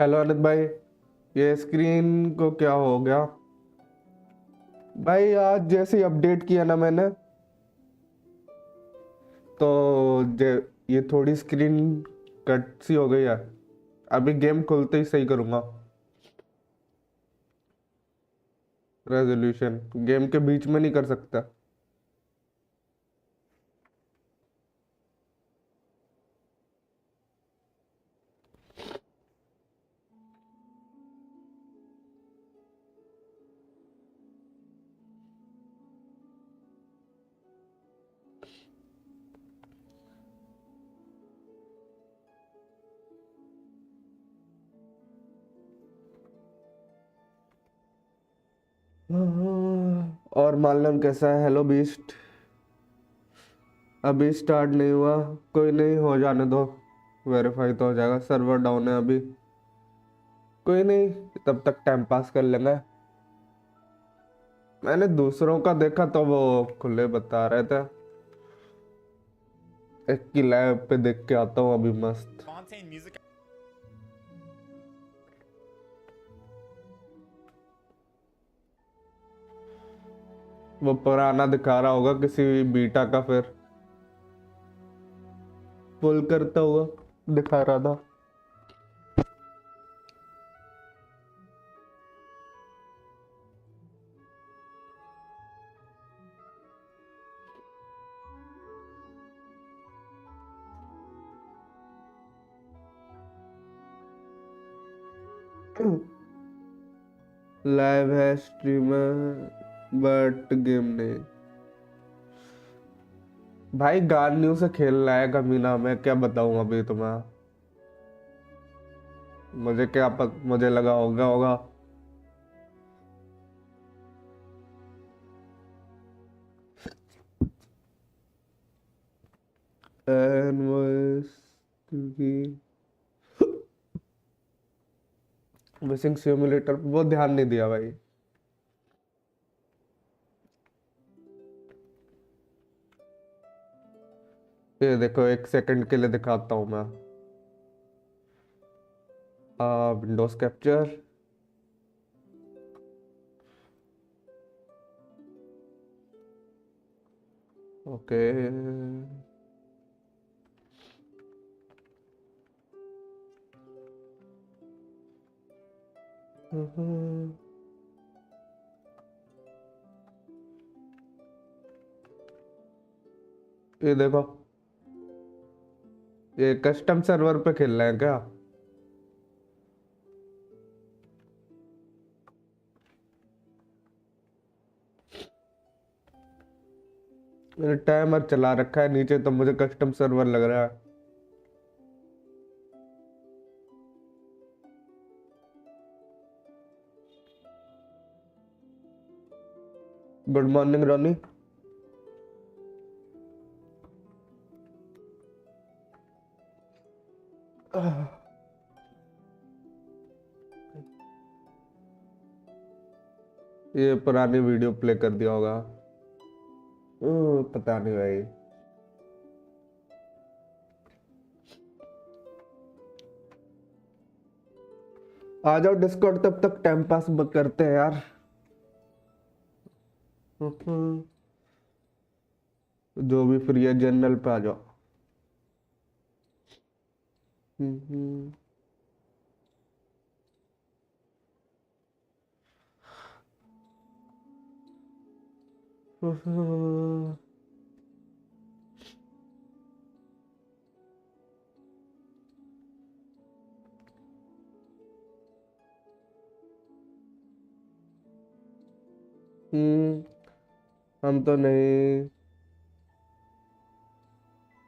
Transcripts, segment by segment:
Hello Anit भाई। ये screen को क्या हो गया भाई? आज जैसे ही अपडेट किया ना मैंने, तो ये थोड़ी स्क्रीन कट सी हो गई है। अभी गेम खुलते ही सही करूंगा। रेजोल्यूशन गेम के बीच में नहीं कर सकता। और मालूम कैसा है? Hello beast. अभी स्टार्ट नहीं हुआ। कोई नहीं, हो जाने दो। वेरीफाई तो हो जाएगा। सर्वर डाउन है अभी। कोई नहीं, तब तक टाइम पास कर लेंगे। मैंने दूसरों का देखा तो वो खुले बता रहे थे। एक की लैब पे देख के आता हूँ अभी मस्त। वो पुराना दिखा रहा होगा किसी बीटा का, फिर पुल करता हुआ दिखा रहा था। लाइव है, स्ट्रीमर, बट गेम नहीं। भाई गालियों से खेल रहा है कमीना, मैं क्या बताऊं अभी तुम्हें। मुझे लगा होगा। मिसिंग सिमुलेटर वो ध्यान नहीं दिया भाई। ये देखो, एक सेकंड के लिए दिखाता हूँ मैं। Windows capture. ओके। ये देखो, ये कस्टम सर्वर पे खेल रहे हैं क्या? मैंने टाइमर चला रखा है नीचे, तो मुझे कस्टम सर्वर लग रहा है। गुड मॉर्निंग रोनी। ये पुरानी वीडियो प्ले कर दिया होगा। पता नहीं भाई। आ जाओ डिस्कॉर्ड, तब तक टाइम पास करते हैं यार। जो भी फ्री है जनरल पे आ जाओ। हम तो नहीं।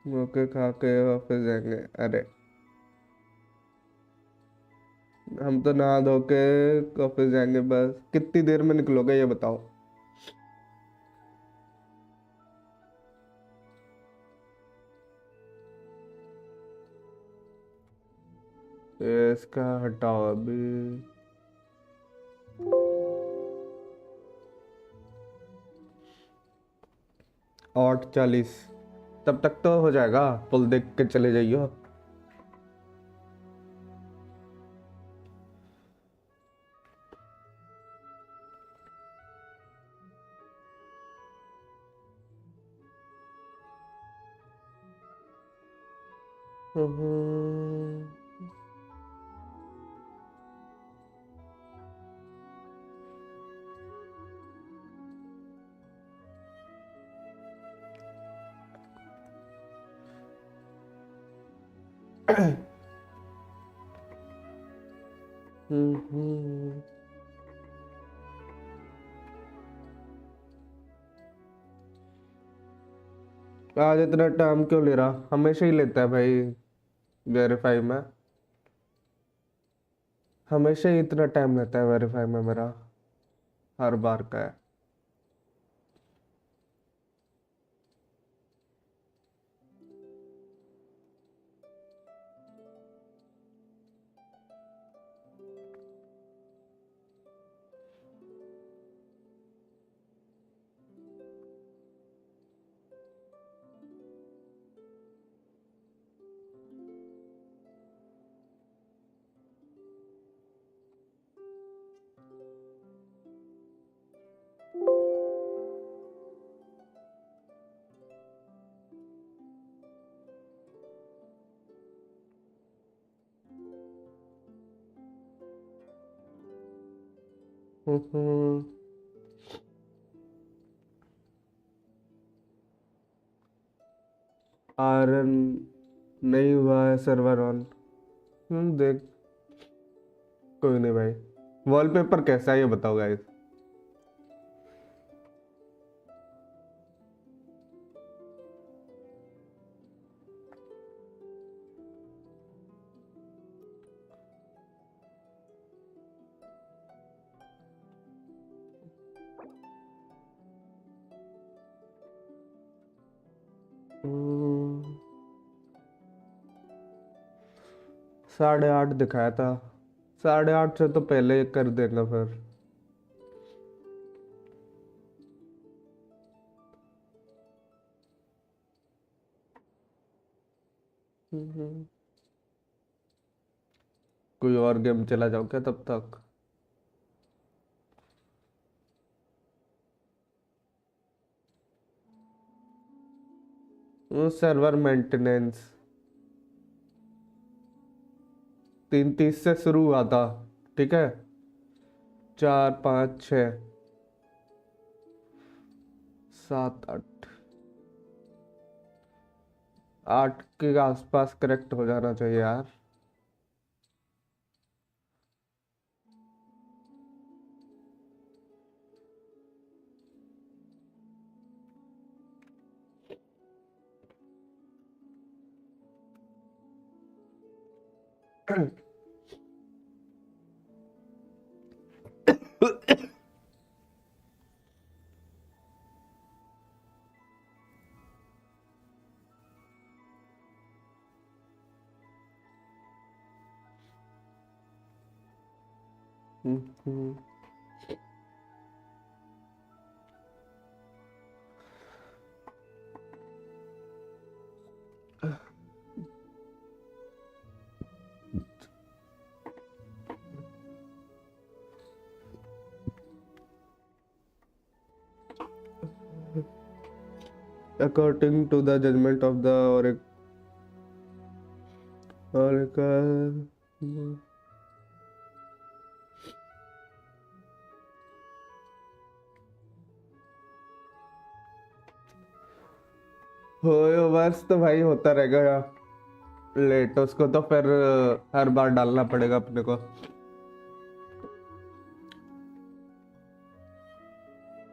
मौके खा के ऑफिस जाएंगे? अरे, हम तो नहा धो के ऑफिस जाएंगे बस। कितनी देर में निकलोगे ये बताओ? ये इसका हटाओ अभी। 8:40। तब तक तो हो जाएगा, पुल देख के चले जाइयो। हम्म, हम्म। आज इतना टाइम क्यों ले रहा? हमेशा ही लेता है भाई वेरीफाई में। हमेशा ही इतना टाइम लेता है वेरीफाई में मेरा, हर बार का है। हम्म। आयरन नहीं हुआ है सर्वर ऑन। देख, कोई नहीं भाई। वॉलपेपर कैसा है ये बताओ गाइस। हम्म, 8:30 दिखाया था। 8:30 से तो पहले कर देना फिर। हम्म, कोई और गेम चला जाओ क्या तब तक? सर्वर मेंटेनेंस 3:30 से शुरू हुआ था। ठीक है, 4, 5, 6, 7, 8, 8 के आसपास करेक्ट हो जाना चाहिए यार। According to the judgment of the oracle, हो वर्ष तो भाई होता रहेगा लेट, उसको तो फिर हर बार डालना पड़ेगा अपने को।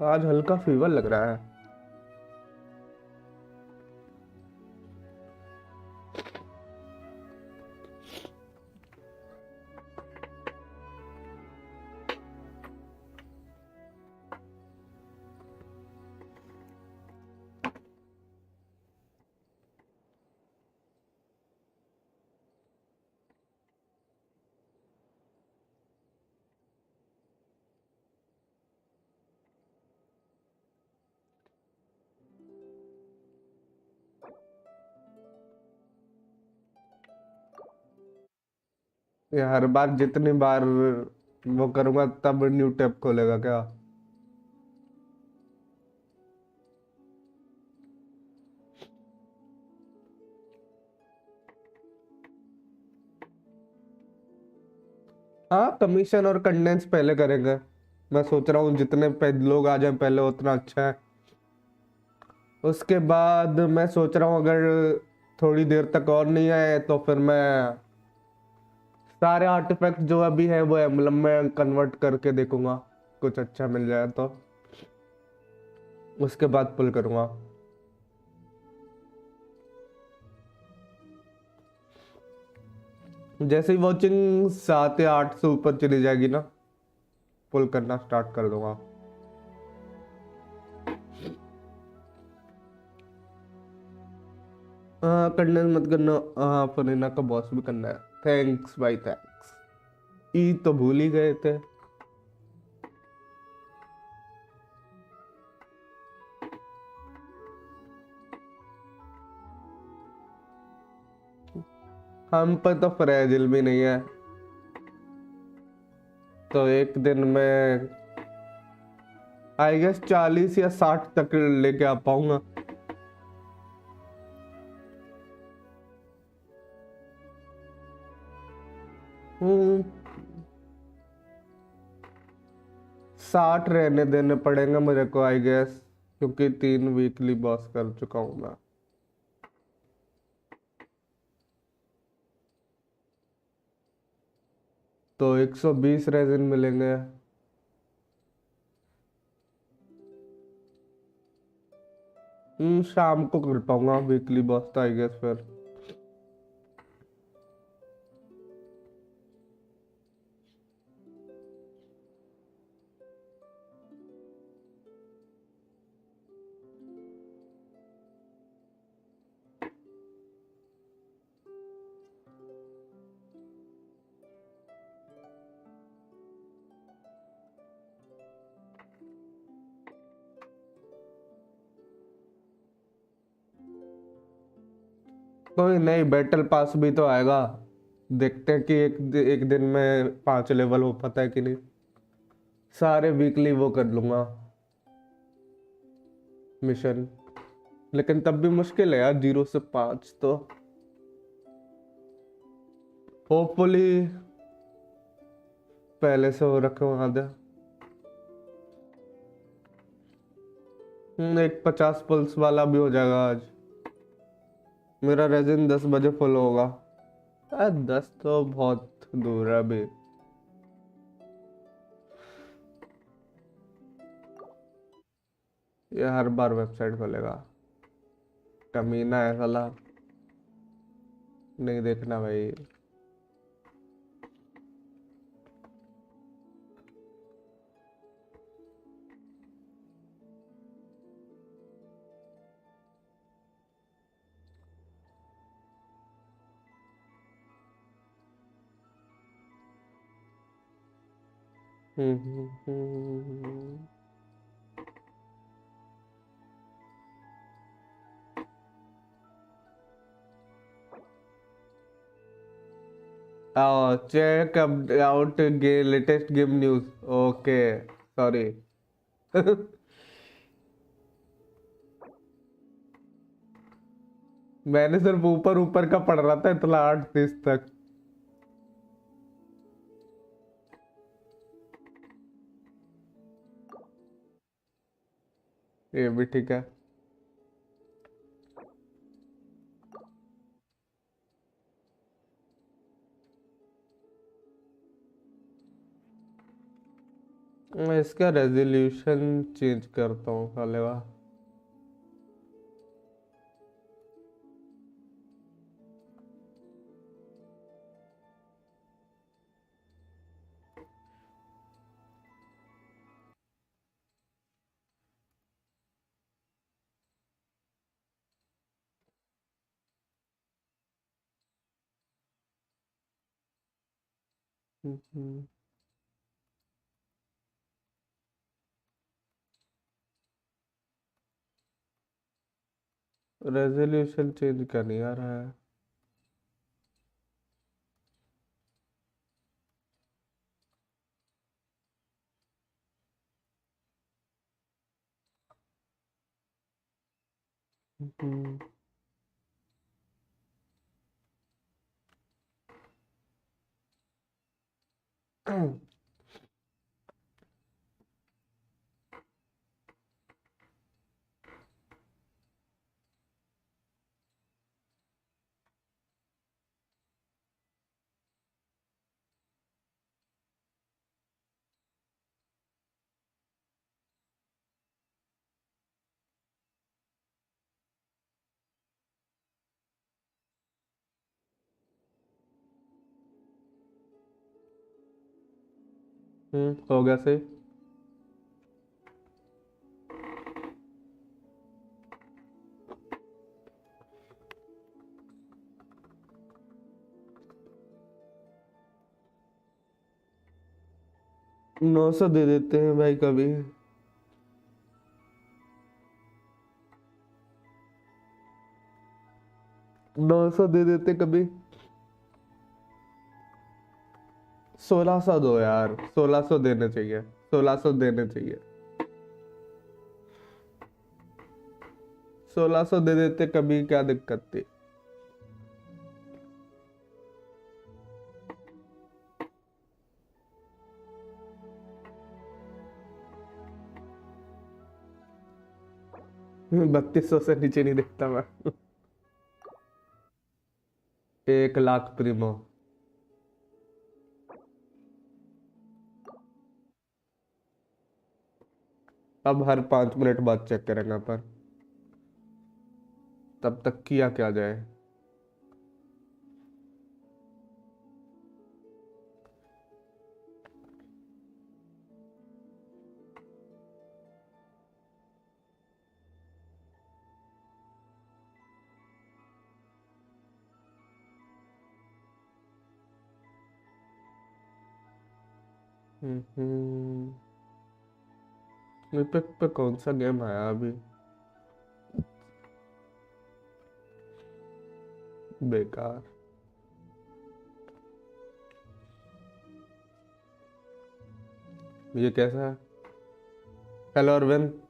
आज हल्का फीवर लग रहा है। ये हर बार जितनी बार वो करूंगा तब न्यू टैब खोलेगा क्या? हाँ, कमीशन और कंडेंस पहले करेंगे। मैं सोच रहा हूँ जितने लोग आ जाएं पहले उतना अच्छा है। उसके बाद मैं सोच रहा हूँ अगर थोड़ी देर तक और नहीं आए तो फिर मैं सारे आर्टिफैक्ट जो अभी है वो एम्बलम में कन्वर्ट करके देखूंगा, कुछ अच्छा मिल जाए तो उसके बाद पुल करूंगा। जैसे ही वॉचिंग 7 या 8 से ऊपर चली जाएगी ना, पुल करना स्टार्ट कर दूंगा। हाँ, कंडेंस मत करना। हाँ, फरीना का बॉस भी करना है। थैंक्स भाई, थैंक्स। ई तो भूल ही गए थे। हम पर तो फ्रेजिल भी नहीं है, तो एक दिन में आई गेस 40 या 60 तक लेके आ पाऊंगा। हम्म 60 रहने देने पड़ेंगे मुझे को आई गेस, क्योंकि 3 वीकली बॉस कर चुका हूं मैं। तो 120 रेजिन मिलेंगे। शाम को कर पाऊंगा वीकली बॉस तो आई गेस फिर। कोई नहीं, बैटल पास भी तो आएगा। देखते हैं कि एक दिन में 5 लेवल हो पाता है कि नहीं। सारे वीकली वो कर लूंगा मिशन, लेकिन तब भी मुश्किल है यार 0 से 5 तो। होपफुली पहले से हो रखे वहां दे। एक 50 पल्स वाला भी हो जाएगा आज। मेरा रेजिन 10 बजे फुल होगा। 10 तो बहुत दूर है अभी। ये हर बार वेबसाइट खोलेगा, कमीना है साला। नहीं देखना भाई। Hmm. Check out latest game news. Okay, sorry. मैंने सिर्फ ऊपर ऊपर का पढ़ रहा था इतना 8 30 तक। ये भी ठीक है। मैं इसका रेजोल्यूशन चेंज करता हूँ साले का। रेजोल्यूशन चेंज कर नहीं आ रहा है। हम्म। हो गया सही। नौ सौ दे देते हैं भाई कभी। 900 दे देते कभी। 1600 दो यार, 1600 देने चाहिए, 1600 देने चाहिए। 1600 दे देते कभी, क्या दिक्कत थी। बत्तीस सौ से नीचे नहीं देखता मैं। 1 लाख प्रीमो। अब हर 5 मिनट बाद चेक करेंगे पर तब तक किया क्या जाए। इपेक्ट पे कौन सा गेम आया अभी? बेकार। ये कैसा है? हेलो अरविंद।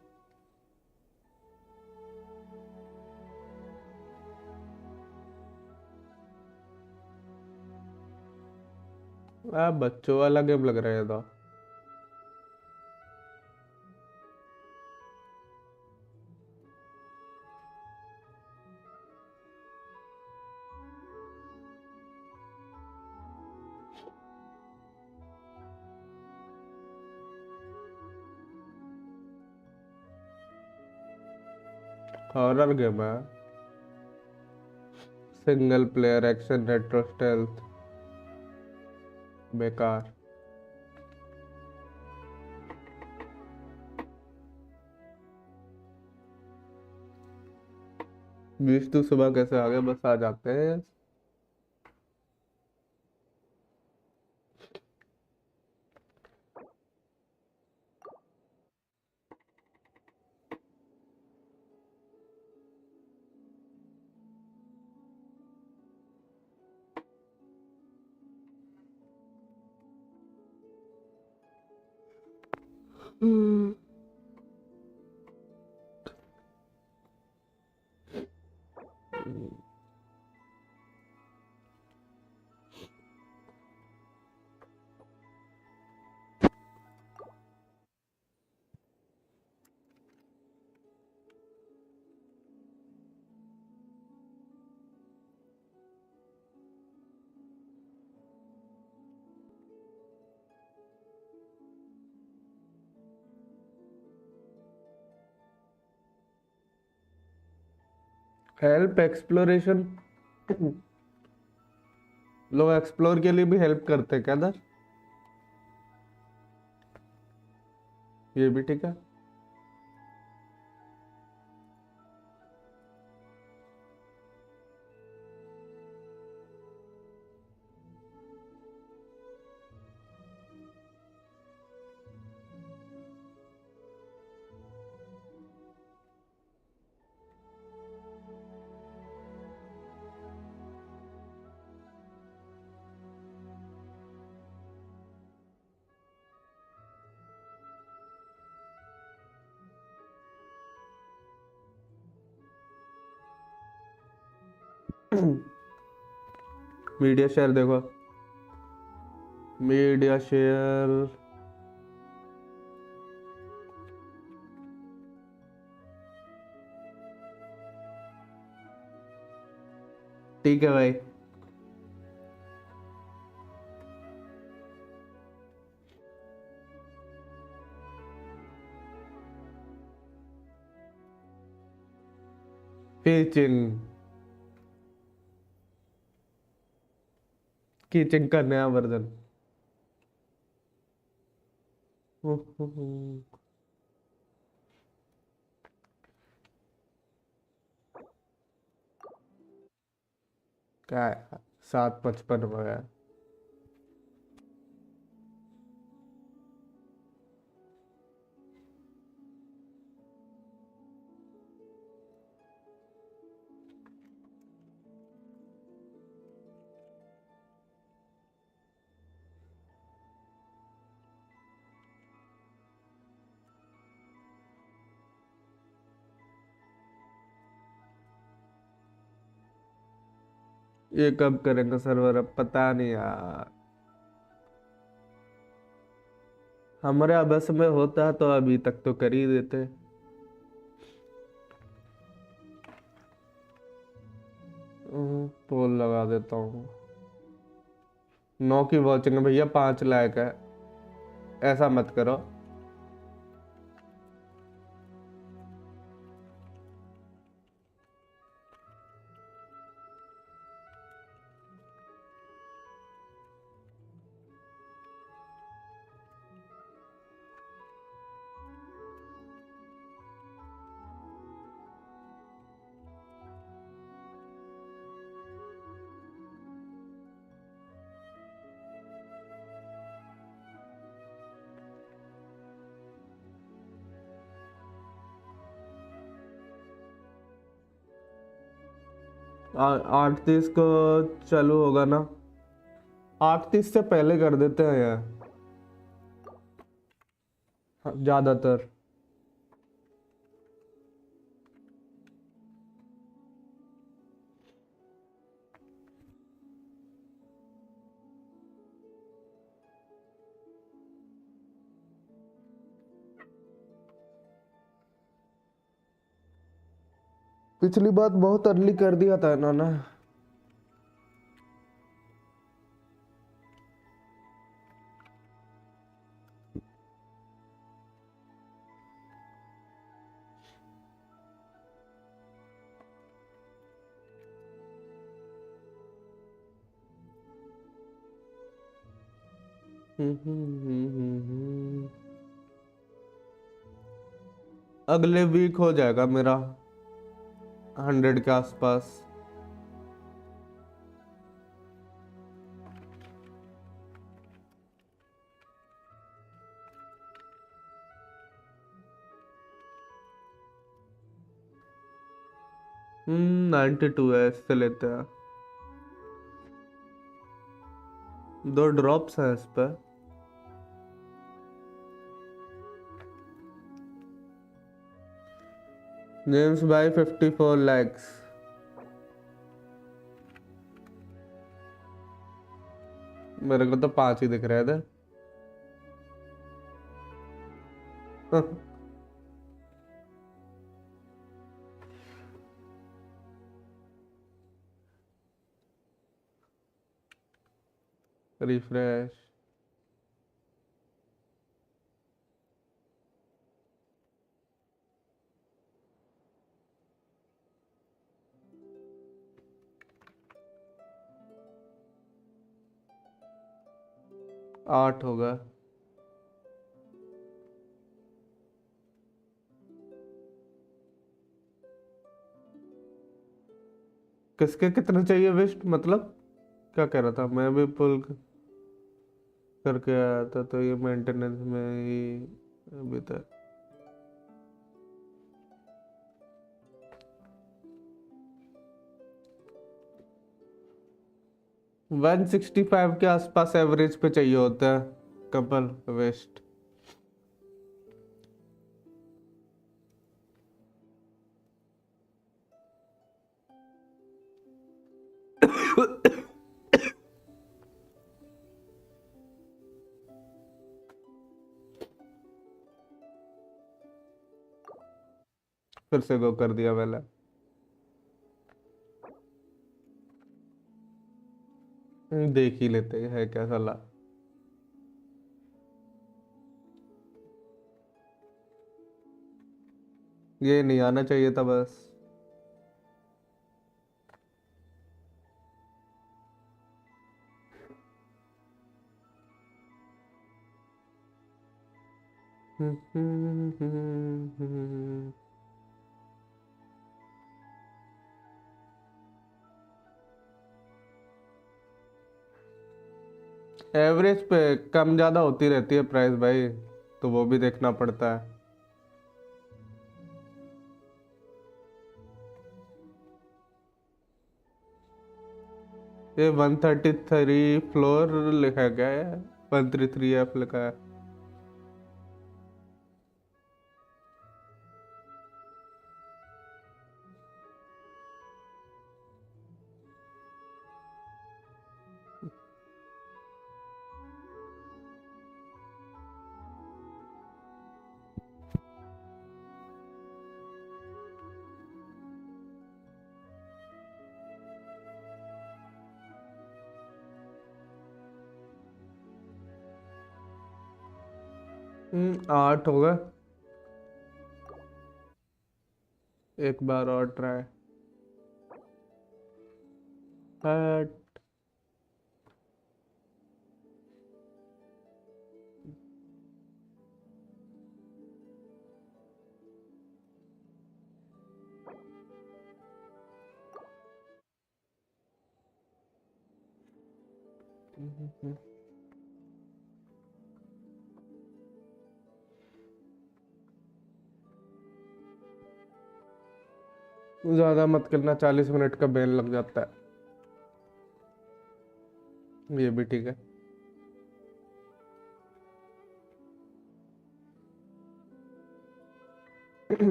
बच्चों वाला गेम लग रहा है तो। हॉरर गेम है। Single player action retro stealth. बेकार। बीस तो सुबह कैसे आ गए, बस आ जाते हैं। हम्म। Help exploration. लोग एक्सप्लोर के लिए भी हेल्प करते हैं क्या ना? ये भी ठीक है। मीडिया शेयर देखो। मीडिया शेयर ठीक है भाई। कीचिंग का नया वर्जन। क्या है? 7:55 हो गया। ये कब करेंगे सर्वर, अब पता नहीं यार। हमारे अबस में होता तो अभी तक तो कर ही देते। पोल लगा देता हूँ। 9 की वॉचिंग है भैया, 5 लाख है। ऐसा मत करो। आ- 8:30 को चालू होगा ना? 8:30 से पहले कर देते हैं यार। हाँ, ज्यादातर। पिछली बात बहुत अर्ली कर दिया था इन्होंने। अगले वीक हो जाएगा मेरा 100 के आसपास। हम्म, 92 है, इससे लेते हैं। 2 ड्रॉप्स हैं इस पे। जेम्स भाई 54 लैक्स। मेरे को तो 5 ही दिख रहे थे। रिफ्रेश। 8 होगा। किसके कितने चाहिए वेस्ट, मतलब क्या कह रहा था? मैं भी पुल करके आया था तो ये मेंटेनेंस में ही अभी तक। 165 के आसपास एवरेज पे चाहिए होता है कपल वेस्ट। फिर से गो कर दिया मैंने। देख ही लेते हैं क्या साला। ये नहीं आना चाहिए था बस। एवरेज पे कम ज्यादा होती रहती है प्राइस भाई, तो वो भी देखना पड़ता है। ये 133 फ्लोर लिखा गया है, 133F लिखा है। आठ होगा। एक बार और ट्राई। हट। ज्यादा मत करना, 40 मिनट का बैन लग जाता है। ये भी ठीक है।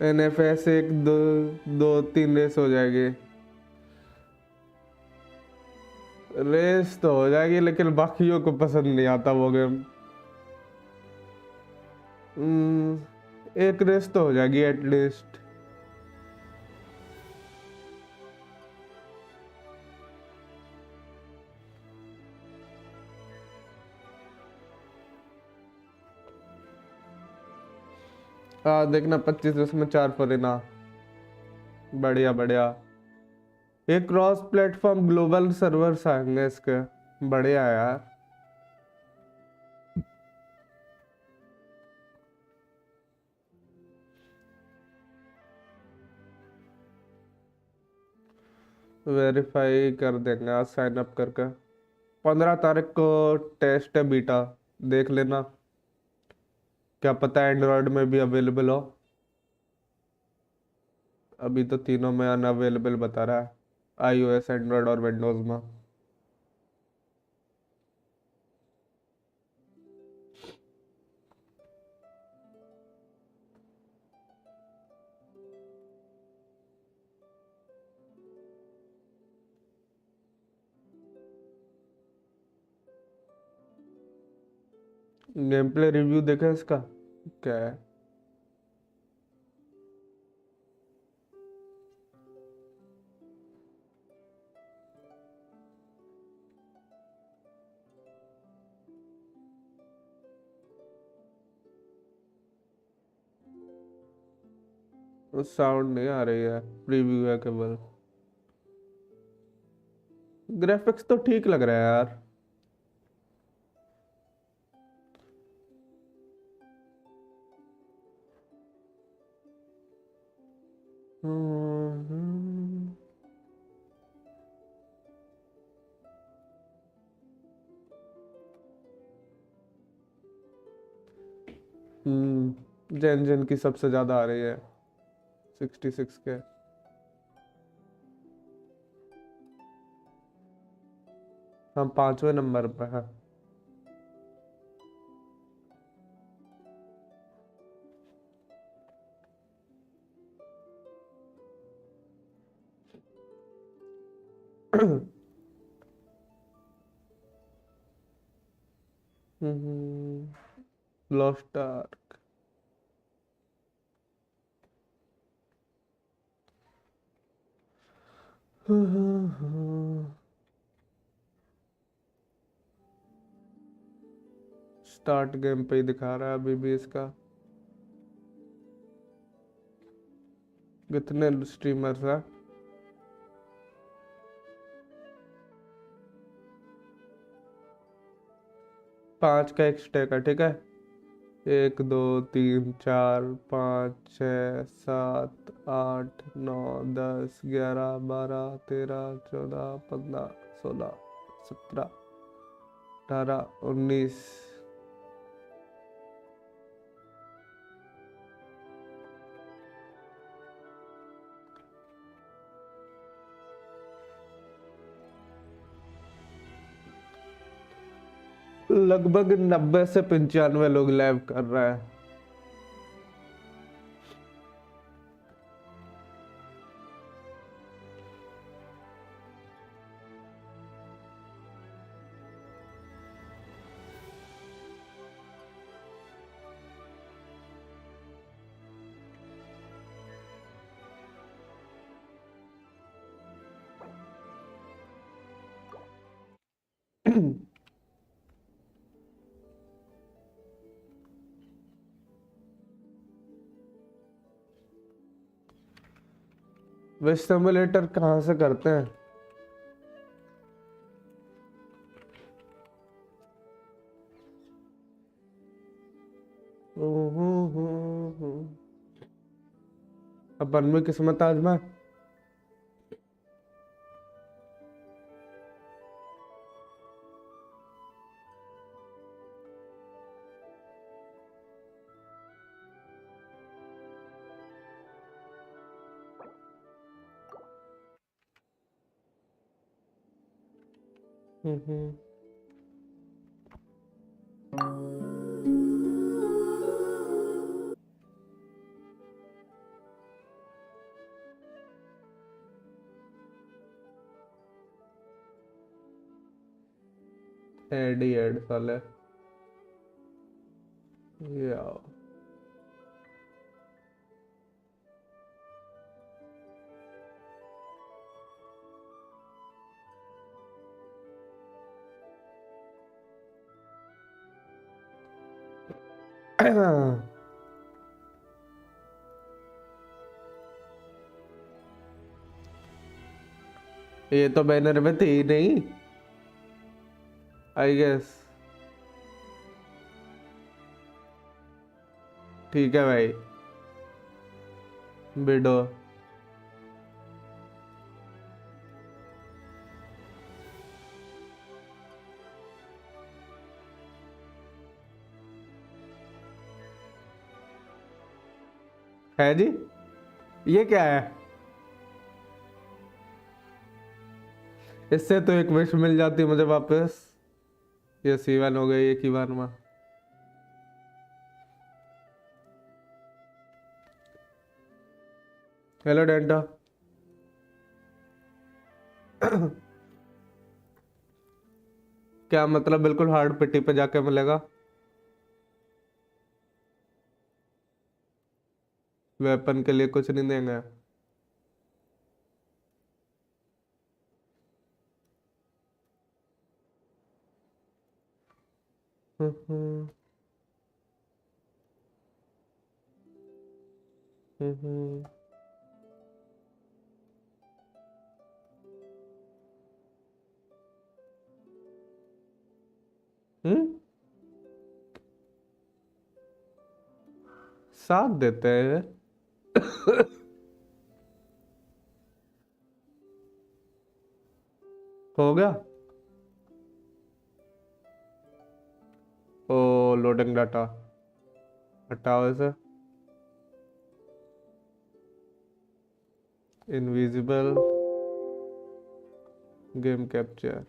NFS एक दो, 2-3 रेस हो जाएगी। रेस तो हो जाएगी लेकिन बाकियों को पसंद नहीं आता वो गेम। एक रेस तो हो जाएगी एटलीस्ट। हाँ देखना, 25 उसमें 4 फरीना। बढ़िया बढ़िया। ये क्रॉस प्लेटफॉर्म ग्लोबल सर्वर्स आएंगे इसके। बढ़िया यार। वेरीफाई कर देंगे आज साइन अप करके। 15 तारीख को टेस्ट है बीटा, देख लेना। क्या पता एंड्रॉयड में भी अवेलेबल हो। अभी तो तीनों में अनअवेलेबल बता रहा है, iOS, एंड्रॉयड और विंडोज में। गेम प्ले रिव्यू देखा इसका क्या है? साउंड नहीं आ रही है, प्रीव्यू है केवल। ग्राफिक्स तो ठीक लग रहा है यार। हम्म। जेन जेन की सबसे ज्यादा आ रही है, 66 के। हम 5वें नंबर पे हैं। Lost arc. स्टार्ट गेम पे ही दिखा रहा है अभी भी इसका। कितने स्ट्रीमर्स है? 5 का एक स्टेक है, ठीक है। 1 2 3 4 5 6 7 8 9 10 11 12 13 14 15 16 17 18 19। लगभग 90 से 95 लोग लाइव कर रहे हैं। वे सिमुलेटर कहाँ से करते हैं? अपन में किस्मत आजमा। एड ही एड साले। याओ ये तो बैनर में थी नहीं, आई गेस। ठीक है भाई, बिडो। है जी, ये क्या है? इससे तो एक विश मिल जाती मुझे वापस। ये C1 हो गई एक ही बार में। हेलो डेंटा। क्या मतलब बिल्कुल हार्ड पिटी पे जाके मिलेगा? वेपन के लिए कुछ नहीं देंगे? हम्म हम्म हम्म, साथ देते हैं। हो गया। ओ लोडिंग डाटा हटाओ इसे। Invisible game capture.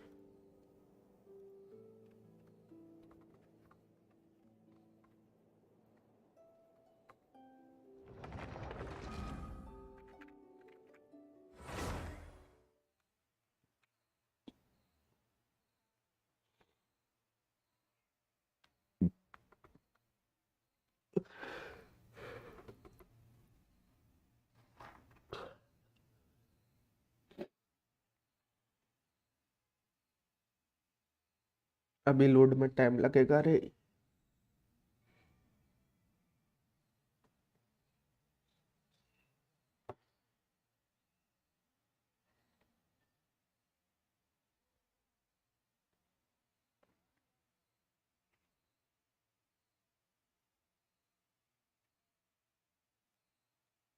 अभी लोड में टाइम लगेगा रे।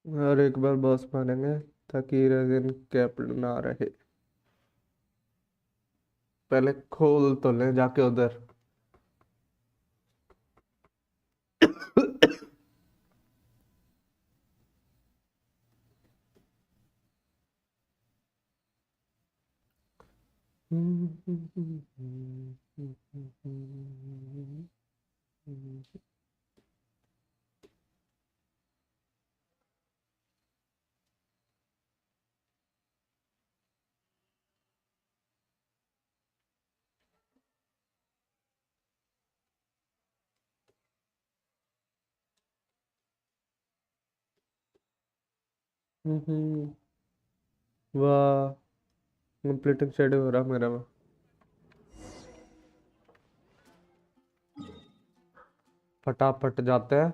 और एक बार बॉस मारेंगे ताकि रेजिन कैप ना रहे। पहले खोल तो ले जाके उधर। वाह, कंप्लीटिंग शेड्यूल हो रहा मेरा में। फटाफट जाते हैं।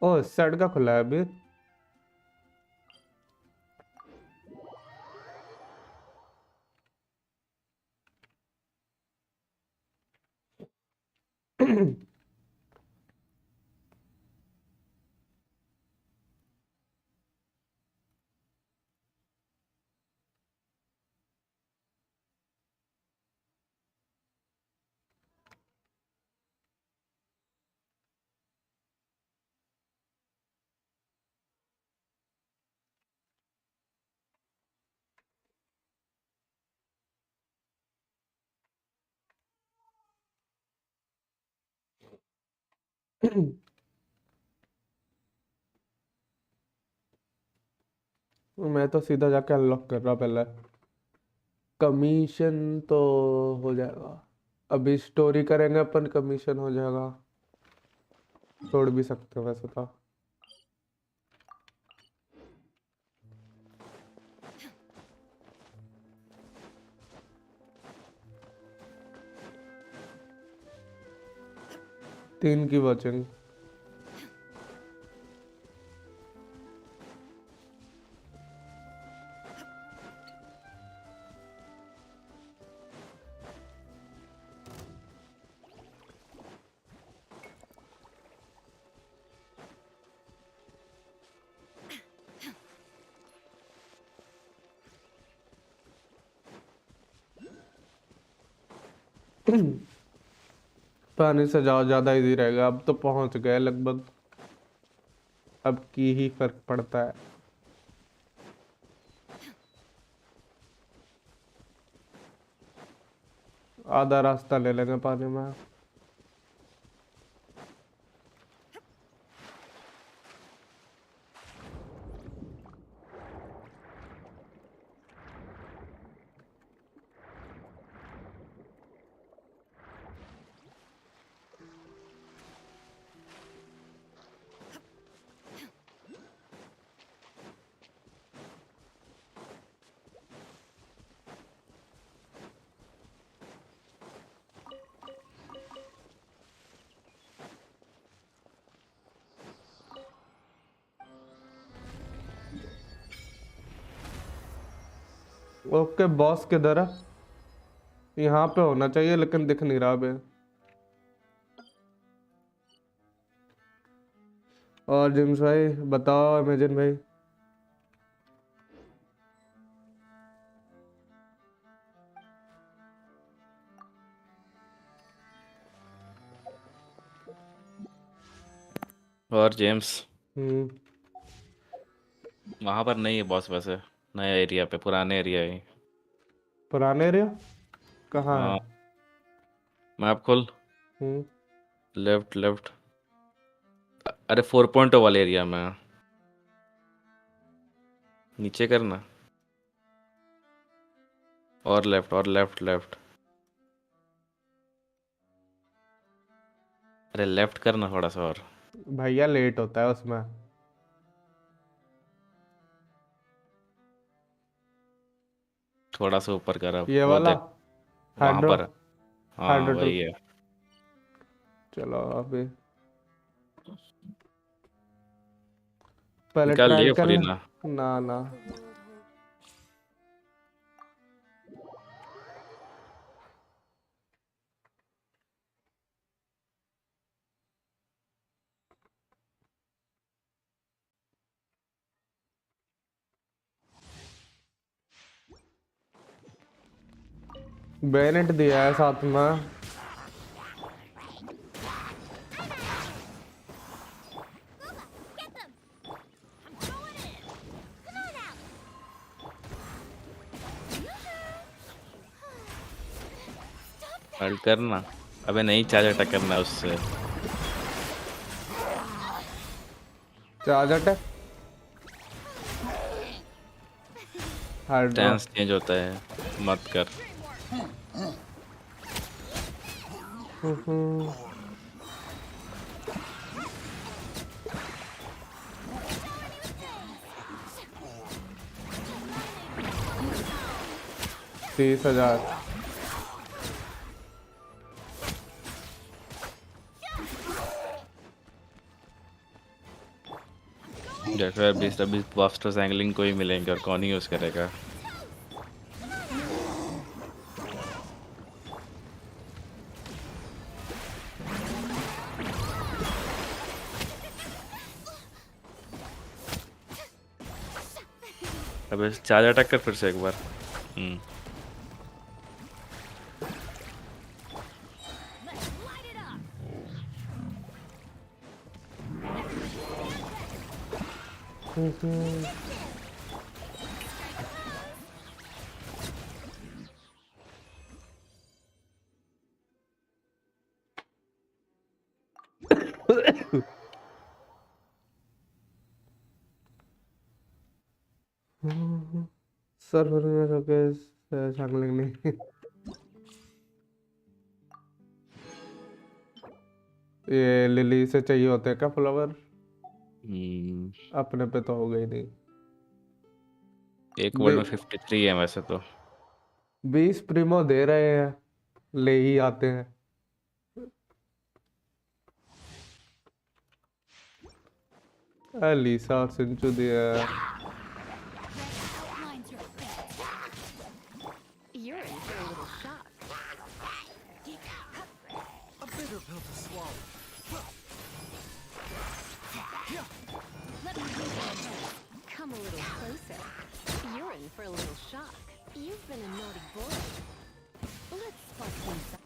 ओ, इस साइड का खुला है अभी। मैं तो सीधा जाके अनलॉक कर रहा पहले। कमीशन तो हो जाएगा। अभी स्टोरी करेंगे अपन, कमीशन हो जाएगा। छोड़ भी सकते हैं वैसे तो। तीन की वॉचिंग। पानी से जाओ, ज्यादा इजी रहेगा। अब तो पहुंच गए लगभग। अब की ही फर्क पड़ता है। आधा रास्ता ले लेंगे पानी में। ओके, बॉस किधर है? यहाँ पे होना चाहिए लेकिन दिख नहीं रहा अभी। और जिम्स भाई बताओ, अमेजन भाई। और जेम्स, हम्म। वहाँ पर नहीं है बॉस वैसे। नया एरिया पे, पुराने एरिया ही। पुराने एरिया कहाँ है? हाँ, मैप खोल। हम्म। Left left. अरे 4.0 वाले एरिया में। नीचे करना। और लेफ्ट, और लेफ्ट लेफ्ट। अरे लेफ्ट करना थोड़ा सा और। भैया लेट होता है उसमें। थोड़ा सा ऊपर कर अब ये वो वाला देख वहां हाइड्रो पर। हाँ हाइड्रो वही है। चलो अभी पहले निकाल ट्रायल लिए कर ले। फरीना। ना ना बेनेट दिया है साथ में। हल्ट करना। अबे नहीं, चार्ज अटैक करना है उससे। Charge attack hydro. Stance change होता है, मत कर। हम्म, 30,000। देखो यार, 20 बस्टर्स एंगलिंग को ही मिलेंगे और कौन ही यूज करेगा। अबे चार्ज अटैक कर फिर से एक बार। हम्म। हम्म, सर्वर में रखे जंगलिंग नहीं। ये लिली से चाहिए होते हैं क्या फ्लावर? हम्म, अपने पे तो हो गई नहीं। एक वर्ल्ड में 53 है वैसे तो। 20 प्रीमो दे रहे हैं, ले ही आते हैं। लीसा और सिंचू दिया है। You're in for a little shock. A bitter pill to swallow. Let me do that. Come a little closer. You're in for a little shock. You've been a naughty boy. Let's spark things up.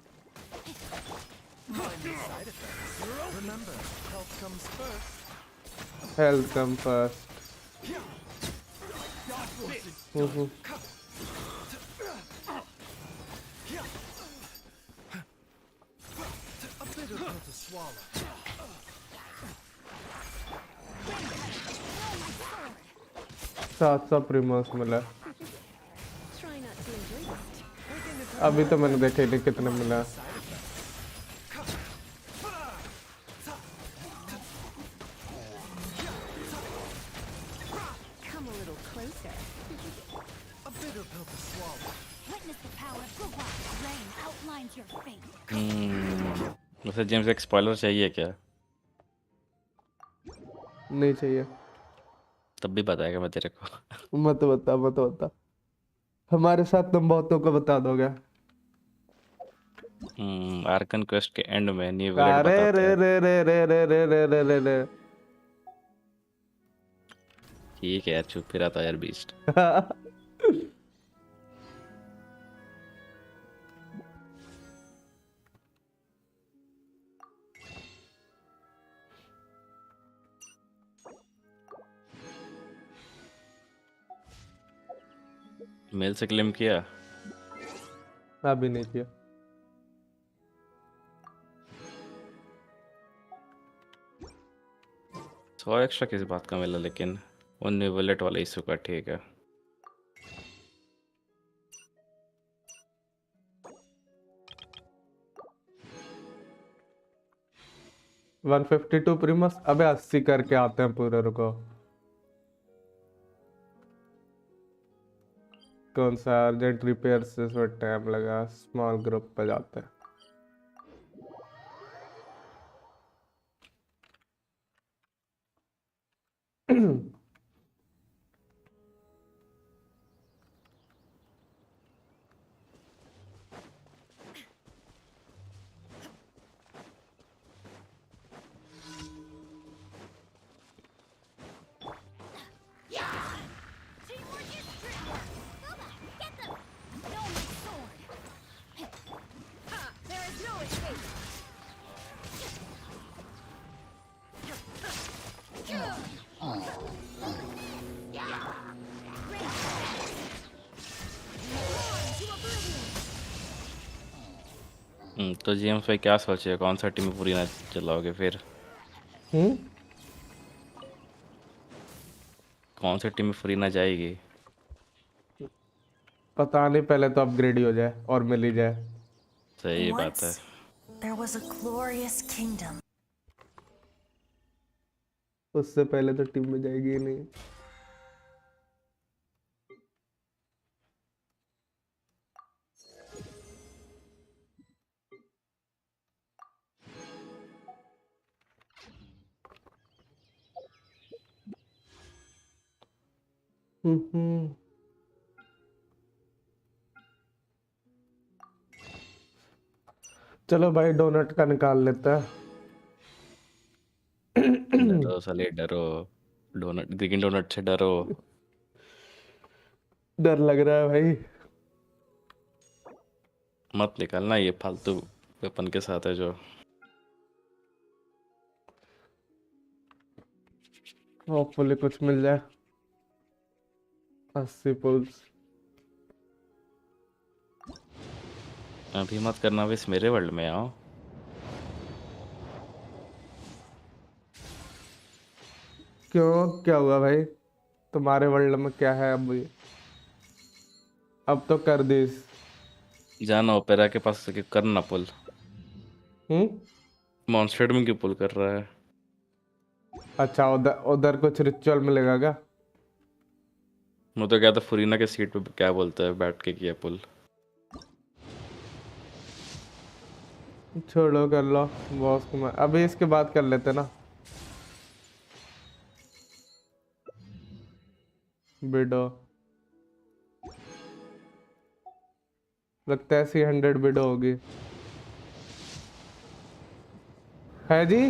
Mind the side effects. Remember, health comes first. Health come first. A bitter pill to swallow. सात सौ प्रीमोस मिला। Try not to enjoy this. अभी तो मैंने देखे नहीं कितने मिला। Come a little closer. A bitter pill to swallow. Witness the power of the rock. Rain outlines your fate. वैसे जेम्स एक स्पॉइलर चाहिए क्या? नहीं चाहिए। तब भी बताएगा मैं तेरे को। मत बता मत बता। हमारे साथ तुम बहुतों को बता दोगे। आर्कन क्वेस्ट के एंड में न्यू विलेट अरे बताते रे हैं। रे रे रे रे रे रे रे रे रे। ठीक है यार, चुप ही रहता यार बीस्ट। मेल से क्लेम किया। अभी नहीं किया। सौ एक्स्ट्रा किस बात का मिला, लेकिन वो न्यू विलेट वाला इशू का ठीक है। 152 प्रीमस। अबे 80 करके आते हैं पूरे, रुको। कौन सा अर्जेंट रिपेयर से इसमें टाइम लगा, स्मॉल ग्रुप पे जाते हैं। Teamwork is strength. Booba, get them. No my sword. Ha! There is no escape. To oblivion. तो जेम्स भाई क्या सोचे, कौन सा टीम पूरी ना चलाओगे फिर? कौन सी टीम फ्री ना जाएगी? पता नहीं, पहले तो अपग्रेड ही हो जाए और मिल ही जाए। सही बात है। Once there was a glorious kingdom. उससे पहले तो टीम में जाएगी ही नहीं। हम्म। चलो भाई, डोनट का निकाल लेता है। डरो साले डरो, डोनट ग्रीन डोनट से डरो। डर लग रहा है भाई। मत निकालना ये फालतू वेपन के साथ है जो। होपफुली कुछ मिल जाए। 80 पुल्स। अभी मत करना, बस मेरे वर्ल्ड में आओ। क्यों, क्या हुआ भाई? तुम्हारे वर्ल्ड में क्या है अब ये? अब तो कर दी। जाना ओपेरा के पास से करना पुल। मॉन्स्टर में क्यों पुल कर रहा है? अच्छा, उधर उधर कुछ रिचुअल मिलेगा क्या? मैं तो क्या था, फुरीना के सीट पे क्या बोलता है बैठ के किया पुल। छोड़ो, कर लो बॉस को। मैं अभी इसके बाद कर लेते ना। बिडो लगता है 100 बिडो होगी। है जी,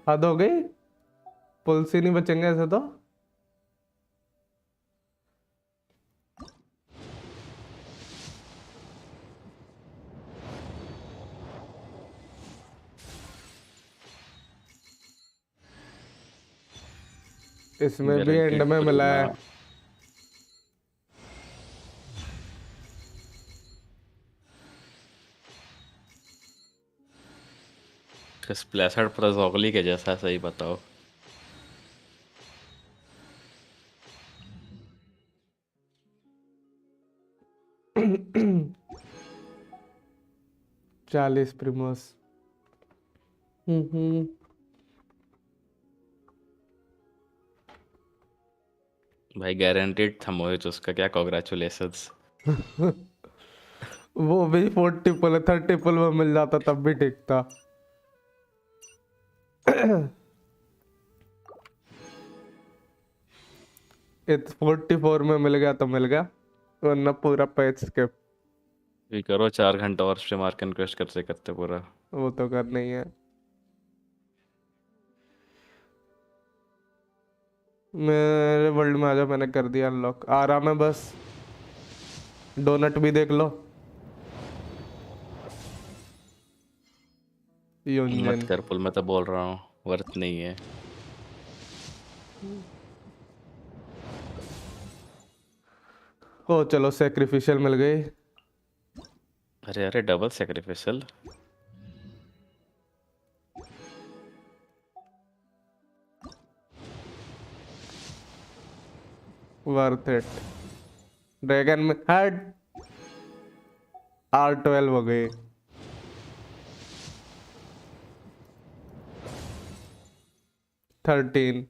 हद हो गई। पुल्स ही नहीं बचेंगे ऐसे तो। इसमें भी एंड गारंटीड में पुल मिला ना। है। स्प्लैशर प्रोजोगली के जैसा, सही बताओ। चालीस प्रिमोस। हम्म। भाई गारंटीड था मोहित, उसका क्या कॉन्ग्रेचुलेशंस। वो भी 40 पुल 30 पुल में मिल जाता तब भी ठीक था। इस 44 में मिल गया तो मिल गया, वरना पूरा पैच स्किप। भी करो 4 घंटा और स्ट्रीम आर्क इन्क्वेस्ट करते करते पूरा। वो तो करना ही है। मेरे वर्ल्ड में आ जाओ, मैंने कर दिया अनलॉक। आराम है बस। डोनट भी देख लो। मत यूनियन। कर पुल, मैं तो बोल रहा हूँ वर्थ नहीं है। ओ चलो, सेक्रिफिशियल मिल गई। अरे अरे double sacrificial. Worth it. Dragon में हेड। R12 हो गई। थर्टीन।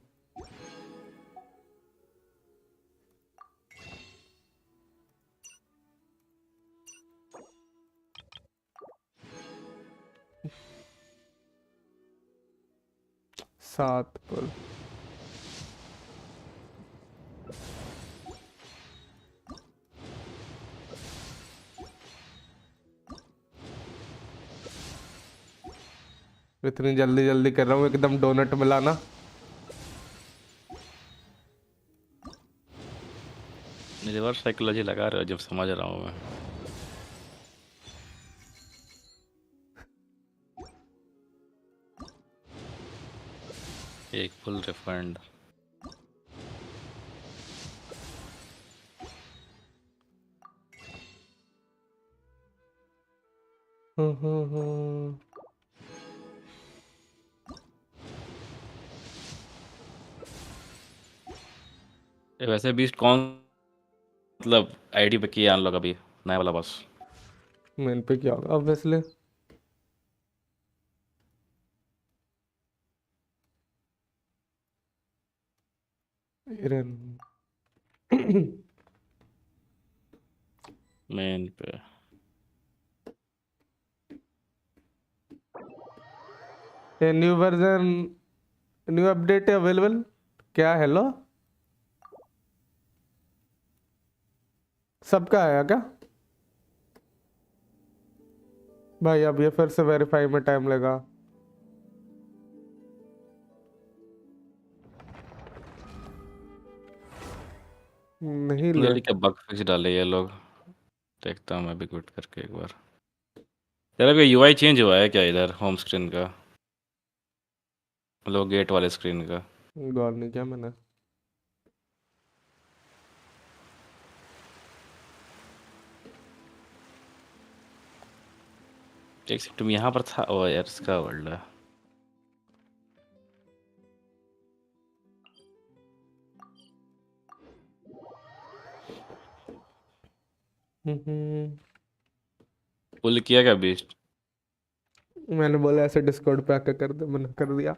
7 पुल। इतनी जल्दी जल्दी कर रहा हूँ एकदम डोनट मिलाना। रिवर्स साइकोलॉजी लगा रहे हो जब समझ रहा हूँ मैं। एक फुल रिफंड। हम्म। वैसे बीस्ट कौन मतलब आईडी पे किया अनलॉक अभी नया वाला बस? मेन पे क्या होगा ऑब्वियसली। मेन पे new version, new update available क्या? हेलो, सबका आया क्या भाई? अब ये फिर से वेरीफाई में टाइम लगा। नहीं ले। जल्दी क्या बग फिक्स डाले ये लोग। देखता हूँ मैं भी क्विट करके एक बार। तेरा भी यूआई चेंज हुआ है क्या इधर होम स्क्रीन का? मतलब गेट वाले स्क्रीन का? गौर नहीं किया मैंने। एक सेकंड यहाँ पर था। ओ यार इसका वर्ल्ड है। हम्म। पुल किया क्या बीस्ट? मैंने बोला ऐसे डिस्कॉर्ड पे आके कर दे, मना कर दिया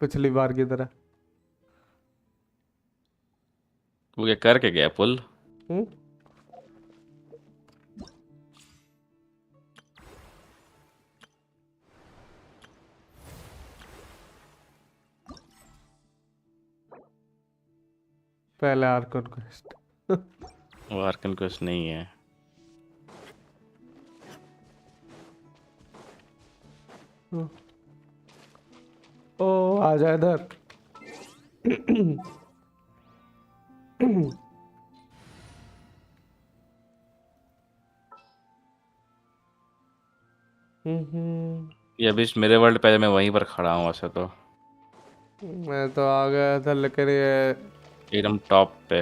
पिछली बार की तरह। वो क्या करके गया पुल? हम्म। पहले आर कॉन्क्वेस्ट। वो आर्कन कुछ नहीं है। ओ आ जा इधर। ये बीस्ट मेरे वर्ल्ड पे है, मैं वहीं पर खड़ा हूँ वैसे तो। मैं तो आ गया था लेकिन ये एकदम टॉप पे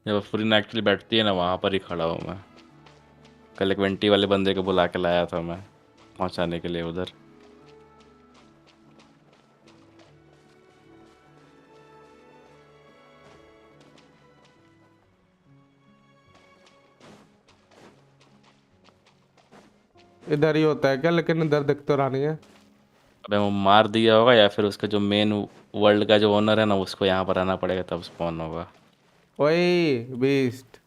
जब फुरीना एक्चुअली बैठती है ना वहाँ पर ही खड़ा हूँ मैं। कल एक 20 वाले बंदे को बुला के लाया था मैं पहुँचाने के लिए उधर। इधर ही होता है क्या? लेकिन इधर दिख तो रहा नहीं है। अबे वो मार दिया होगा या फिर उसका जो मेन वर्ल्ड का जो ओनर है ना उसको यहाँ पर आना पड़ेगा तब स्पॉन होगा। ओए बीस्ट,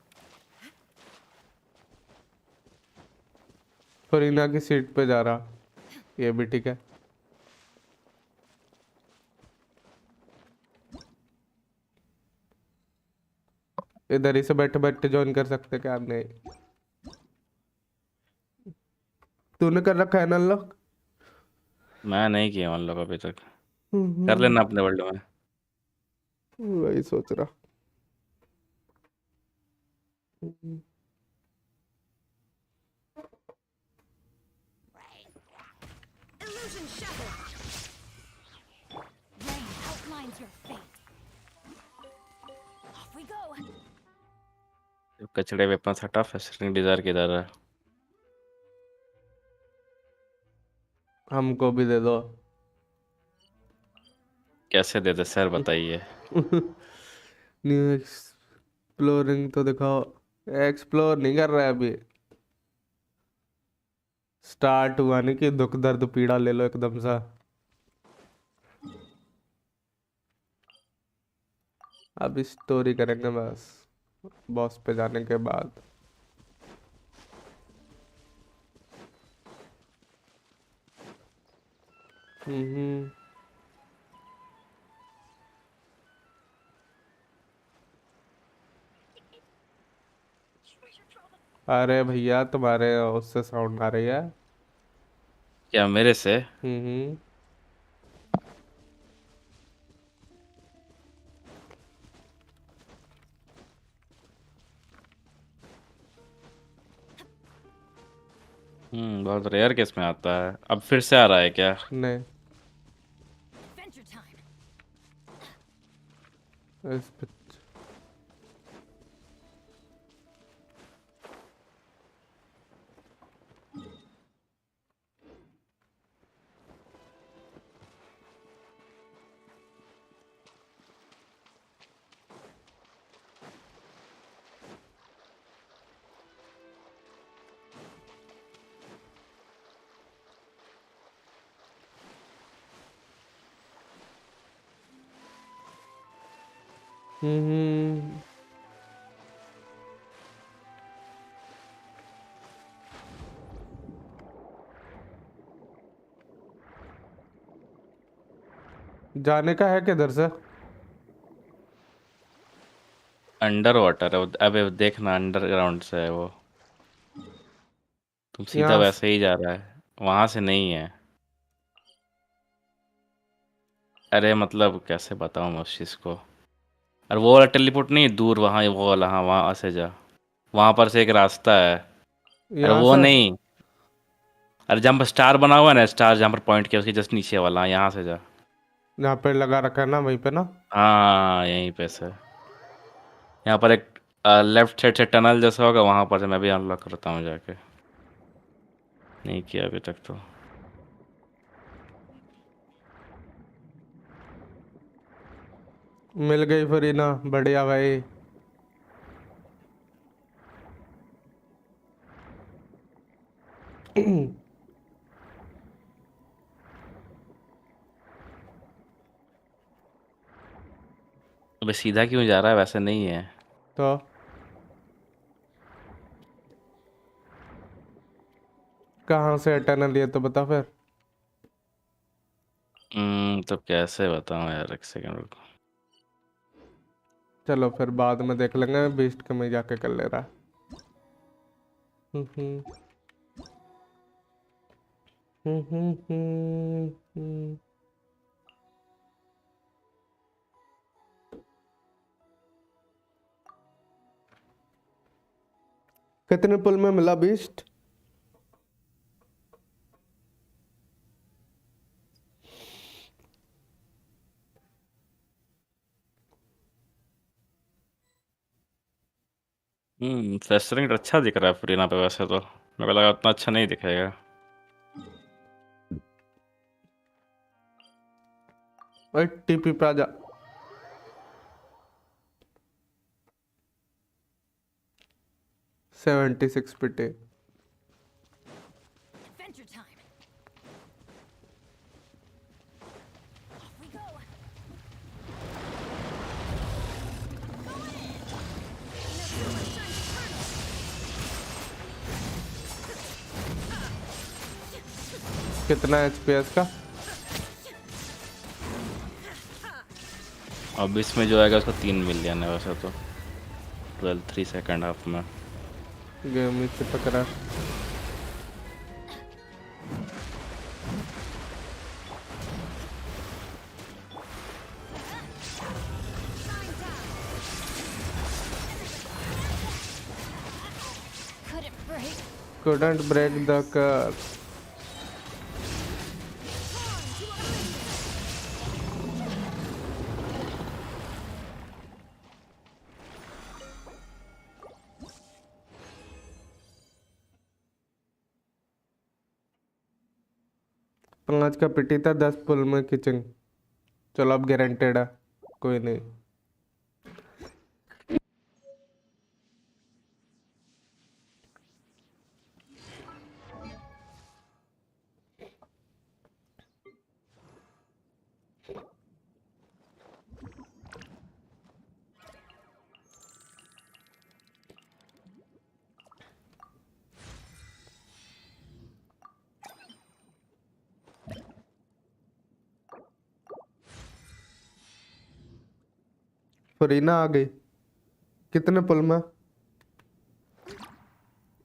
फरीना की सीट पे जा रहा, ये भी ठीक है। इधर ही से बैठे बैठे ज्वाइन कर सकते क्या? नहीं, तूने कर रखा है ना अनलॉक? मैं नहीं किया उन लोग अभी तक। कर लेना अपने वर्ल्ड में। वही सोच रहा। Illusion shattered. Rain outlines your fate. Off we go. कचड़े वेपन हटा फेस्टिंग डिजायर किधर है? हमको भी दे दो। कैसे दे दे सर बताइए। न्यू एक्सप्लोरिंग तो दिखाओ। एक्सप्लोर नहीं कर रहा है अभी, स्टार्ट हुआ नहीं कि दुख दर्द पीड़ा ले लो एकदम सा। अभी स्टोरी करेंगे बस बॉस पे जाने के बाद। हम्म। अरे भैया तुम्हारे उससे साउंड आ रही है। क्या मेरे से? हम्म। बहुत रेयर केस में आता है। अब फिर से आ रहा है क्या? नहीं, Adventure time. इस पे हम्म। जाने का है किधर से? अंडर वाटर है अबे देखना, अंडरग्राउंड से है वो। तुम सीधा यहाँ वैसे ही जा रहा है, वहां से नहीं है। अरे मतलब कैसे बताऊं मैं उस चीज को। और वो वाला टेलीपोर्ट नहीं है दूर, वहाँ वो वाला, हाँ वहाँ से जा। वहां पर से एक रास्ता है। अरे यहाँ वो से नहीं। अरे जहाँ पर स्टार बना हुआ है ना, स्टार जहाँ पर पॉइंट किया उसके जस्ट नीचे वाला, यहाँ से जा। जहाँ पे लगा रखा है ना, वहीं पे ना। हाँ यहीं पे से। यहाँ पर एक लेफ्ट साइड से टनल जैसा होगा, वहां पर से मैं भी अनलॉक करता हूँ जाके। नहीं किया अभी तक तो। मिल गई फरीना, बढ़िया भाई। अबे सीधा क्यों जा रहा है, वैसे नहीं है। तो कहाँ से टनल लिए तो बता फिर। तो कैसे बताऊँ यार, एक सेकंड रुको। चलो फिर बाद में देख लेंगे, बीस्ट के में जाके कर ले रहा है। हम्म। हम्म। कितने पुल में मिला बीस्ट? फ्रेशरिंग अच्छा दिख रहा है फ्रीना पे, वैसे तो मेरे को लगा उतना अच्छा नहीं दिखेगा। ओए टीपी पे आजा। 76 पिटे। Adventure time. Off we go. कितना एचपीएस का? अब इसमें जो आएगा उसका 3 मिलियन है वैसे तो। 3 सेकंड हाफ में। गेम से पकड़ा। Couldn't break. couldn't break the curse। पांच का पिटी था, 10 पुल में किचन। चलो अब गारंटेड है, कोई नहीं। फरीना आ गई। कितने पुल में?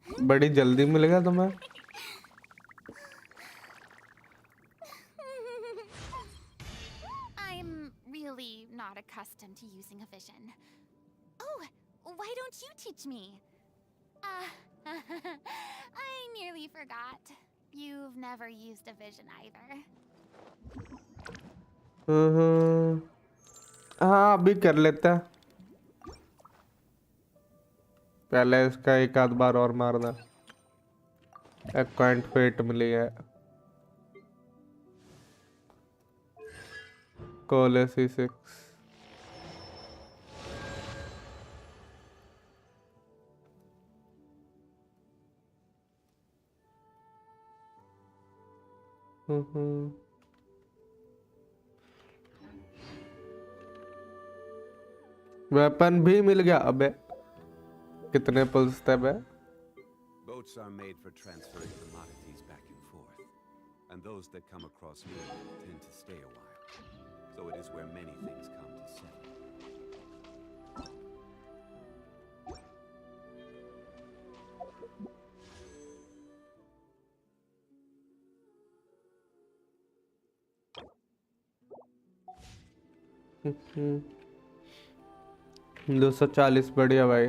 बड़ी जल्दी मिल गया तुम्हें। I'm really not accustomed to using a vision. Oh, why don't you teach me? I nearly forgot. You've never used a vision either. हाँ अभी कर लेते हैं। पहले इसका एक आध बार और मारना। एक्वाइंट फेट मिली है। Call C6। वेपन भी मिल गया। अबे कितने पुल्स थे बे? Boats are made for transferring commodities back and forth, and those that come across me tend to stay a while. So it is where many things come to settle. हम्म, 240 बढ़िया भाई।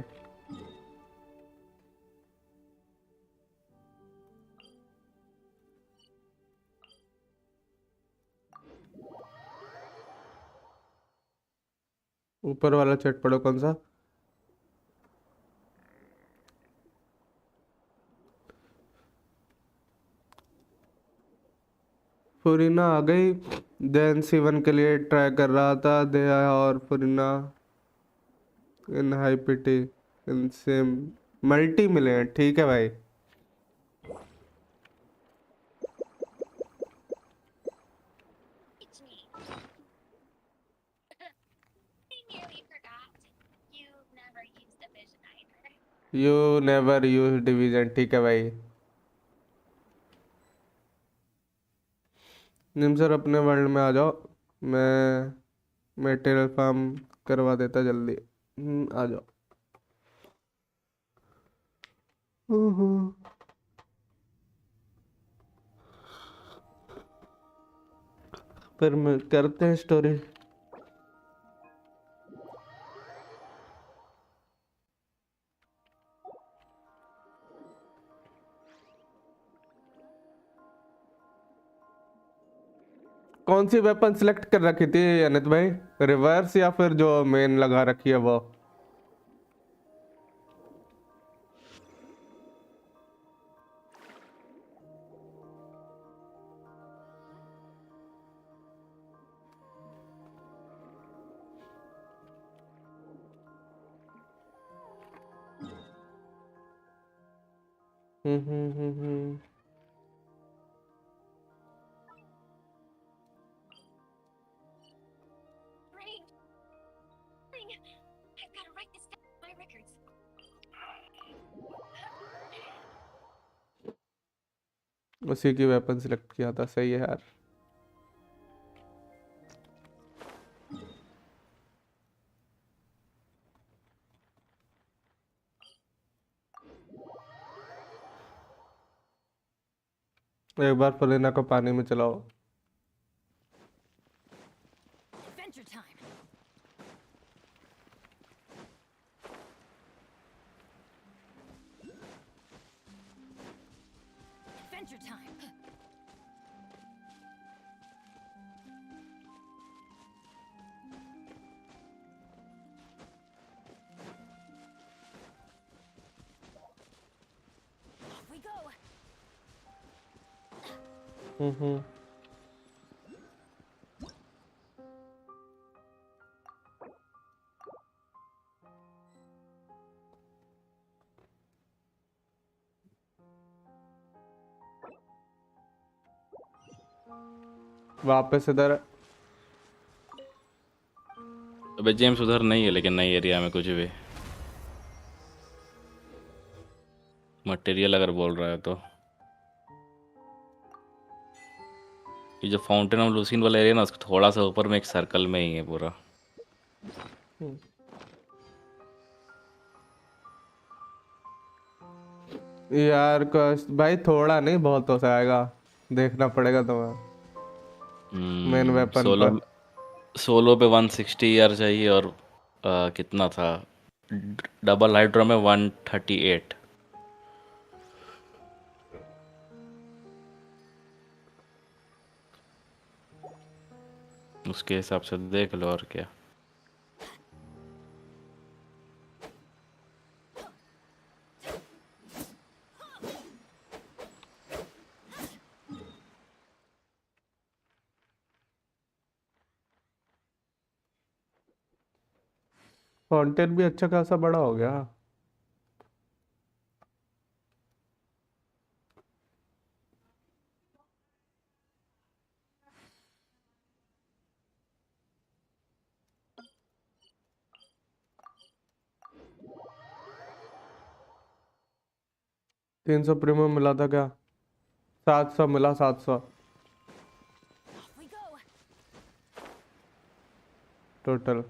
ऊपर वाला चेट पढ़ो कौन सा? फुरीना आ गई। देन C1 के लिए ट्राई कर रहा था। दया और Furina in high pity in same multi मिले हैं। ठीक है भाई। Teach me. I nearly forgot. You've never used a vision either. You never use division. ठीक है भाई। निम सर अपने वर्ल्ड में आ जाओ। मैं मटेरियल फार्म करवा देता जल्दी। आ जाओ। फिर मैं करते हैं स्टोरी। कौन सी वेपन सिलेक्ट कर रखी थी अनित भाई? रिवर्स या फिर जो मेन लगा रखी है वो? हम्म। Ring. Ring. I've got to write this down in my records. उसी की वेपन सिलेक्ट किया था। सही है यार। एक बार फरीना को पानी में चलाओ। Adventure time. Adventure time. Off we go. वापस इधर। अबे जेम्स उधर नहीं है लेकिन नई एरिया में कुछ भी मटेरियल अगर बोल रहा है तो ये जो फाउंटेन ऑफ लूसिन वाला एरिया ना उसके थोड़ा सा ऊपर में एक सर्कल में ही है पूरा। यार कॉस्ट भाई थोड़ा नहीं, बहुत हो जाएगा, देखना पड़ेगा तुम्हें मेन वेपन सोलो पर। सोलो पे 160 यार चाहिए, और कितना था डबल हाइड्रो में 138। उसके हिसाब से देख लो और क्या। फाउंटेन भी अच्छा खासा बड़ा हो गया। 300 प्रीमियम मिला था क्या? 700 मिला, 700 Off we go. Total.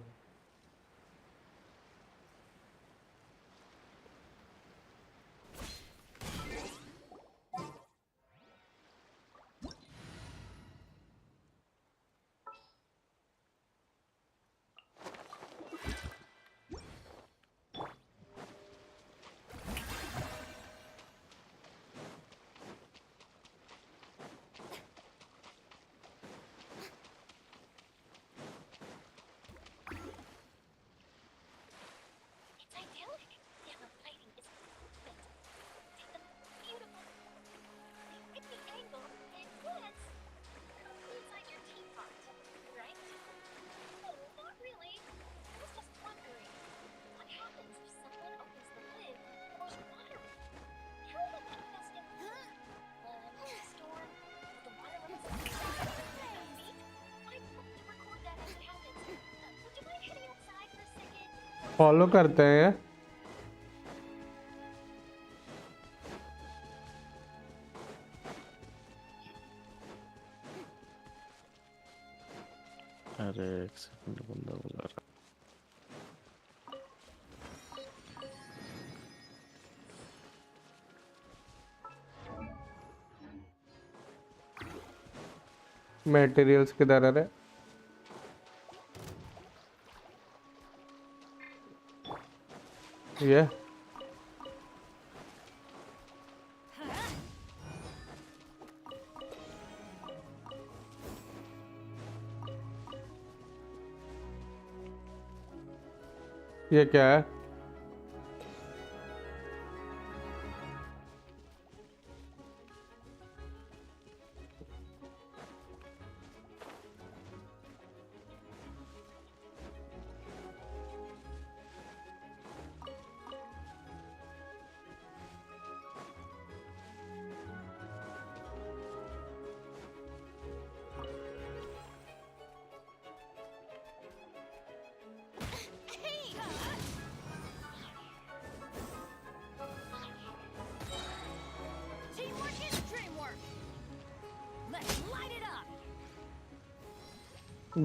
It's idyllic. Yeah, the lighting is perfect. See the beautiful at the angle and yes, inside your teapot, right? No, not really. I was just wondering, what happens if someone opens the lid and pours water in? How will it manifest in storm with the water levels at 7 feet? I'd love to record that as it happens. Would you mind heading outside for a second? Follow करते हैं ये। अरे एक second, बंदा बुला रहा। Materials किधर है रे? ये ये क्या है? Teamwork is dreamwork. Let's light it up.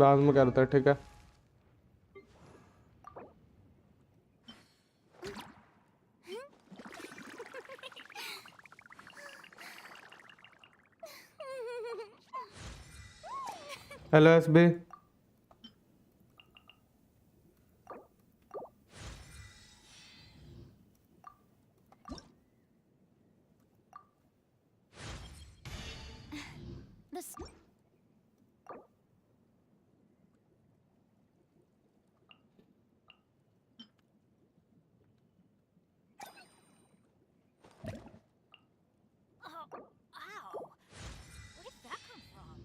बाद में करते हैं, ठीक है। Hello SB. This. Oh, ow. Where did that come from?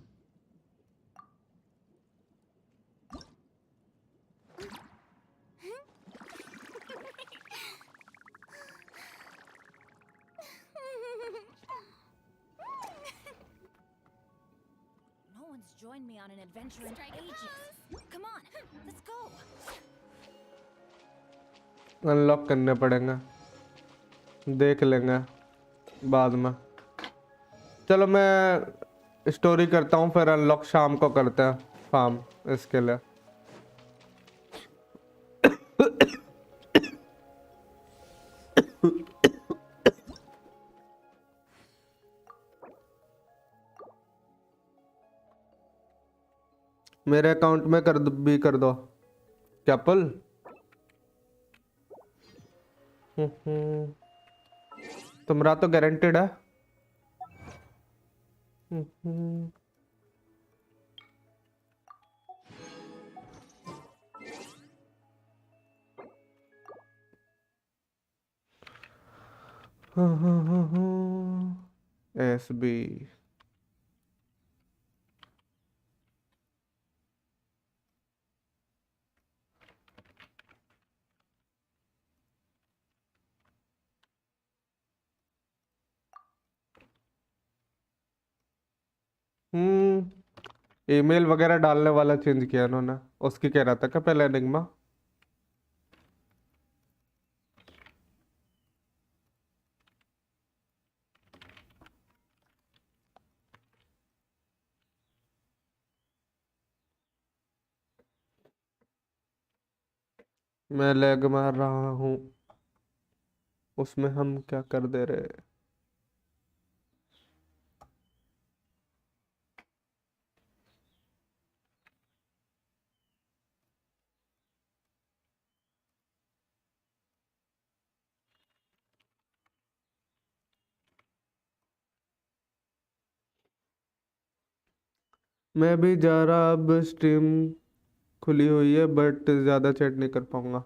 No one's joined me on an adventure in Strike a ages. Come on, let's go. Unlock करने पड़ेंगे, देख लेंगे बाद में। चलो मैं स्टोरी करता हूँ, फिर अनलॉक शाम को करते हैं फार्म इसके लिए। मेरे अकाउंट में भी कर दो। क्या पुल? तुम्हारा तो गारंटेड है। S B. ईमेल वगैरह डालने वाला चेंज किया उन्होंने। उसकी कह रहा था क्या पहले एनिग्मा? मैं लैग मार रहा हूँ, उसमें हम क्या कर दे रहे? मैं भी जा रहा, अब स्ट्रीम खुली हुई है बट ज़्यादा चैट नहीं कर पाऊंगा।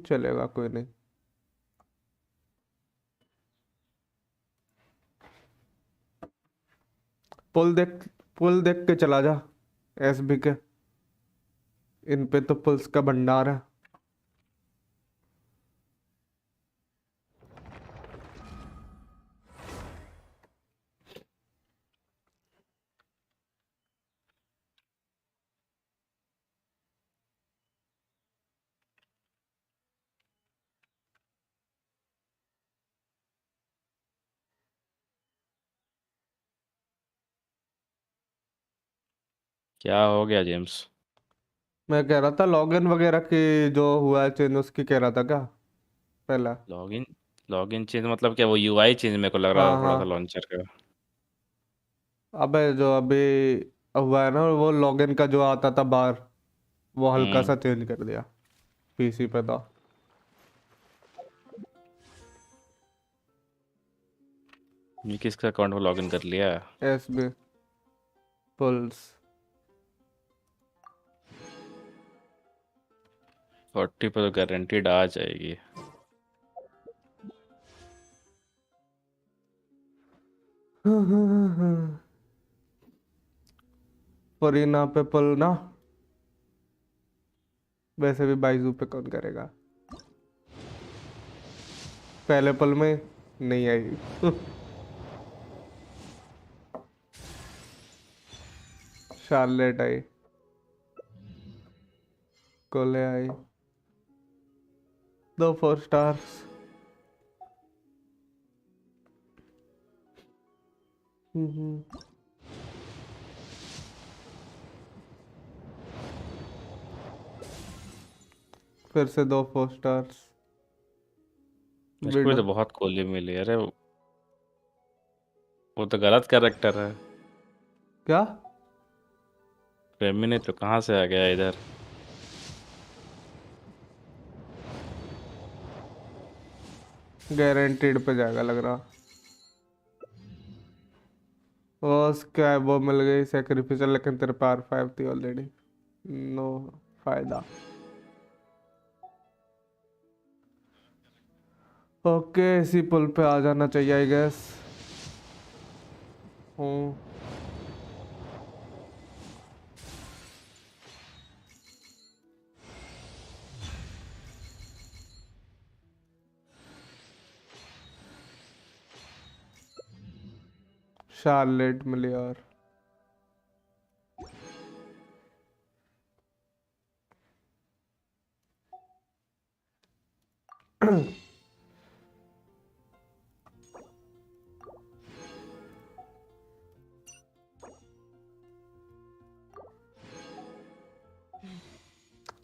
चलेगा, कोई नहीं। पुल देख के चला जा। एसबी के इन पे तो पुल्स का भंडार है। क्या हो गया जेम्स? मैं कह रहा था लॉगिन वगैरह की जो हुआ है चेंज, उसकी कह रहा था क्या पहला? लॉगिन लॉगिन चेंज मतलब क्या? वो यूआई चेंज मेरे को लग रहा हाँ था थोड़ा सा हाँ। लॉन्चर का। अबे जो अभी हुआ है ना, वो लॉगिन का जो आता था बाहर, वो हल्का हम्म। सा चेंज कर दिया। पीसी पे था। ये किसका अकाउंट में लॉगिन कर लिया? SB pools. 40 पर तो गारंटीड आ जाएगी। फरीना पे पुल ना, वैसे भी बाइजू पे कौन करेगा? पहले पुल में नहीं आई। शार्लेट आई, कोले आई, 2 4 स्टार्स। फिर से 2 4 स्टार्स। मेरे को भी विडो तो बहुत कोली मिली। अरे वो तो गलत कैरेक्टर है। क्या? फेमिनी तो कहाँ से आ गया इधर? गारंटीड पे जाएगा लग रहा। उसका वो मिल गई सेक्रीफिशियल, लेकिन तेरे पार 5 थी ऑलरेडी। नो फायदा। ओके, इसी पुल पे आ जाना चाहिए आई गेस। हूँ। शार्लेट मिली और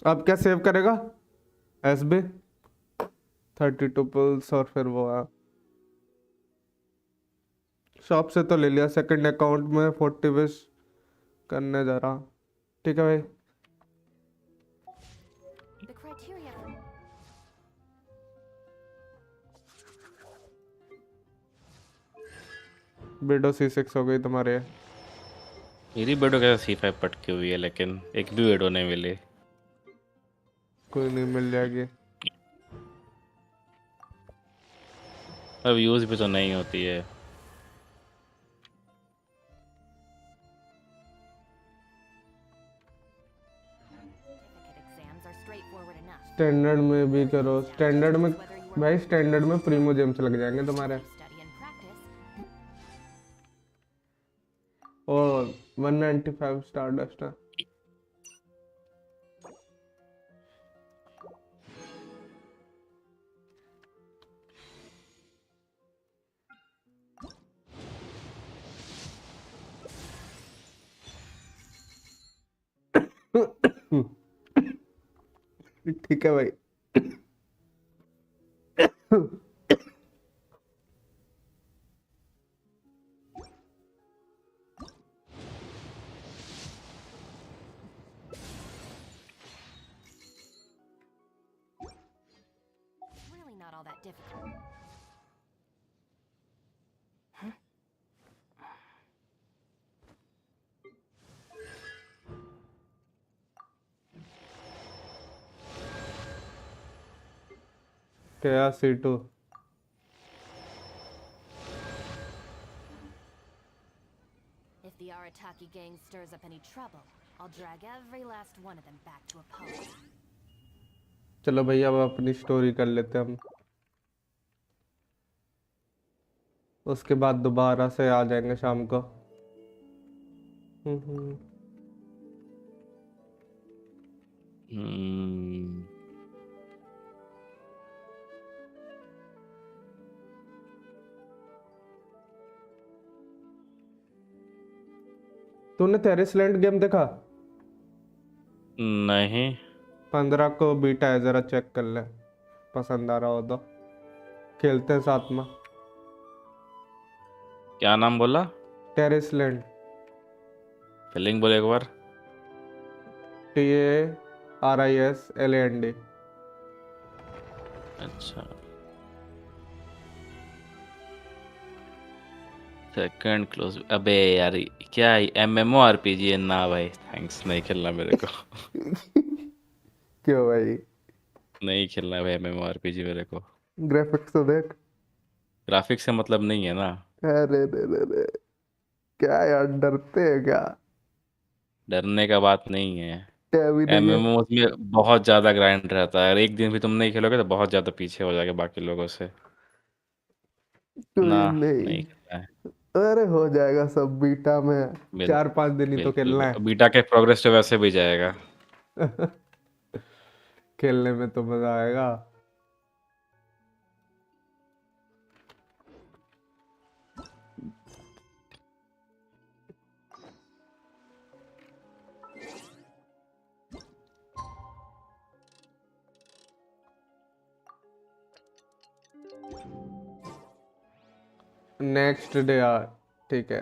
अब क्या सेव करेगा? एसबी 32 पुल्स और फिर वो है। शॉप से तो ले लिया, सेकंड अकाउंट में 40 विश करने जा रहा। ठीक है भाई। विडो C6 हो गई तुम्हारे। मेरी बेडो कैसे C5 पटकी हुई है, लेकिन एक भी बेडो नहीं मिली। कोई नहीं, मिल जाएगी। अब यूज भी तो नहीं होती है। Certificate exams are straightforward enough. Standard में भी करो। स्टैंडर्ड में भाई, स्टैंडर्ड में प्रीमो जेम्स लग जाएंगे तुम्हारे। Study and practice. और 195 स्टार डस्ट है। ठीक है भाई। Really not all that difficult. क्या C2? If the Arataki gang stirs up any trouble, I'll drag every last one of them back to a pulp. चलो भैया, अब अपनी स्टोरी कर लेते हैं हम। उसके बाद दोबारा से आ जाएंगे शाम को। हम्म। हम्म, तूने टेरिसलैंड गेम देखा? नहीं। 15 को बीटा है, जरा चेक कर ले। पसंद आ रहा हो तो खेलते हैं साथ में। क्या नाम बोला? टेरिसलैंड। स्पेलिंग बोले एक बार। TARISLAND। अच्छा, सेकंड क्लोज। अबे यार, क्या MMORPG है ना भाई? थैंक्स, नहीं खेलना मेरे को। क्यों भाई? नहीं खेलना भाई MMORPG मेरे को। ग्राफिक्स तो देख। ग्राफिक्स से मतलब नहीं है ना। अरे रे रे रे, क्या यार, डरते हैं क्या? डरने का बात नहीं है। क्या भी नहीं है। MMOs में बहुत ज्यादा ग्राइंड रहता है, और एक दिन भी तुम नहीं खेलोगे तो बहुत ज्यादा पीछे हो जाएगा बाकी लोगों से। ना, कोई नहीं। नहीं खेलना है। अरे हो जाएगा सब बीटा में। बिल 4-5 दिन ही तो बिल्कुल खेलना बीटा के प्रोग्रेस तो वैसे भी जाएगा। है। खेलने में तो मजा आएगा। नेक्स्ट डे यार, ठीक है।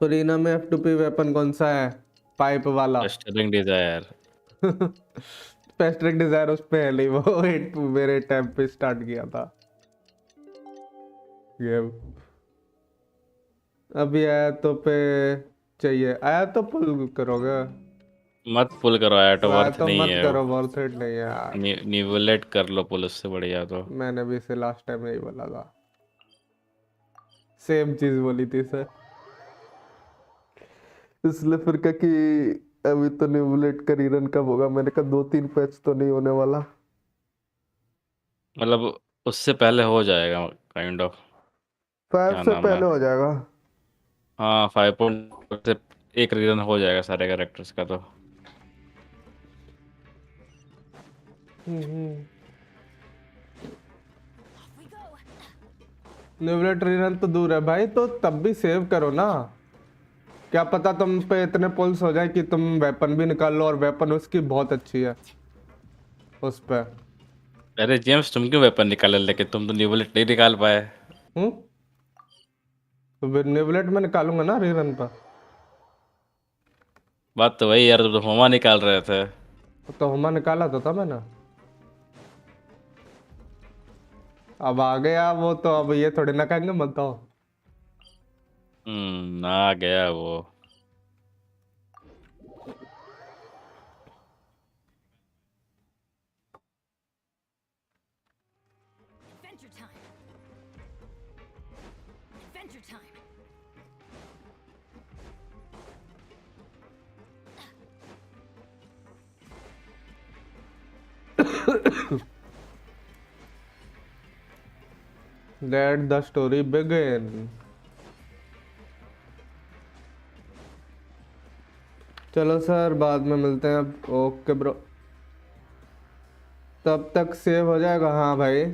फरीना में F2P वेपन कौन सा है? पाइप वाला। Stirring Dzire. पेस्ट्रिक डिजायर उस पे है नहीं, वो मेरे टाइम पे स्टार्ट किया था गेम। अभी आया तो पे चाहिए, आया तो पुल करोगे? मत पुल करो, ऐटो आया वर्थ तो नहीं मत है। करो, वर्थ इट नहीं है यार। निवलेट कर लो पुल, उससे बढ़िया तो। मैंने भी इसे लास्ट टाइम यही बोला था, सेम चीज बोली थी सर। इसलिए फिर कहा कि अभी तो निवलेट का रीरन कब होगा। मैंने कहा 2-3 पैच तो नहीं होने वाला। मतलब उससे पहले हो जाएगा काइंड ऑफ। 5 क्या से नाम है? पहले हो जाएगा। हाँ, 5 से एक रीजन हो जाएगा सारे कैरेक्टर्स का तो। निवलेट रीरन तो दूर है भाई, तो तब भी सेव करो ना। क्या पता तुम पे इतने पुल्स हो जाए कि तुम वेपन भी निकाल लो, और वेपन उसकी बहुत अच्छी है उस पे। अरे जेम्स, तुम क्यों वेपन निकाले, लेकिन तुम तो निवलेट नहीं निकाल पाए। हम्म। तो फिर निवलेट में निकालूंगा ना रीरन पर। बात तो वही यार, तुम तो होमा निकाल रहे थे। तो हुमा निकाला तो था मैंने। अब आ गया वो, तो अब ये थोड़ी ना कहेंगे मत तो। आ गया वो। Adventure time. Adventure time. Let the story begin. चलो सर, बाद में मिलते हैं अब। Okay bro. तब तक सेव हो जाएगा? हाँ भाई,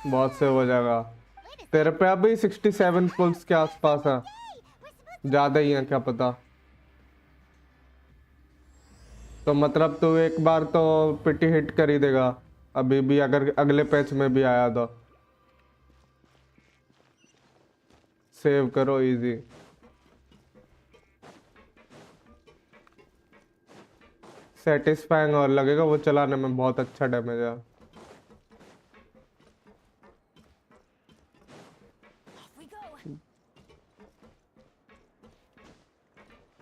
बहुत सेव हो जाएगा। तेरे पे अभी 67 पुल्स के आसपास है, ज्यादा ही है क्या पता। तो मतलब तू एक बार तो पिटी हिट कर ही देगा अभी भी, अगर अगले पैच में भी आया तो। सेव करो, इजी। सेटिस्फाइंग और लगेगा, वो चलाने में बहुत अच्छा डैमेज है। Off we go.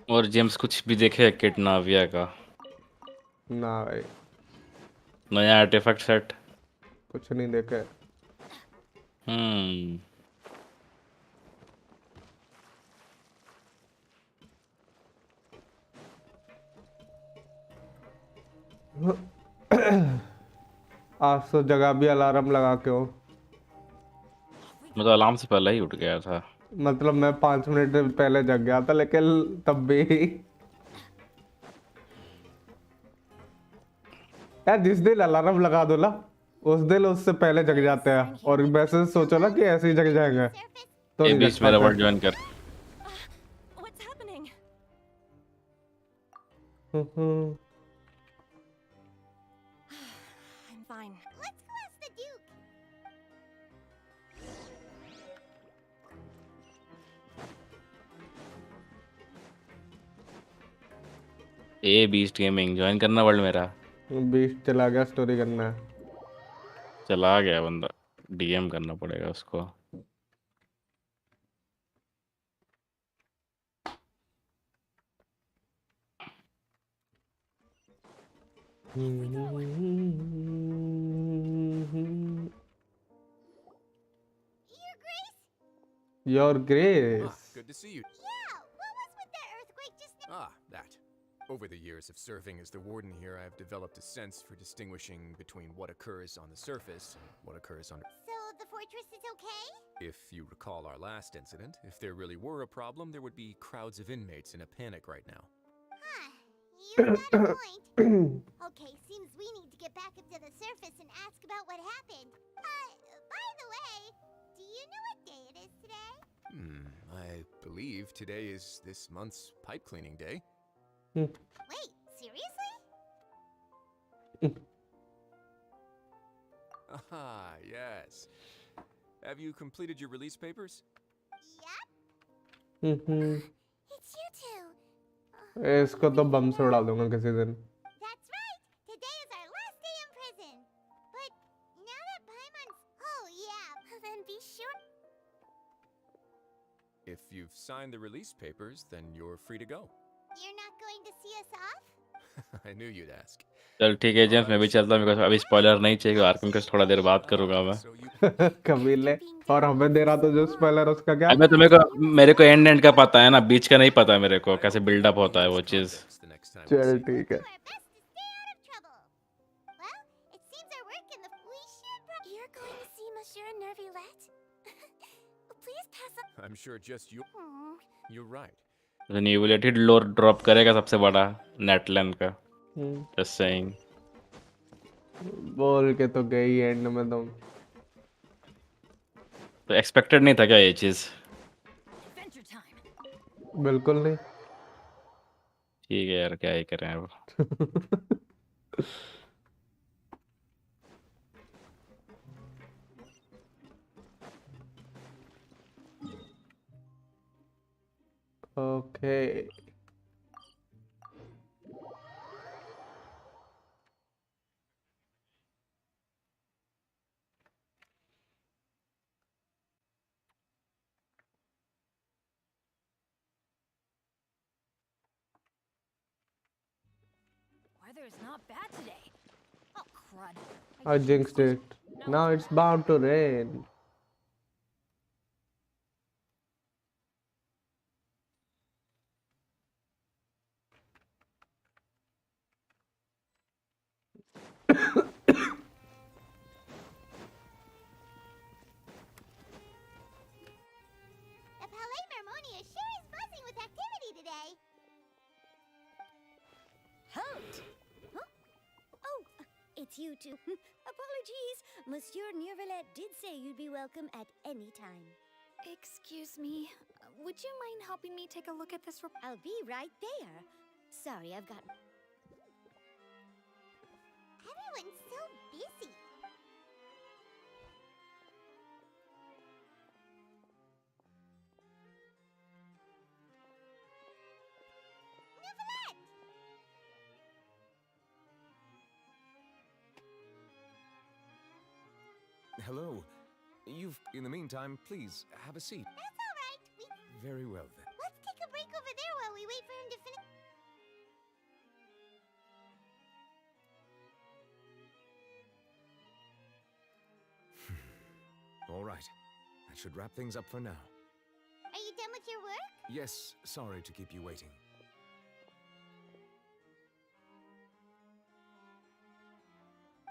और जेम्स कुछ भी देखे किट नाविया का ना भाई, नया आर्टिफैक्ट सेट? कुछ नहीं देखे। हम्म आज तो जगह भी अलार्म लगा के हो। मैं तो अलार्म से पहले ही उठ गया था। मतलब मैं 5 मिनट पहले जग गया था, लेकिन तब भी यार जिस दिन अलार्म लगा दो ना, उस दिन उससे पहले जग जाते हैं। और वैसे सोचो ना कि ऐसे ही जग जाएंगे तो ये नहीं जग बीच मेरा पाते। वर्ड ज्वाइन कर। What's happening? Hmm, I'm fine. Let's go ask the Duke. A beast gaming join करना वर्ल्ड मेरा। 20 चला गया, स्टोरी करना है। चला गया बंदा, डीएम करना पड़ेगा उसको। Your Grace? Your grace. Good to see you. Yeah, what was with that earthquake just now? That. Over the years of serving as the warden here, I've developed a sense for distinguishing between what occurs on the surface and what occurs under. So the fortress is okay? If you recall our last incident, if there really were a problem, there would be crowds of inmates in a panic right now. Huh. You've got a point. Okay, seems we need to get back up to the surface and ask about what happened. By the way, do you know what day it is today? I believe today is this month's pipe cleaning day. Wait, seriously? Ah, yes. Have you completed your release papers? Yep, it's you two. इसको तो बम से उड़ा दूंगा किसी दिन। That's right. Today is our last day in prison. But now that Paimon's... Oh, yeah. Then be sure... If you've signed the release papers, then you're free to go. You're not going to see us off? I knew you'd ask. चल ठीक है James, मैं भी चलता हूँ because अभी spoiler नहीं चाहिए। आर्कम का थोड़ा देर बात करूंगा मैं। So you कबीले, और हमें दे रहा तो जो स्पॉइलर उसका क्या। अबे तो मेरे को एंड का पता है ना, बीच का नहीं पता मेरे को कैसे बिल्डअप होता है वो चीज़। context the next time we चल see. ठीक है। Do our best to stay out of trouble. Well, it seems our work in the... We should... You're going to see Monsieur Nervylette? Please pass up... I'm sure just you. You're right. Renewability load drop करेगा सबसे बड़ा net length का। Just saying. बोल के तो गई and में तुम। तो एक्सपेक्टेड नहीं था क्या ये चीज़? Adventure time. बिल्कुल नहीं। ठीक है यार, क्या ही करें अब। Okay, weather is not bad today. Oh, crud. I jinxed it. Now it's bound to rain. The Palais Mermonia sure is buzzing with activity today. Halt! Huh? Oh, it's you two. Apologies. Monsieur Neurvalet did say you'd be welcome at any time. Excuse me. Would you mind helping me take a look at this report? I'll be right there. Sorry, I've got... Everyone's so busy. Neverland! Hello. In the meantime, please, have a seat. That's all right. Very well, then. Let's take a break over there while we wait for him to finish. All right. That should wrap things up for now. Are you done with your work? Yes, sorry to keep you waiting.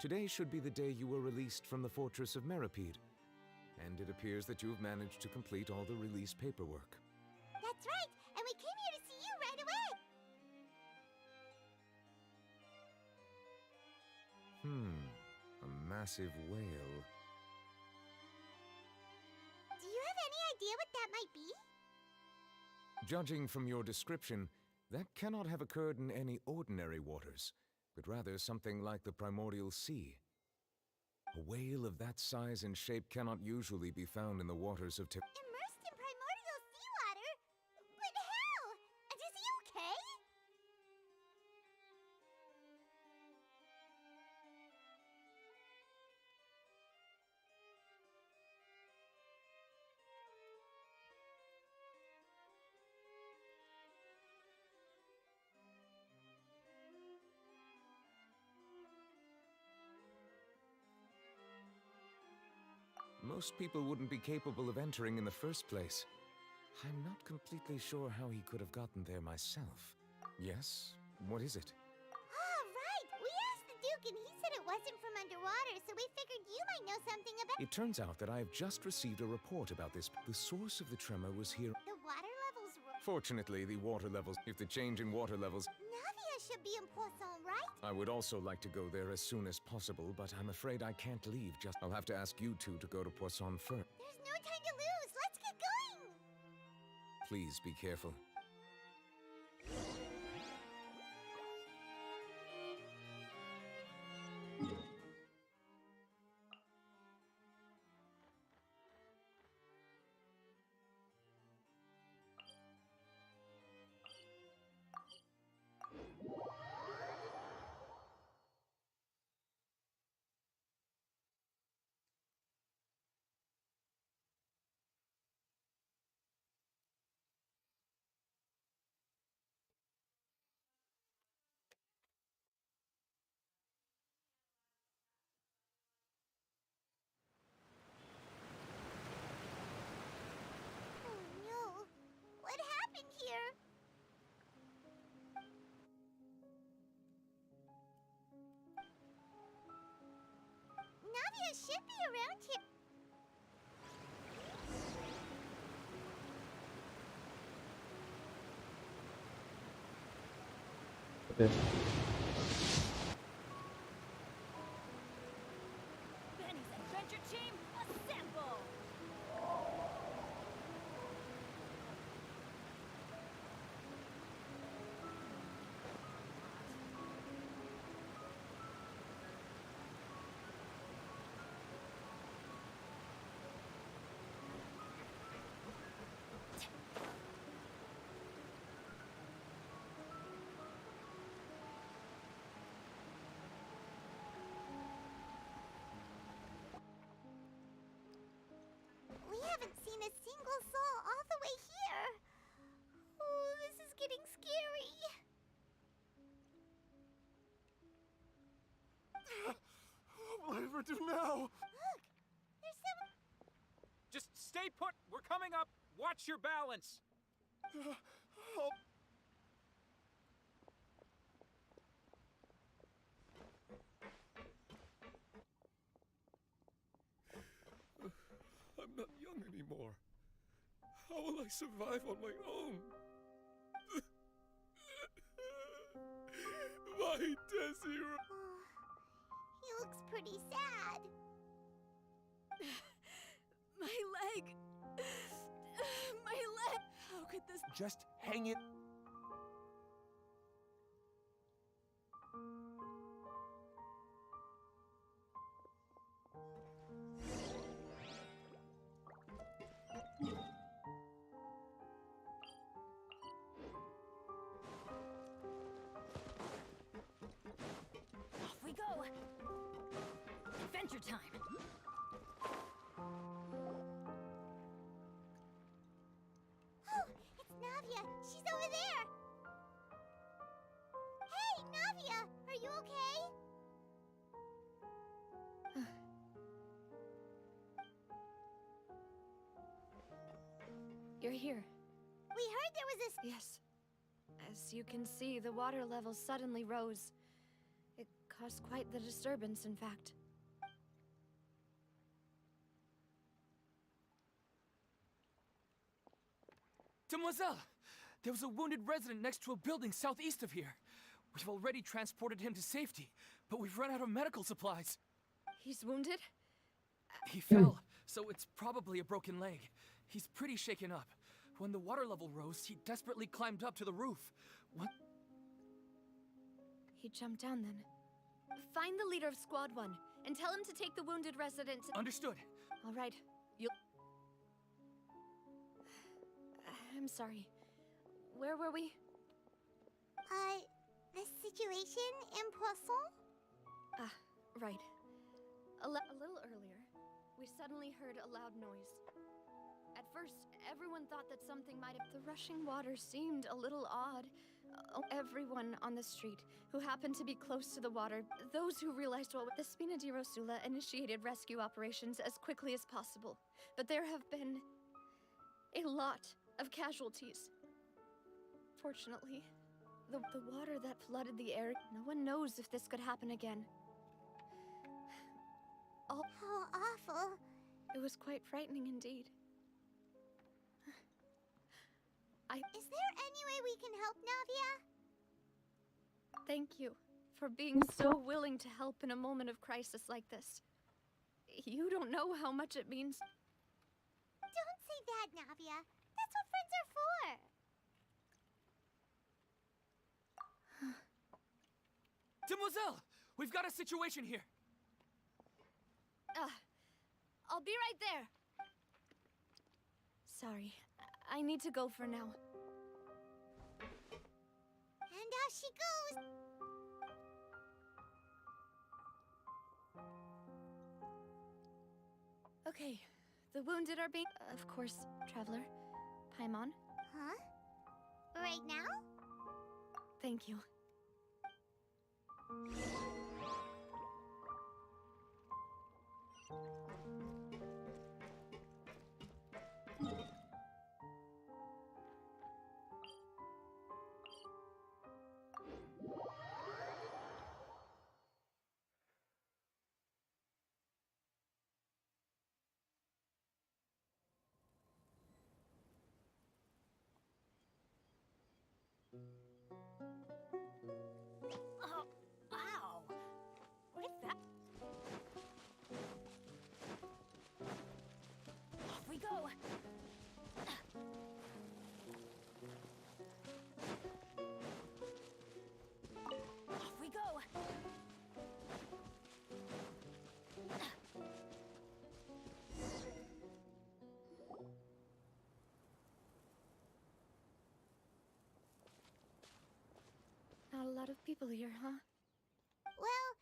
Today should be the day you were released from the Fortress of Meripede. And it appears that you've managed to complete all the release paperwork. That's right, and we came here to see you right away. A massive whale. Do you have any idea what that might be? Judging from your description, that cannot have occurred in any ordinary waters, but rather something like the primordial sea. A whale of that size and shape cannot usually be found in the waters of Immersed in primordial seawater? But how? And is he okay? Most people wouldn't be capable of entering in the first place. I'm not completely sure how he could have gotten there myself. Yes? What is it? Ah, right! We asked the Duke and he said it wasn't from underwater, so we figured you might know something about It turns out that I have just received a report about this. The source of the tremor was here. the water levels. Fortunately, the water levels, if the change in water levels, Navia should be in Poisson, right? I would also like to go there as soon as possible, but I'm afraid I can't leave just. I'll have to ask you two to go to Poisson first. There's no time to lose. Let's get going. Please be careful. Oh no. What happened here? Navia should be around here. Benny's adventure team, assemble! Look, there's someone. Just stay put. We're coming up. Watch your balance. I'm not young anymore. How will I survive on my own? My Desiree. Oh, he looks pretty sad. My leg. My leg. How could this? Just hang it. Off we go. Adventure time. Oh, it's Navia. She's over there. Hey, Navia, are you okay? You're here. We heard there was a. Yes. As you can see, the water level suddenly rose. It caused quite the disturbance, in fact. Demoiselle! There was a wounded resident next to a building southeast of here. We've already transported him to safety, but we've run out of medical supplies. He's wounded? He fell, so it's probably a broken leg. He's pretty shaken up. When the water level rose, he desperately climbed up to the roof. What? He jumped down then. Find the leader of Squad 1 and tell him to take the wounded resident. Understood. All right. I'm sorry. Where were we? The situation in Poisson? Ah, right. A little earlier, we suddenly heard a loud noise. At first, everyone thought that something might have... The rushing water seemed a little odd. Everyone on the street who happened to be close to the water, those who realized what... The Spina di Rosula initiated rescue operations as quickly as possible. But there have been a lot of casualties. Fortunately, the water that flooded the area, no one knows if this could happen again. How awful. It was quite frightening indeed. Is there any way we can help, Navia? Thank you for being so willing to help in a moment of crisis like this. You don't know how much it means. Don't say that, Navia. That's what friends are for. Demoiselle! We've got a situation here. I'll be right there. Sorry, I need to go for now. And off she goes. Okay, the wounded are being... Of course, Traveler. Paimon. Huh? Right now? Thank you. Oh, ow! What is that? Off we go! Off we go! Not a lot of people here, huh? Well,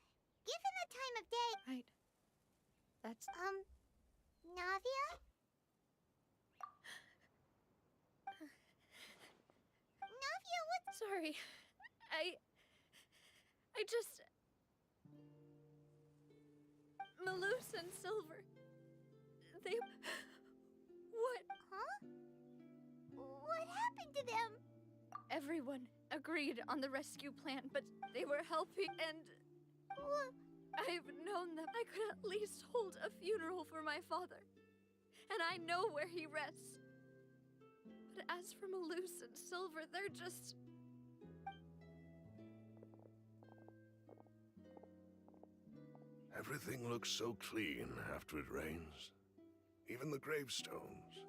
given the time of day... Right. That's... Navia? Navia, what's... Sorry. I just... Malus and Silver. They... What? Huh? What happened to them? Everyone agreed on the rescue plan, but they were helping and... I've known them. I could at least hold a funeral for my father. And I know where he rests. But as for Malus and Silver, they're just... Everything looks so clean after it rains. Even the gravestones.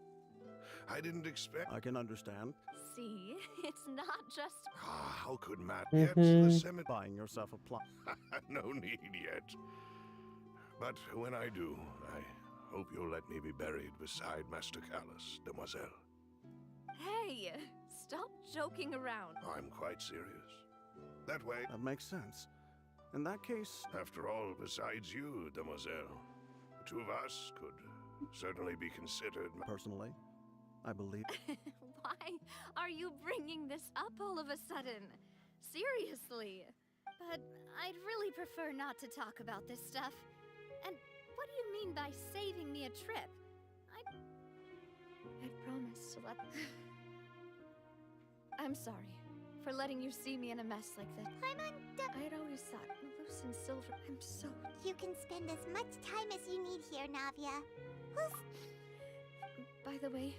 I didn't expect... I can understand. See, it's not just... How could Matt get to the cemetery? Buying yourself a plot. No need yet. But when I do, I hope you'll let me be buried beside Master Callus, Demoiselle. Hey, stop joking around. I'm quite serious. That way, That makes sense. In that case, after all, besides you, Demoiselle, the two of us could certainly be considered... personally, I believe... Why are you bringing this up all of a sudden? Seriously. But I'd really prefer not to talk about this stuff. And what do you mean by saving me a trip? I promised to let... I'm sorry for letting you see me in a mess like this. I had always thought Malus and Silver... I'm so... You can spend as much time as you need here, Navia. By the way,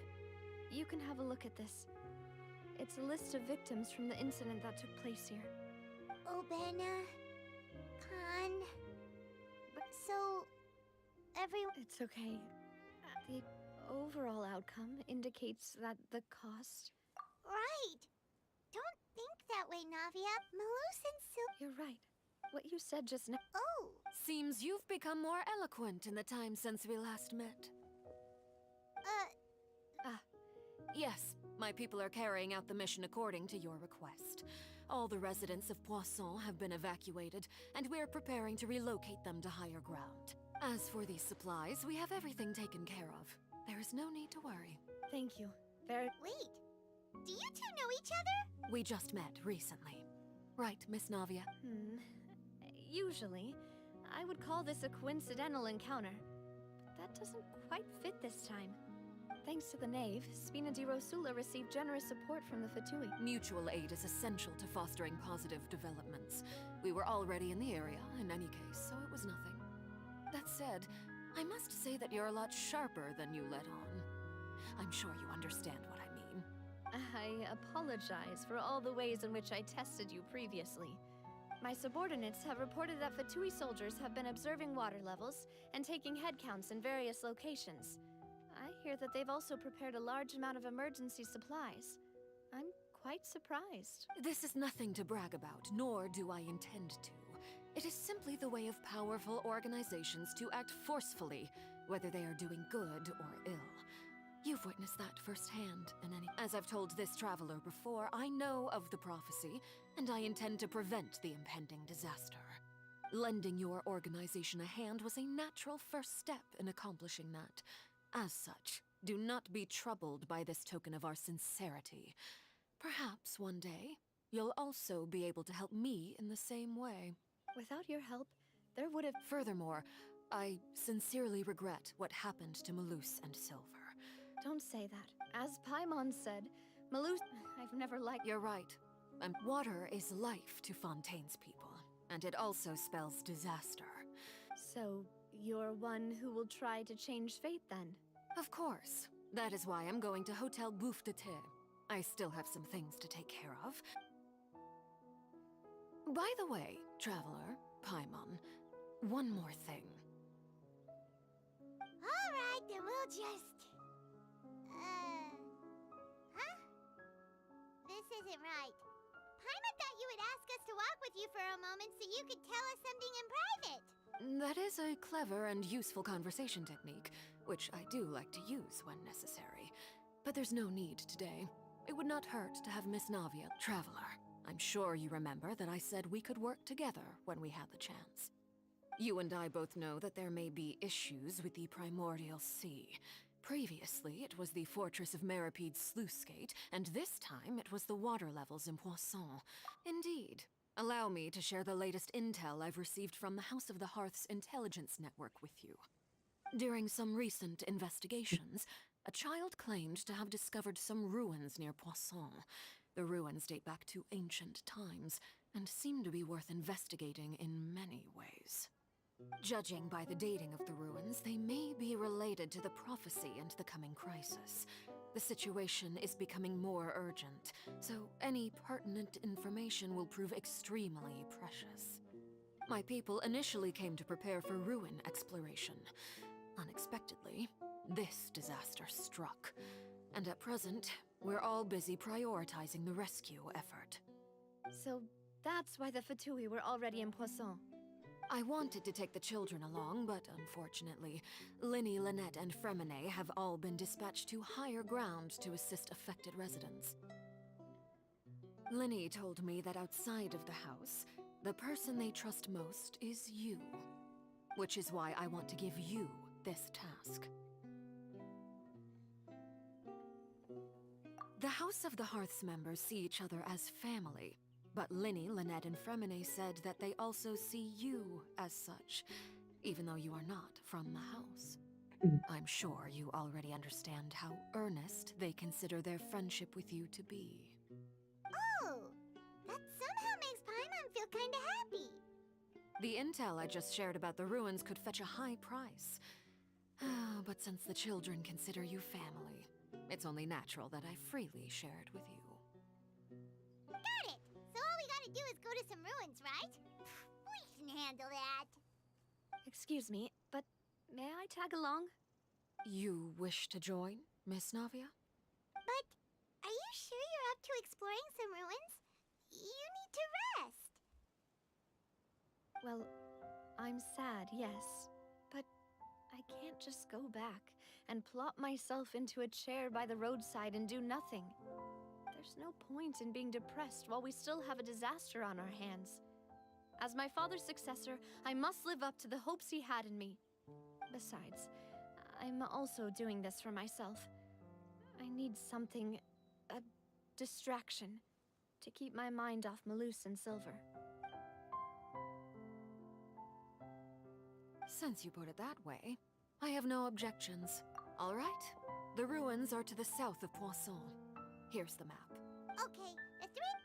you can have a look at this. It's a list of victims from the incident that took place here. Obana, Khan. So, everyone... It's okay. The overall outcome indicates that the cost... Right. Don't think that way, Navia. Malus and Silver... You're right. What you said just now... Oh! Seems you've become more eloquent in the time since we last met. Yes, my people are carrying out the mission according to your request. All the residents of Poisson have been evacuated, and we're preparing to relocate them to higher ground. As for these supplies, we have everything taken care of. There is no need to worry. Thank you. Wait. Do you two know each other? We just met recently. Right, Miss Navia? Usually, I would call this a coincidental encounter. But that doesn't quite fit this time. Thanks to the Knave, Spina di Rosula received generous support from the Fatui. Mutual aid is essential to fostering positive developments. We were already in the area, in any case, so it was nothing. That said, I must say that you're a lot sharper than you let on. I'm sure you understand what I mean. I apologize for all the ways in which I tested you previously. My subordinates have reported that Fatui soldiers have been observing water levels and taking head counts in various locations. I hear that they've also prepared a large amount of emergency supplies. I'm quite surprised. This is nothing to brag about, nor do I intend to. It is simply the way of powerful organizations to act forcefully, whether they are doing good or ill. You've witnessed that firsthand, As I've told this traveler before, I know of the prophecy, and I intend to prevent the impending disaster. Lending your organization a hand was a natural first step in accomplishing that. As such, do not be troubled by this token of our sincerity. Perhaps one day, you'll also be able to help me in the same way. Without your help, there would have... Furthermore, I sincerely regret what happened to Malus and Silver. Don't say that. As Paimon said, Malus... I've never liked... You're right. And water is life to Fontaine's people, and it also spells disaster. So, you're one who will try to change fate then? Of course. That is why I'm going to Hotel Bouffe de Thé. I still have some things to take care of. By the way, traveler, Paimon, one more thing. All right, then we'll just... Huh? This isn't right. Paimon thought you would ask us to walk with you for a moment so you could tell us something in private. That is a clever and useful conversation technique, which I do like to use when necessary. But there's no need today. It would not hurt to have Miss Navia, traveler. I'm sure you remember that I said we could work together when we had the chance. You and I both know that there may be issues with the Primordial Sea. Previously, it was the Fortress of Meripede's sluice gate, and this time it was the water levels in Poisson. Indeed, Allow me to share the latest intel I've received from the House of the Hearth's intelligence network with you. During some recent investigations, a child claimed to have discovered some ruins near Poisson. The ruins date back to ancient times and seem to be worth investigating in many ways. Judging by the dating of the ruins, they may be related to the prophecy and the coming crisis. The situation is becoming more urgent, so any pertinent information will prove extremely precious. My people initially came to prepare for ruin exploration. Unexpectedly, this disaster struck, and at present, we're all busy prioritizing the rescue effort. So that's why the Fatui were already in Poisson. I wanted to take the children along, but unfortunately, Linny, Lynette, and Fremine have all been dispatched to higher ground to assist affected residents. Linny told me that outside of the house, the person they trust most is you, which is why I want to give you this task. The House of the Hearth's members see each other as family. But Linny, Lynette, and Fremine said that they also see you as such, even though you are not from the house. I'm sure you already understand how earnest they consider their friendship with you to be. Oh, that somehow makes Paimon feel kinda happy. The intel I just shared about the ruins could fetch a high price. But since the children consider you family, it's only natural that I freely share it with you. Got it! So all we gotta do is go to some ruins, right? We can handle that. Excuse me, but may I tag along? You wish to join, Miss Navia? But are you sure you're up to exploring some ruins? You need to rest. Well, I'm sad, yes. But I can't just go back and plop myself into a chair by the roadside and do nothing. There's no point in being depressed while we still have a disaster on our hands. As my father's successor, I must live up to the hopes he had in me. Besides, I'm also doing this for myself. I need something, a distraction, to keep my mind off Malus and Silver. Since you put it that way, I have no objections. All right, the ruins are to the south of Poisson. Here's the map. Okay, the three...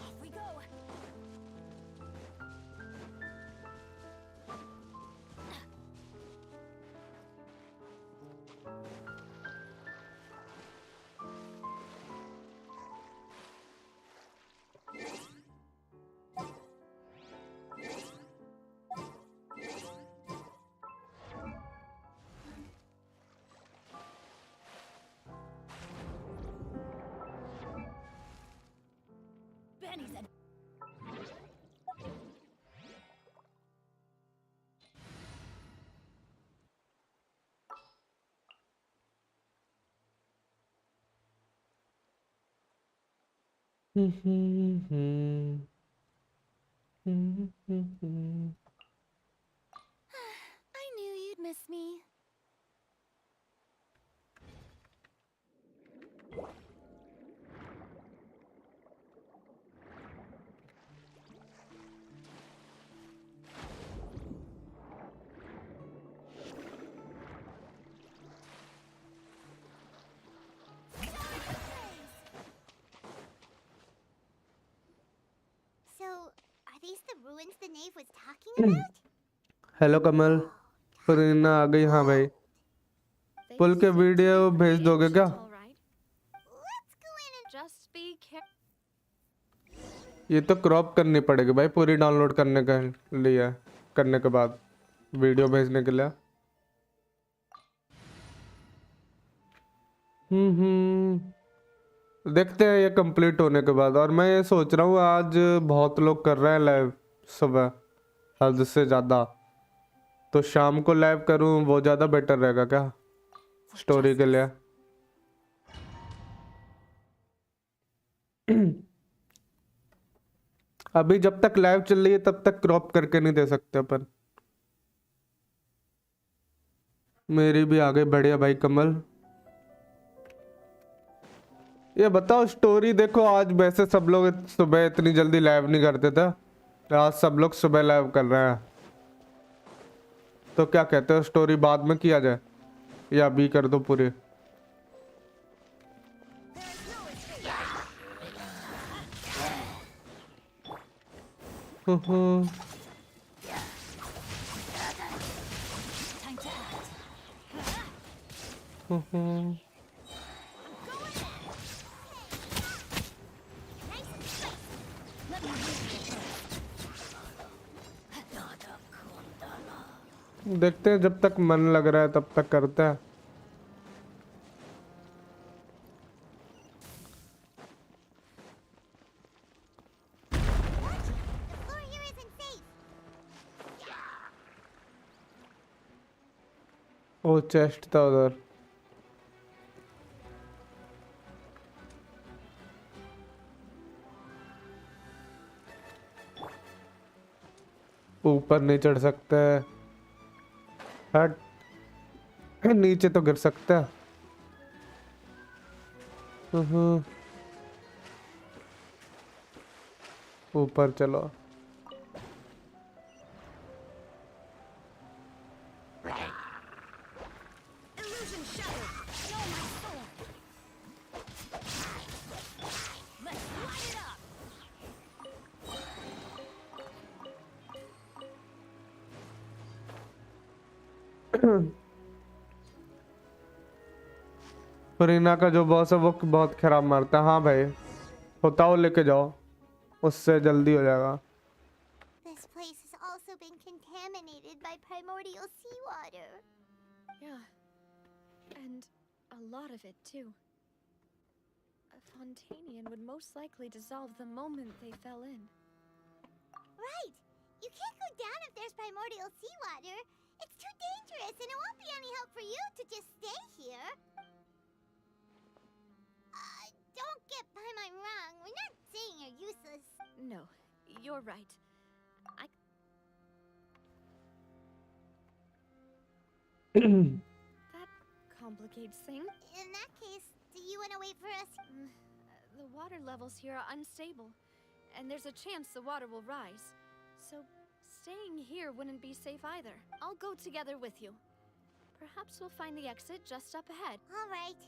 Off we go! Benny's at... I knew you'd miss me. So, are these the ruins the knave was talking about? Hello Kamal Furina आ गई हाँ भाई पुल के video भेज दोगे क्या Let's go in and... Just be careful. ये तो क्रॉप करनी पड़ेगी भाई पूरी डाउनलोड करने के लिए करने के बाद वीडियो भेजने के लिए देखते हैं ये कंप्लीट होने के बाद। और मैं ये सोच रहा हूँ आज बहुत लोग कर रहे हैं लाइव सुबह हद से ज़्यादा, तो शाम को लाइव करूँ वो ज़्यादा बेटर रहेगा क्या स्टोरी के लिए? अभी जब तक लाइव चल रही है तब तक क्रॉप करके नहीं दे सकते अपन। मेरी भी आ गई बढ़िया भाई कमल। ये बताओ स्टोरी देखो, आज वैसे सब लोग सुबह इतनी जल्दी लाइव नहीं करते थे, आज सब लोग सुबह लाइव कर रहे हैं, तो क्या कहते हो स्टोरी बाद में किया जाए या अभी कर दो पूरी? देखते हैं, जब तक मन लग रहा है तब तक करते हैं। ओ चेस्ट था उधर। ऊपर नहीं चढ़ सकते, हट नीचे तो गिर सकता है। ऊपर चलो। फरीना का जो बॉस है वो बहुत खराब मारता है। हाँ भाई, होता हो लेके जाओ, उससे जल्दी हो जाएगा। This place has also been contaminated by primordial seawater. Yeah. And a lot of it, too. A Fontanian would most likely dissolve the moment they fell in. Right! You can't go down if there's primordial seawater. It's too dangerous, and it won't be any help for you to just stay here. Don't get by my wrong. We're not saying you're useless. No, you're right. That complicates things. In that case, do you want to wait for us? The water levels here are unstable, and there's a chance the water will rise. So, staying here wouldn't be safe either. I'll go together with you. Perhaps we'll find the exit just up ahead. All right.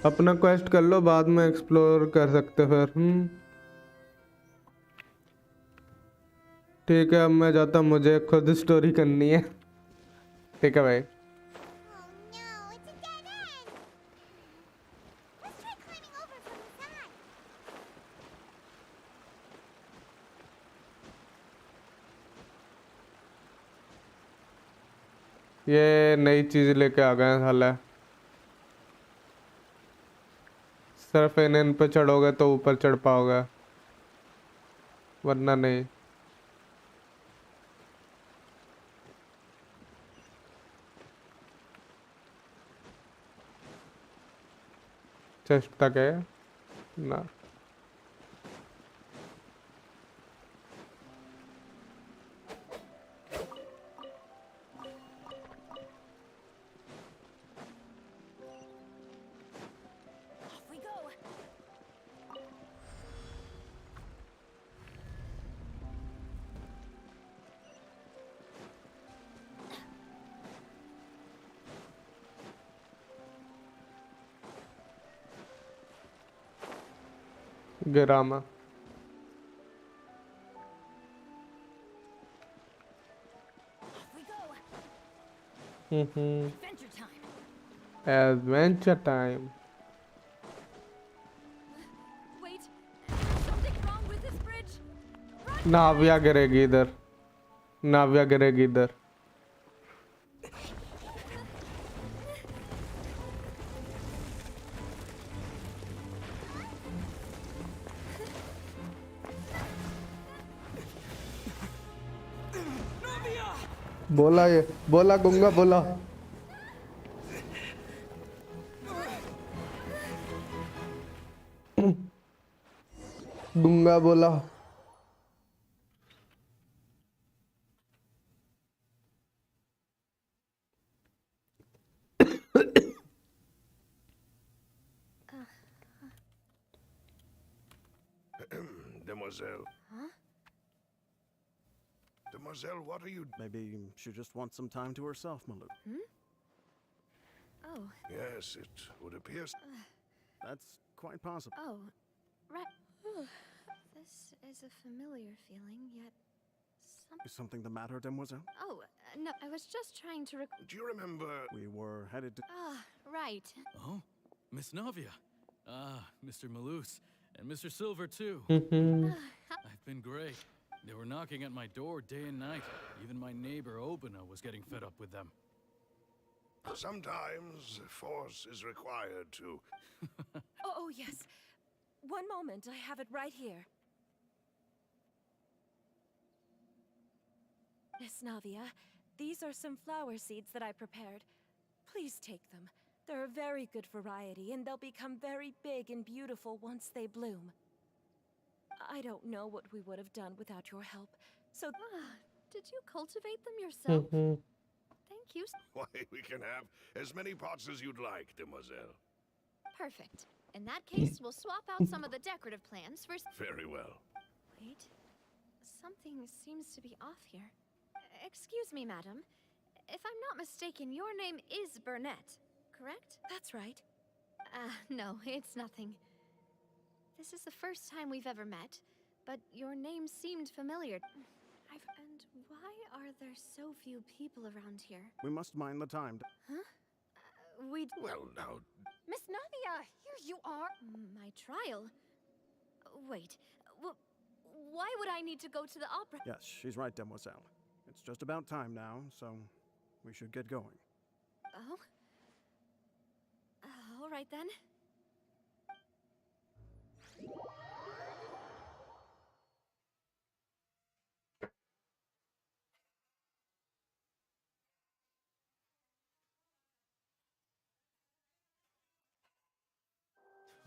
अपना quest कर लो, बाद में explore कर सकते फिर। ठीक है, अब मैं जाता हूँ, मुझे खुद स्टोरी करनी है। ठीक है भाई। ये नई चीज लेके आ गए साला। सिर्फ इन पे चढ़ोगे तो ऊपर चढ़ पाओगे, वरना नहीं। चेस्ट तक है ना? Grama. Adventure time. Adventure time. Wait, something wrong with this bridge? नाविया गिरेगी इधर, नाविया गिरेगी इधर। बोला ये, बोला गुंगा बोला। गुंगा बोला। Demoiselle. Huh? Demoiselle, what are you... Maybe she just wants some time to herself, Malou. Hmm? Oh. Yes, it would appear... That's quite possible. Oh. Right. This is a familiar feeling, yet Is something the matter, Demoiselle? Oh, no, I was just trying to Do you remember... We were headed to... Ah, right. Oh, Miss Navia. Ah, Mr. Malouse. And Mr. Silver, too. I've been great. They were knocking at my door day and night. Even my neighbor, Obina, was getting fed up with them. Sometimes force is required to... Oh, yes. One moment, I have it right here. Miss Navia, these are some flower seeds that I prepared. Please take them. They're a very good variety, and they'll become very big and beautiful once they bloom. I don't know what we would have done without your help, so... Did you cultivate them yourself? Thank you. Why, we can have as many pots as you'd like, Demoiselle. Perfect. In that case, we'll swap out some of the decorative plants for... Very well. Wait. Something seems to be off here. Excuse me, madam. If I'm not mistaken, your name is Burnett, correct? That's right. No, it's nothing. This is the first time we've ever met, but your name seemed familiar. And why are there so few people around here? We must mind the time. Huh? Well, now... Miss Navia, here you are! My trial? Wait, why would I need to go to the opera? Yes, she's right, Demoiselle. It's just about time now, so we should get going. Oh? All right then.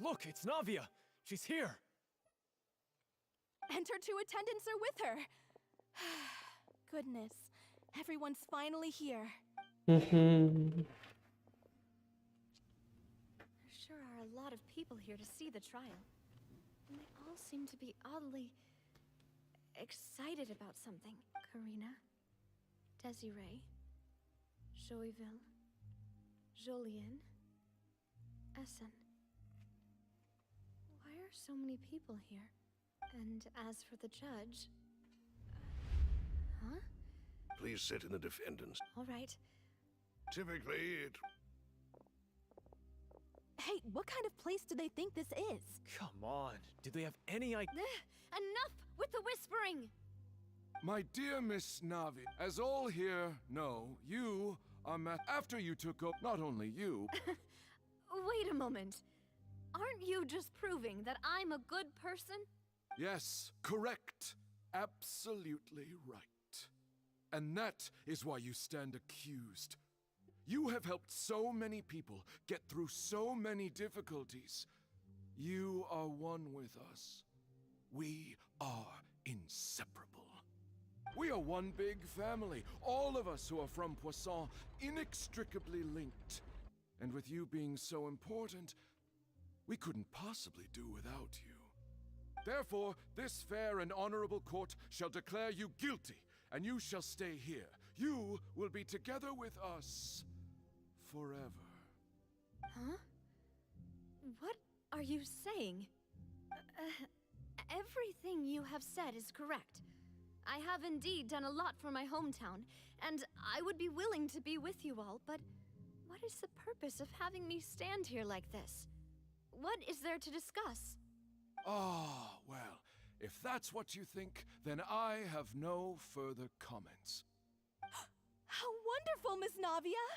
Look, it's Navia. She's here. And her two attendants are with her. Goodness, everyone's finally here. There sure are a lot of people here to see the trial. And they all seem to be oddly excited about something. Karina, Desiree, Joyville, Jolien, Essen. Why are so many people here? And as for the judge... huh? Please sit in the defendant's... All right. Typically, it... Hey, what kind of place do they think this is? Come on. Do they have any idea? Enough with the whispering! My dear Miss Navi, as all here know, you are after you took over... Not only you... Wait a moment. Aren't you just proving that I'm a good person? Yes, correct. Absolutely right. And that is why you stand accused. You have helped so many people get through so many difficulties. You are one with us. We are inseparable. We are one big family, all of us who are from Poisson, inextricably linked. And with you being so important, we couldn't possibly do without you. Therefore, this fair and honorable court shall declare you guilty, and you shall stay here. You will be together with us forever. Huh? What are you saying? Everything you have said is correct. I have indeed done a lot for my hometown, and I would be willing to be with you all, but what is the purpose of having me stand here like this? What is there to discuss? Ah, well, if that's what you think, then I have no further comments. How wonderful, Miss Navia!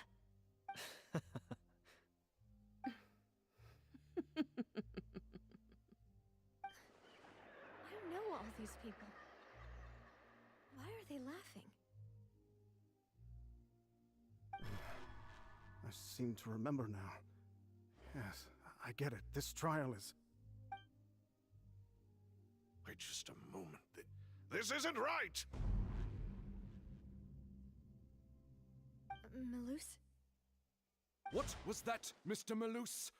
I know all these people. Why are they laughing? seem to remember now. Yes, I get it. This trial is... Wait just a moment. This isn't right! Malus? What was that, Mr. Malus?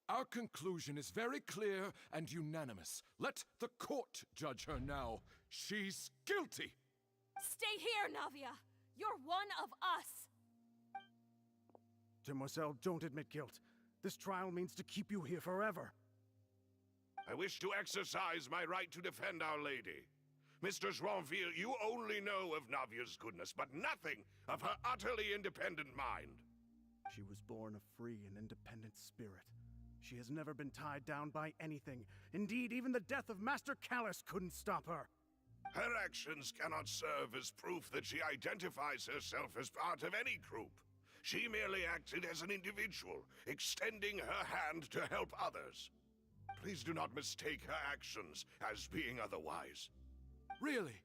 Our conclusion is very clear and unanimous. Let the court judge her now. She's guilty! Stay here, Navia! You're one of us! Demoiselle, don't admit guilt. This trial means to keep you here forever. I wish to exercise my right to defend Our Lady. Mr. Joinville, you only know of Navia's goodness, but nothing of her utterly independent mind. She was born a free and independent spirit. She has never been tied down by anything. Indeed, even the death of Master Callus couldn't stop her. Her actions cannot serve as proof that she identifies herself as part of any group. She merely acted as an individual, extending her hand to help others. Please do not mistake her actions as being otherwise. Really?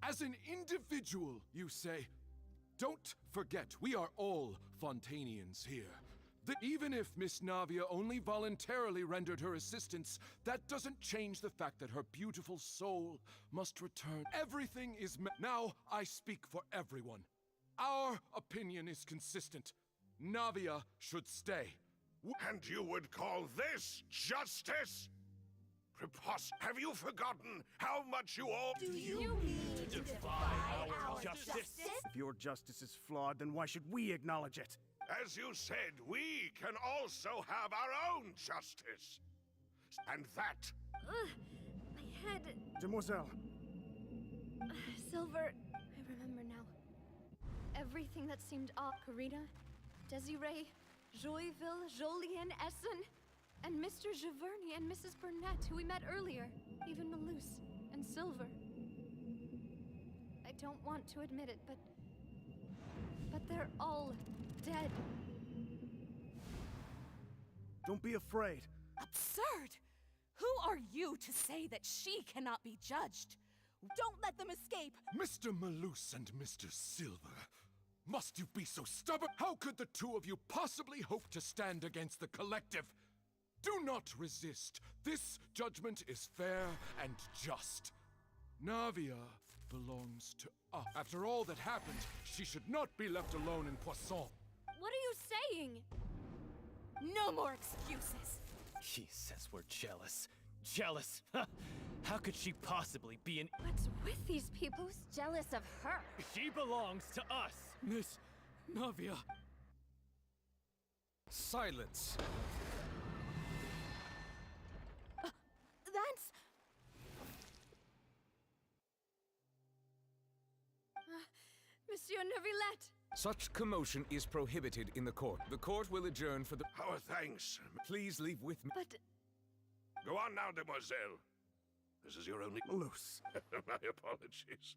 As an individual, you say? Don't forget, we are all Fontanians here. That even if Miss Navia only voluntarily rendered her assistance, that doesn't change the fact that her beautiful soul must return. Everything is now I speak for everyone. Our opinion is consistent. Navia should stay. And you would call this justice? Have you forgotten how much you all... Do you mean to defy our justice? If your justice is flawed, then why should we acknowledge it? As you said, we can also have our own justice. And that... My head... Demoiselle. Silver... I remember now. Everything that seemed off. Karina, Desiree, Joyville, Jolien, Essen, and Mr. Giverny and Mrs. Burnett, who we met earlier. Even Malus and Silver. I don't want to admit it, but they're all dead. Don't be afraid. Absurd! Who are you to say that she cannot be judged? Don't let them escape! Mr. Malus and Mr. Silver, must you be so stubborn? How could the two of you possibly hope to stand against the collective? Do not resist. This judgment is fair and just. Navia belongs to us. After all that happened, she should not be left alone in Poisson. What are you saying? No more excuses. She says we're jealous. Jealous? How could she possibly be an... What's with these people? Who's jealous of her? She belongs to us. Miss Navia. Silence. That's... Monsieur Neuvillette! Such commotion is prohibited in the court. The court will adjourn for the... Our thanks. Please leave with me. But... Go on now, demoiselle. This is your only... Loose. My apologies.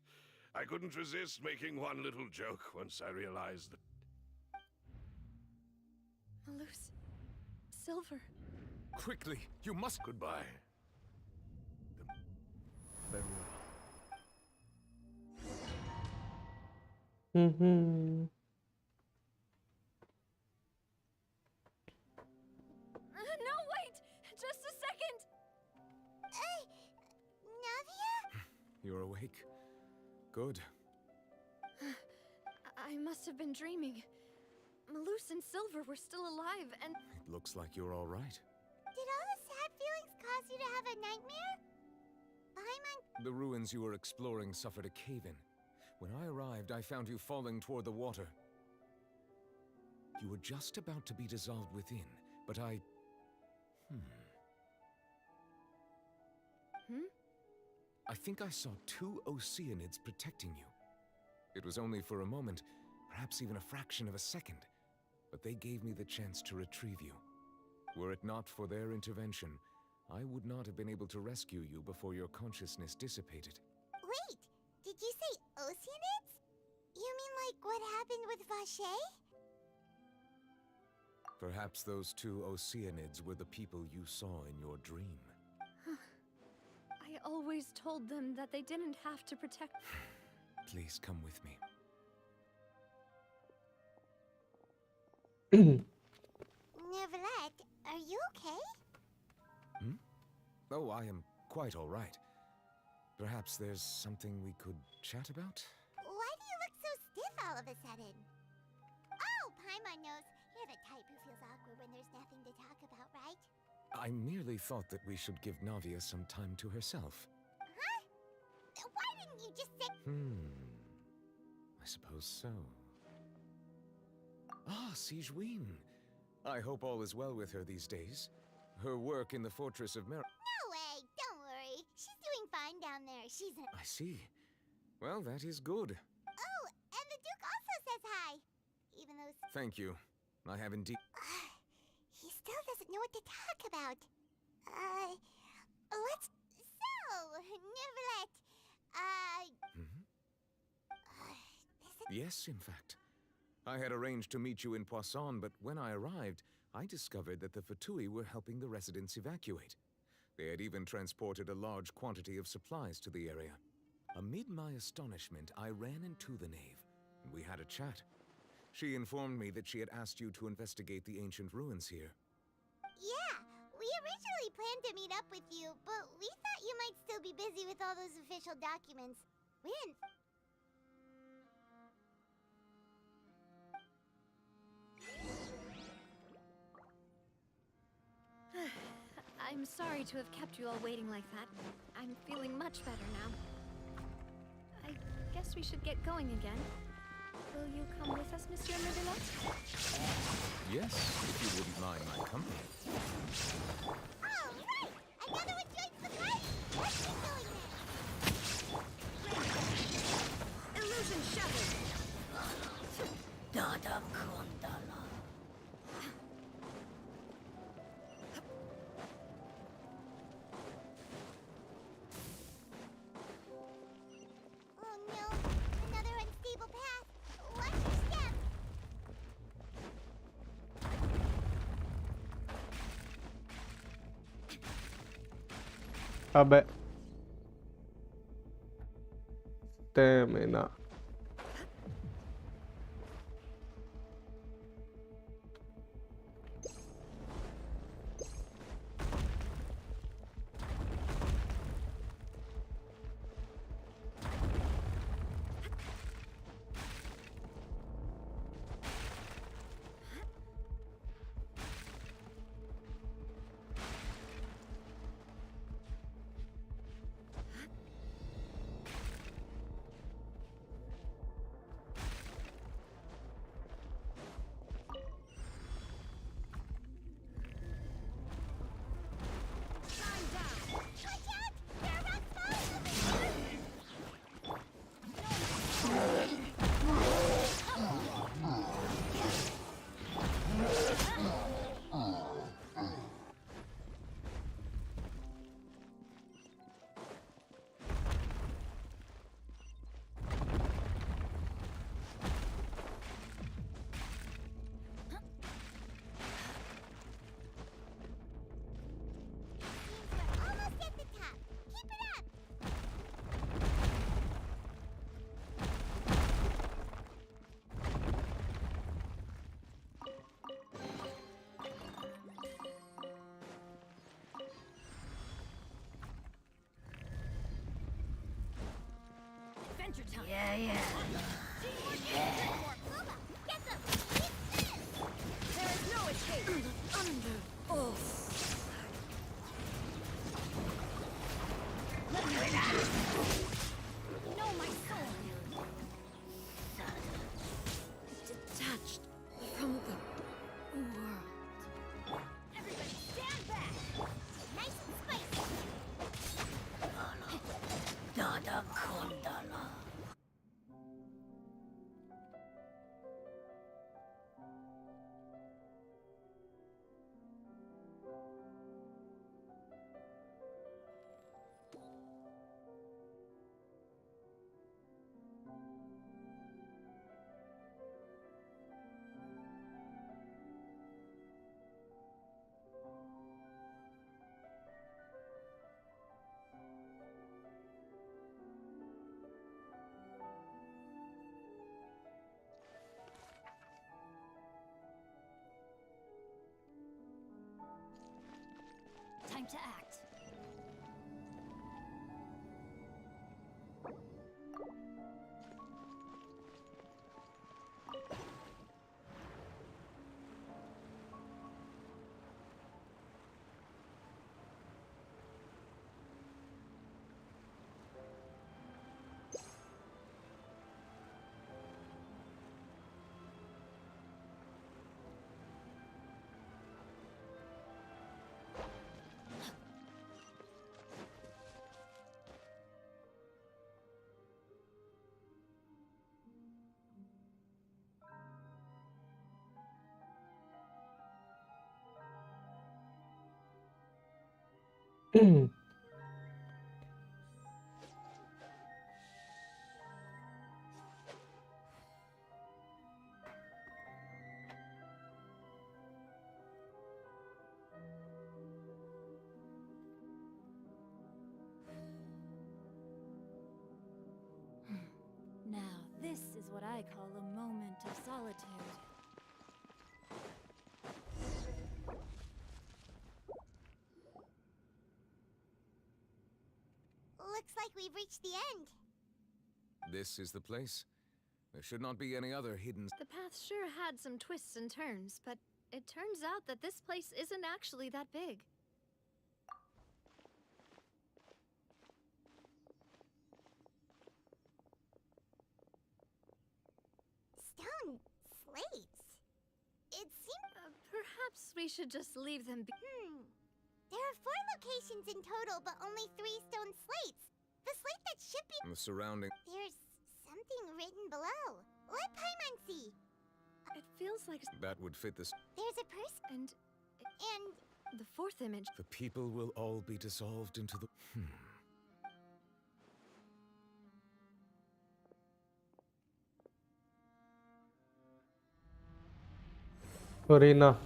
I couldn't resist making one little joke once I realized that... Malus. Silver. Quickly, you must... Goodbye. Farewell. Mm-hmm. No, wait! Just a second! Navia? You're awake. Good. I must have been dreaming. Malus and Silver were still alive, and... It looks like you're all right. Did all the sad feelings cause you to have a nightmare? The ruins you were exploring suffered a cave-in. When I arrived, I found you falling toward the water. You were just about to be dissolved within, but I... I think I saw two Oceanids protecting you. It was only for a moment, perhaps even a fraction of a second, but they gave me the chance to retrieve you. Were it not for their intervention, I would not have been able to rescue you before your consciousness dissipated. Wait, did you say Oceanids? You mean like what happened with Vache? Perhaps those two Oceanids were the people you saw in your dream. I always told them that they didn't have to protect... Please come with me. Neverlet, are you okay? Hmm? Oh, I am quite all right. Perhaps there's something we could chat about? Why do you look so stiff all of a sudden? Oh, Paimon knows. You're the type who feels awkward when there's nothing to talk about, right? I merely thought that we should give Navia some time to herself. Huh? Why didn't you just say... I suppose so. Ah, Sigewin. I hope all is well with her these days. Her work in the Fortress of Mer... No way! Don't worry. She's doing fine down there. She's a... I see. Well, that is good. Oh, and the Duke also says hi. Even though... Thank you. I have indeed... He still doesn't know what to talk about. Let's... So, Neverlet, Yes, in fact. I had arranged to meet you in Poisson, but when I arrived, I discovered that the Fatui were helping the residents evacuate. They had even transported a large quantity of supplies to the area. Amid my astonishment, I ran into the knave, and we had a chat. She informed me that she had asked you to investigate the ancient ruins here. Yeah, we originally planned to meet up with you, but we thought you might still be busy with all those official documents. We didn't... I'm sorry to have kept you all waiting like that. I'm feeling much better now. I guess we should get going again. Will you come with us, Monsieur Mobile? Yes, if you wouldn't mind my company. All right! Another one joins the party! Let's get going then! Illusion shattered! Dada Kondala. Oh no, another unstable path. Watch your step. अबे stamina. Almost at the top. Keep it up. Adventure time! Yeah. Teamwork is teamwork! Bubba, get them. There is no escape! Under oath. Know my soul! Detached from the world. Everybody stand back! Nice and spicy. Dada Kondala. Time to act. Now, this is what I call a moment of solitude. Looks like we've reached the end. This is the place. There should not be any other hidden... The path sure had some twists and turns, but it turns out that this place isn't actually that big. Stone slates. It seems... Perhaps we should just leave them be. There are 4 locations in total, but only 3 stone slates. The slate that should be... The surrounding... There's something written below. Let Paimon see. It feels like That would fit this... There's a person. And the 4th image. The people will all be dissolved into the... Furina.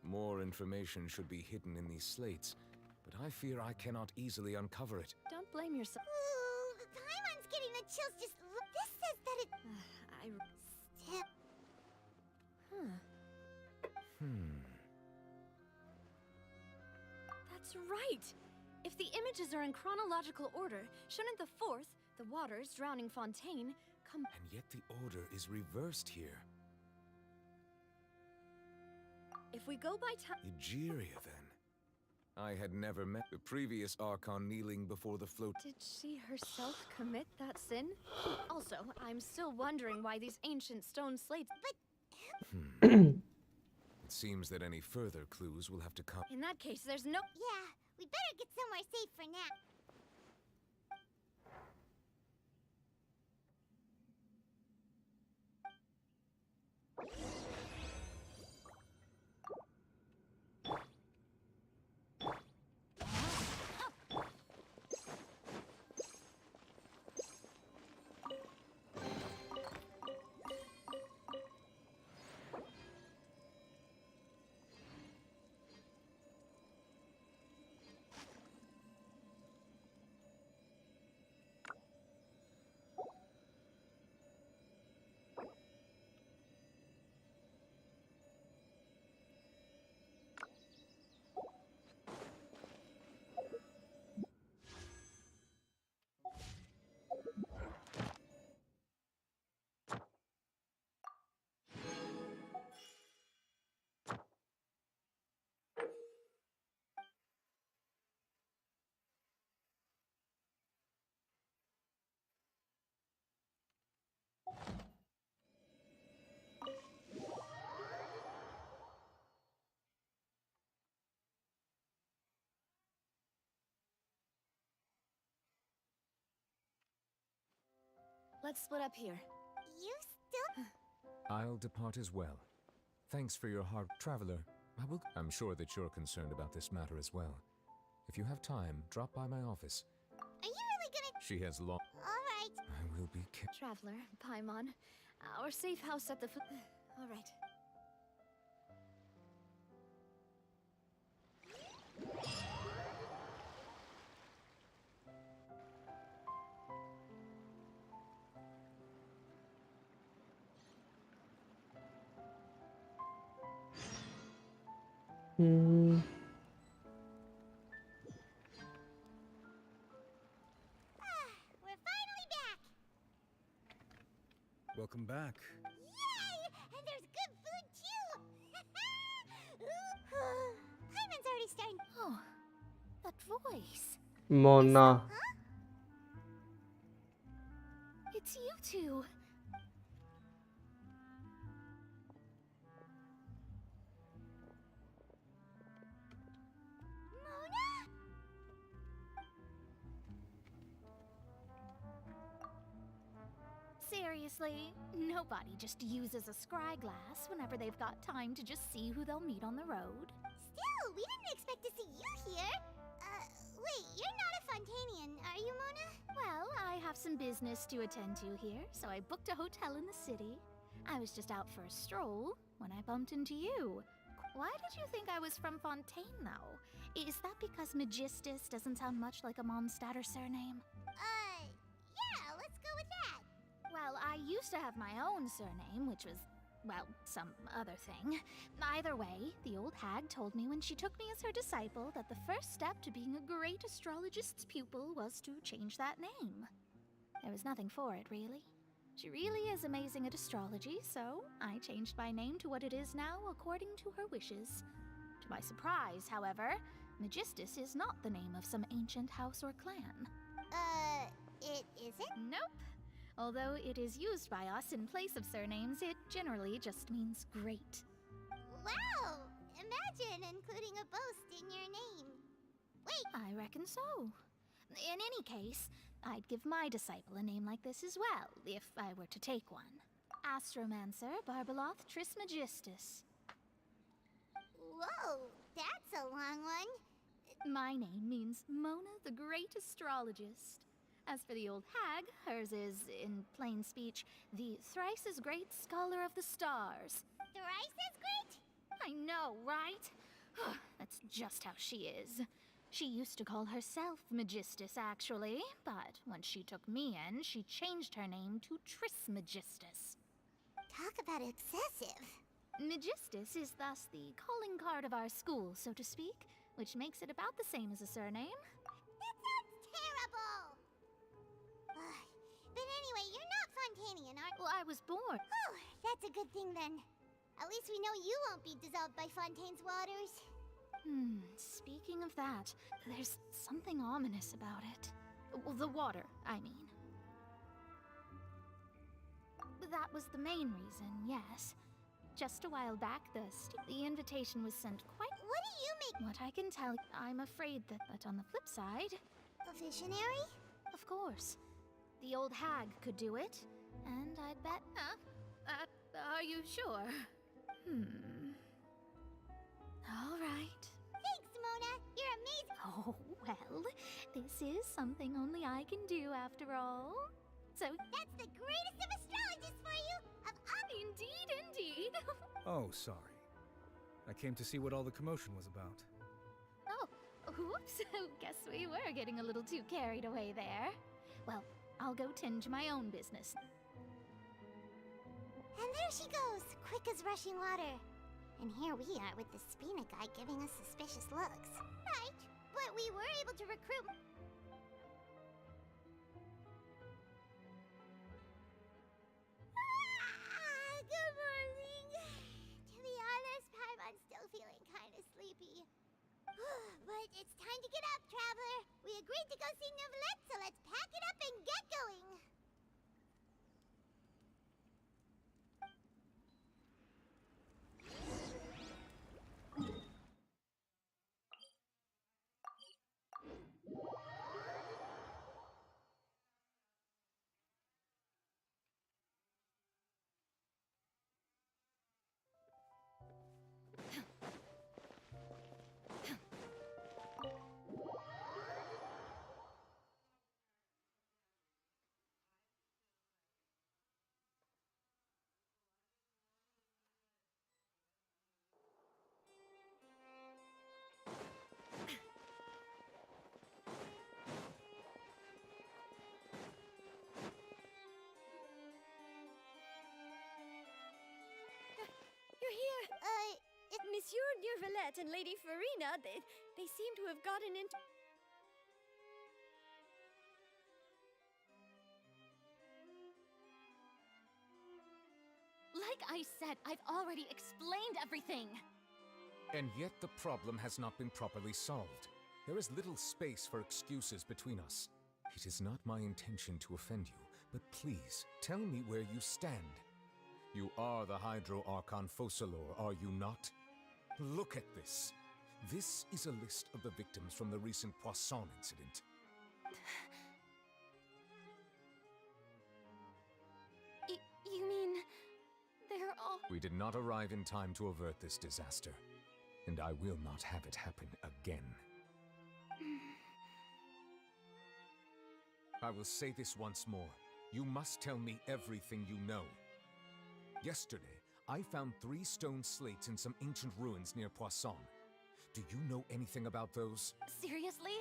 More information should be hidden in these slates, but I fear I cannot easily uncover it. Don't blame yourself. Ooh, Paimon's getting the chills just... This says that it... Still... That's right! If the images are in chronological order, shouldn't the 4th, the waters drowning Fontaine, come... And yet the order is reversed here. If we go by time... Egeria, then. I had never met the previous Archon kneeling before the float. Did she herself commit that sin? Also, I'm still wondering why these ancient stone slates... But... It seems that any further clues will have to come. In that case, there's no... Yeah, we better get somewhere safe for now. Let's split up here. You still... I'll depart as well. Thanks for your hard... Traveler, I'm sure that you're concerned about this matter as well. If you have time, drop by my office. Are you really gonna... She has long... Alright. I will be... Traveler, Paimon, our safe house at the foot... Alright. We're finally back! Welcome back. Yay! And there's good food too! Hyman's already starting. Oh, that voice. Mona. It's you two. Seriously, nobody just uses a scry glass whenever they've got time to just see who they'll meet on the road. Still, we didn't expect to see you here. Wait, you're not a Fontanian, are you, Mona? Well, I have some business to attend to here, so I booked a hotel in the city. I was just out for a stroll when I bumped into you. Why did you think I was from Fontaine, though? Is that because Magistus doesn't sound much like a Mondstadt surname? Yeah, let's go with that. Well, I used to have my own surname, which was, well, some other thing. Either way, the old hag told me when she took me as her disciple that the first step to being a great astrologist's pupil was to change that name. There was nothing for it, really. She really is amazing at astrology, so I changed my name to what it is now according to her wishes. To my surprise, however, Magistus is not the name of some ancient house or clan. It isn't? Nope. Although it is used by us in place of surnames, it generally just means great. Wow! Imagine including a boast in your name. Wait! I reckon so. In any case, I'd give my disciple a name like this as well, if I were to take one. Astromancer Barbeloth Trismegistus. Whoa, that's a long one. My name means Mona the Great Astrologist. As for the old hag, hers is, in plain speech, the thrice as great Scholar of the Stars. Thrice as great? I know, right? That's just how she is. She used to call herself Magistus, actually, but when she took me in, she changed her name to Trismegistus. Talk about excessive. Magistus is thus the calling card of our school, so to speak, which makes it about the same as a surname. That sounds terrible! But anyway, you're not Fontanian, are you? Well, I was born. Oh, that's a good thing then. At least we know you won't be dissolved by Fontaine's waters. Speaking of that, there's something ominous about it. Well, the water, I mean. That was the main reason, yes. Just a while back, the invitation was sent quite... What do you make... What I can tell, I'm afraid that on the flip side... A visionary? Of course. The old hag could do it, and I'd bet... are you sure? All right. Thanks, Mona. You're amazing. Oh, well, this is something only I can do after all. So... That's the greatest of astrologists for you! Of all... Indeed, indeed. Oh, sorry. I came to see what all the commotion was about. Oh, oops. Guess we were getting a little too carried away there. Well, I'll go tend to my own business. And there she goes, quick as rushing water. And here we are with the Spina guy giving us suspicious looks. Right, but we were able to recruit... Good morning. To be honest, Paimon's still feeling kind of sleepy. But it's time to get up, traveler. We agreed to go see Neuvillette, so let's pack it up and get going. Monsieur Neuvillette and Lady Furina, they seem to have gotten into... Like I said, I've already explained everything. And yet the problem has not been properly solved. There is little space for excuses between us. It is not my intention to offend you, but please, tell me where you stand. You are the Hydro Archon Focalor, are you not? Look at this. This is a list of the victims from the recent Poisson incident. You mean... they're all... We did not arrive in time to avert this disaster, and I will not have it happen again. I will say this once more. You must tell me everything you know. Yesterday, I found 3 stone slates in some ancient ruins near Poisson. Do you know anything about those? Seriously?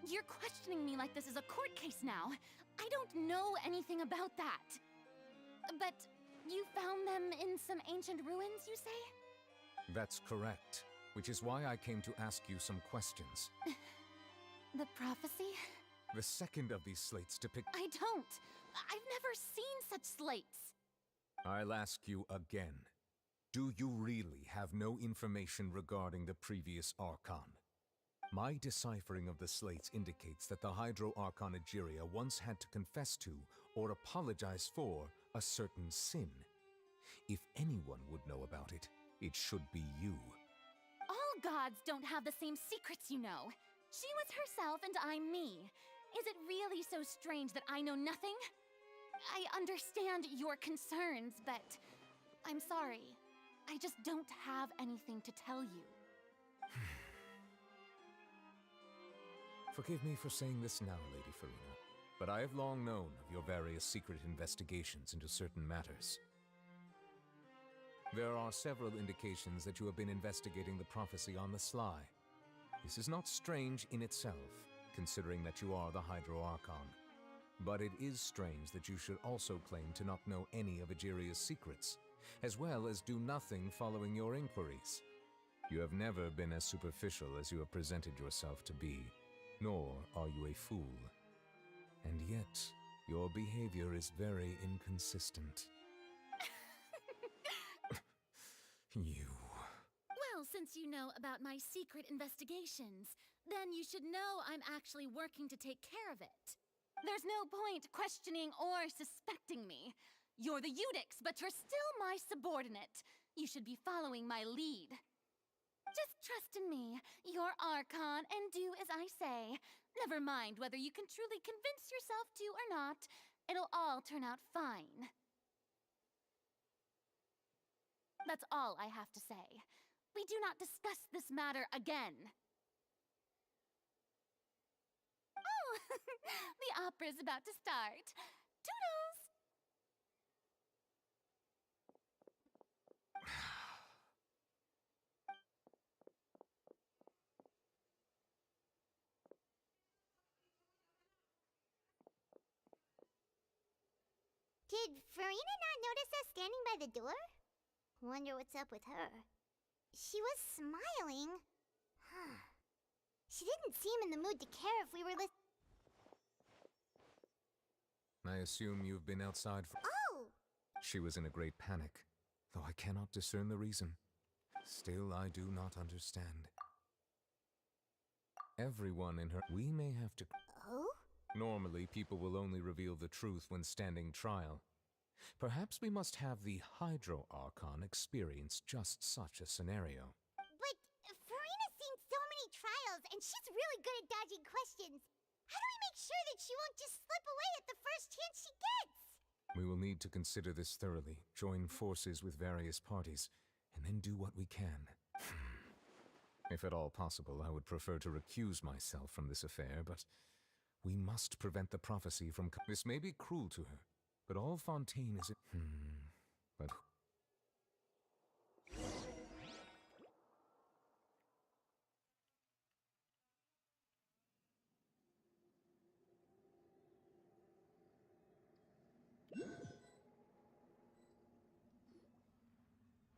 You're questioning me like this is a court case now. I don't know anything about that. But you found them in some ancient ruins, you say? That's correct, which is why I came to ask you some questions. The prophecy? The second of these slates depicts... I don't. I've never seen such slates. I'll ask you again. Do you really have no information regarding the previous Archon? My deciphering of the slates indicates that the Hydro Archon Egeria once had to confess to, or apologize for, a certain sin. If anyone would know about it, it should be you. All gods don't have the same secrets, you know. She was herself and I'm me. Is it really so strange that I know nothing? I understand your concerns, but I'm sorry. I just don't have anything to tell you. Forgive me for saying this now, Lady Furina, but I have long known of your various secret investigations into certain matters. There are several indications that you have been investigating the prophecy on the sly. This is not strange in itself, considering that you are the Hydro Archon. But it is strange that you should also claim to not know any of Egeria's secrets, as well as do nothing following your inquiries. You have never been as superficial as you have presented yourself to be, nor are you a fool. And yet, your behavior is very inconsistent. You... Well, since you know about my secret investigations, then you should know I'm actually working to take care of it. There's no point questioning or suspecting me. You're the Eudix, but you're still my subordinate. You should be following my lead. Just trust in me, your Archon, and do as I say. Never mind whether you can truly convince yourself to or not. It'll all turn out fine. That's all I have to say. We do not discuss this matter again. Oh, the opera's about to start. Toodles! Did Furina not notice us standing by the door? Wonder what's up with her. She was smiling. Huh. She didn't seem in the mood to care if we were I assume you've been outside for... Oh! She was in a great panic, though I cannot discern the reason. Still, I do not understand. Everyone in her... We may have to... Oh? Normally, people will only reveal the truth when standing trial. Perhaps we must have the Hydro Archon experience just such a scenario. But Furina's seen so many trials, and she's really good at dodging questions. How do we make sure that she won't just slip away at the first chance she gets? We will need to consider this thoroughly, join forces with various parties, and then do what we can. If at all possible, I would prefer to recuse myself from this affair, but we must prevent the prophecy from... This may be cruel to her, but all Fontaine is... But...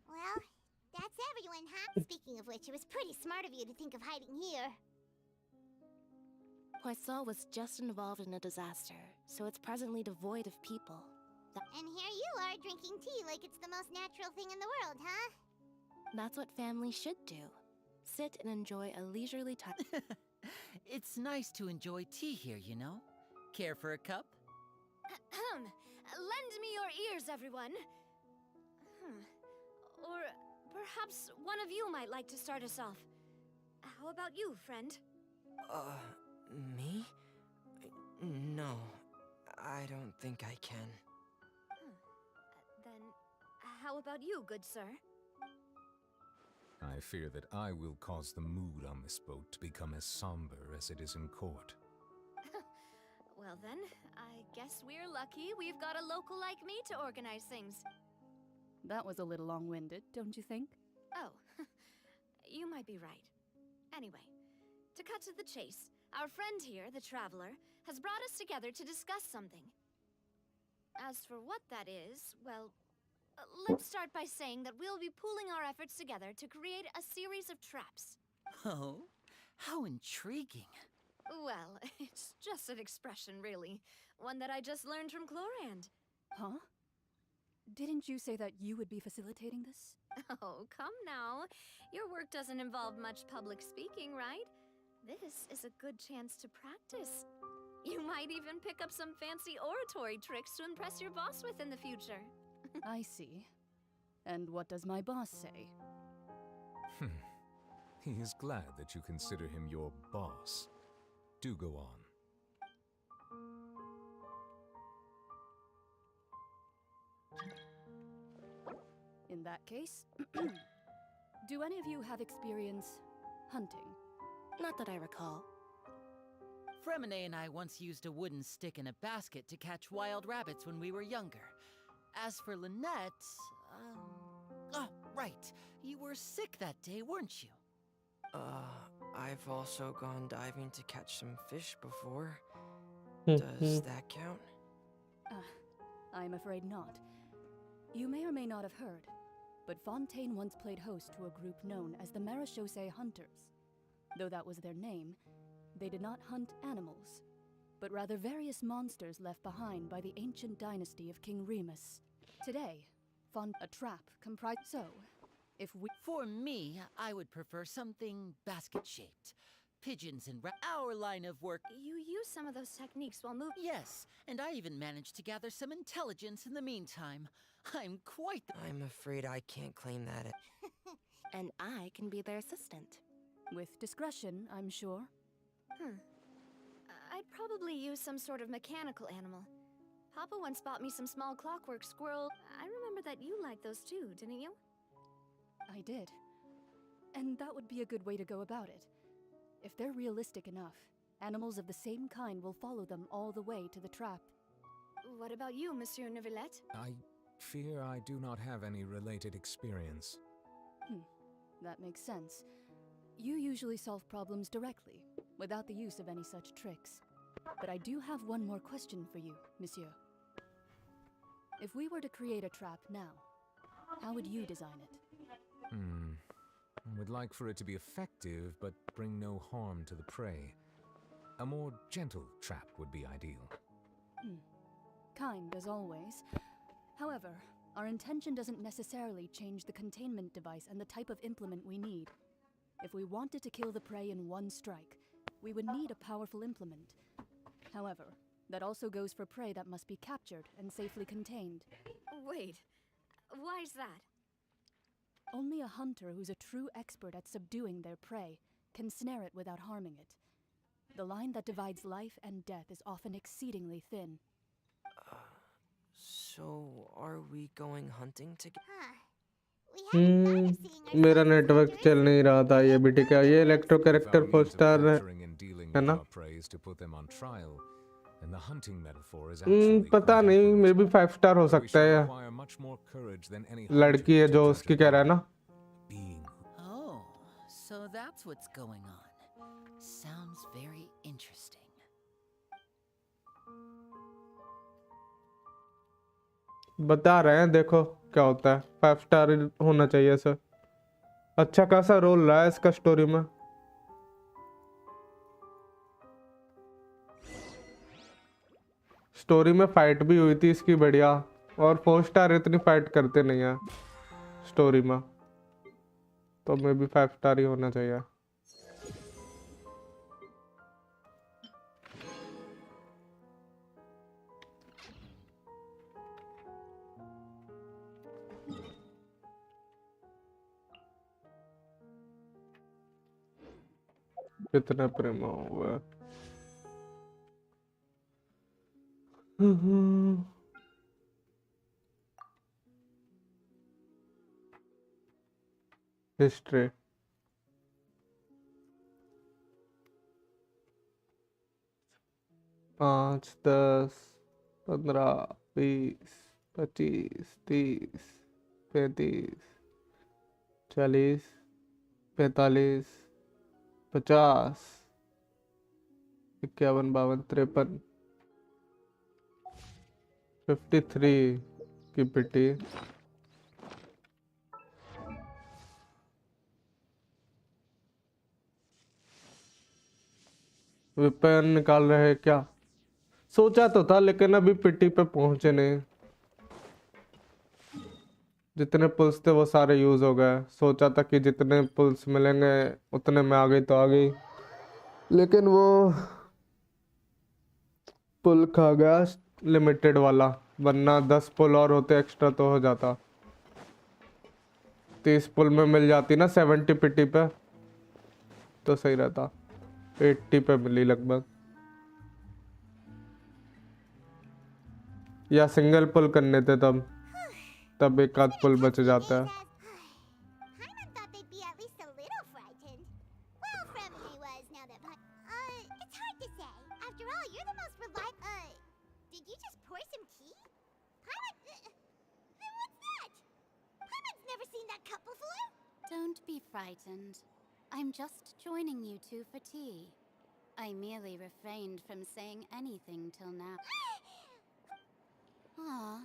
Well, that's everyone, huh? Speaking of which, it was pretty smart of you to think of hiding here. Poisson was just involved in a disaster, so it's presently devoid of people. And here you are drinking tea like it's the most natural thing in the world, huh? That's what family should do. Sit and enjoy a leisurely time. It's nice to enjoy tea here, you know? Care for a cup? Lend me your ears, everyone. Or perhaps one of you might like to start us off. How about you, friend? Me? No, I don't think I can. Then, how about you, good sir? I fear that I will cause the mood on this boat to become as somber as it is in court. Well then, I guess we're lucky we've got a local like me to organize things. That was a little long-winded, don't you think? Oh, you might be right. Anyway, to cut to the chase, our friend here, the Traveler, has brought us together to discuss something. As for what that is, well, let's start by saying that we'll be pooling our efforts together to create a series of traps. Oh, how intriguing. Well, it's just an expression, really. One that I just learned from Chlorand. Huh? Didn't you say that you would be facilitating this? Oh, come now. Your work doesn't involve much public speaking, right? This is a good chance to practice. You might even pick up some fancy oratory tricks to impress your boss with in the future. I see. And what does my boss say? He is glad that you consider him your boss. Do go on. In that case, do any of you have experience hunting? Not that I recall. Fremine and I once used a wooden stick in a basket to catch wild rabbits when we were younger. As for Lynette, oh, right. You were sick that day, weren't you? I've also gone diving to catch some fish before. Does that count? I'm afraid not. You may or may not have heard, but Fontaine once played host to a group known as the Marechaussee Hunters. Though that was their name, they did not hunt animals, but rather various monsters left behind by the ancient dynasty of King Remus. Today, a trap comprised. So, if we. For me, I would prefer something basket-shaped. Pigeons and our line of work. You use some of those techniques while moving. Yes, and I even managed to gather some intelligence in the meantime. I'm quite I'm afraid I can't claim that. And I can be their assistant. With discretion, I'm sure. I'd probably use some sort of mechanical animal. Papa once bought me some small clockwork squirrel. I remember that you liked those too, didn't you? I did. And that would be a good way to go about it. If they're realistic enough, animals of the same kind will follow them all the way to the trap. What about you, Monsieur Neuvillette? I fear I do not have any related experience. That makes sense. You usually solve problems directly, without the use of any such tricks. But I do have one more question for you, Monsieur. If we were to create a trap now, how would you design it? I would like for it to be effective, but bring no harm to the prey. A more gentle trap would be ideal. Kind as always. However, our intention doesn't necessarily change the containment device and the type of implement we need. If we wanted to kill the prey in one strike, we would need a powerful implement. However, that also goes for prey that must be captured and safely contained. Wait, why's that? Only a hunter who's a true expert at subduing their prey can snare it without harming it. The line that divides life and death is often exceedingly thin. So, are we going hunting together? मेरा network चल नहीं रहा था ये भी ठीक है ये इलेक्ट्रो कैरेक्टर 4 स्टार है ना पता नहीं मे बी 5 स्टार हो सकता है लड़की है जो उसकी कह रहा है ना Oh, so that's what's going on. Sounds very interesting. बता रहे हैं देखो क्या होता है 5 स्टार होना चाहिए सर अच्छा खासा रोल रहा है इसका स्टोरी में। स्टोरी में फाइट भी हुई थी इसकी बढ़िया, और 4 स्टार इतनी फाइट करते नहीं है स्टोरी में, तो मैं भी 5 स्टार ही होना चाहिए। कितना प्रेम हुआ। हिस्ट्री। पाँच, 10, 15, 20, 25, 30, 35, 40, 45, 50, 51, 52, 53, 53 की पिटी। वेपन निकाल रहे हैं क्या? सोचा तो था, लेकिन अभी पिटी पे पहुंचे नहीं। जितने पुल्स थे वो सारे यूज हो गए। सोचा था कि जितने पुल्स मिलेंगे उतने में आ गई तो आ गई, लेकिन वो पुल खा गया लिमिटेड वाला, वरना 10 पुल और होते एक्स्ट्रा तो हो जाता। 30 पुल में मिल जाती ना 70 पिटी पे, तो सही रहता। 80 पे मिली लगभग, या सिंगल पुल करने थे तब एक आध पुल बच जाता है। Paimon thought they'd be at least a little frightened. Well, Fremine was now that it's hard to say. After all, you're the most reliable. Did you just pour some tea? Paimon, what's that? Paimon's never seen that cup before. Don't be frightened. I'm just joining you two for tea. I merely refrained from saying anything till now. Ah,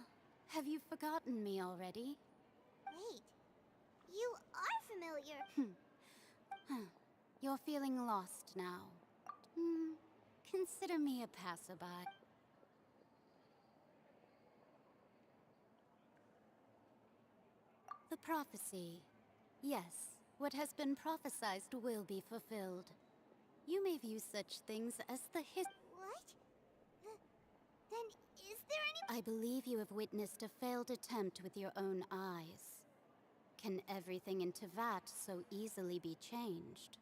have you forgotten me already? Wait, you are familiar. You're feeling lost now. Consider me a passerby. The prophecy. Yes, what has been prophesized will be fulfilled. You may view such things as the What? Then is there any... I believe you have witnessed a failed attempt with your own eyes. Can everything in Tevat so easily be changed?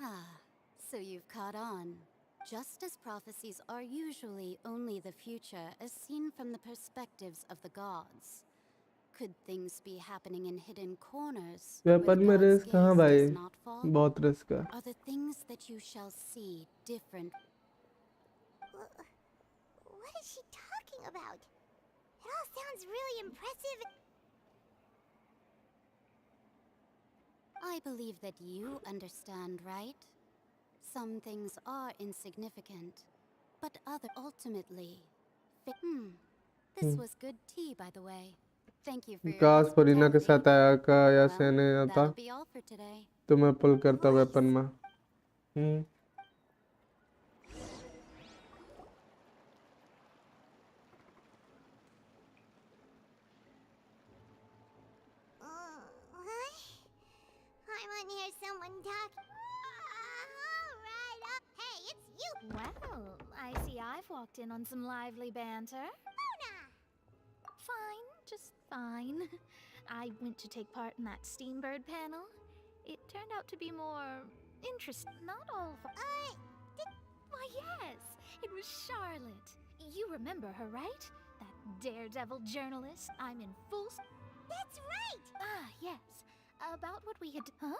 Ah, so you've caught on. Just as prophecies are usually only the future as seen from the perspectives of the gods. Could things be happening in hidden corners where the weapon में god's risk कहाँ gaze भाई, does not fall? बहुत risk है। Are the things that you shall see different? What is she talking about? It all sounds really impressive. I believe that you understand, right? Some things are insignificant, but other ultimately. This was good tea, by the way. Thank you for your काश फरीना के साथ आया का या Well, सहने आता that'll be all for today. तो मैं पुल करता वेपन में। I want to hear someone talk. All right. Hey, it's you. Well, I see I've walked in on some lively banter. Mona! Fine, just fine. I went to take part in that Steambird panel. It turned out to be more interesting. Not all. Why, yes, it was Charlotte. You remember her, right? That daredevil journalist. I'm in full. That's right. Ah, yes. About what we had. Huh?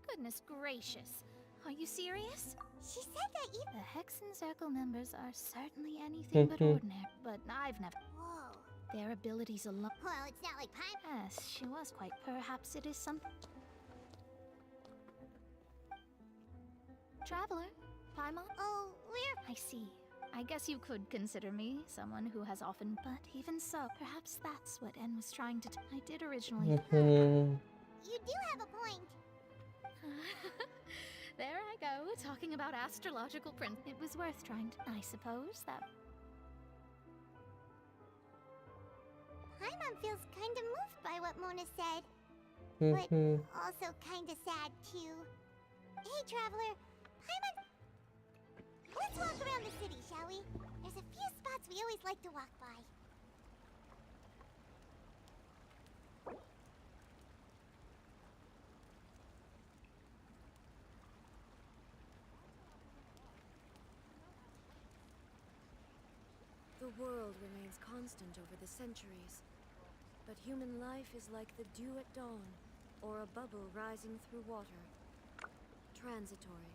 Goodness gracious. Are you serious? She said that you. The Hexen Circle members are certainly anything but ordinary, but I've never. Whoa. Their abilities alone. Well, it's not like Paimon. Yes, she was quite. Perhaps it is some. Traveler, Paimon? Oh, we're. I see. I guess you could consider me someone who has often, but even so, perhaps that's what N was trying to I did originally. You do have a point. There I go, talking about astrological print. It was worth trying to, I suppose, that... Paimon feels kinda moved by what Mona said. But also kinda sad, too. Hey, Traveler, Paimon... Let's walk around the city, shall we? There's a few spots we always like to walk by. The world remains constant over the centuries, but human life is like the dew at dawn, or a bubble rising through water. Transitory.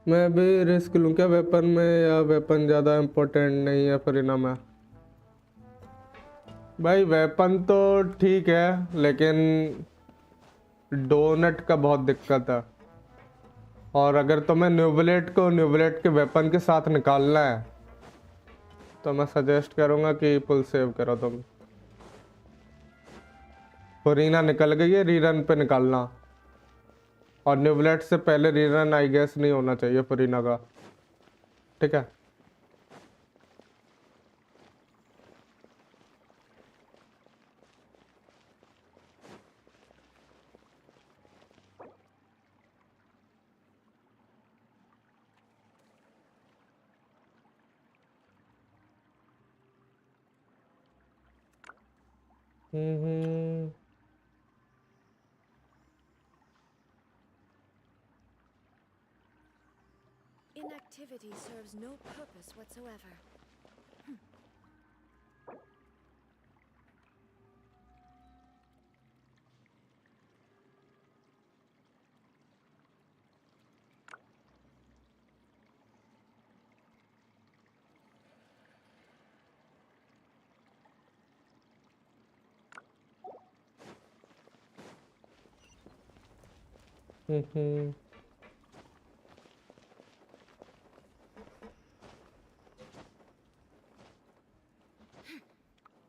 मैं भी risk लूँ क्या weapon में, या weapon ज़्यादा important नहीं है फरीना में? भाई वेपन तो ठीक है, लेकिन डोनट का बहुत दिक्कत है। और अगर तुम्हें न्यूबलेट के वेपन के साथ निकालना है तो मैं सजेस्ट करूँगा कि फुल सेव करो तुम। फरीना निकल गई है, रीरन पे निकालना। और न्यूबलेट से पहले रीरन आई गेस नहीं होना चाहिए फरीना का, ठीक है? Inactivity serves no purpose whatsoever.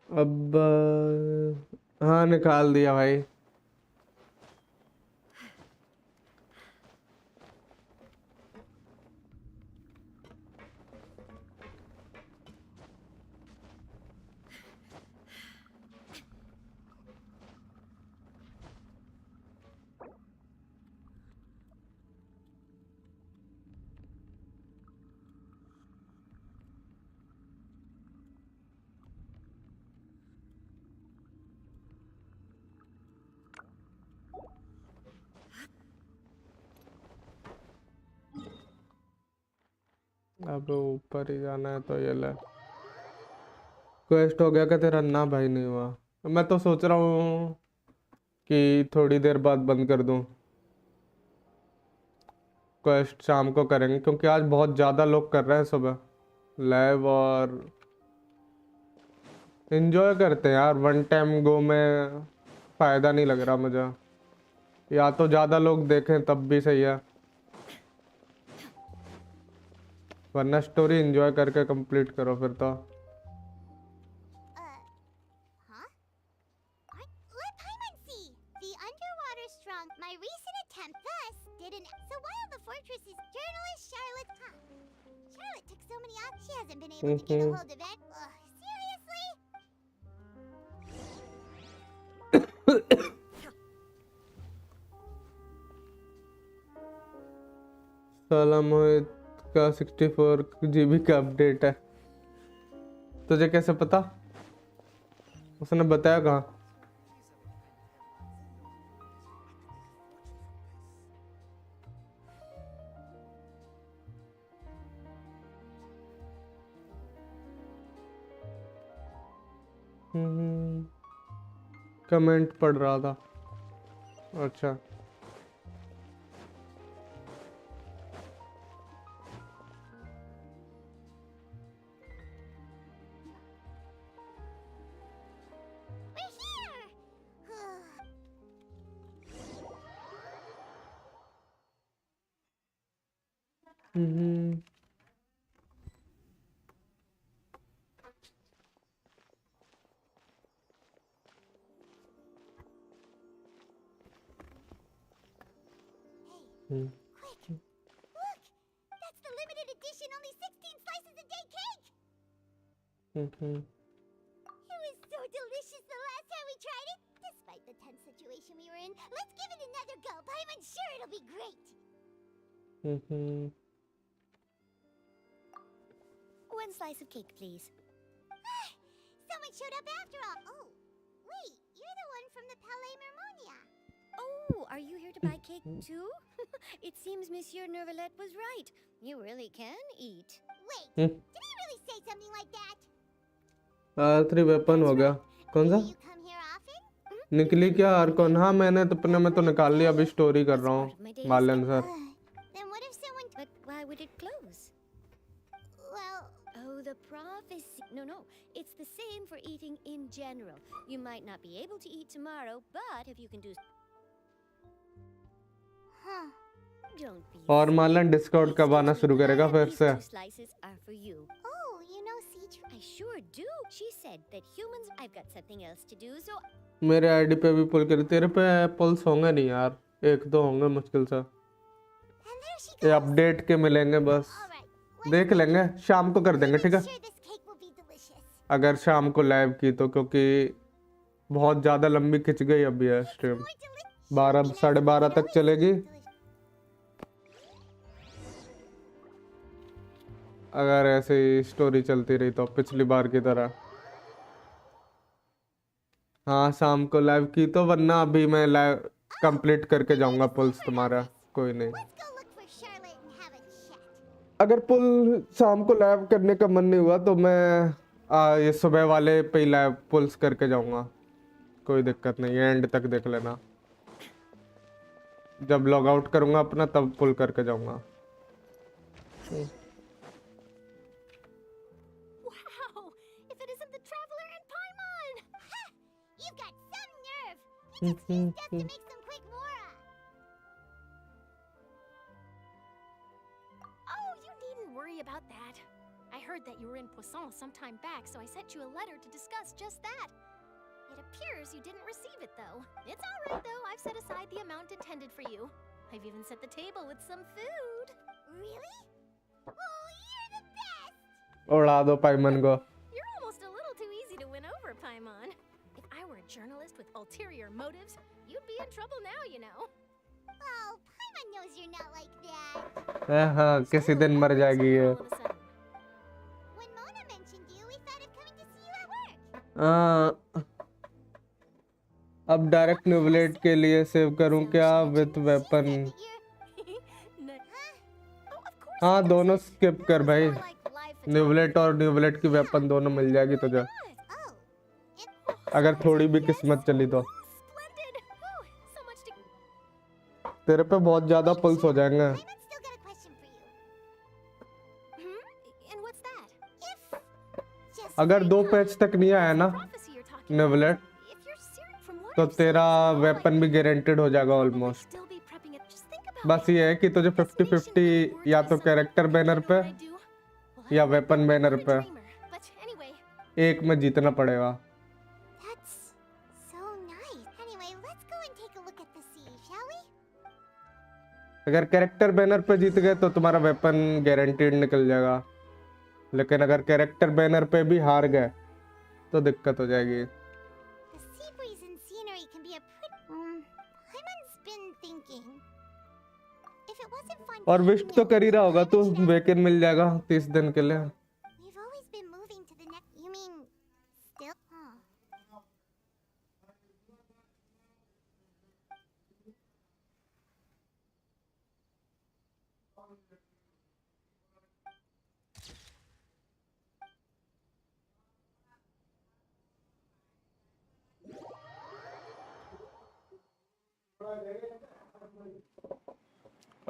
अब हाँ, निकाल दिया भाई। अब ऊपर ही जाना है तो ये ले। क्वेस्ट हो गया क्या तेरा? ना भाई, नहीं हुआ। मैं तो सोच रहा हूँ कि थोड़ी देर बाद बंद कर दूँ। क्वेस्ट शाम को करेंगे क्योंकि आज बहुत ज़्यादा लोग कर रहे हैं सुबह लाइव, और एंजॉय करते हैं यार। वन टाइम गो में फ़ायदा नहीं लग रहा मुझे, या तो ज़्यादा लोग देखें तब भी सही है, वरना स्टोरी एंजॉय करके कंप्लीट करो फिर तो। Let Paimon see! The underwater strong. My recent attempt thus didn't. So while the fortress is journalist Charlotte. Charlotte took so many off. She hasn't been able to get a hold of it. Seriously? साला मोहित का 64 GB का update है। तुझे कैसे पता? उसने बताया कहाँ? कमेंट पढ़ रहा था। अच्छा Quick! Look! That's the limited edition only 16 slices a day cake! It was so delicious the last time we tried it! Despite the tense situation we were in, let's give it another go. I'm sure it'll be great! One slice of cake, please. Someone showed up after all! Oh, wait, you're the one from the Palais Mermonia! Oh, are you here to buy cake too? It seems Monsieur Nervalette was right. You really can eat. Wait, did he really say something like that? आखिरी weapon हो गया। कौन सा? निकली क्या Arcon? हाँ मैंने तो अपने में तो निकाल लिया, अभी स्टोरी कर रहा हूँ मालन sir. Then what if someone... But why would it close? Well... Oh, the prophecy. No. It's the same for eating in general. You might not be able to eat tomorrow, but if you can do... Huh. Don't be... और मालन discount कब आना शुरू करेगा फिर से? Slices are for you. Oh, you know Siege? I sure do. She said that humans... I've got something else to do, so... मेरे ID पे भी पुल कर, तेरे पे पुल्स होंगे नहीं यार, एक दो होंगे मुश्किल से। ये अपडेट के मिलेंगे बस, देख लेंगे, शाम को कर देंगे ठीक है, अगर शाम को लाइव की तो, क्योंकि बहुत ज़्यादा लंबी खिंच गई अभी है स्ट्रीम, 12 साढ़े 12 तक चलेगी। अगर ऐसे ही स्टोरी चलती रही तो पिछली बार की तरह। हाँ शाम को लाइव की तो, वरना अभी मैं लाइव कंप्लीट करके जाऊंगा पुल्स तुम्हारा, कोई नहीं। अगर पुल शाम को लाइव करने का मन नहीं हुआ तो मैं ये सुबह वाले पे ही लाइव पुल्स करके जाऊंगा, कोई दिक्कत नहीं है, एंड तक देख लेना। जब लॉग आउट करूंगा अपना तब पुल करके जाऊंगा। Just to make some quick Mora. Oh, you needn't worry about that. I heard that you were in Poisson some time back, so I sent you a letter to discuss just that. It appears you didn't receive it, though. It's all right, though. I've set aside the amount intended for you. I've even set the table with some food. Really? Oh, you're the best! उड़ा दो पाइमन को। You're almost a little too easy to win over, Paimon. If I were a journalist with ulterior motives, you'd be in trouble now, you know. Oh, Paimon knows you're not like that. हाँ किसी दिन मर जाएगी ये। When Mona mentioned you, we thought of coming to see you at work. अब direct न्यूवलेट के लिए save करूं क्या विद वेपन? हाँ दोनों स्किप कर भाई, न्यूवलेट और न्यूवलेट की वेपन दोनों मिल जाएगी तुझे, अगर थोड़ी भी किस्मत चली तो। तेरे पे बहुत ज्यादा पुल्स हो जाएंगे। अगर 2 पैच तक नहीं आया ना न्यूवलेट, तो तेरा वेपन भी गारंटेड हो जाएगा ऑलमोस्ट। बस ये है कि तुझे 50-50 या तो कैरेक्टर बैनर पे या वेपन बैनर पे एक में जीतना पड़ेगा। अगर कैरेक्टर बैनर पे जीत गए तो तुम्हारा वेपन गारंटेड निकल जाएगा, लेकिन अगर कैरेक्टर बैनर पे भी हार गए तो दिक्कत हो जाएगी। और विश तो कर ही रहा होगा तू, वेकेंड मिल जाएगा 30 दिन के लिए।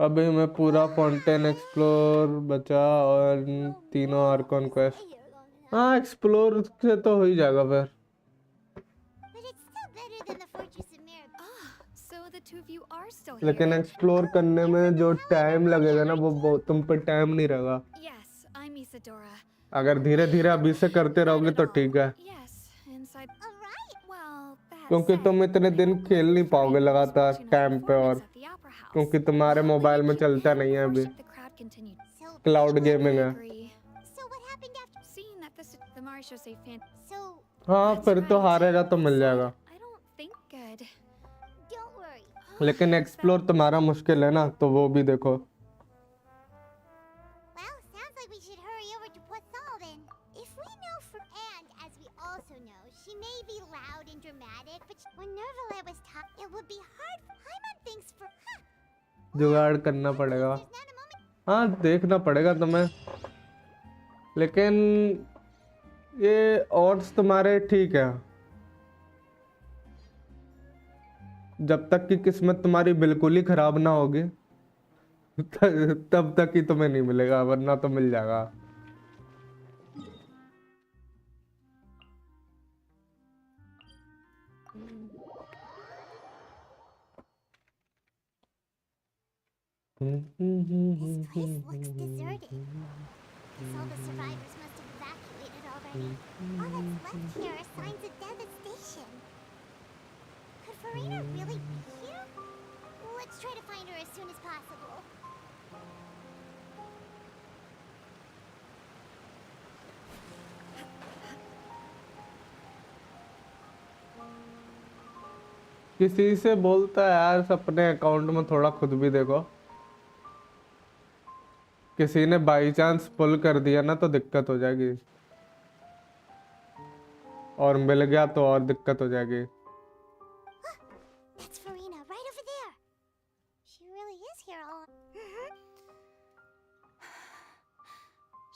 अभी मैं पूरा फाउंटेन एक्सप्लोर बचा और तीनों आर्कॉन क्वेस्ट। हाँ एक्सप्लोर से तो हो ही जाएगा फिर। But it's still better than the fortress of Mirror. So the two of you are still here. लेकिन एक्सप्लोर करने में जो टाइम लगेगा ना वो तुम पे टाइम नहीं रहेगा। Yes, I'm Isadora. अगर धीरे धीरे अभी से करते रहोगे तो ठीक है, Yes, inside. All right. Well, that क्योंकि तुम इतने दिन खेल नहीं पाओगे लगातार टाइम पे, और क्योंकि तुम्हारे मोबाइल में चलता नहीं है अभी, the crowd continued. Cloud gaming है। So what happened after? Seeing that the Mario say fan. So हाँ फिर तो हारेगा तो मिल जाएगा, I don't think good. don't worry. लेकिन एक्सप्लोर तुम्हारा मुश्किल है ना, तो वो भी देखो। Well, sounds like we should hurry over to Poisson then. If we know for and as we also know, she may be loud and dramatic, but when Nervalet was taught, it would be hard for Paimon thinks for जुगाड़ करना पड़ेगा, हाँ देखना पड़ेगा तुम्हें। लेकिन ये odds तुम्हारे ठीक है, जब तक कि किस्मत तुम्हारी बिल्कुल ही खराब ना होगी तब तक ही तुम्हें नहीं मिलेगा, वरना तो मिल जाएगा। This place looks deserted. Guess all the survivors must have evacuated already. All that's left here are signs of devastation. Could Furina really be here? Let's try to find her as soon as possible. किसी से बोलता है यार, अपने account में थोड़ा खुद भी देखो, किसी ने बाई चांस पुल कर दिया ना तो दिक्कत हो जाएगी, और मिल गया तो और दिक्कत हो जाएगी। That's Furina, right over there. She really is here all.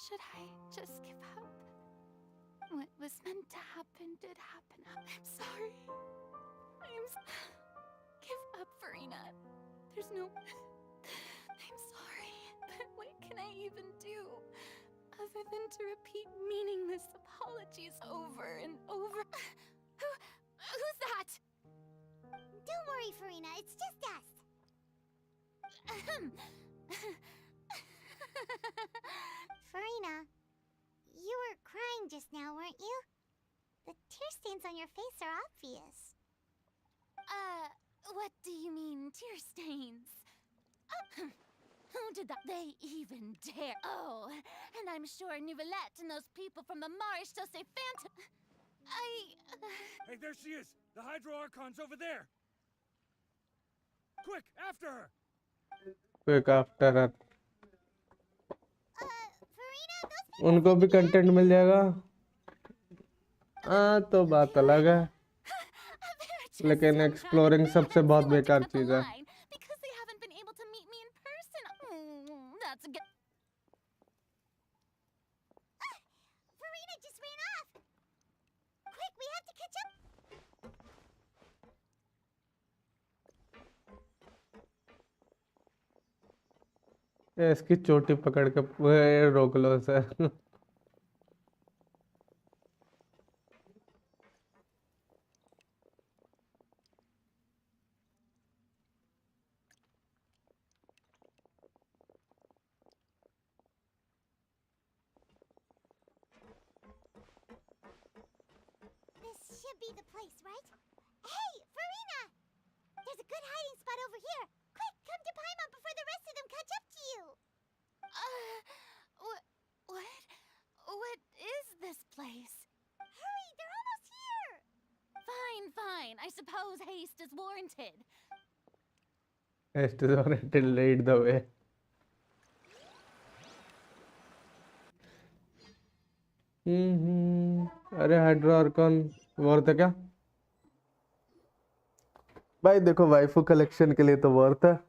Should I just give up? What was meant to happen did happen. I'm sorry. Give up, Furina. There's no. I'm sorry, but what can I even do other than to repeat meaningless apologies over and over? Who's that? Don't worry, Furina. It's just us. Furina, you were crying just now, weren't you? The tear stains on your face are obvious. What do you mean, tear stains? Who did that? They even dare. Oh, and I'm sure Nouvellette and those people from the Marsh still say Phantom. Hey, there she is! The Hydro Archon's over there! Quick, after her! Quick after her. उनको भी content मिल जाएगा, हाँ तो बात अलग है, लेकिन exploring सबसे बहुत बेकार चीज है। Because they haven't been able to meet me in person. That's a good. Furina just ran off. Quick, we have to catch up. इसकी चोटी पकड़ के रोक लो इसे। This should be the place, right? Hey, Furina! There's a good hiding spot over here. Quick, come to Paimon before the rest of them catch up to you. What is this place? Hurry, they're almost here. Fine. I suppose haste is warranted. Haste is warranted, lead the way. अरे hydro Arcon worth है क्या भाई? देखो waifu collection के लिए तो worth है,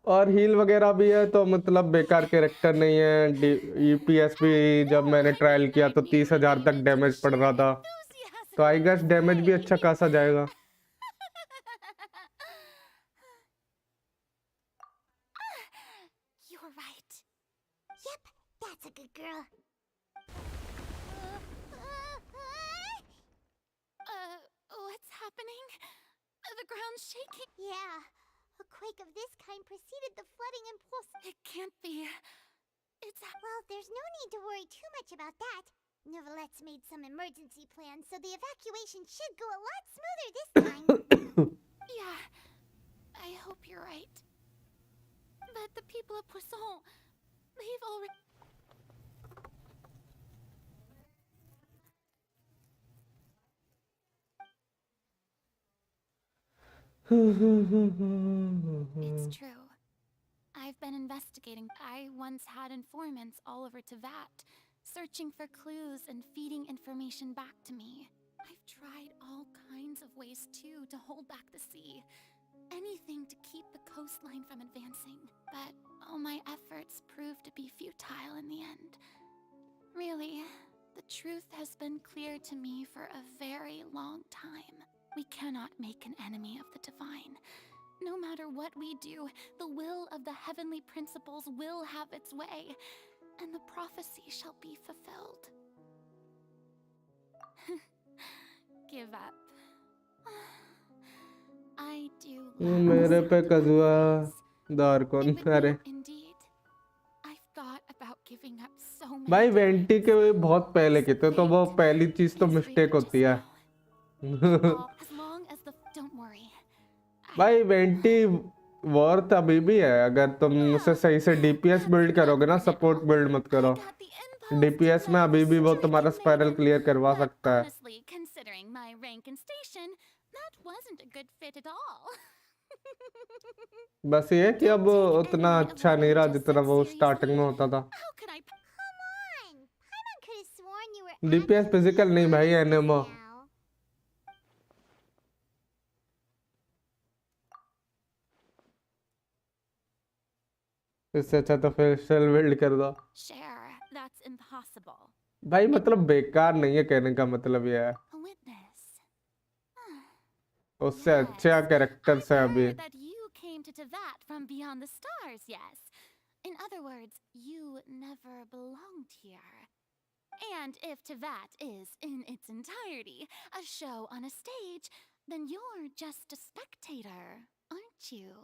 और हील वगैरह भी है, तो मतलब बेकार कैरेक्टर नहीं है। ईपीएस भी जब मैंने ट्रायल किया तो 30,000 तक डैमेज पड़ रहा था, तो आई गेस डैमेज भी अच्छा खासा जाएगा। You're right. Yep, that's a good girl. What's happening? The ground's shaking. Yeah, a quake of this kind preceded the flooding and pulse. It can't be. Well, there's no need to worry too much about that. Novelette's made some emergency plans, so the evacuation should go a lot smoother this time. Yeah, I hope you're right. But the people of Poisson, they've already... It's true. I've been investigating. I once had informants all over Tevat, searching for clues and feeding information back to me. I've tried all kinds of ways, too, to hold back the sea. Anything to keep the coastline from advancing. But all my efforts proved to be futile in the end. Really, the truth has been clear to me for a very long time. We cannot make an enemy of the divine. No matter what we do, the will of the heavenly principles will have its way, and the prophecy shall be fulfilled. Give up. I do मेरे पे कजुआ दार कौन अरे indeed. I've thought about giving up so many भाई vanity के बहुत पहले के थे तो वो पहली चीज तो मिस्टेक होती है As long as the don't worry. भाई वेंटी वर्थ अभी भी है अगर तुम उसे सही से डीपीएस बिल्ड करोगे ना सपोर्ट बिल्ड मत करो डीपीएस में अभी भी वो तुम्हारा स्पाइरल क्लियर करवा सकता है Honestly, considering my rank and station, that wasn't a good fit at all. बस ये कि अब उतना अच्छा नहीं रहा जितना वो स्टार्टिंग में होता था डीपीएस फिजिकल नहीं भाई एनएमओ इससे अच्छा तो फिर सेल बिल्ड कर दो Share, that's impossible. भाई मतलब बेकार नहीं है कहने का मतलब ये है A witness. उससे अच्छा कैरेक्टर्स है अभी That you came to Tevat from beyond the stars, yes. In other words, you never belonged here. And if Tevat is, in its entirety, a show on a stage, then you're just a spectator, aren't you?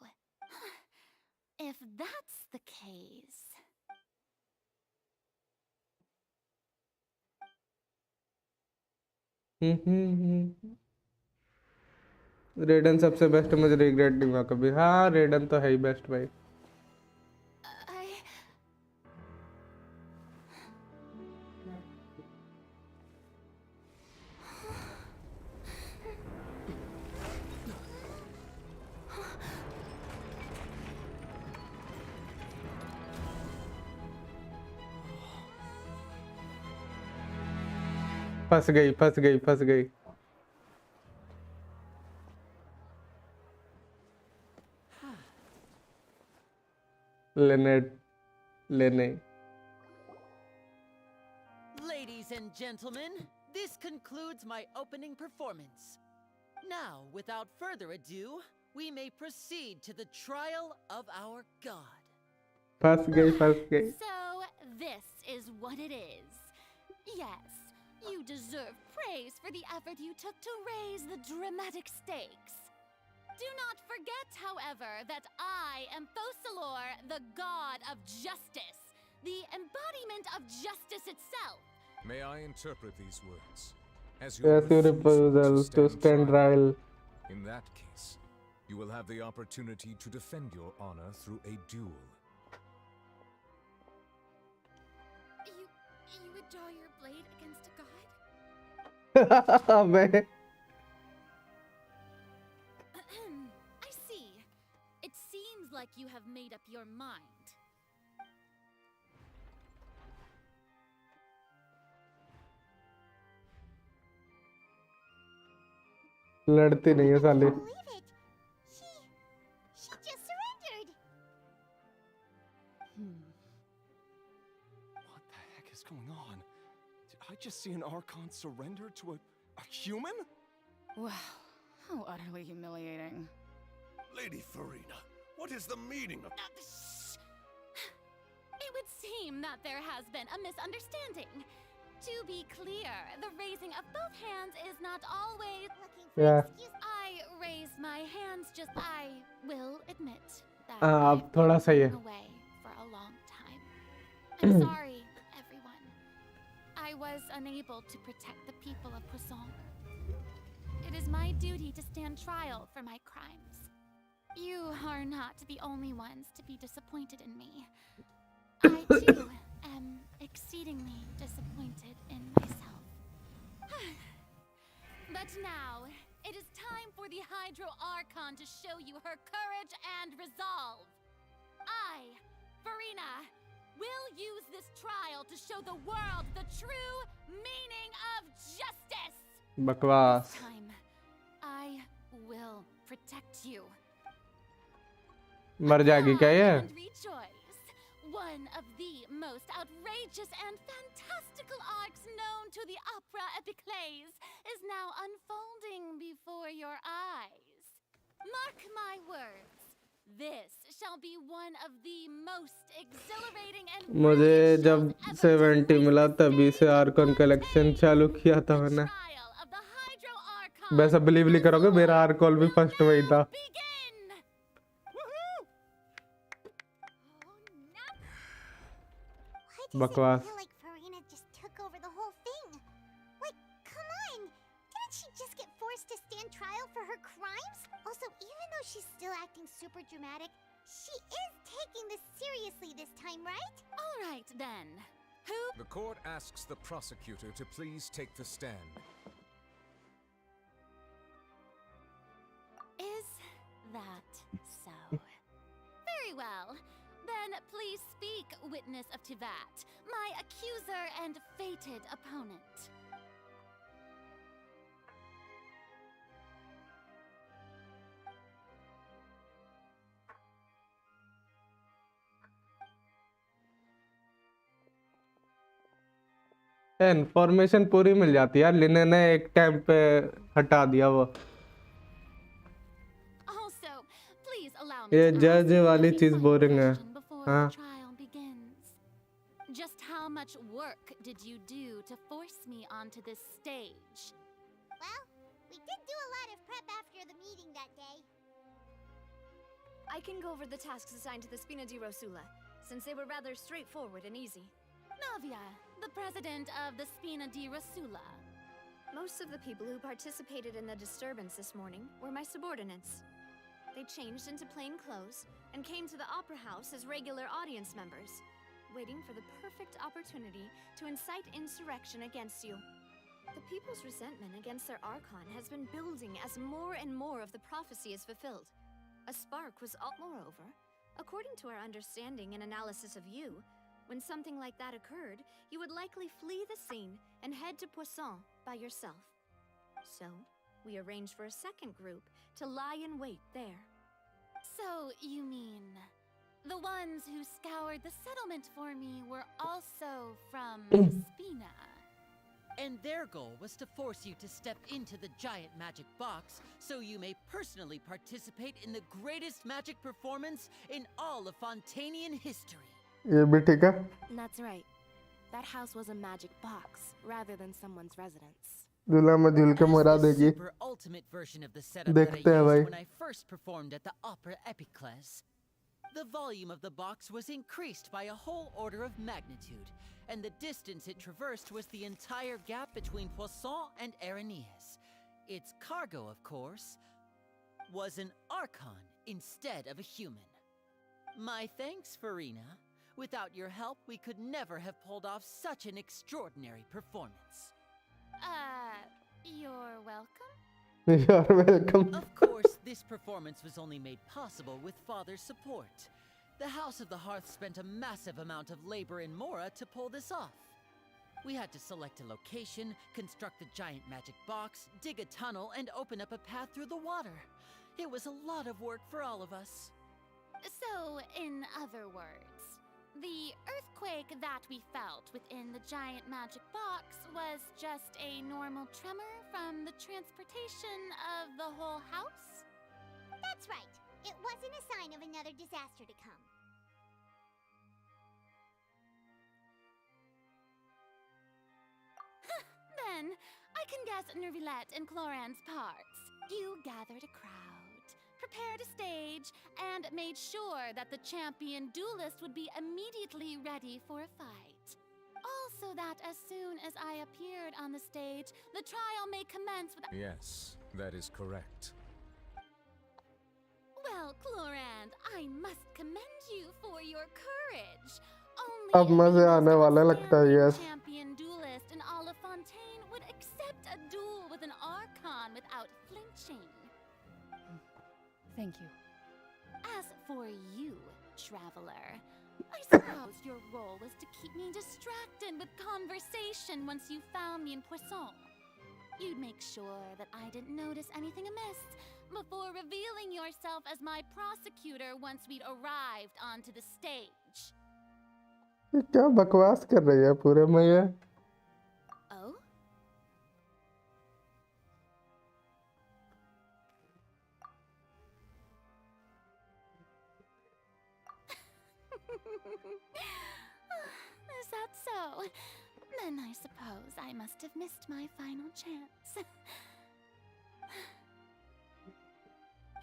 If that's the case... रेडन सबसे best मुझे regret नहीं हुआ कभी हाँ रेडन तो है ही best भाई फंस गई लेने Ladies and gentlemen, this concludes my opening performance. Now, without further ado, we may proceed to the trial of our god. फंस गई So, this is what it is. Yes, you deserve praise for the effort you took to raise the dramatic stakes. Do not forget, however, that I am Fosalor, the god of justice, the embodiment of justice itself. May I interpret these words as your refusal to stand trial? In that case, you will have the opportunity to defend your honor through a duel. You would draw your blade against a god? मैं I see. It seems like you have made up your mind. लड़ती नहीं है साले She just surrendered. What the heck is going on? Did I just see an Archon surrender to a human? Wow, how utterly humiliating. Lady Furina, what is the meaning of... seem that there has been a misunderstanding. To be clear, the raising of both hands is not always Yeah. I raised my hands just I will admit that अब थोड़ा सही है. away for a long time. I'm sorry, everyone. I was unable to protect the people of Poisson. It is my duty to stand trial for my crimes. You are not the only ones to be disappointed in me. I too am exceedingly disappointed in myself. But now, it is time for the Hydro Archon to show you her courage and resolve. I, Furina, will use this trial to show the world the true meaning of justice. बकवास. This time, I will protect you. मर जाएगी क्या ये? And rejoice. One of the most outrageous and fantastical arcs known to the opera epiclese is now unfolding before your eyes. Mark my words. This shall be one of the most exhilarating and मुझे जब 70 मिला तभी से Arkan collection चालू किया था मैंने. वैसा बिलीव नहीं करोगे मेरा आर्कॉल भी फर्स्ट में ही था. बकवास. I feel like Furina just took over the whole thing. Like, come on! Didn't she just get forced to stand trial for her crimes? Also, even though she's still acting super dramatic, she is taking this seriously this time, right? All right, then. Who? The court asks the prosecutor to please take the stand. Is that so? Very well. Then please speak, witness of Tivat, my accuser and fated opponent. Information पूरी मिल जाती है यार. लिने ने एक time पे हटा दिया वो. Also, please allow me ये to जज ask वाली a चीज final बोरिंग है. question before हाँ. the trial begins. Just how much work did you do to force me onto this stage? Well, we did do a lot of prep after the meeting that day. I can go over the tasks assigned to the Spina di Rosula, since they were rather straightforward and easy. Navia, the president of the Spina di Rosula. Most of the people who participated in the disturbance this morning were my subordinates. They changed into plain clothes and came to the Opera House as regular audience members, waiting for the perfect opportunity to incite insurrection against you. The people's resentment against their Archon has been building as more and more of the prophecy is fulfilled. A spark was all. Moreover, according to our understanding and analysis of you, when something like that occurred, you would likely flee the scene and head to Poisson by yourself. So, we arranged for a second group to lie in wait there. So, you mean the ones who scoured the settlement for me were also from Spina? And their goal was to force you to step into the giant magic box so you may personally participate in the greatest magic performance in all of Fontanian history. ये भी ठीक है. That's right. That house was a magic box rather than someone's residence. दूल्हा में झूल के मुरा देगी. Super ultimate version of the setup that I देखते हैं used भाई. when I first performed at the Opera Epiclese. The volume of the box was increased by a whole order of magnitude, and the distance it traversed was the entire gap between Poisson and Areneas. Its cargo, of course, was an Archon instead of a human. My thanks, Furina. Without your help, we could never have pulled off such an extraordinary performance. You're welcome. You're welcome. Of course, this performance was only made possible with Father's support. The House of the Hearth spent a massive amount of labor in Mora to pull this off. We had to select a location, construct the giant magic box, dig a tunnel, and open up a path through the water. It was a lot of work for all of us. So, in other words, the earthquake that we felt within the giant magic box was just a normal tremor from the transportation of the whole house? That's right. It wasn't a sign of another disaster to come. then, I can guess Nervilette and Cloran's parts. You gathered a crowd, prepared a stage, and made sure that the champion duelist would be immediately ready for a fight. Also that as soon as I appeared on the stage, the trial may commence with— Yes, that is correct. Well, Clorand, I must commend you for your courage. अब मजे आने वाला लगता है yes. Champion duelist in Fontaine would accept a duel with an Archon without flinching. Thank you. As for you, traveler, I suppose your role was to keep me distracted with conversation once you found me in Poisson. You'd make sure that I didn't notice anything amiss before revealing yourself as my prosecutor once we'd arrived onto the stage. ये क्या बकवास कर रही है पूरे में ये? Oh? Is that so? Then I suppose I must have missed my final chance.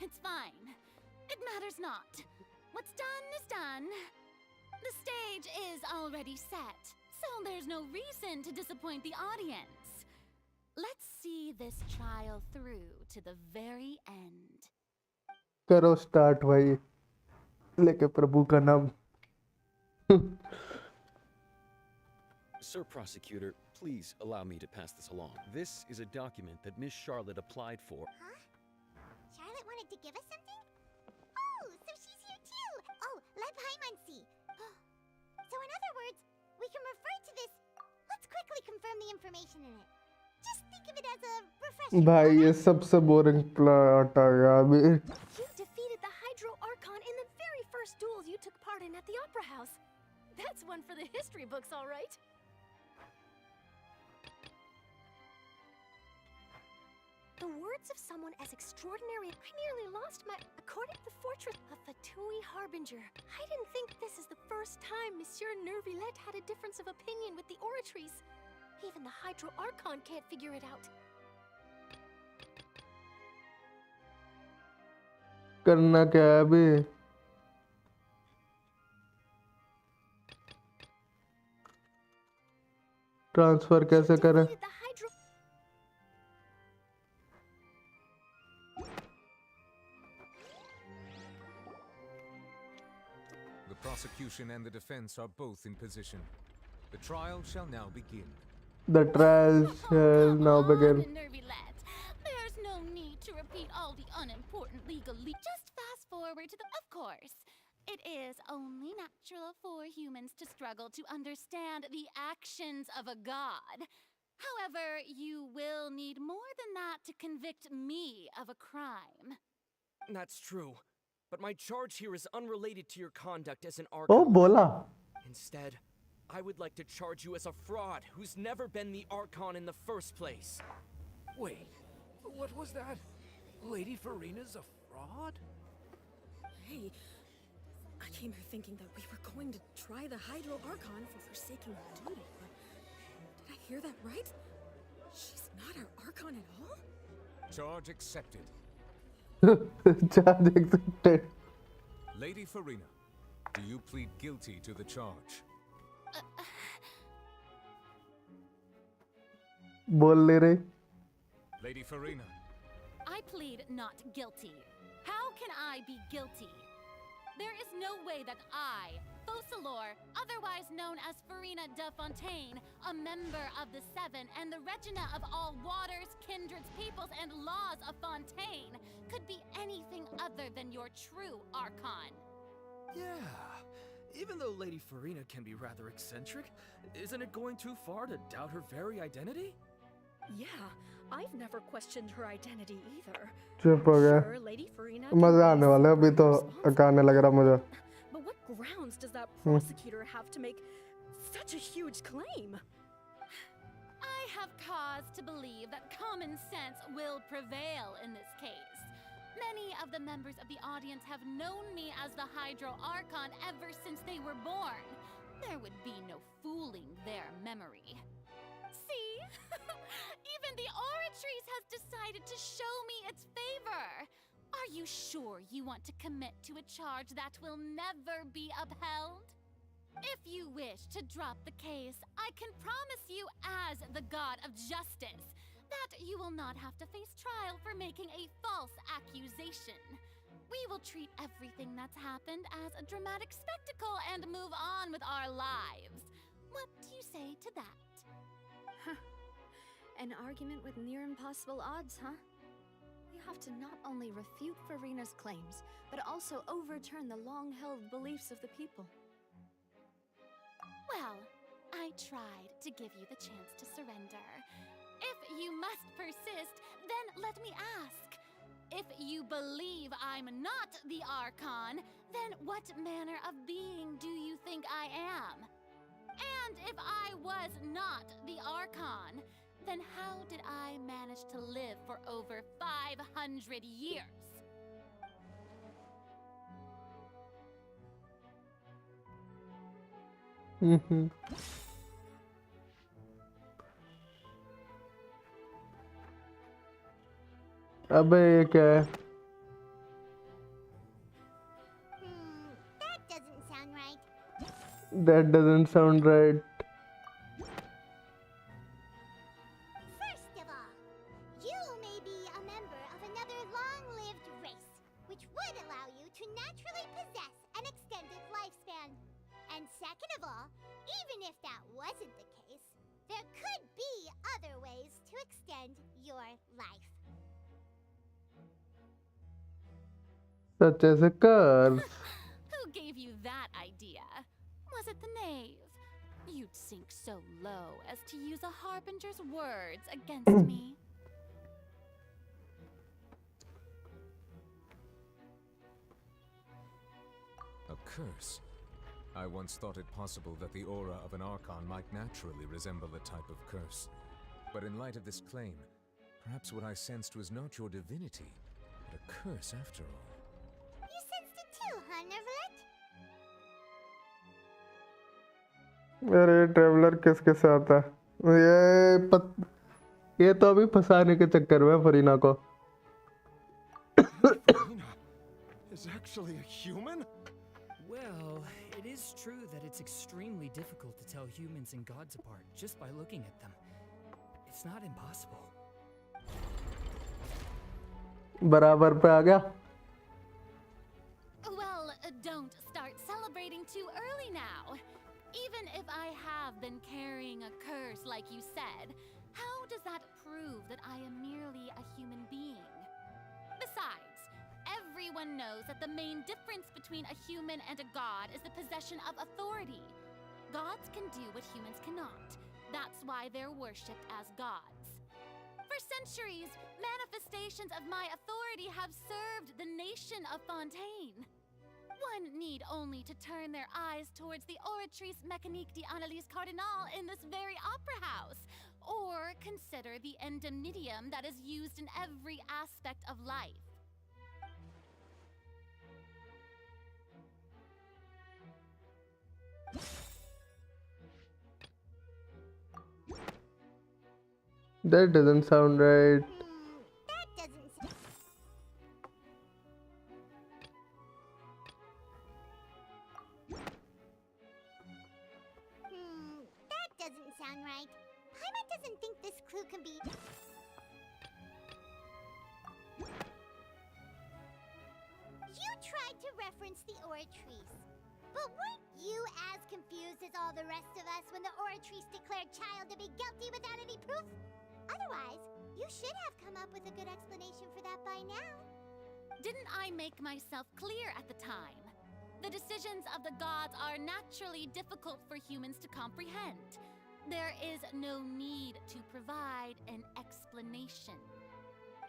It's fine. It matters not. What's done is done. The stage is already set, so there's no reason to disappoint the audience. Let's see this trial through to the very end. करो start भाई लेके प्रभु का नाम. Sir Prosecutor, please allow me to pass this along. This is a document that Miss Charlotte applied for. Huh? Charlotte wanted to give us something? Oh, so she's here too! Oh, let Paimon see. So in other words, we can refer to this. Let's quickly confirm the information in it. Just think of it as a refresher. भाई ये सबसे boring plot है यार अभी. You defeated the Hydro Archon in the very first duels you took part in at the Opera House. That's one for the history books, all right. The words of someone as extraordinary. I nearly lost my— According to the fortress of Fatui Harbinger, I didn't think this is the first time Monsieur Nervilette had a difference of opinion with the Oratrice. Even the Hydro Archon can't figure it out. करना क्या है अभी? Transfer कैसे करें? The prosecution and the defense are both in position. The trial shall now begin. The trial shall now begin. Nervilette, there's no need to repeat all the unimportant Just fast forward to the— Of course, it is only natural for humans to struggle to understand the actions of a god. However, you will need more than that to convict me of a crime. That's true. But my charge here is unrelated to your conduct as an Archon. Oh, bola. Instead, I would like to charge you as a fraud who's never been the Archon in the first place. Wait, what was that? Lady Furina's a fraud? Hey, I came here thinking that we were going to try the Hydro Archon for forsaking her duty, but did I hear that right? She's not our Archon at all? Charge accepted. Charge accepted. Lady Furina, do you plead guilty to the charge? बोल ले रही. Lady Furina. I plead not guilty. How can I be guilty? There is no way that I, Focalor, otherwise known as Furina de Fontaine, a member of the Seven and the Regina of all waters, kindreds, peoples, and laws of Fontaine, could be anything other than your true Archon. Yeah. Even though Lady Furina can be rather eccentric, isn't it going too far to doubt her very identity? Yeah, I've never questioned her identity either. चुप हो गया. Sure, Lady Furina मजा आने वाला है अभी तो Akane लग रहा मुझे. But what grounds does that prosecutor have to make such a huge claim? I have cause to believe that common sense will prevail in this case. Many of the members of the audience have known me as the Hydro Archon ever since they were born. There would be no fooling their memory. See? The Oratrice has decided to show me its favor. Are you sure you want to commit to a charge that will never be upheld? If you wish to drop the case, I can promise you as the god of justice that you will not have to face trial for making a false accusation. We will treat everything that's happened as a dramatic spectacle and move on with our lives. What do you say to that? An argument with near impossible odds, huh? You have to not only refute Furina's claims, but also overturn the long-held beliefs of the people. Well, I tried to give you the chance to surrender. If you must persist, then let me ask. If you believe I'm not the Archon, then what manner of being do you think I am? And if I was not the Archon, then how did I manage to live for over 500 years? अबे ये क्या है? That doesn't sound right. That doesn't sound right. First of all, you may be a member of another long-lived race, which would allow you to naturally possess an extended lifespan. And second of all, even if that wasn't the case, there could be other ways to extend your life. Such as a curse. Who gave you that idea? Was it the knave? You'd sink so low as to use a harbinger's words against me. A curse? I once thought it possible that the aura of an Archon might naturally resemble a type of curse. But in light of this claim, perhaps what I sensed was not your divinity, but a curse after all. You sensed it too, huh, Neverlet? अरे traveller किसके साथ है? ये तो अभी फंसाने के चक्कर में फरीना को. Furina is actually a human? Well, it is true that it's extremely difficult to tell humans and gods apart just by looking at them. It's not impossible. बराबर पे आ गया. Well, don't start celebrating too early now. Even if I have been carrying a curse like you said, how does that prove that I am merely a human being? Besides, everyone knows that the main difference between a human and a god is the possession of authority. Gods can do what humans cannot. That's why they're worshipped as gods. For centuries, manifestations of my authority have served the nation of Fontaine. One need only to turn their eyes towards the Oratrice Mécanique d'Analyse Cardinal in this very opera house, or consider the indemnitium that is used in every aspect of life. That doesn't sound right. That doesn't sound... that doesn't sound right. Paimon doesn't think this clue can be... You tried to reference the Oratrice. But weren't you as confused as all the rest of us when the Oratrice declared Child to be guilty without any proof? Otherwise, you should have come up with a good explanation for that by now. Didn't I make myself clear at the time? The decisions of the gods are naturally difficult for humans to comprehend. There is no need to provide an explanation.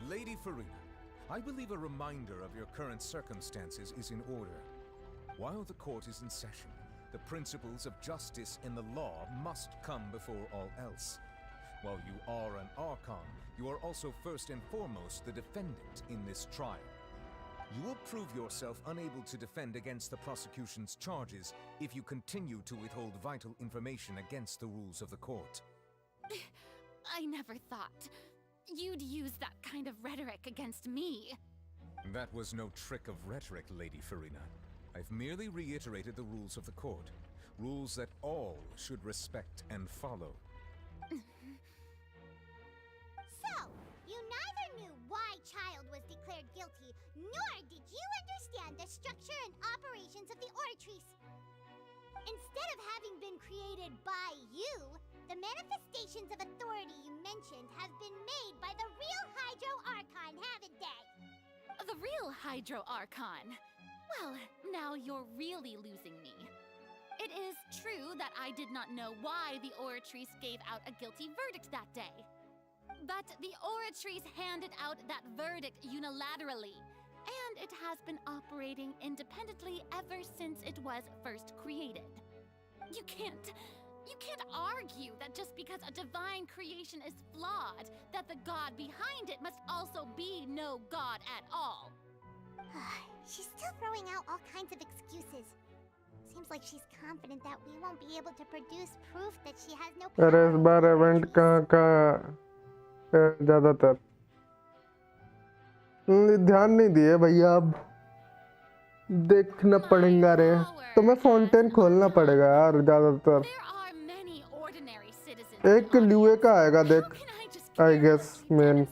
Lady Furina, I believe a reminder of your current circumstances is in order. While the court is in session, the principles of justice in the law must come before all else. While you are an Archon, you are also first and foremost the defendant in this trial. You will prove yourself unable to defend against the prosecution's charges if you continue to withhold vital information against the rules of the court. I never thought. you'd use that kind of rhetoric against me. That was no trick of rhetoric, Lady Furina. I've merely reiterated the rules of the court. Rules that all should respect and follow. So, you neither knew why Child was declared guilty, nor did you understand the structure and operations of the Oratrice. Instead of having been created by you, the manifestations of authority you mentioned have been made by the real Hydro Archon, haven't they? The real Hydro Archon? Well, now you're really losing me. It is true that I did not know why the Oratrice gave out a guilty verdict that day. But the Oratrice handed out that verdict unilaterally, and it has been operating independently ever since it was first created. You can't argue that just because a divine creation is flawed, that the god behind it must also be no god at all. She's still throwing out all kinds of excuses. Seems like she's confident that we won't be able to produce proof that she has no power. अरे इस बार event का ज्यादातर ध्यान नहीं दिए भैया, अब देखना पड़ेगा रे। तो मैं फाउंटेन खोलना पड़ेगा यार ज्यादातर। एक ल्यूए का आएगा देख, I guess man.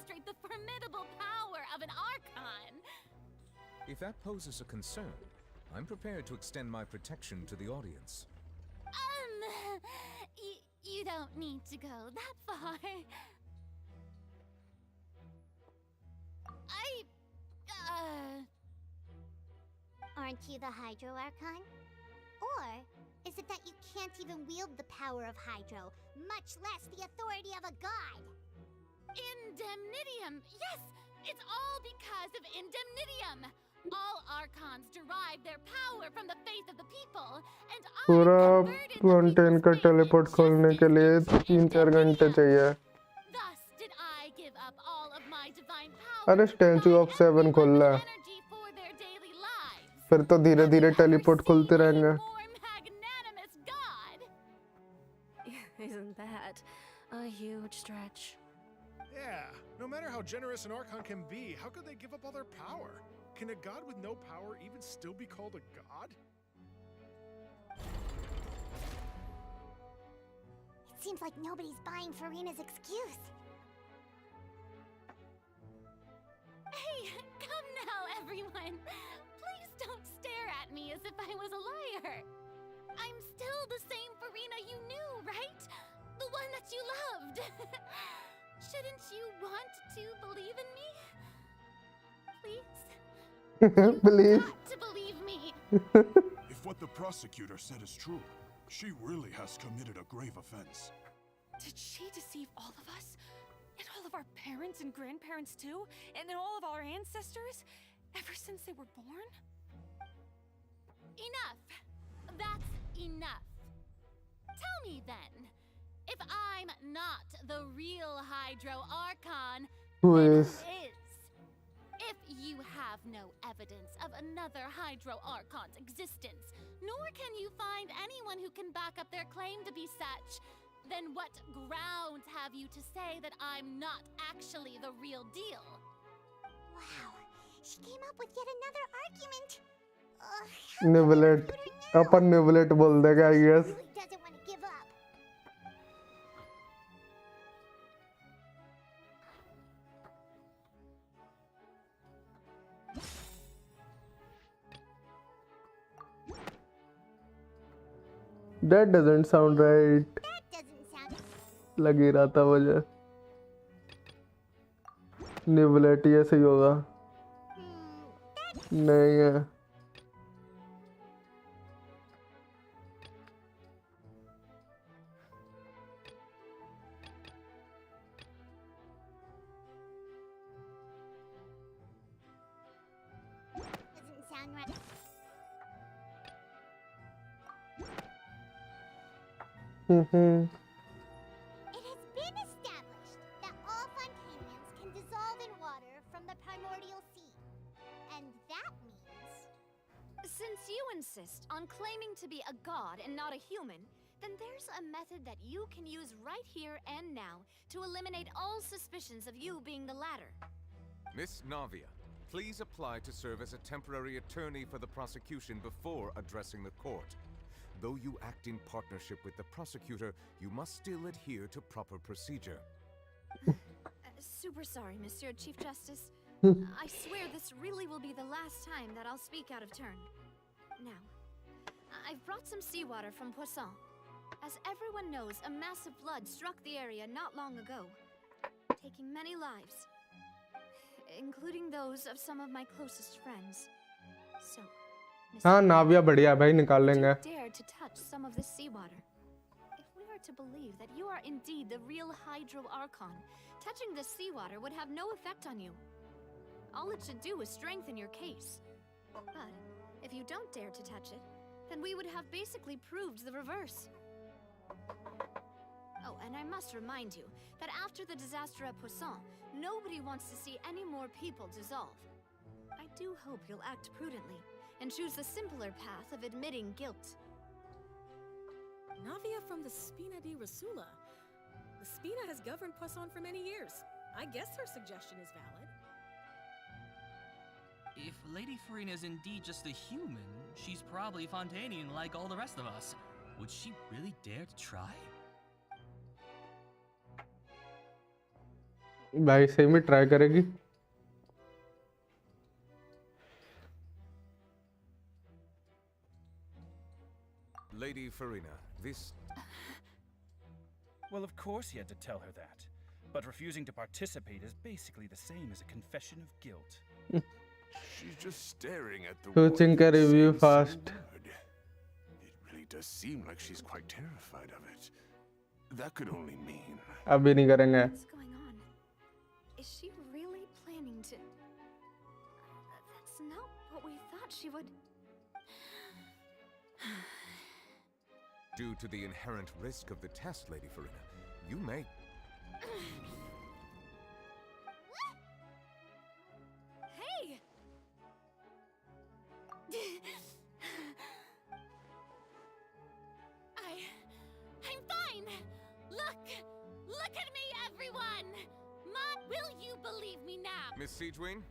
If that poses a concern, I'm prepared to extend my protection to the audience. You don't need to go that far. Aren't you the Hydro Archon? Or is it that you can't even wield the power of Hydro, much less the authority of a god? Indemnitium! Yes! It's all because of Indemnitium! All Archons derive their power from the faith of the people, and पूरा fountain का teleport खोलने के लिए 3-4 घंटे चाहिए। Thus did I give up all of my divine power. अरे statue of 7 खोल ला, फिर तो धीरे धीरे टेलीपोर्ट खुलते रहेंगे। Isn't that a huge stretch? Yeah, no matter how generous an Archon can be, how could they give up all their power? Can a god with no power even still be called a god? It seems like nobody's buying Furina's excuse. Hey, come now, everyone. Please don't stare at me as if I was a liar. I'm still the same Furina you knew, right? The one that you loved. Shouldn't you want to believe in me? Please? Please. Got to believe me. If what the prosecutor said is true, she really has committed a grave offense. Did she deceive all of us? And all of our parents and grandparents too? And all of our ancestors? Ever since they were born? Enough. That's enough. Tell me then, if I'm not the real Hydro Archon, Who then is? who is? If you have no evidence of another Hydro Archon's existence, nor can you find anyone who can back up their claim to be such, then what grounds have you to say that I'm not actually the real deal? Wow, she came up with yet another argument. निवलेट अपन निवलेट बोल देगा I guess. Really doesn't want to give up. That doesn't sound right. That doesn't sound. लग ही रहा था मुझे। निवलेट ये सही होगा। नहीं है। Doesn't sound right. It has been established that all Fontanians can dissolve in water from the primordial sea. And that means... Since you insist on claiming to be a god and not a human, then there's a method that you can use right here and now to eliminate all suspicions of you being the latter. Miss Navia, please apply to serve as a temporary attorney for the prosecution before addressing the court. Though you act in partnership with the prosecutor, you must still adhere to proper procedure. Super sorry, Monsieur Chief Justice. I swear this really will be the last time that I'll speak out of turn. Now, I've brought some seawater from Poisson. As everyone knows, a massive flood struck the area not long ago, taking many lives, including those of some of my closest friends. So, हाँ नाविया बढ़िया भाई निकाल लेंगे. dare to touch some of this seawater. If we are to believe that you are indeed the real Hydro Archon, touching this seawater would have no effect on you. All it should do is strengthen your case. But if you don't dare to touch it, then we would have basically proved the reverse. Oh, and I must remind you that after the disaster at Poisson, nobody wants to see any more people dissolve. I do hope you'll act prudently and choose the simpler path of admitting guilt. Navia from the Spina di Rasula. The Spina has governed Poisson for many years. I guess her suggestion is valid. If Lady Furina is indeed just a human, she's probably Fontanian like all the rest of us. Would she really dare to try? भाई सही में try करेगी. Lady Furina, this... Well, of course he had to tell her that. But refusing to participate is basically the same as a confession of guilt. She's just staring at the Switching ka review fast. It really does seem like she's quite terrified of it. That could only mean... अभी नहीं करेंगे. What's going on? Is she really planning to... That's not what we thought she would... Due to the inherent risk of the test, Lady Furina, you may... Hey! I'm fine! Look at me, everyone! Will you believe me now? Miss Siegewing?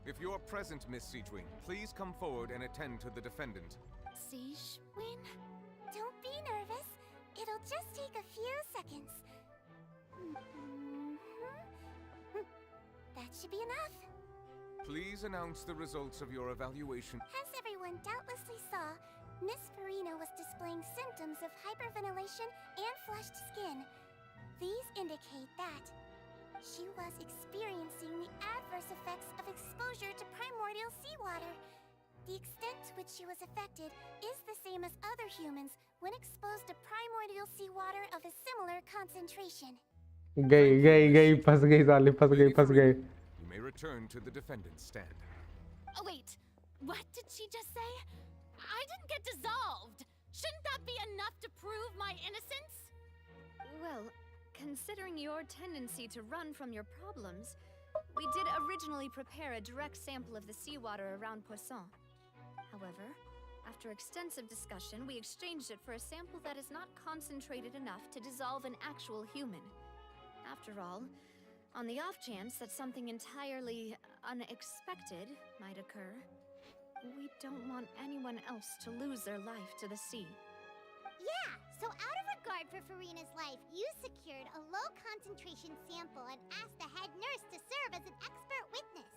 If you're present, Miss Siegewing, please come forward and attend to the defendant. Siegewing? Don't be nervous. It'll just take a few seconds. That should be enough. Please announce the results of your evaluation. As everyone doubtlessly saw, Miss Furina was displaying symptoms of hyperventilation and flushed skin. These indicate that she was experiencing the adverse effects of exposure to primordial seawater. The extent to which she was affected is the same as other humans when exposed to primordial seawater of a similar concentration. गई फंस गई साली फंस गई. You may return to the defendant's stand. Oh, wait. What did she just say? I didn't get dissolved. Shouldn't that be enough to prove my innocence? Well, considering your tendency to run from your problems, we did originally prepare a direct sample of the seawater around Poisson. However, after extensive discussion, we exchanged it for a sample that is not concentrated enough to dissolve an actual human. After all, on the off chance that something entirely unexpected might occur, we don't want anyone else to lose their life to the sea. Yeah, so out of regard for Furina's life, you secured a low-concentration sample and asked the head nurse to serve as an expert witness.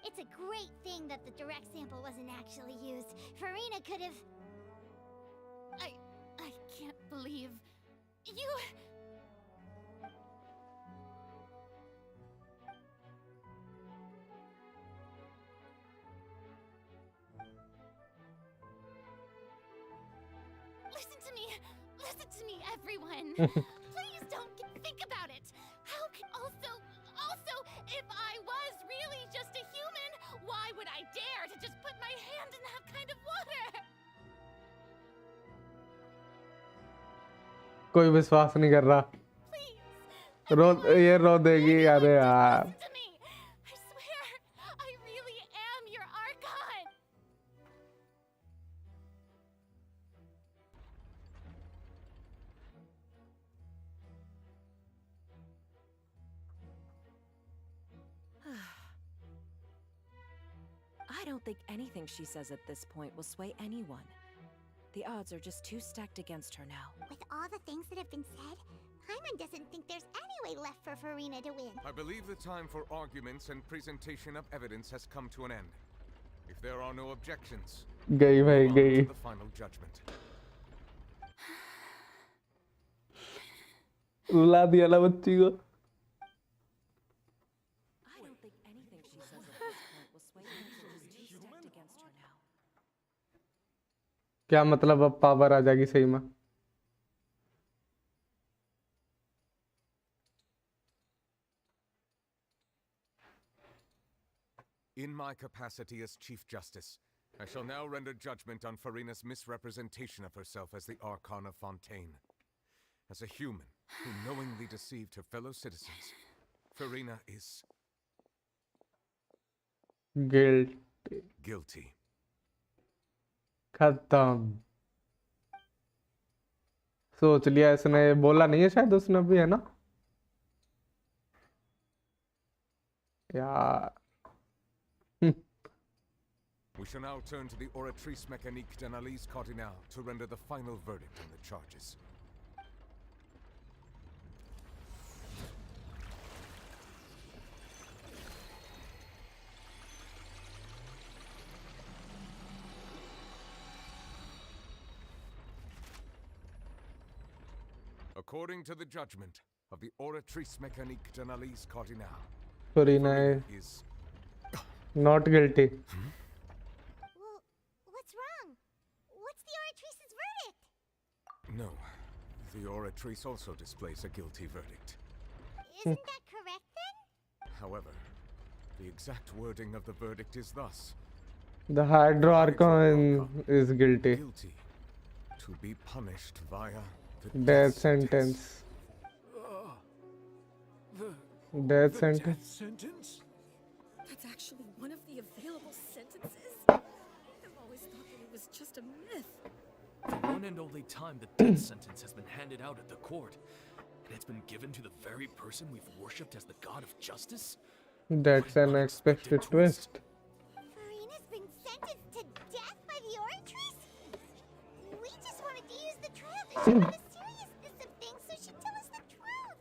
It's a great thing that the direct sample wasn't actually used. Furina could have... I can't believe... You... Listen to me, everyone. Please don't think about it. How can... Also, if I was really just a human, why would I dare to just put my hand in that kind of water? कोई विश्वास नहीं कर रहा. रो देगी अरे यार. I swear, I really am your Archon. I don't think anything she says at this point will sway anyone. The odds are just too stacked against her now. With all the things that have been said, Paimon doesn't think there's any way left for Furina to win. I believe the time for arguments and presentation of evidence has come to an end. If there are no objections, गई भाई move on गई. to the final judgment. रुला दिया ना बच्ची को. I don't think anything she says at this point will sway anyone. Just too stacked against her now. क्या मतलब अब पावर आ जाएगी सही में? In my capacity as Chief Justice, I shall now render judgment on Furina's misrepresentation of herself as the Archon of Fontaine. As a human who knowingly deceived her fellow citizens, Furina is guilty. खत्म. सोच लिया इसने, बोला नहीं है शायद उसने भी, है ना यार. We shall now turn to the Oratrice Mécanique d'Analyse Cardinal to render the final verdict on the charges. According to the judgment of the Oratrice Mécanique d'Analyse Cardinal, Furina is not guilty. Well, what's wrong? What's the Oratrice's verdict? No, the Oratrice also displays a guilty verdict. Isn't that correct then? However, the exact wording of the verdict is thus: The Hydro Archon is guilty. Guilty to be punished via the Death sentence. Death sentence. Sentence? That's actually one of the available sentences? I've always thought that it was just a myth. The one and only time the death sentence has been handed out at the court, and it's been given to the very person we've worshipped as the god of justice? That's an unexpected twist. Furina's been sentenced to death by the Oratrice? We just wanted to use the trial to show the seriousness of things so she'd tell us the truth.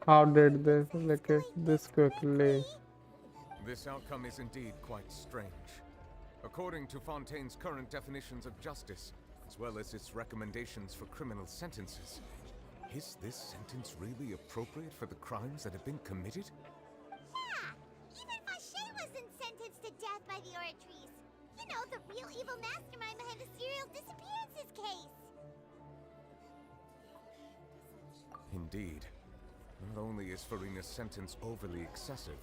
How did they look at this quickly? This outcome is indeed quite strange. According to Fontaine's current definitions of justice, as well as its recommendations for criminal sentences, is this sentence really appropriate for the crimes that have been committed? Yeah, even Vache wasn't sentenced to death by the Oratrice. You know, the real evil mastermind behind the serial disappearances case. Indeed. Not only is Furina's sentence overly excessive,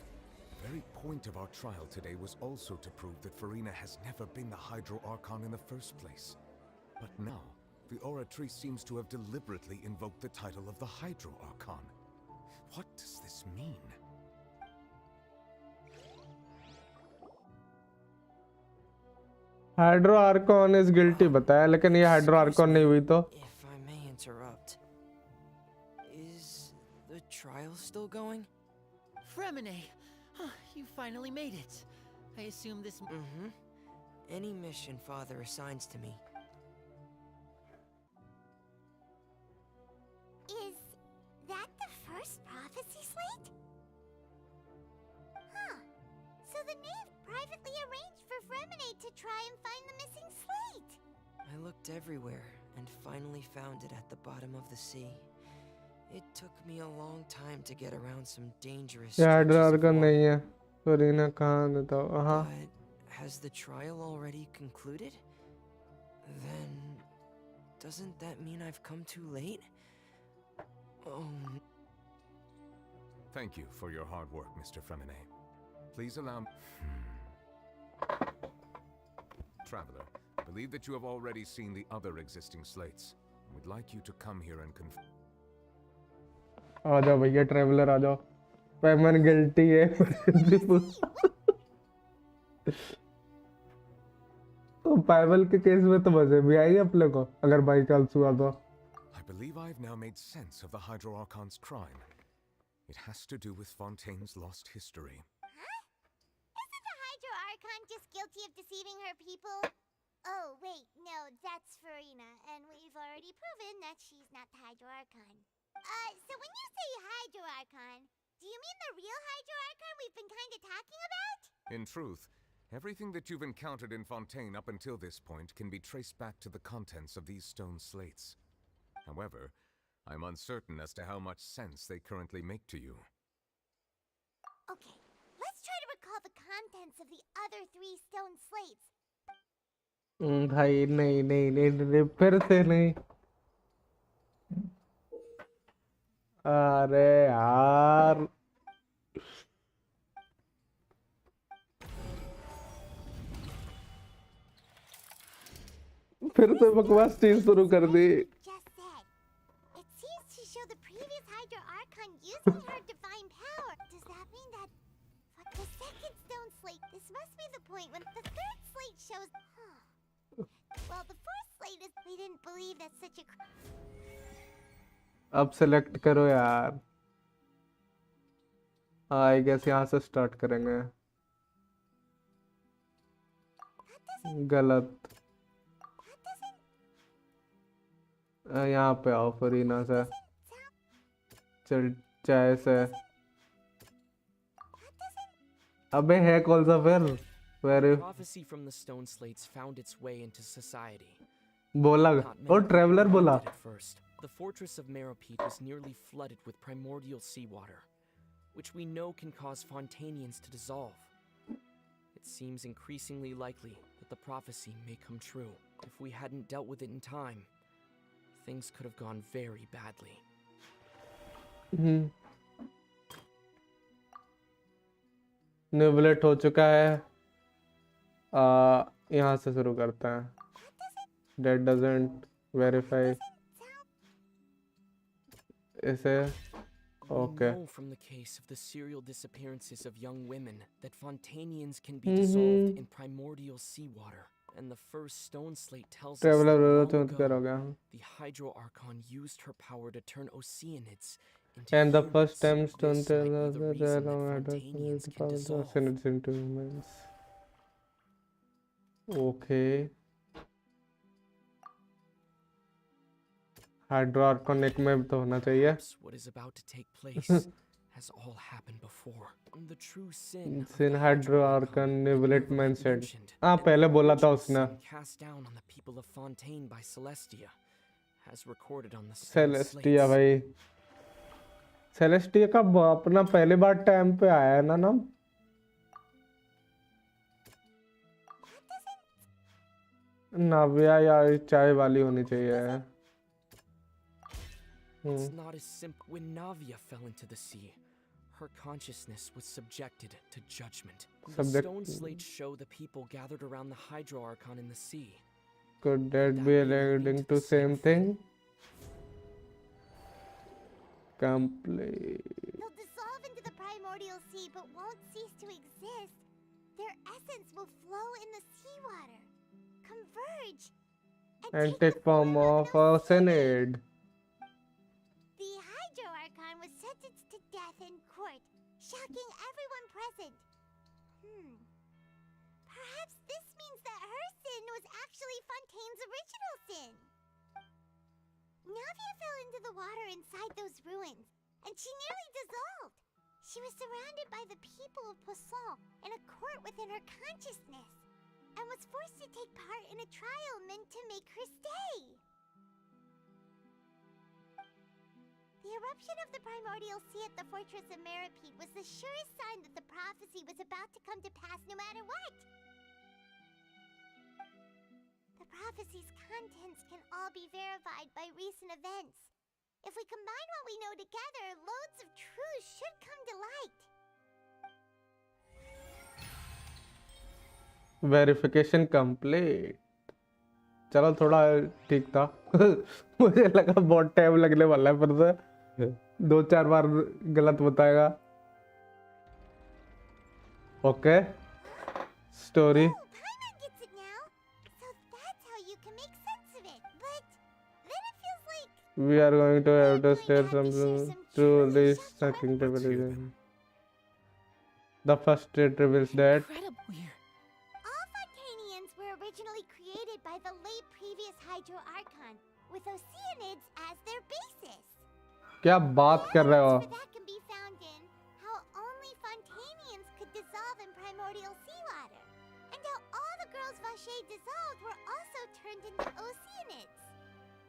the very point of our trial today was also to prove that Furina has never been the Hydro Archon in the first place. But now, the Oratrice seems to have deliberately invoked the title of the Hydro Archon. What does this mean? Hydro Archon is guilty बताया, लेकिन ये Hydro Archon नहीं हुई तो. If I may interrupt, is the trial still going? Fremine! You finally made it. I assume this... Mm-hmm. Any mission Father assigns to me. Is that the first prophecy slate? Huh. So the knave privately arranged for Fremine to try and find the missing slate. I looked everywhere and finally found it at the bottom of the sea. It took me a long time to get around some dangerous... ये Hydro Archon नहीं है. Furina कहाँ बताओ? हाँ. Has the trial already concluded? Then... doesn't that mean I've come too late? Oh... Thank you for your hard work, Mr. Fremine. Please allow me... Traveler, I believe that you have already seen the other existing slates. We'd like you to come here and confirm... आ जाओ भैया traveller आ जाओ. Peman guilty है. तो पाइवल के case में तो मजे भी आई अपने को अगर बाई चांस हुआ तो. I believe I've now made sense of the Hydro Archon's crime. It has to do with Fontaine's lost history. Huh? Isn't the Hydro Archon just guilty her, people. Oh, wait, no, that's Furina, and we've already proven that she's not the Hydro Archon. So when you say Hydro Archon, do you mean the real Hydro Archon we've been kind of talking about? In truth, everything that you've encountered in Fontaine up until this point can be traced back to the contents of these stone slates. However, I'm uncertain as to how much sense they currently make to you. Okay, let's try to recall the contents of the other 3 stone slates. भाई नहीं नहीं नहीं नहीं, फिर से नहीं। अरे यार फिर से बकवास चीज शुरू कर दी। Just said. It seems to show the previous Hydro Archon using her divine power. Does that mean that for the second stone slate, this must be the point when the third slate shows... Well, the fourth slate is they didn't believe that such a... अब select करो यार। I guess यहाँ से start करेंगे। गलत। यहाँ पे आओ फरीना से। चल चाय से। अबे है कौन सा फिर? Prophecy from the stone slates found its way into society. बोला और ट्रैवलर बोला। At first, the fortress of Meropete was nearly flooded with primordial seawater, which we know can cause Fontainians to dissolve. It seems increasingly likely that the prophecy may come true. If we hadn't dealt with it in time, things could have gone very badly. नेबलेट हो चुका है। यहाँ से शुरू करते हैं। That doesn't verify. इसे We know from the case of the serial disappearances of young women that Fontainians can be dissolved in primordial seawater. And the first stone slate tells us that long ago, the Hydro Archon used her power to turn Oceanids into and the humans. first time stone This tells might us be the that reason the that Fontainians can dissolve. Oceanids into humans. Okay. Hydro Archon एक में तो होना चाहिए। What is about to take place has all happened before. The true sin Hydro Archon Nebulate mentioned. हाँ पहले बोला था उसने। Cast down on the people of Fontaine by Celestia, as recorded on the Celestia भाई। Celestia का अपना पहली बार time पे आया है ना नाम? नाविया या चाय वाली होनी चाहिए। It's not as simple. When Navia fell into the sea, her consciousness was subjected to judgment. The stone slates show the people gathered around the Hydro Archon in the sea. Could that be alluding to same thing? Complete. They'll dissolve into the primordial sea but won't cease to exist. Their essence will flow in the seawater, converge, and take form of a Oceanid. The Hydro Archon was sentenced to death in court, shocking everyone present. Perhaps this means that her sin was actually Fontaine's original sin. Navia fell into the water inside those ruins, and she nearly dissolved. She was surrounded by the people of Poisson in a court within her consciousness, and was forced to take part in a trial meant to make her stay. The eruption of the primordial sea at the fortress of Meropete was the surest sign that the prophecy was about to come to pass no matter what. The prophecy's contents can all be verified by recent events. If we combine what we know together, loads of truths should come to light. Verification complete. चलो थोड़ा ठीक था। मुझे लगा बहुत time लगने वाला है, पर से 2-4 बार गलत बताएगा। Okay story we are going to have to state something through this sucking television. The first state reveals that All Fontanians were originally created by the late previous Hydro Archon, with Oceanids as their basis. क्या बात कर रहे हो? For that can be found in how only Fontanians could dissolve in primordial seawater, and how all the girls Vache dissolved were also turned into Oceanids.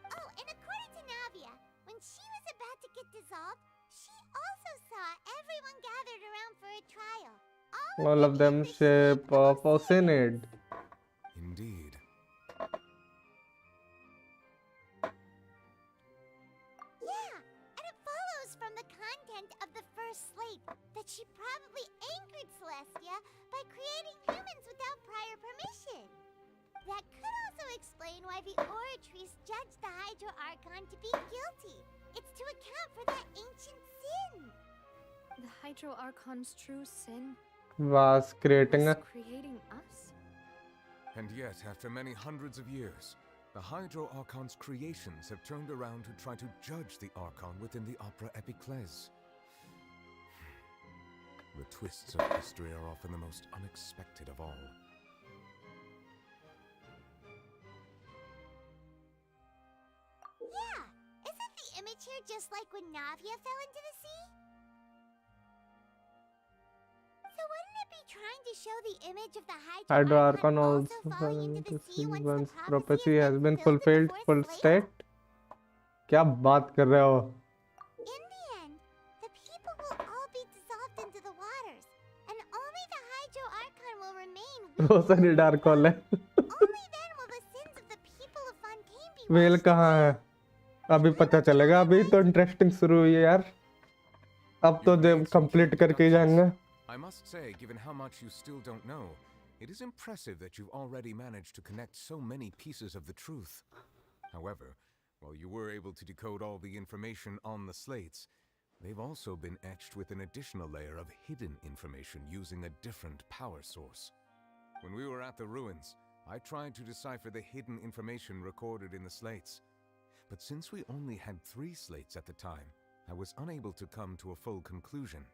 Oh, and according to Navia, when she was about to get dissolved, she also saw everyone gathered around for a trial. All of them shape of Oceanid. Indeed. Yeah, and it follows from the content of the first slate that she probably angered Celestia by creating humans without prior permission. That could also explain why the Oratrice judged the Hydro Archon to be guilty. It's to account for that ancient sin. The Hydro Archon's true sin Was creating was a creating us? And yet, after many hundreds of years, the Hydro Archon's creations have turned around to try to judge the Archon within the Opera Epiclese. The twists of history are often the most unexpected of all. Yeah, isn't the image here just like when Navia fell into the sea? So wouldn't it be trying to show the image of the Hydro Archon also falling into the sea once prophecy has been fulfilled full state? क्या बात कर रहे हो? In the end, the people will all be dissolved into the waters, and only the Hydro Archon will remain. Oceanid Archon है. Only then will the sins of the people of Fontaine be well कहाँ है? अभी पता चलेगा. अभी तो interesting शुरू हुई है यार. अब तो जब कंप्लीट करके ही जाएंगे. I must say, given how much you still don't know, it is impressive that you've already managed to connect so many pieces of the truth. However, while you were able to decode all the information on the slates, they've also been etched with an additional layer of hidden information using a different power source. When we were at the ruins, I tried to decipher the hidden information recorded in the slates. But since we only had 3 slates at the time, I was unable to come to a full conclusion.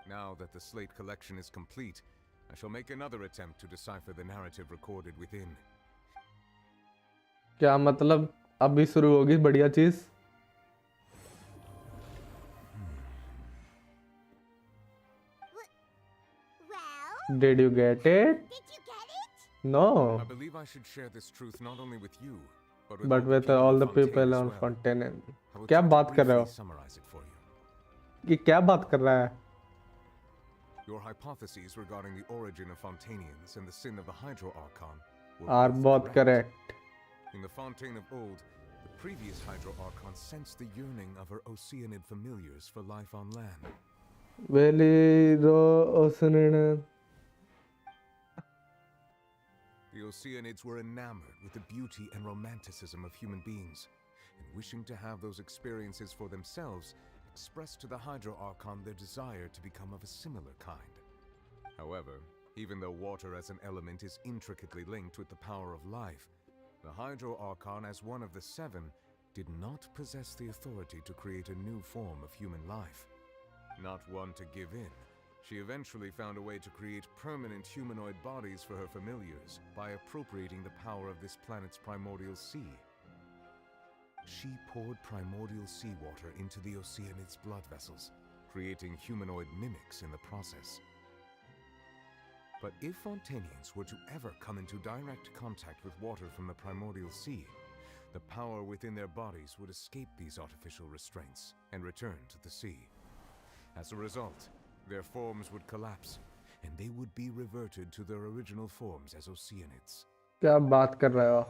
Now that the slate collection is complete, I shall make another attempt to decipher the narrative recorded within. क्या मतलब अभी शुरू होगी बढ़िया चीज? Did you get it? No. I believe I should share this truth not only with you, but with all the people on Fontaine. क्या बात कर रहे हो? Summarize it for you. ये क्या बात कर रहा है? Your hypotheses regarding the origin of Fontanians and the sin of the Hydro Archon are both correct. In the Fontaine of old, the previous Hydro Archon sensed the yearning of her Oceanid familiars for life on land. The Oceanids were enamored with the beauty and romanticism of human beings, and wishing to have those experiences for themselves, expressed to the Hydro Archon their desire to become of a similar kind. However, even though water as an element is intricately linked with the power of life, the Hydro Archon, as one of the 7, did not possess the authority to create a new form of human life. Not one to give in, she eventually found a way to create permanent humanoid bodies for her familiars by appropriating the power of this planet's primordial sea. She poured primordial seawater into the Oceanid's blood vessels, creating humanoid mimics in the process. But if Fontanians were to ever come into direct contact with water from the primordial sea, the power within their bodies would escape these artificial restraints and return to the sea. As a result, their forms would collapse, and they would be reverted to their original forms as Oceanids. क्या बात कर रहे हो?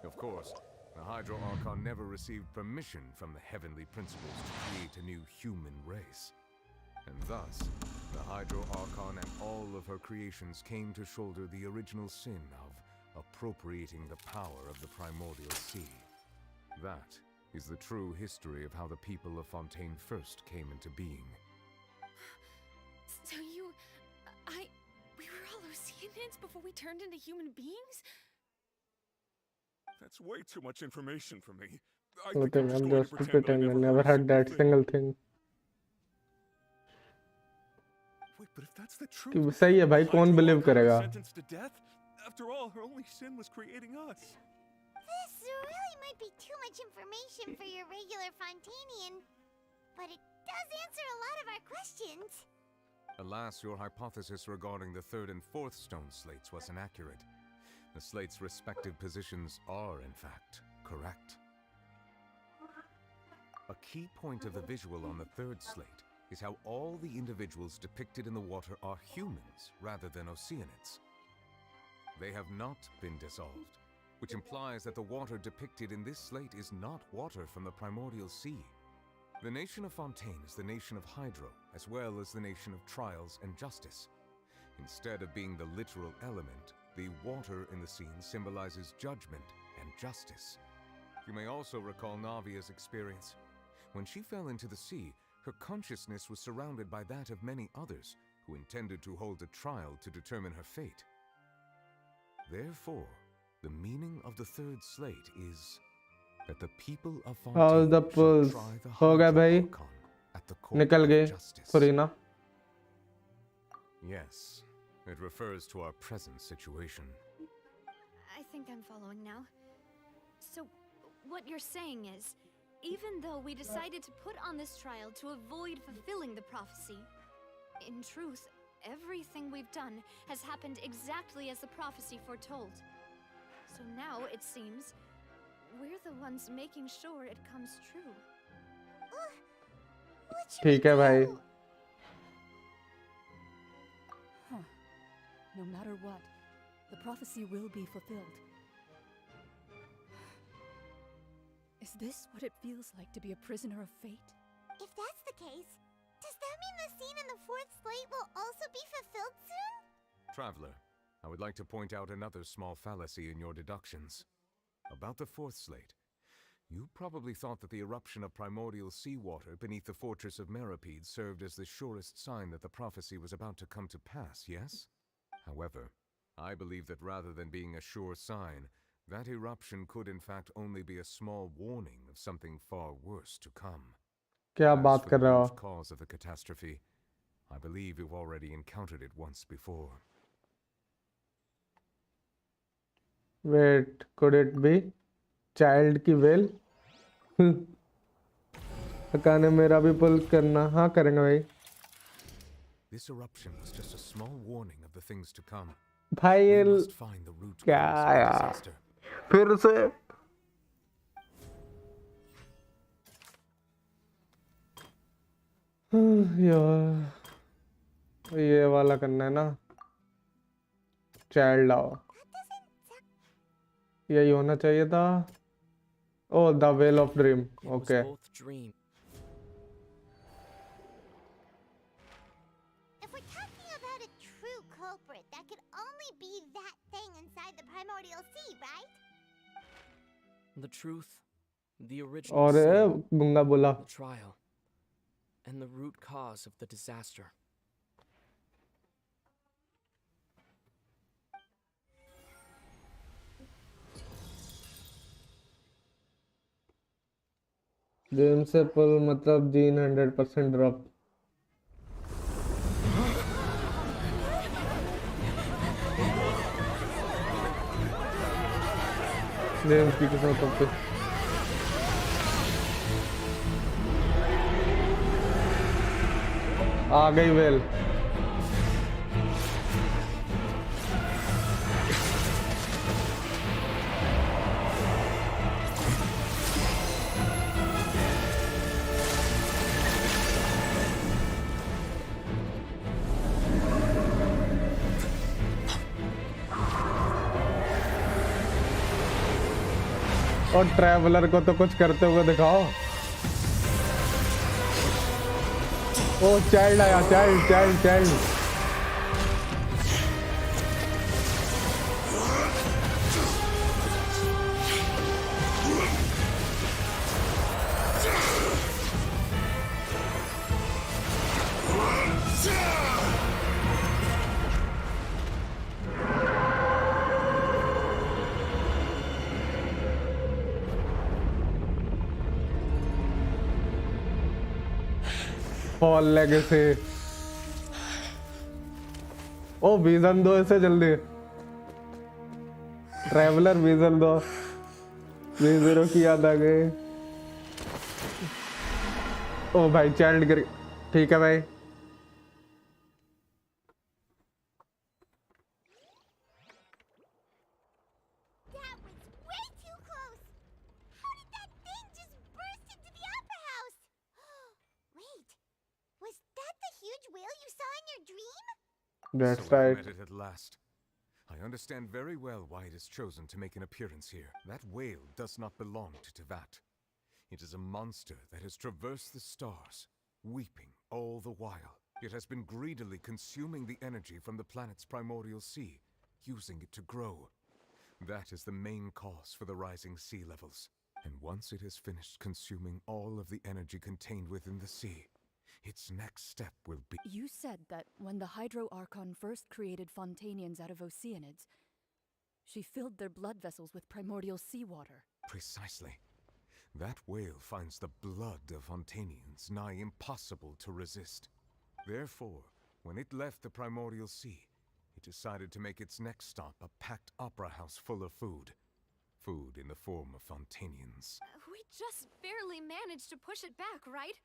Of course, the Hydro Archon never received permission from the heavenly principles to create a new human race. And thus, the Hydro Archon and all of her creations came to shoulder the original sin of appropriating the power of the primordial sea. That is the true history of how the people of Fontaine first came into being. So we were all Oceanids before we turned into human beings? That's way too much information for me. Look, I'm just pretending I never had that single thing. Wait, but if that's the truth, कि सही है भाई, कौन believe करेगा? sentenced to death? After all, her only sin was creating us. This really might be too much information for your regular Fontanian, but it does answer a lot of our questions. Alas, your hypothesis regarding the third and fourth stone slates was inaccurate. The slates' respective positions are, in fact, correct. A key point of the visual on the third slate is how all the individuals depicted in the water are humans rather than Oceanids. They have not been dissolved, which implies that the water depicted in this slate is not water from the primordial sea. The nation of Fontaine is the nation of Hydro, as well as the nation of Trials and Justice. Instead of being the literal element, the water in the scene symbolizes judgment and justice. You may also recall Navia's experience. When she fell into the sea, her consciousness was surrounded by that of many others who intended to hold a trial to determine her fate. Therefore, the meaning of the third slate is that the people of All the Fontaine shall pulls try the हो गए भाई Archon at the court निकल of गए justice. Farina Yes, it refers to our present situation. I think I'm following now. So, what you're saying is, even though we decided to put on this trial to avoid fulfilling the prophecy, in truth, everything we've done has happened exactly as the prophecy foretold. So now, it seems, we're the ones making sure it comes true. ठीक है भाई Huh. No matter what, the prophecy will be fulfilled. Is this what it feels like to be a prisoner of fate? If that's the case, does that mean the scene in the fourth slate will also be fulfilled soon? Traveler, I would like to point out another small fallacy in your deductions. About the fourth slate, you probably thought that the eruption of primordial seawater beneath the fortress of Meripede served as the surest sign that the prophecy was about to come to pass, yes? However, I believe that rather than being a sure sign, that eruption could in fact only be a small warning of something far worse to come. क्या As बात for कर the रहे हो root cause of the catastrophe, I believe you've already encountered it once before. Wait, could it be child की well Akane मेरा भी पुल करना हाँ करेंगे भाई This eruption was just a small warning of the things to come. भाई We ये must find the root क्या cause of the यार disaster. फिर से यार ये वाला करना है ना चाइल्ड आओ यही होना चाहिए था oh the well of dream okay If we're talking about a true culprit, that could only be that thing inside the primordial sea, right? The truth, the original और sin, गुंगा बोला the trial, and the root cause of the disaster. James से पुल मतलब gene 100% drop James की किस्मत पे आ गई well और traveller को तो कुछ करते हुए दिखाओ ओ चाइल्ड आया child child child fall legacy oh vision दो इसे जल्दी ट्रैवलर विजन दो, V0 की याद आ गई। ओ भाई चाइल्ड गिर, ठीक है भाई। That was way too close! How did that thing just burst into the opera house? Wait, was that the huge whale you saw in your dream? That's So right. I've met it at last. I understand very well why it has chosen to make an appearance here. That whale does not belong to Tevat. It is a monster that has traversed the stars, weeping all the while. It has been greedily consuming the energy from the planet's primordial sea, using it to grow. That is the main cause for the rising sea levels. And once it has finished consuming all of the energy contained within the sea, its next step will be... You said that when the Hydro Archon first created Fontanians out of Oceanids, she filled their blood vessels with primordial seawater. Precisely. That whale finds the blood of Fontanians nigh impossible to resist. Therefore, when it left the primordial sea, it decided to make its next stop a packed opera house full of food. Food in the form of Fontanians. We just barely managed to push it back, right?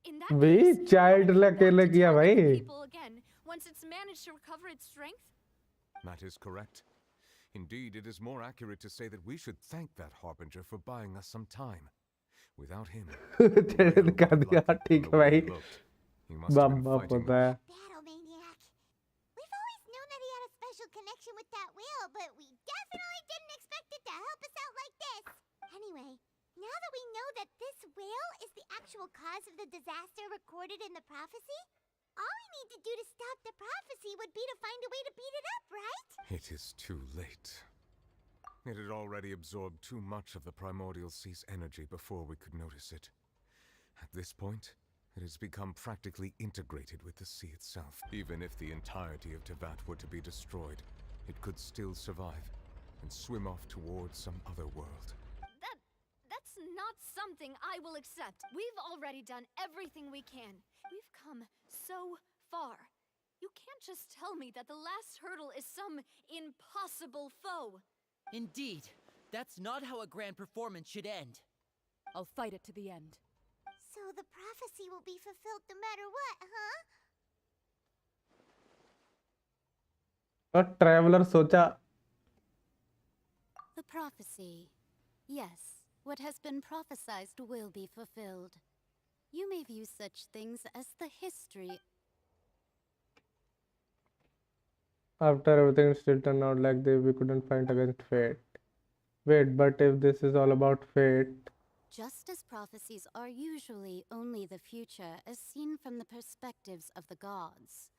In that भाई case, child अकेले किया भाई। people again once it's managed to recover its strength? That is correct. Indeed, it is more accurate to say that we should thank that harbinger for buying us some time. Without him, challenge दिखा दिया, ठीक है भाई। he must have been बाप fighting होता है। Battle Maniac. We've always known that he had a special connection with that whale, but we definitely didn't expect it to help us out like this. Anyway, now that we know that this whale is the actual cause of the disaster recorded in the prophecy, all we need to do to stop the prophecy would be to find a way to beat it up, right? It is too late. It had already absorbed too much of the primordial sea's energy before we could notice it. At this point, it has become practically integrated with the sea itself. Even if the entirety of Tevat were to be destroyed, it could still survive and swim off towards some other world. That's not something I will accept. We've already done everything we can. We've come so far. You can't just tell me that the last hurdle is some impossible foe. Indeed, that's not how a grand performance should end. I'll fight it to the end. So the prophecy will be fulfilled no matter what, huh? और traveller सोचा The prophecy. Yes, what has been prophesied will be fulfilled. You may view such things as the history. after everything still turned out like this, we couldn't fight against fate. Wait, but if this is all about fate, Just as prophecies are usually only the future as seen from the perspectives of the gods,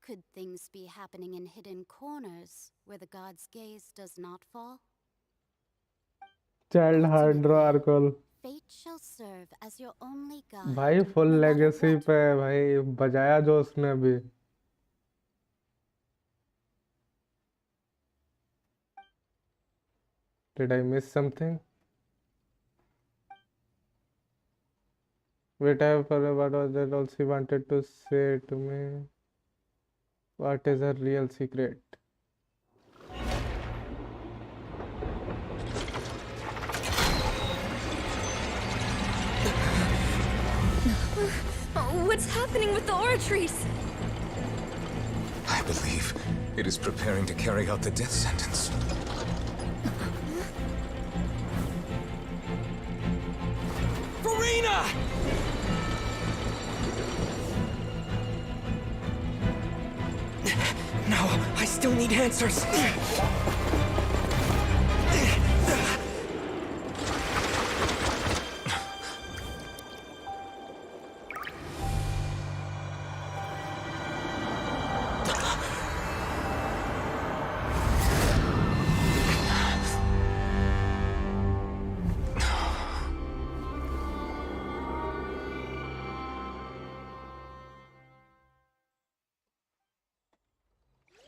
could things be happening in hidden corners where the god's gaze does not fall? Child hydro archon Fate shall serve as your only guide. भाई full legacy पे है भाई, बजाया जो उसने भी। Did I miss something? Wait, I forgot what was that all she wanted to say to me. What is her real secret? What's happening with the oratories? I believe it is preparing to carry out the death sentence. Furina! No, I still need answers.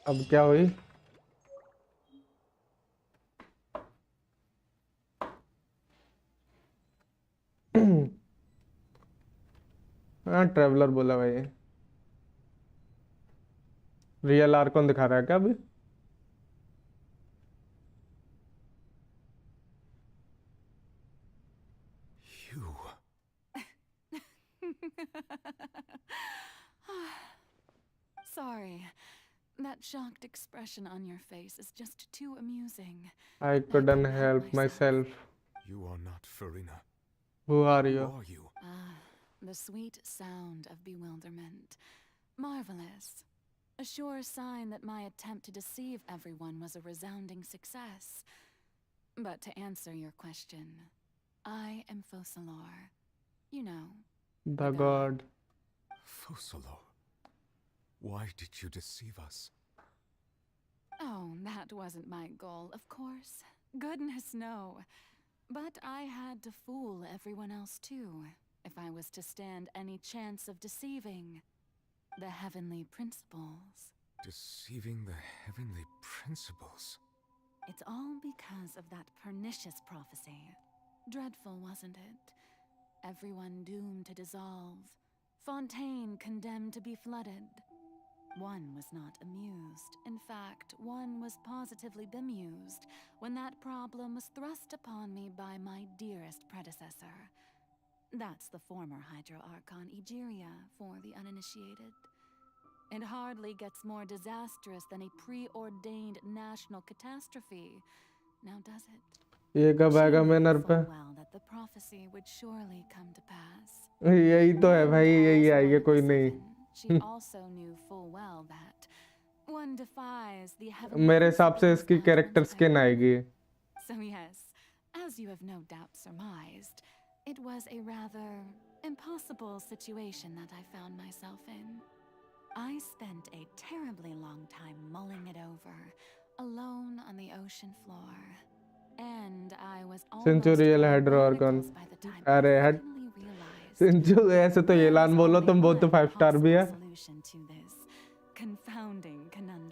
अब क्या हुई? हाँ traveller बोला भाई। Real Arcon दिखा रहा है क्या अभी? Sorry. That shocked expression on your face is just too amusing. I couldn't help myself. You are not Furina. Who are Who you? are you? The sweet sound of bewilderment. Marvelous. A sure sign that my attempt to deceive everyone was a resounding success. But to answer your question, I am Focalor. You know. The god. Focalor. Why did you deceive us? Oh, that wasn't my goal, of course. Goodness, no. But I had to fool everyone else too, if I was to stand any chance of deceiving the heavenly principles. Deceiving the heavenly principles? It's all because of that pernicious prophecy. Dreadful, wasn't it? Everyone doomed to dissolve. Fontaine condemned to be flooded. One was not amused. In fact, one was positively bemused when that problem was thrust upon me by my dearest predecessor. That's the former Hydro Archon Egeria for the uninitiated. It hardly gets more disastrous than a preordained national catastrophe, now does it? ये कब आएगा manner पे? Well, that the prophecy would surely come to pass. यही तो है भाई, यही आएगा, कोई नहीं. She also knew full well that one defies the heavenly मेरे हिसाब से इसकी कैरेक्टर स्किन आएगी. So yes, as you have no doubt surmised, it was a rather impossible situation that I found myself in. I spent a terribly long time mulling it over, alone on the ocean floor. And I was Centurial Hydro Archon. अरे हट. सिंचु ऐसे तो एलान बोलो तुम, बहुत तो 5 star भी है.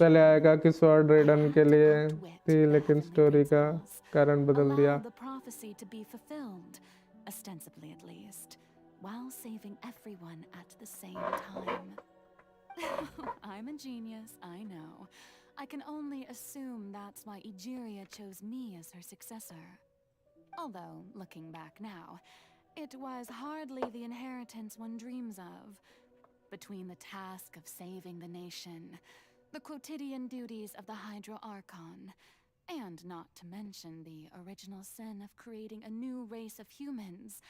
पहले आएगा कि स्वॉर्ड रेडन के लिए थी, लेकिन स्टोरी का कारण बदल दिया. Ostensibly at least, while saving everyone at the same time. I'm a genius, I know. I can only assume that's why Egeria chose me as her successor. Although, looking back now, it was hardly the inheritance one dreams of. Between the task of saving the nation, the quotidian duties of the Hydro Archon, and not to mention the original sin of creating a new race of humans,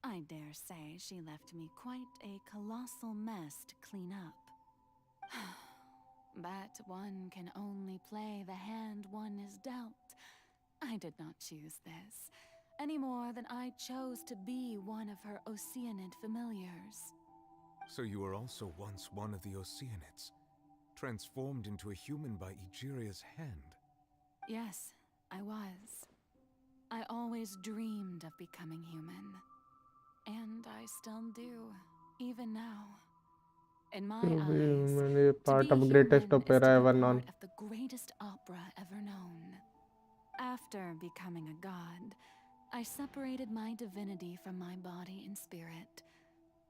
I dare say she left me quite a colossal mess to clean up. But one can only play the hand one is dealt. I did not choose this, any more than I chose to be one of her Oceanid familiars. So you were also once one of the Oceanids, transformed into a human by Egeria's hand? Yes, I was. I always dreamed of becoming human. And I still do, even now. In my eyes, part of greatest opera ever known. Of the greatest opera ever known. After becoming a god, I separated my divinity from my body and spirit,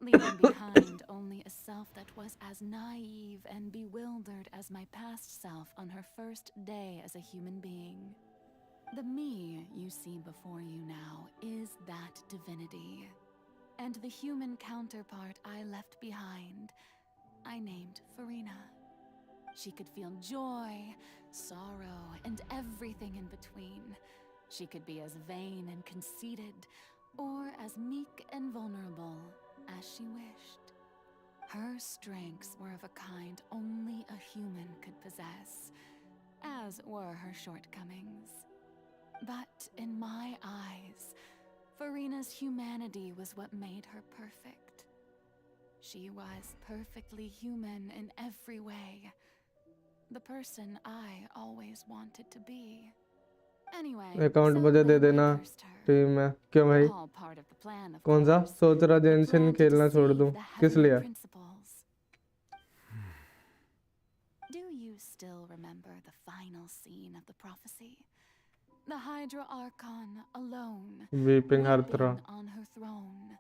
leaving behind only a self that was as naive and bewildered as my past self on her first day as a human being. The me you see before you now is that divinity. And the human counterpart I left behind, I named Furina. She could feel joy, sorrow, and everything in between. She could be as vain and conceited, or as meek and vulnerable as she wished. Her strengths were of a kind only a human could possess, as were her shortcomings. But in my eyes, Furina's humanity was what made her perfect. She was perfectly human in every way. The person I always wanted to be. Anyway, account मुझे दे देना team में. क्यों भाई? कौन सा? सोच रहा जेंशिन खेलना छोड़ दूं. किस लिए? Do you still remember the final scene of the prophecy? The Hydro Archon alone, Weeping Harthra on her throne.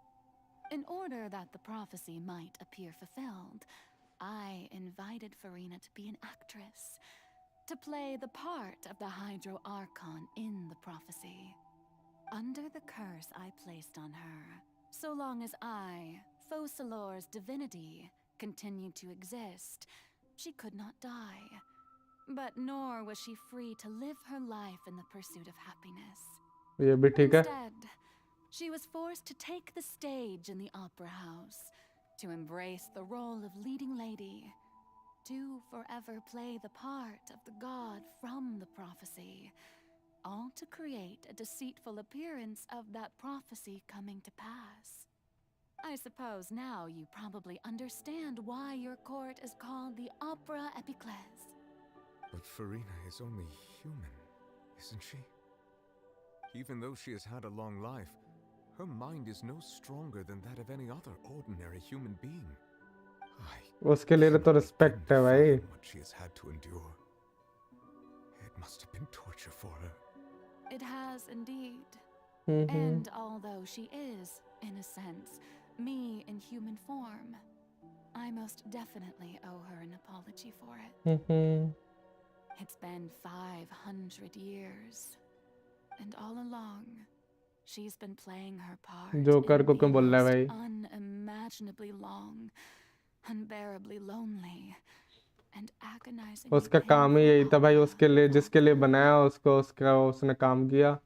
In order that the prophecy might appear fulfilled, I invited Furina to be an actress, to play the part of the Hydro Archon in the prophecy. Under the curse I placed on her, so long as I, Focalor's divinity continued to exist, she could not die. But nor was she free to live her life in the pursuit of happiness. ये भी ठीक है. Instead, she was forced to take the stage in the opera house, to embrace the role of leading lady, to forever play the part of the god from the prophecy, all to create a deceitful appearance of that prophecy coming to pass. I suppose now you probably understand why your court is called the Opera Epiclese. But Furina is only human, isn't she? Even though she has had a long life, her mind is no stronger than that of any other ordinary human being. उसके लिए तो respect है भाई. What she has had to endure. It must have been torture for her. It has indeed. Mhm. And although she is, in a sense, me in human form, I most definitely owe her an apology for it. Mhm. It's been 500 years, and all along, she's been playing her part joker को in क्यों the बोल रहा है most भाई? unimaginably long, unbearably lonely, and agonizing. उसका काम ही यही था भाई, उसके लिए जिसके लिए बनाया उसको, उसका उसने काम किया.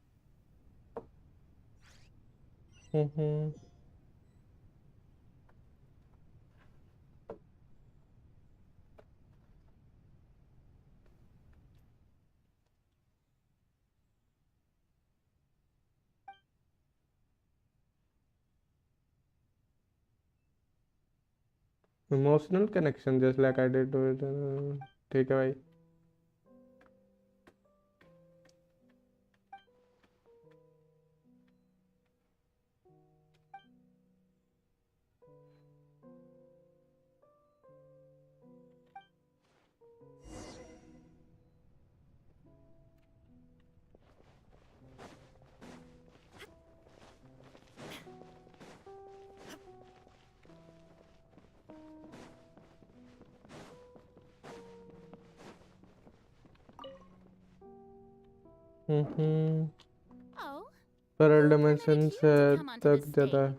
Emotional connection just like I did with ठीक है भाई. Oh, Parallel dimensions तक जाता है.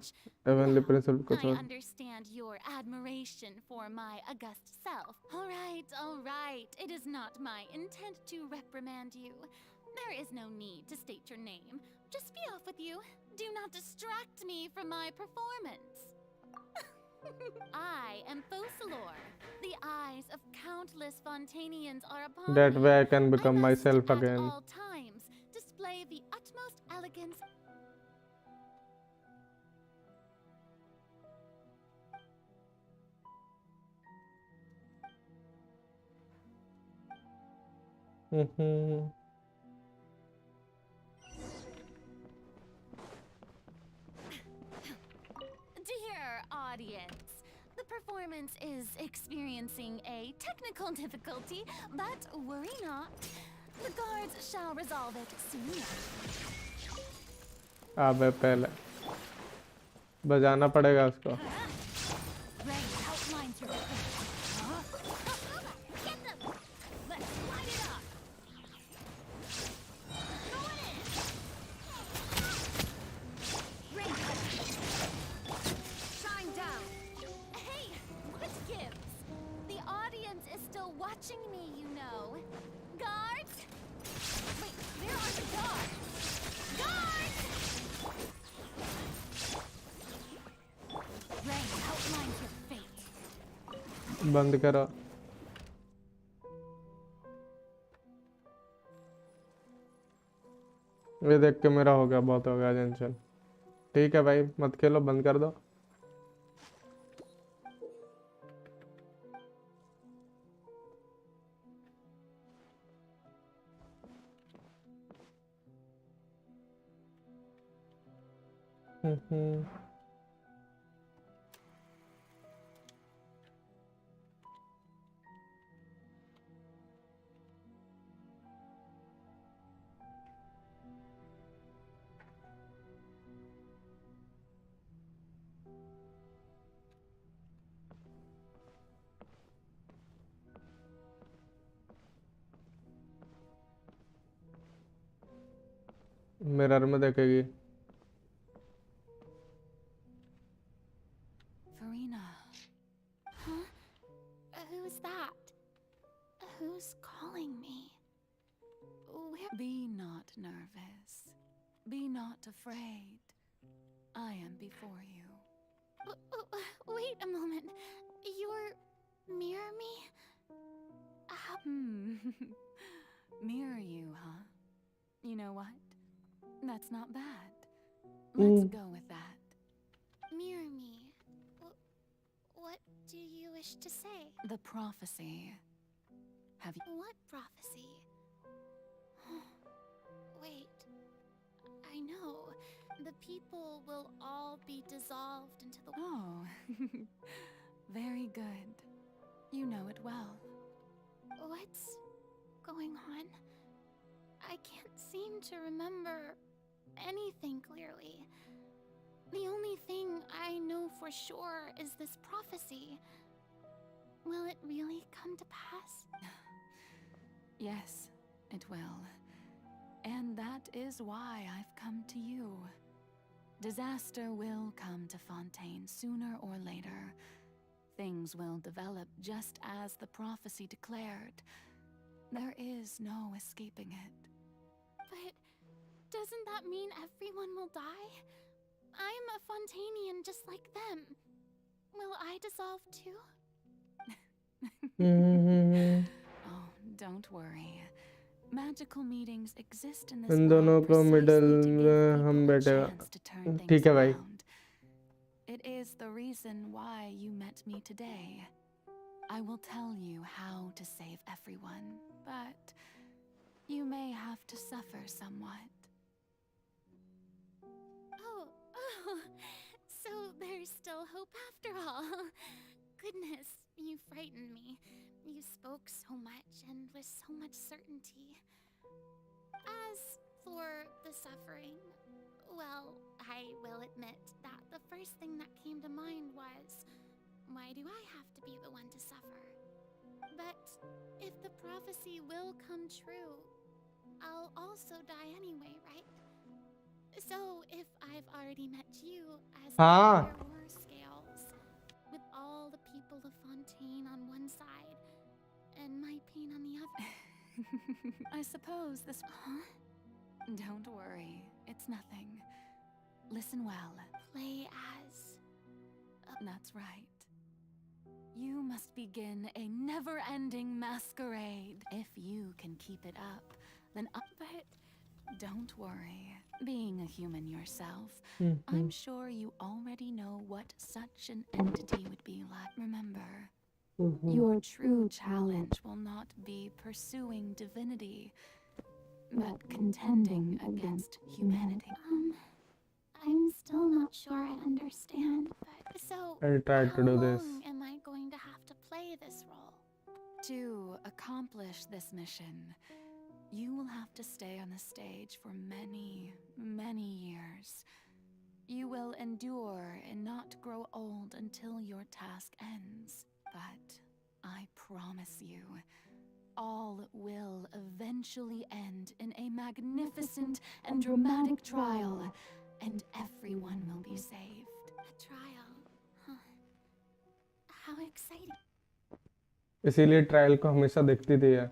Heavenly principle को I छोड़. understand your admiration for my august self. All right. It is not my intent to reprimand you. There is no need to state your name. Just be off with you. Do not distract me from my performance. I am Focalor. The eyes of countless Fontanians are upon That me. way I can I become must myself at again. all times display the utmost elegance. Dear audience, the performance is experiencing a technical difficulty, but worry not. The guards shall resolve it soon. अबे पहले बजाना पड़ेगा उसको. Rain outlines your face. Get them! Let's light it up! Going in! Rain shine down! Hey, what gives? The audience is still watching me, you know. Guards? Wait, where are the guards? Guards! Rain outlines your fate. बंद करो. ये देख के मेरा हो गया, बहुत हो गया टेंशन. ठीक है भाई, मत खेलो, बंद कर दो. मिरर में देखेगी. Furina. Huh? Who's that? Who's calling me? Where? Be not nervous. Be not afraid. I am before you. Wait a moment. You're mirror me? How? Mirror you, huh? You know what? That's not bad. Let's go with that. Mirror me. What do you wish to say? The prophecy. Have you? What prophecy? Wait. I know. The people will all be dissolved into the... Oh. Very good. You know it well. What's going on? I can't seem to remember anything clearly. The only thing I know for sure is this prophecy. Will it really come to pass? Yes, it will. And that is why I've come to you. Disaster will come to Fontaine sooner or later. Things will develop just as the prophecy declared. There is no escaping it. But doesn't that mean everyone will die? I'm a Fontainian just like them. Will I dissolve too? Oh, don't worry. Magical meetings exist in this इन दोनों world को middle precisely to give में हम people a बैठेगा chance to turn things ठीक है भाई around. It is the reason why you met me today. I will tell you how to save everyone, but you may have to suffer somewhat. Oh, so there's still hope after all. Goodness, you frightened me. You spoke so much and with so much certainty. As for the suffering, well, I will admit that the first thing that came to mind was, why do I have to be the one to suffer? But if the prophecy will come true, I'll also die anyway, right? So if I've already met you as हाँ there were scales, with all the people of Fontaine on one side, and my pain on the other. I suppose this... Huh? Don't worry, it's nothing. Listen well. Play as... That's right. You must begin a never-ending masquerade. If you can keep it up, then But don't worry. Being a human yourself, I'm sure you already know what such an entity would be like. Remember, your true challenge will not be pursuing divinity, but contending against humanity. I'm still not sure I understand, but so I'll try to do this. how long am I going to have to play this role? To accomplish this mission, you will have to stay on the stage for many, many years. You will endure and not grow old until your task ends. But I promise you, all will eventually end in a magnificent and dramatic trial, and everyone will be saved. A trial, huh? How exciting. इसीलिए trial को हमेशा देखती थी यार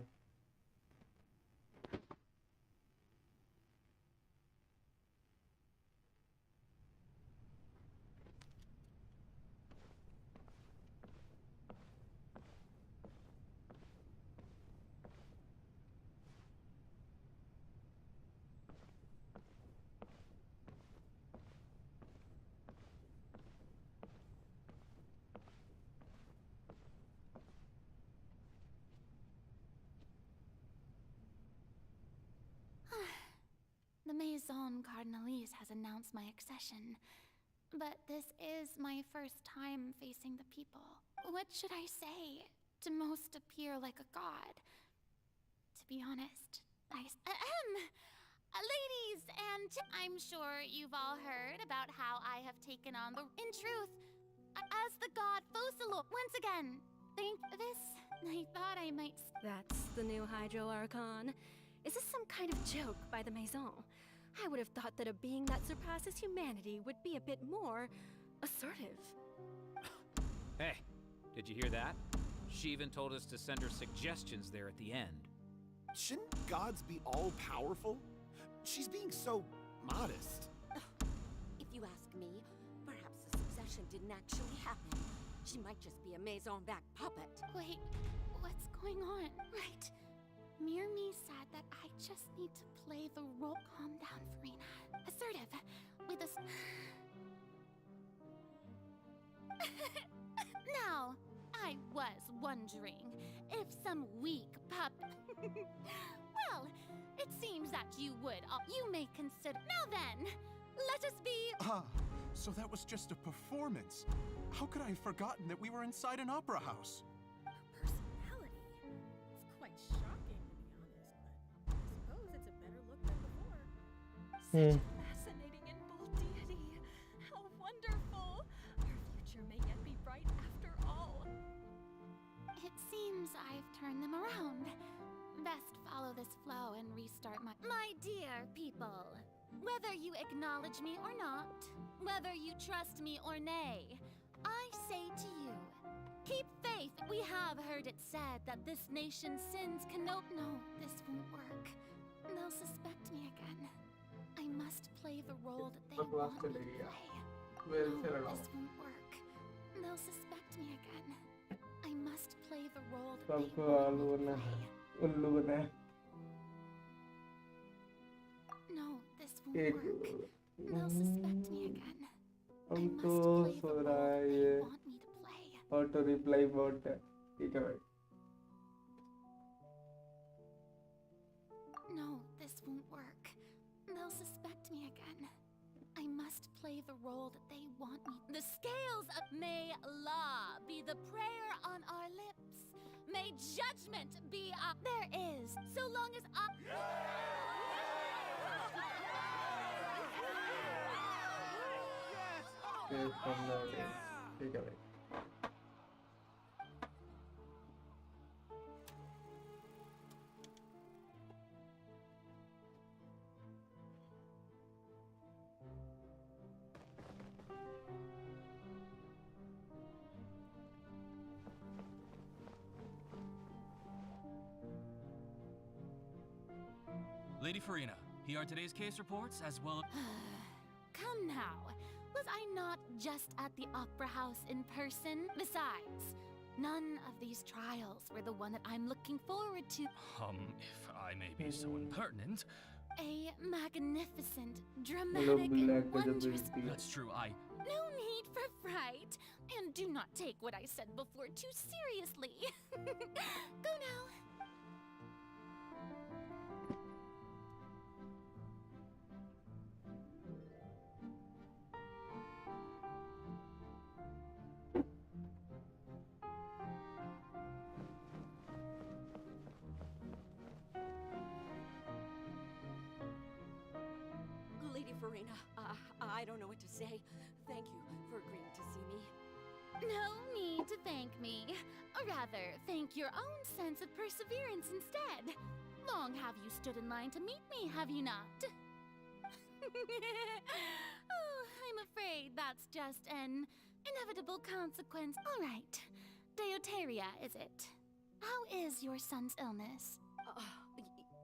The Maison Cardinalise has announced my accession, but this is my first time facing the people. What should I say to most appear like a god? To be honest, ladies, and I'm sure you've all heard about how I have taken on the... In truth, as the god Focalor, once again, think this, I thought I might... That's the new Hydro Archon. Is this some kind of joke by the Maison? I would have thought that a being that surpasses humanity would be a bit more assertive. Hey, did you hear that? She even told us to send her suggestions there at the end. Shouldn't gods be all-powerful? She's being so modest. If you ask me, perhaps the succession didn't actually happen. She might just be a maison back puppet. Wait, what's going on? Right. Mirmi said that I just need to play the role. Calm down, Furina. Assertive. With a... Now, I was wondering if some weak pup... Well, it seems that you would. You may consider... Now then, let us be... Ah, so that was just a performance. How could I have forgotten that we were inside an opera house? Personality? It's quite shocking, to be honest, but I suppose it's a better look than before. Such a fascinating and bold deity. How wonderful! Our future may yet be bright after all. It seems I've turned them around. Best follow this flow and restart my... My dear people, whether you acknowledge me or not, whether you trust me or nay, I say to you, keep faith. We have heard it said that this nation's sins can no, this won't work. They'll suspect me again. I must play the role that they want me to play. No, this won't work. They'll suspect me again. I must play the role that they want me to play. No, this won't work. They'll suspect me again. I must play the role that they want me to play. Auto reply bot है ठीक है भाई No, this won't work. They'll suspect me again. I must play the role that they want me. The scales of may law be the prayer on our lips. May judgment be up. There is, so long as I... ठीक है भाई Lady Furina, here are today's case reports as well. Come now. Was I not just at the Opera House in person? Besides, none of these trials were the one that I'm looking forward to. If I may be so impertinent. A magnificent, dramatic, and wondrous... That's true, No need for fright. And do not take what I said before too seriously. Go now. Lady Furina, I don't know what to say. Thank you for agreeing to see me. No need to thank me. Or rather, thank your own sense of perseverance instead. Long have you stood in line to meet me, have you not? Oh, I'm afraid that's just an inevitable consequence. All right. Deuteria, is it? How is your son's illness?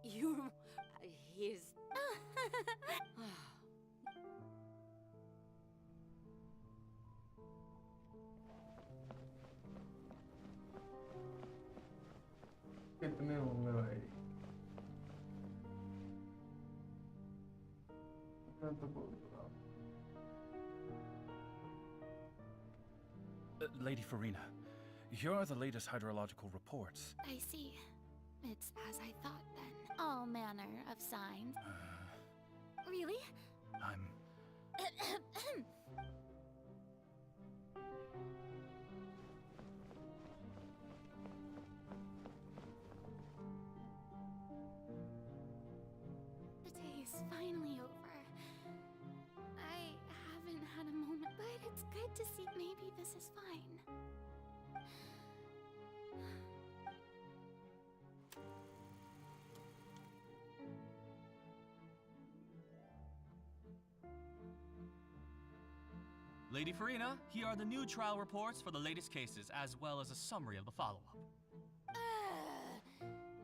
His... कितने होंगे भाई मैं तो बोल रहा Lady Furina, here are the latest hydrological reports. I see. It's as I thought then. All manner of signs. Really? I'm... The day is finally over. I haven't had a moment, but it's good to see. Maybe this is fine. Lady Furina, here are the new trial reports for the latest cases, as well as a summary of the follow-up.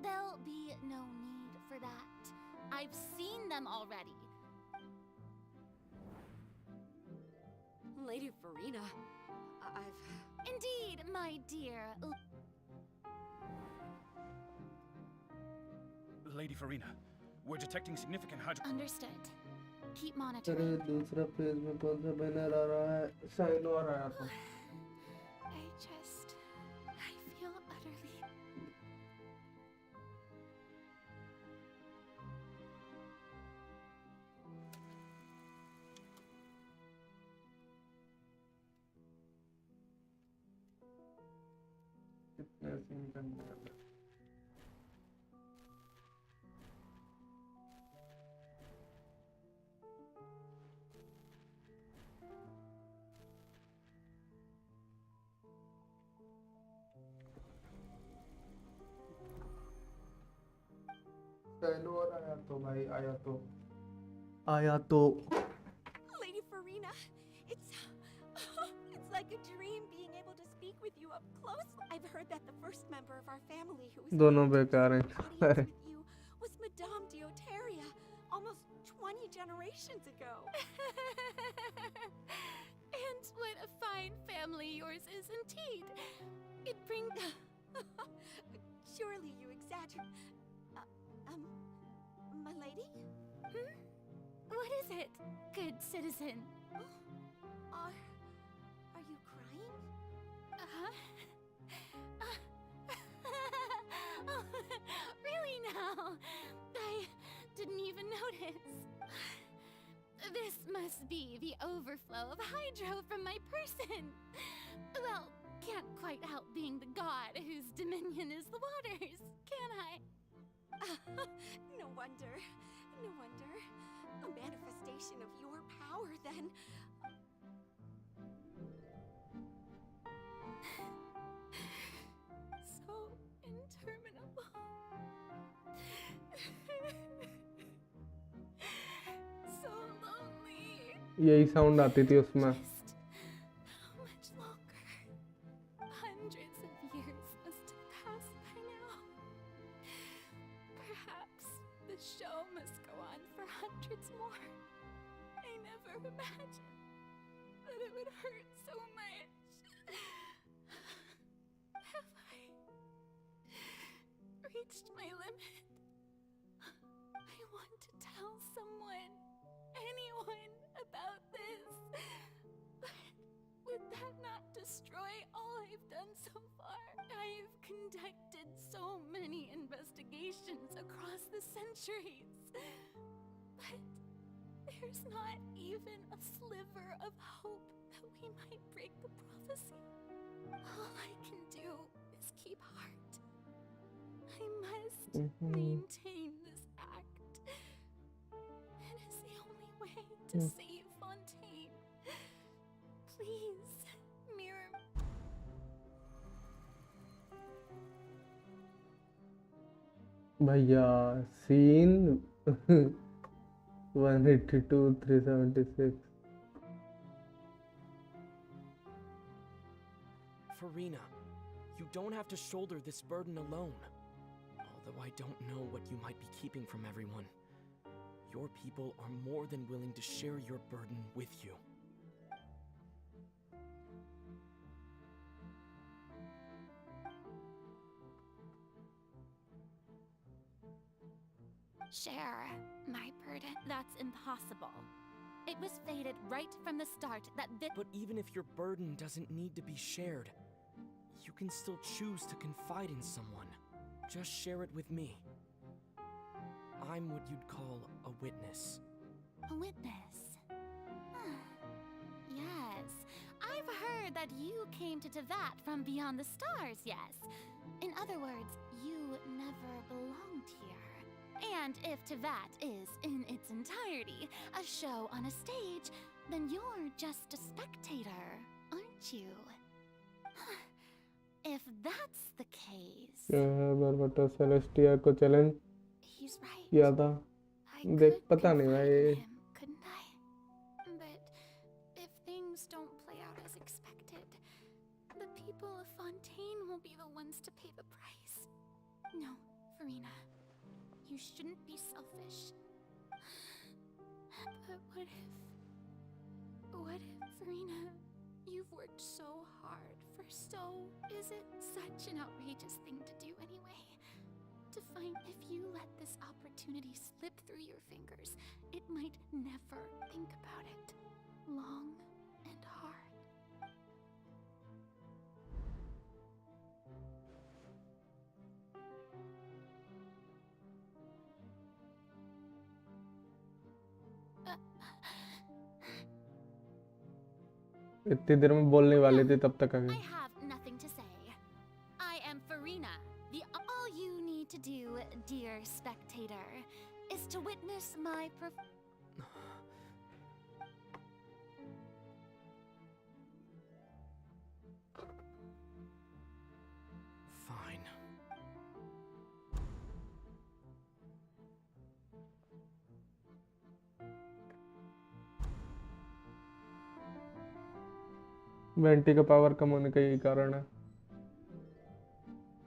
There'll be no need for that. I've seen them already. Lady Furina, I've... Indeed, my dear. Lady Furina, we're detecting significant hydro... Understood. Keep अरे monitoring. दूसरा page में कौन सा banner आ रहा है? Sign और आया था। I feel utterly... कितने सीन करने हैं? साइन और आया तो भाई आया तो Lady Furina, it's like a dream being able to speak with you up close. I've heard that the first member of our family who was दोनों बेकार हैं। अरे with you was Madame Deoteria, almost 20 generations ago. And what a fine family yours is indeed. It brings... Surely you exaggerate. My lady? What is it, good citizen? Are you crying? Oh, really now? I didn't even notice. This must be the overflow of hydro from my person. Well, can't quite help being the god whose dominion is the waters, can I? No wonder. No wonder. A manifestation of your power, then. So interminable. So lonely. यही sound आती थी उसमें। How much longer? Hundreds of years must have passed by now. Perhaps the show must go on for hundreds more. I never imagined that it would hurt so much. Have I reached my limit? I want to tell someone, anyone, about this. But would that not destroy all I've done so far? I've conducted so many investigations across the centuries. But there's not even a sliver of hope that we might break the prophecy. All I can do is keep heart. I must maintain this act. It is the only way to save Fontaine. Please, mirror. भैया scene 182 376 Furina, you don't have to shoulder this burden alone. Although I don't know what you might be keeping from everyone. Your people are more than willing to share your burden with you. Share my burden. That's impossible. It was fated right from the start that this... But even if your burden doesn't need to be shared, you can still choose to confide in someone. Just share it with me. I'm what you'd call a witness. A witness? Yes. I've heard that you came to Tevat from beyond the stars, yes. In other words, you never belonged here. And if Tevat is, in its entirety, a show on a stage, then you're just a spectator, aren't you? If that's the case... Barbatos Celestia को challenge किया था देख पता नहीं भाई Couldn't I? But if things don't play people of Fontaine will be the ones to pay the price. No, Furina. You shouldn't be selfish. But what if, Furina, you've worked so hard for so... Is it such an outrageous thing to do anyway? To find if you let this opportunity slip through your fingers, it might never think about it. Long and hard. इतनी देर में बोलने वाली थी तब तक आ I गई. have nothing to say. I am Furina. All you need to do, dear spectator, is to witness my Fine. Vanity का power कम होने का यही कारण है.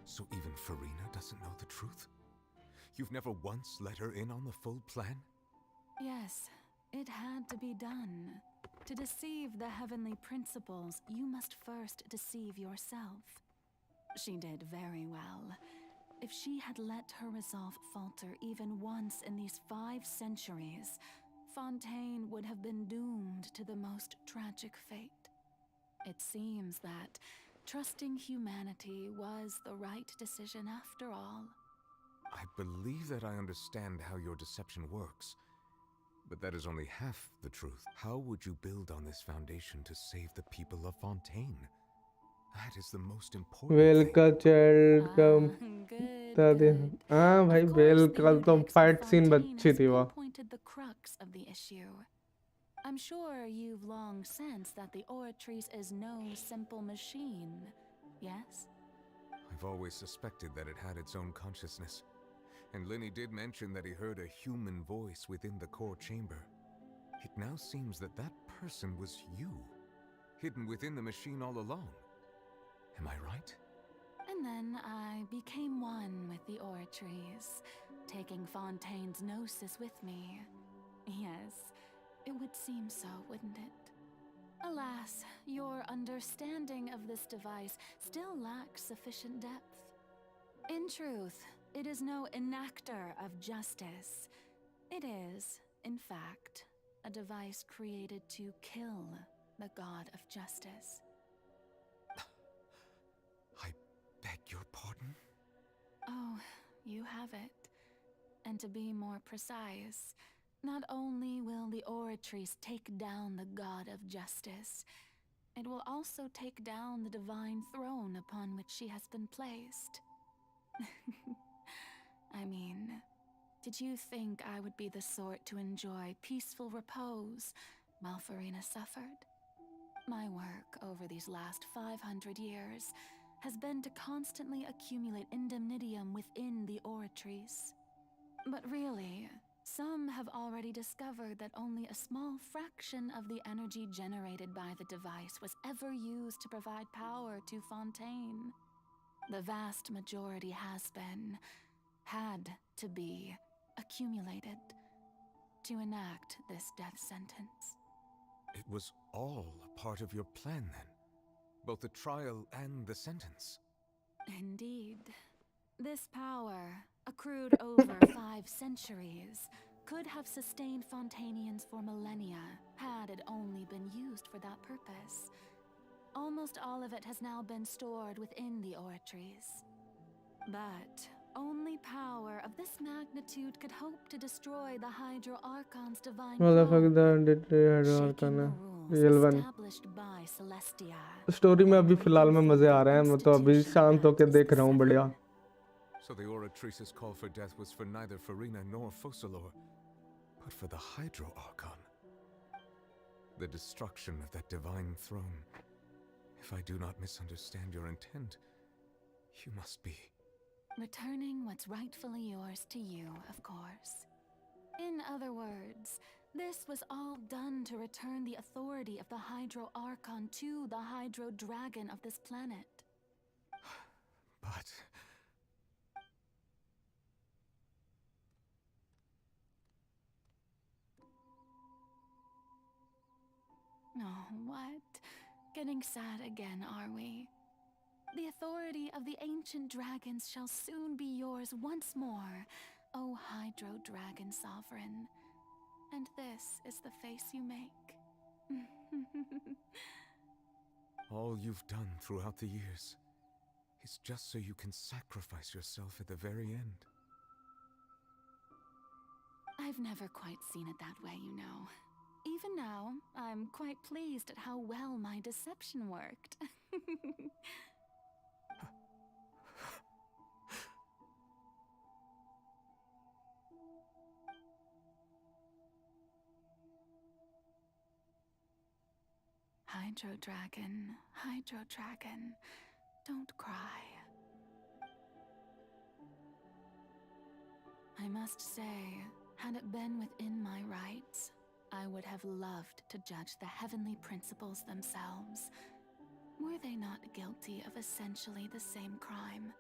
So even Furina doesn't know the truth? You've never once let her in on the full plan? Yes, it had to be done. To deceive the heavenly principles, you must first deceive yourself. She did very well. If she had let her resolve falter even once in these 5 centuries, Fontaine would have been doomed to the most tragic fate. It seems that trusting humanity was the right decision after all. I believe that I understand how your deception works, but that is only half the truth. How would you build on this foundation to save the people of Fontaine? That is the most important well thing. का chat हाँ भाई well का तो fight scene अच्छी थी वो. Pointed the crux of the issue. I'm sure you've long sensed that the Oratrice is no simple machine, yes? I've always suspected that it had its own consciousness. And Linny did mention that he heard a human voice within the core chamber. It now seems that that person was you, hidden within the machine all along. Am I right? And then I became one with the Oratrice, taking Fontaine's gnosis with me. Yes, it would seem so, wouldn't it? Alas, your understanding of this device still lacks sufficient depth. In truth, it is no enactor of justice. It is, in fact, a device created to kill the god of justice. I beg your pardon? Oh, you have it. And to be more precise, not only will the Oratrice take down the god of justice, it will also take down the divine throne upon which she has been placed. I mean, did you think I would be the sort to enjoy peaceful repose while Furina suffered? My work over these last 500 years has been to constantly accumulate indemnitium within the Oratrice. But really, some have already discovered that only a small fraction of the energy generated by the device was ever used to provide power to Fontaine. The vast majority had to be accumulated to enact this death sentence. It was all a part of your plan then? Both the trial and the sentence? Indeed. This power, accrued over 5 centuries, could have sustained Fontainians for millennia had it only been used for that purpose. Almost all of it has now been stored within the Oratrice. But only power of this magnitude could hope to destroy the Hydro Archon's divine real one established by Celestia. Story में अभी फिलहाल में मजे आ रहे हैं. मैं तो अभी शांत होके देख रहा हूँ. बढ़िया. So the Oratrice's call for death was for neither Furina nor Focalor, but for the Hydro Archon. The destruction of that divine throne. If I do not misunderstand your intent, you must be... Returning what's rightfully yours to you, of course. In other words, this was all done to return the authority of the Hydro Archon to the Hydro Dragon of this planet. But Oh, what? Getting sad again, are we? The authority of the ancient dragons shall soon be yours once more, O Hydro Dragon Sovereign. And this is the face you make. all you've done throughout the years is just so you can sacrifice yourself at the very end. I've never quite seen it that way, you know. Even now, I'm quite pleased at how well my deception worked. Hydro Dragon, don't cry. I must say, had it been within my rights, I would have loved to judge the heavenly principles themselves. Were they not guilty of essentially the same crime?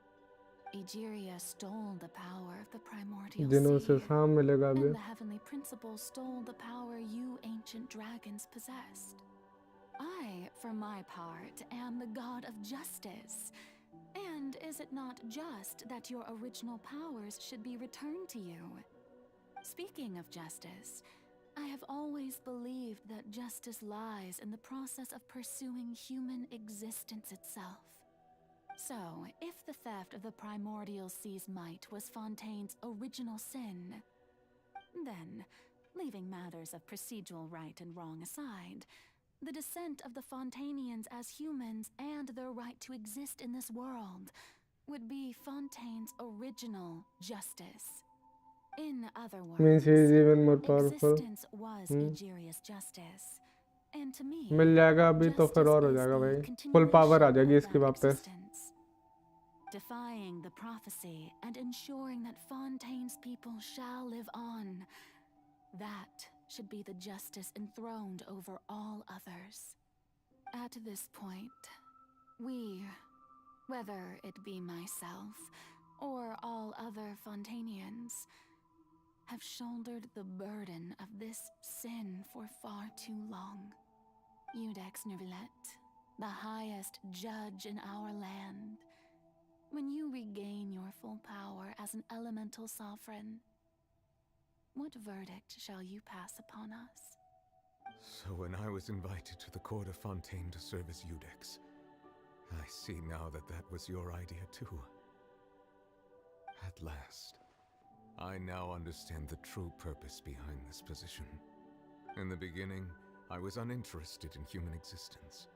Egeria stole the power of the primordial जिन्हों से sea, साम मिलेगा भी and the heavenly principles stole the power you ancient dragons possessed. I, for my part, am the god of justice. And is it not just that your original powers should be returned to you? Speaking of justice, I have always believed that justice lies in the process of pursuing human existence itself. So, if the theft of the primordial sea's might was Fontaine's original sin, then, leaving matters of procedural right and wrong aside, the descent of the Fontanians as humans and their right to exist in this world would be Fontaine's original justice. In other words, means he is even more powerful. existence was Egeria's justice. And to me, मिल जाएगा अभी तो फिर और हो जाएगा भाई, full power आ जाएगी इसकी वापस. defying the prophecy and ensuring that Fontaine's people shall live on. That should be the justice enthroned over all others. At this point, we, whether it be myself or all other Fontanians, have shouldered the burden of this sin for far too long. Iudex Nervillet, the highest judge in our land, when you regain your full power as an elemental sovereign, what verdict shall you pass upon us? So when I was invited to the court of Fontaine to serve as Iudex, I see now that that was your idea too. At last, I now understand the true purpose behind this position. In the beginning, I was uninterested in human existence.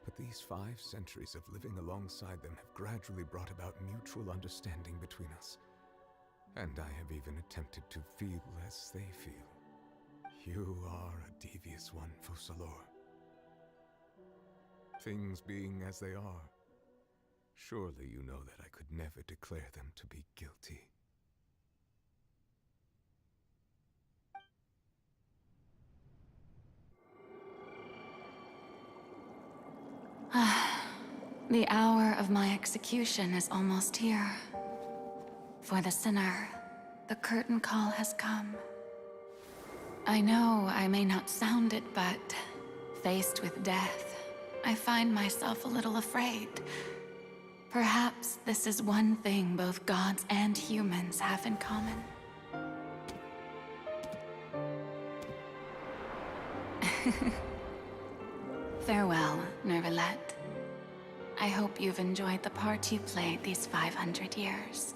But these 5 centuries of living alongside them have gradually brought about mutual understanding between us. And I have even attempted to feel as they feel. You are a devious one, Fussalor. Things being as they are, surely you know that I could never declare them to be guilty. The hour of my execution is almost here. For the sinner, the curtain call has come. I know I may not sound it, but faced with death, I find myself a little afraid. Perhaps this is one thing both gods and humans have in common. Farewell, Nervillet. I hope you've enjoyed the part you played these 500 years.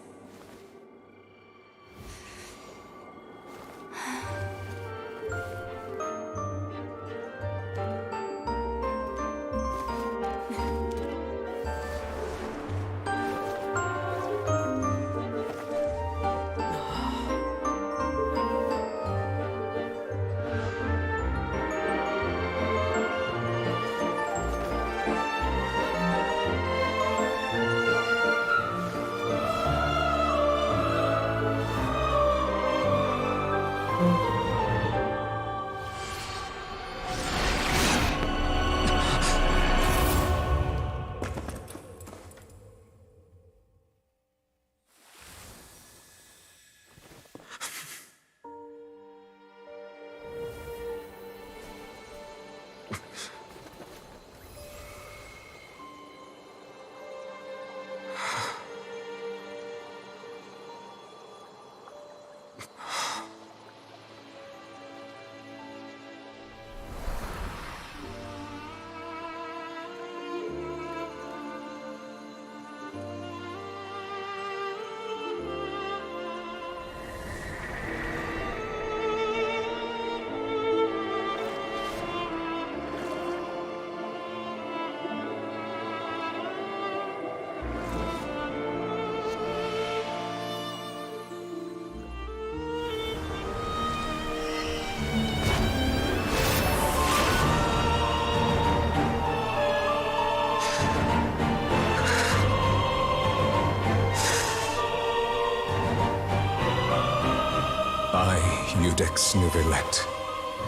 Judex Nouvellette,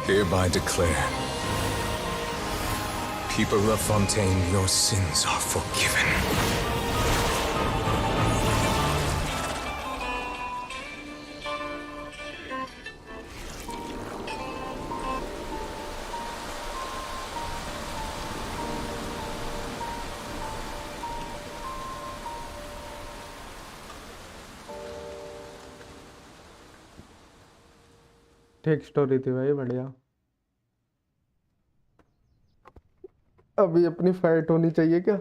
hereby declare, people of Fontaine, your sins are forgiven. ठीक story थी भाई, बढ़िया। अभी अपनी fight होनी चाहिए क्या?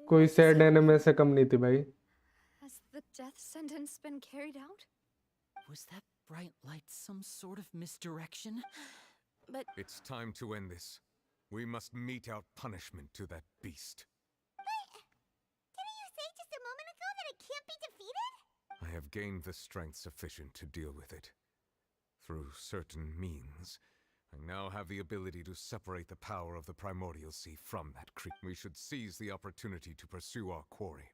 कोई सैड एनिमे से कम नहीं थी भाई। Has the death sentence been carried out? Was that bright light some sort of misdirection? But It's time to end this. We must mete out punishment to that beast. Didn't you say just a moment ago that it can't be defeated? I have gained the strength sufficient to deal with it. Through certain means, I now have the ability to separate the power of the primordial sea from that creature. We should seize the opportunity to pursue our quarry.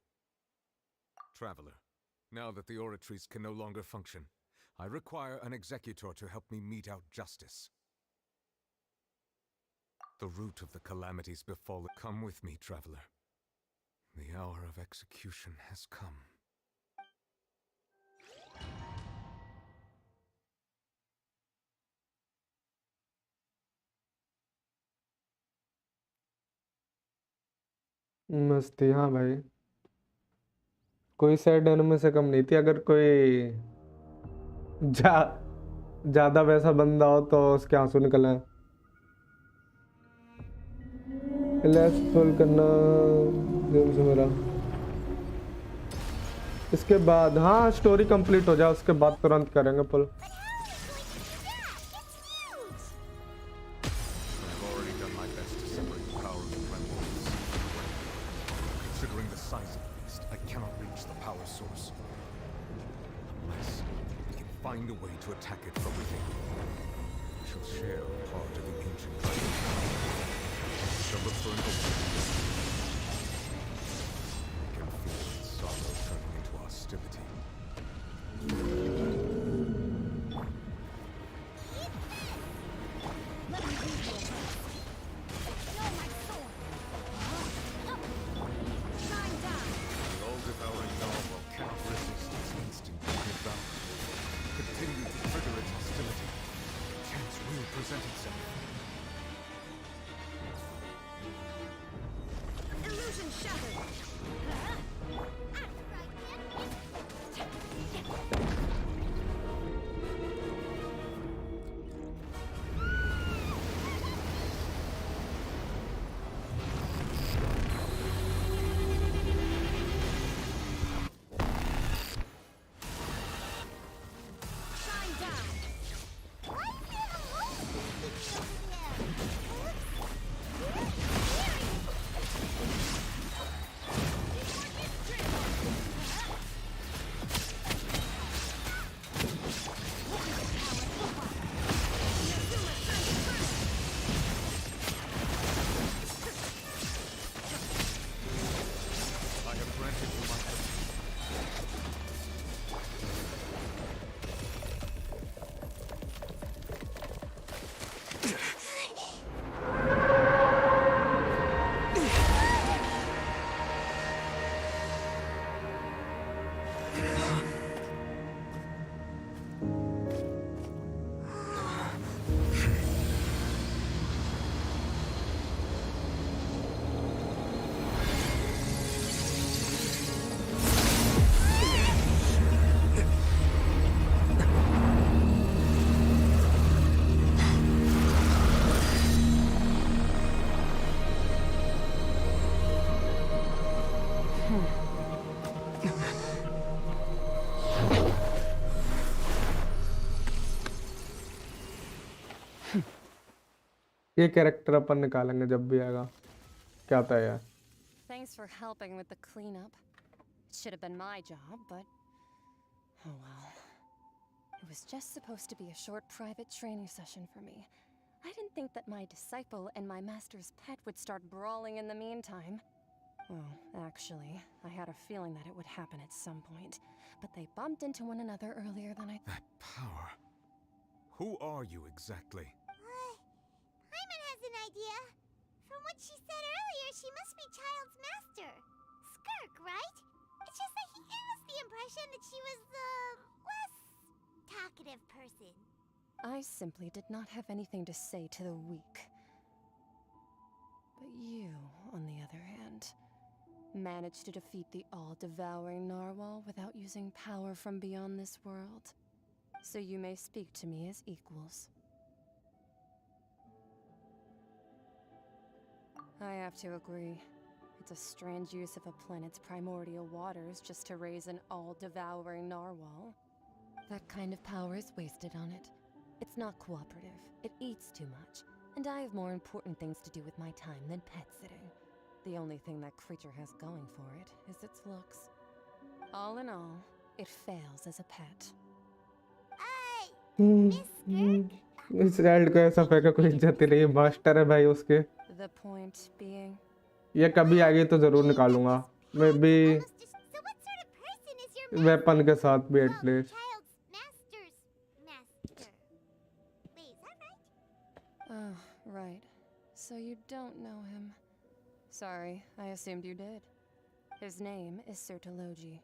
Traveler, now that the oratories can no longer function, I require an executor to help me mete out justice. The root of the calamities befallen. Come with me, traveler. The hour of execution has come. मस्ती, हाँ भाई। कोई sad anime से कम नहीं थी। अगर कोई ज्यादा वैसा बंदा हो तो उसके आंसू निकल आए। लेट्स फुल करना गेम से मेरा। इसके बाद हाँ स्टोरी कंप्लीट हो जाए उसके बाद तुरंत करेंगे पुल। I've already done my best to separate the power of the primordial sea. Considering the size of the beast, I cannot reach the power source. Unless we can find a way to attack it from within. We shall share a part of the ancient tradition. We shall look for an opening. I can feel its sorrow turning into hostility. The all-devouring narwhal cannot resist its instinct to devour. Continue to trigger its hostility. Chance will present itself. Illusion shattered. Shine down. Why is there a motion speaking over there? I have granted you my permission. ये character अपन निकालेंगे जब भी आएगा। क्या था यार? Thanks for helping with the cleanup. It should have been my job, but oh well. It was just supposed to be a short private training session for me. I didn't think that my disciple and my master's pet would start brawling in the meantime. Well, actually, I had a feeling that it would happen at some point, but they bumped into one another earlier than I That power. Who are you exactly? Paimon has an idea. From what she said earlier, she must be Child's master. Skirk, right? It's just that he gave us the impression that she was the less talkative person. I simply did not have anything to say to the weak. But you, on the other hand, managed to defeat the all-devouring narwhal without using power from beyond this world. So you may speak to me as equals. I have to agree. It's a strange use of a planet's primordial waters just to raise an all-devouring narwhal. That kind of power is wasted on it. It's not cooperative, it eats too much, and I have more important things to do with my time than pet sitting. The only thing that creature has going for it is its looks. All in all, it fails as a pet. इस child को ऐसा फेंका कोई इज्जत ही नहीं, master है भाई उसके। The point being, ये कभी आगे तो जरूर निकालूंगा मैं भी, वेपन के साथ भी at least. Oh, right. So you don't know him. Sorry, I assumed you did. His name is Sertologi.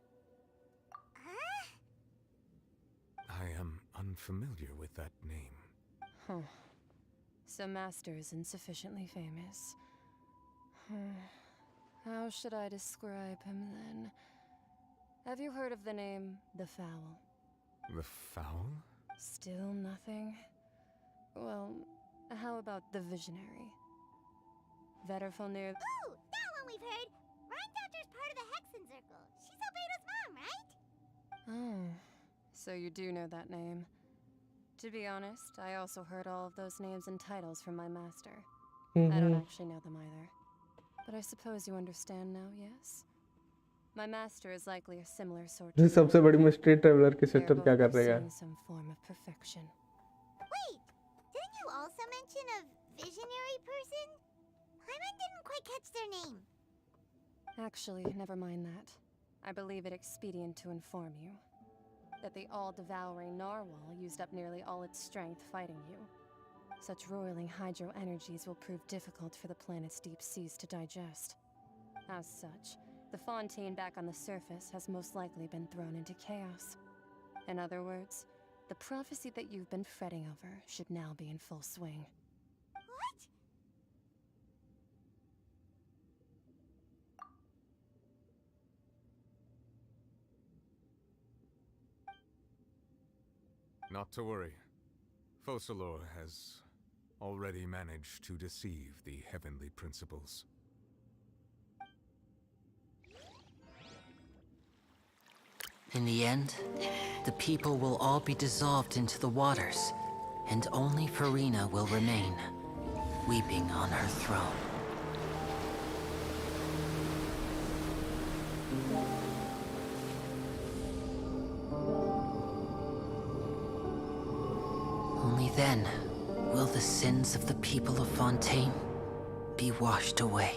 I am unfamiliar with that name. Huh. So Master is insufficiently famous. How should I describe him then? Have you heard of the name The Fowl? The Fowl? Still nothing? Well, how about the Visionary? Veterfalnir. Ooh, that one we've heard. Rhine part of the Hexen Circle. She's Albedo's mom, right? Oh, so you do know that name. To be honest, I also heard all of those names and titles from my master. I don't actually know them either. But I suppose you understand now, yes? My master is likely a similar sort of... सबसे बड़ी mystery traveller की sister क्या कर रही है? Some form of perfection. Wait, didn't you also mention a visionary person? Paimon didn't quite catch their name. Actually, never mind that. I believe it expedient to inform you that the all-devouring narwhal used up nearly all its strength fighting you. Such roiling hydro energies will prove difficult for the planet's deep seas to digest. As such, the fontaine back on the surface has most likely been thrown into chaos. In other words, the prophecy that you've been fretting over should now be in full swing. What? Not to worry. Focalor has already managed to deceive the heavenly principles. In the end, the people will all be dissolved into the waters, and only Furina will remain, weeping on her throne. Only then will the sins of the people of Fontaine be washed away.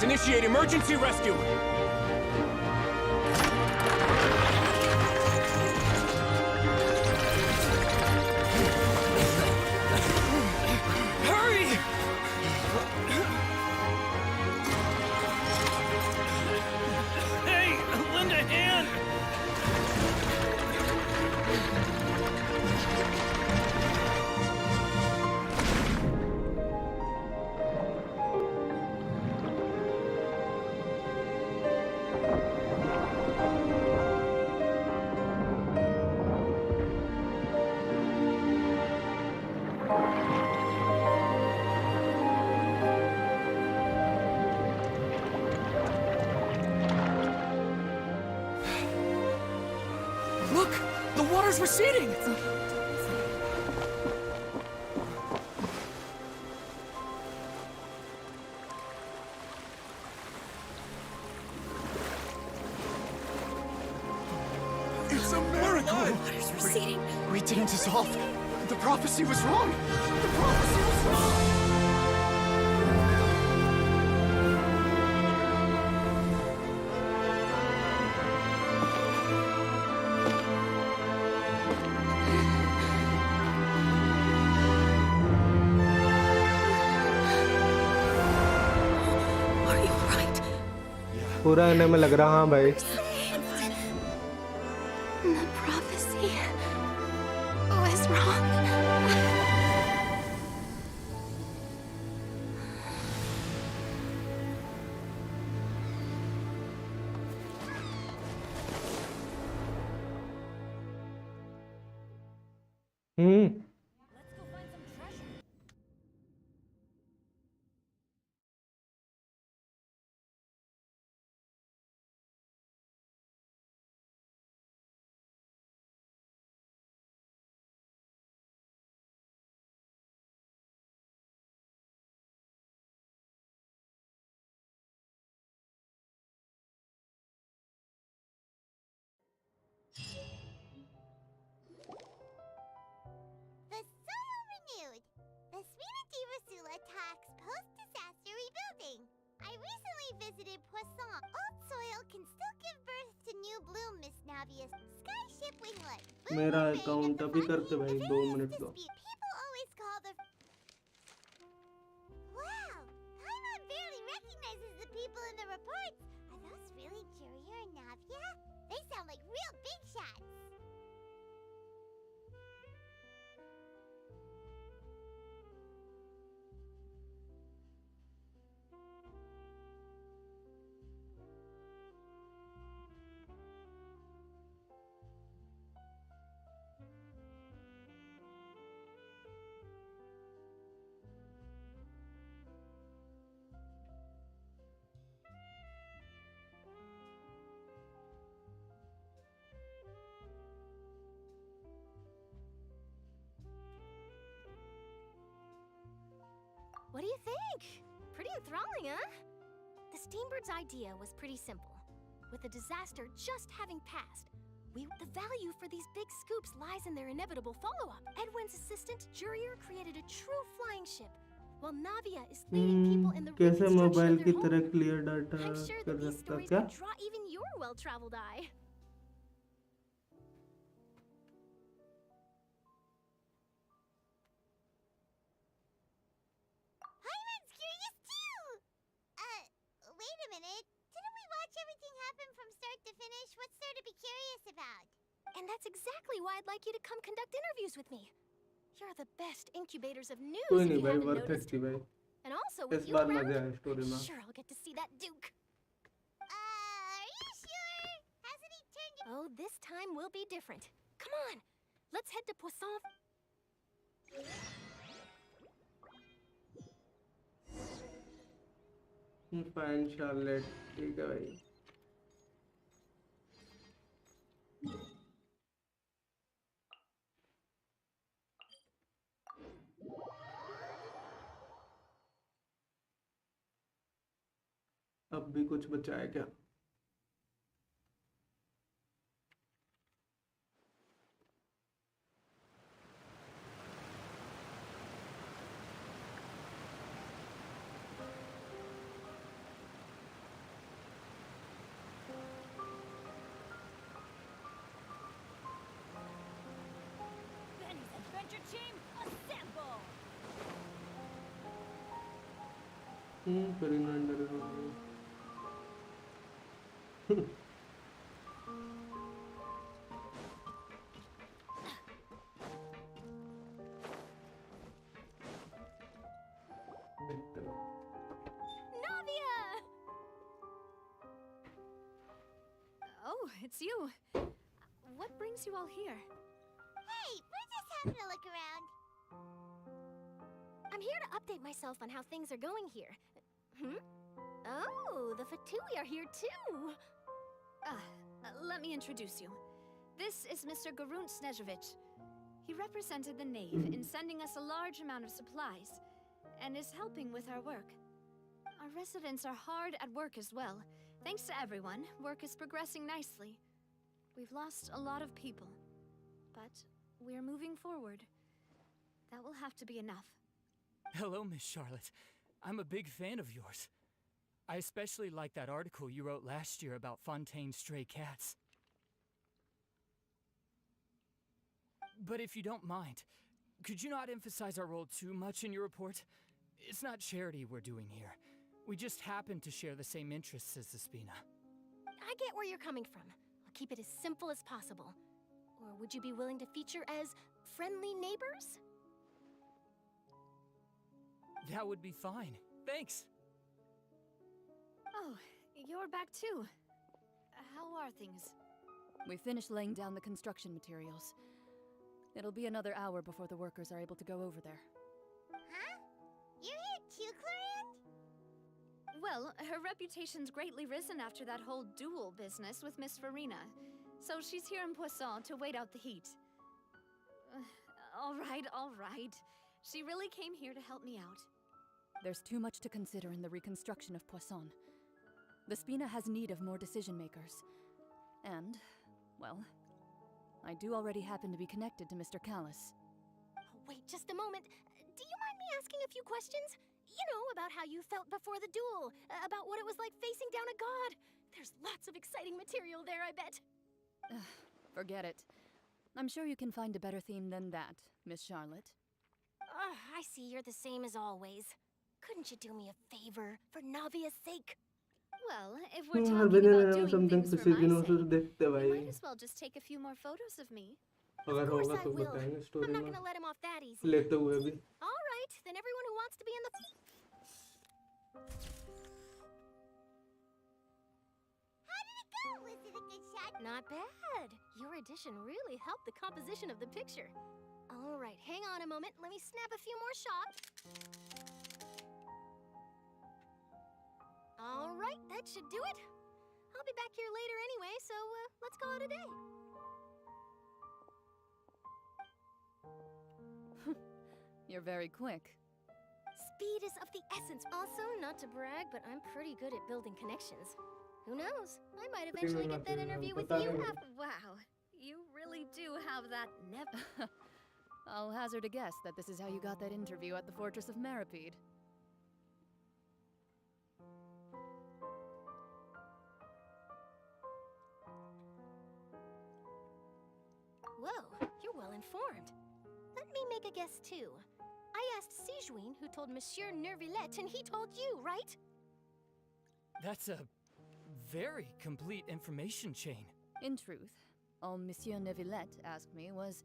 Initiate emergency rescue! water's receding! It's a miracle! Water's receding. We didn't dissolve. The prophecy was wrong. The prophecy was wrong! पूरा इन्हें में लग रहा हाँ भाई The prophecy was wrong. The soil renewed. The Smirati Rasula talks post-disaster rebuilding. I recently visited Poisson. Old soil can still give birth to new bloom, Miss Navia's skyship winglet. मेरा account अभी करते भाई 2 minute दो People always call the... Wow! Paimon barely recognizes the people in the reports. Are those really Jurier and Navia? They sound like real big shots. What do you think? Pretty enthralling, huh? The Steambird's idea was pretty simple. With the disaster just having passed, the value for these big scoops lies in their inevitable follow-up. Edwin's assistant, Jurier, created a true flying ship, while Navia is leading people in the कैसे reconstruction mobile of की their तरह home. Clear data I'm sure कर that these सकता stories क्या could draw even your well-traveled eye. Paimon's curious too! Wait a minute. Didn't we watch everything happen from start to finish? What's there to be curious about? And that's exactly why I'd like you to come conduct interviews with me. You're the best incubators of news कोई if नहीं you भाई haven't worth noticed. It थी भाई And also, इस with you bar around, मजा आया story I'm में sure I'll get to see that Duke. Are you sure? Hasn't he turned you... Oh, this time will be different. Come on, let's head to Poisson. Fine Charlotte ठीक है भाई अब भी कुछ बचा है क्या Benny's adventure team, assemble! Furina under Navia! Oh, it's you. What brings you all here? Hey, we're just having a look around. I'm here to update myself on how things are going here. Oh, the Fatui are here too. Let me introduce you. This is Mr. Garunt Snezhevich. He represented the Knave in sending us a large amount of supplies, and is helping with our work. Our residents are hard at work as well. Thanks to everyone, work is progressing nicely. We've lost a lot of people, but we're moving forward. That will have to be enough. Hello, Miss Charlotte. I'm a big fan of yours. I especially like that article you wrote last year about Fontaine's stray cats. But if you don't mind, could you not emphasize our role too much in your report? It's not charity we're doing here. We just happen to share the same interests as the Spina. I get where you're coming from. I'll keep it as simple as possible. Or would you be willing to feature as friendly neighbors? That would be fine. Thanks. Oh, you're back too. How are things? We finished laying down the construction materials. It'll be another hour before the workers are able to go over there. Huh? You're here too, Clorinde? Well, her reputation's greatly risen after that whole duel business with Miss Furina. So she's here in Poisson to wait out the heat. All right. She really came here to help me out. There's too much to consider in the reconstruction of Poisson. The Spina has need of more decision makers. And, well, I do already happen to be connected to Mr. Callis. Oh, wait just a moment. Do you mind me asking a few questions? You know, about how you felt before the duel, about what it was like facing down a god. There's lots of exciting material there, I bet. Forget it. I'm sure you can find a better theme than that, Miss Charlotte. I see you're the same as always. Couldn't you do me a favor, for Navia's sake? Well, if we're talking about doing something things किसी for दिनों my से sake, देखते you भाई might as well just take a few more photos of me. अगर Of course होगा I तो will. बताएंगे I'm story not में gonna let him off that easy. लेते हुए भी All right, then everyone who wants to be in the... How did it go? Was it a good shot? Not bad. Your addition really helped the composition of the picture. All right, hang on a moment. Let me snap a few more shots. All right, that should do it. I'll be back here later anyway, so let's call it a day. You're very quick. Speed is of the essence. Also, not to brag, but I'm pretty good at building connections. Who knows? I might eventually get that interview with you after... Wow, you really do have that never... I'll hazard a guess that this is how you got that interview at the Fortress of Meripede. Whoa, you're well informed. Let me make a guess too. I asked Sijuin, who told Monsieur Nervillette, and he told you, right? That's a very complete information chain. In truth, all Monsieur Neuvillette asked me was,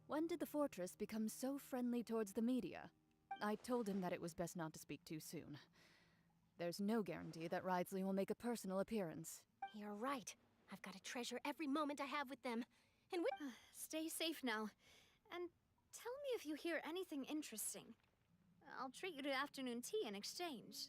when did the fortress become so friendly towards the media? I told him that it was best not to speak too soon. There's no guarantee that Ridsley will make a personal appearance. You're right. I've got to treasure every moment I have with them. And Stay safe now. And tell me if you hear anything interesting. I'll treat you to afternoon tea in exchange.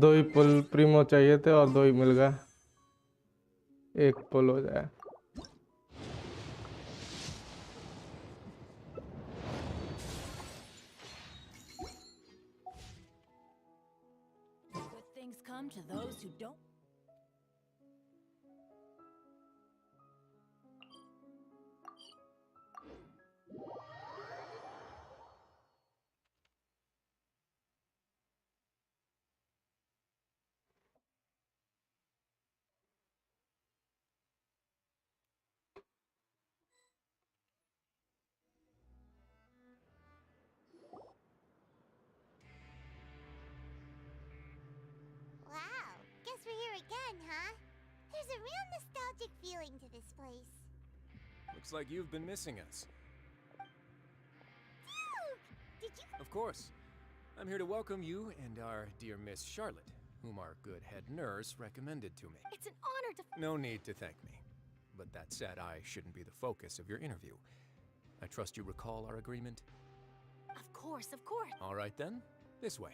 दो ही पुल Primo चाहिए थे और दो ही मिल गया एक पुल हो जाए Good things come to those who don't. Wow, guess we're here again, huh? There's a real nostalgic feeling to this place. Looks like you've been missing us. Duke! Did you... Of course. I'm here to welcome you and our dear Miss Charlotte. whom our good head nurse recommended to me. It's an honor to... No need to thank me. But that said, I shouldn't be the focus of your interview. I trust you recall our agreement? Of course, of course. All right then, this way.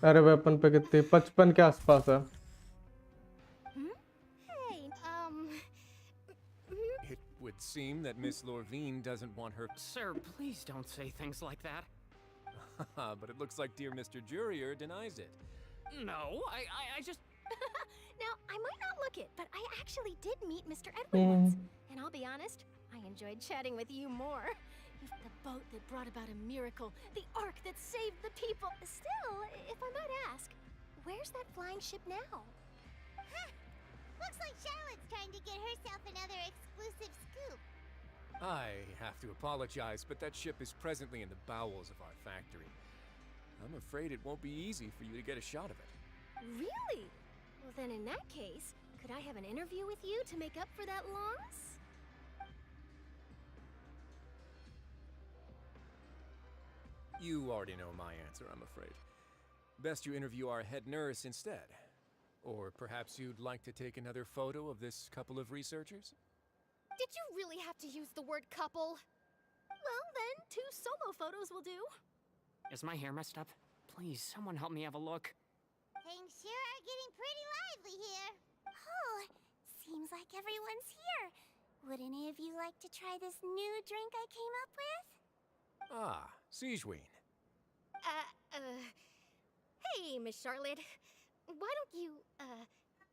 अरे weapon पे कितने 55 के आसपास है. Hey, It would seem that Miss Lorvine doesn't want her... Sir, please don't say things like that. But it looks like dear Mr. Jurier denies it. No, I just... Now, I might not look it, but I actually did meet Mr. Edwin once. And I'll be honest, I enjoyed chatting with you more. The boat that brought about a miracle, the ark that saved the people. Still, if I might ask, where's that flying ship now? Huh. Looks like Charlotte's trying to get herself another exclusive scoop. I have to apologize, but that ship is presently in the bowels of our factory. I'm afraid it won't be easy for you to get a shot of it. Really? Well, then in that case, could I have an interview with you to make up for that loss? You already know my answer, I'm afraid. Best you interview our head nurse instead. Or perhaps you'd like to take another photo of this couple of researchers? Did you really have to use the word couple? Well, then, 2 solo photos will do. Is my hair messed up? Please, someone help me have a look. Things sure are getting pretty lively here. Oh, seems like everyone's here. Would any of you like to try this new drink I came up with? Ah, Siegeween. Hey, Miss Charlotte. Why don't you,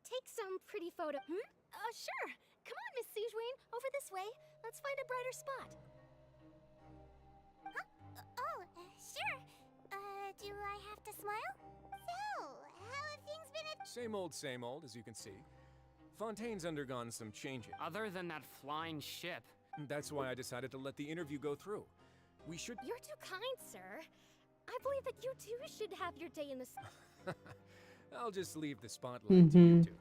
take some pretty photo... Sure. Come on, Miss Siegeween. Over this way. Let's find a brighter spot. Huh? Sure. Do I have to smile? So, how have things been at... Same old, as you can see. Fontaine's undergone some changes. Other than that flying ship. That's why I decided to let the interview go through. We should... You're too kind, sir. I believe that you too should have your day in the... I'll just leave the spotlight to you two.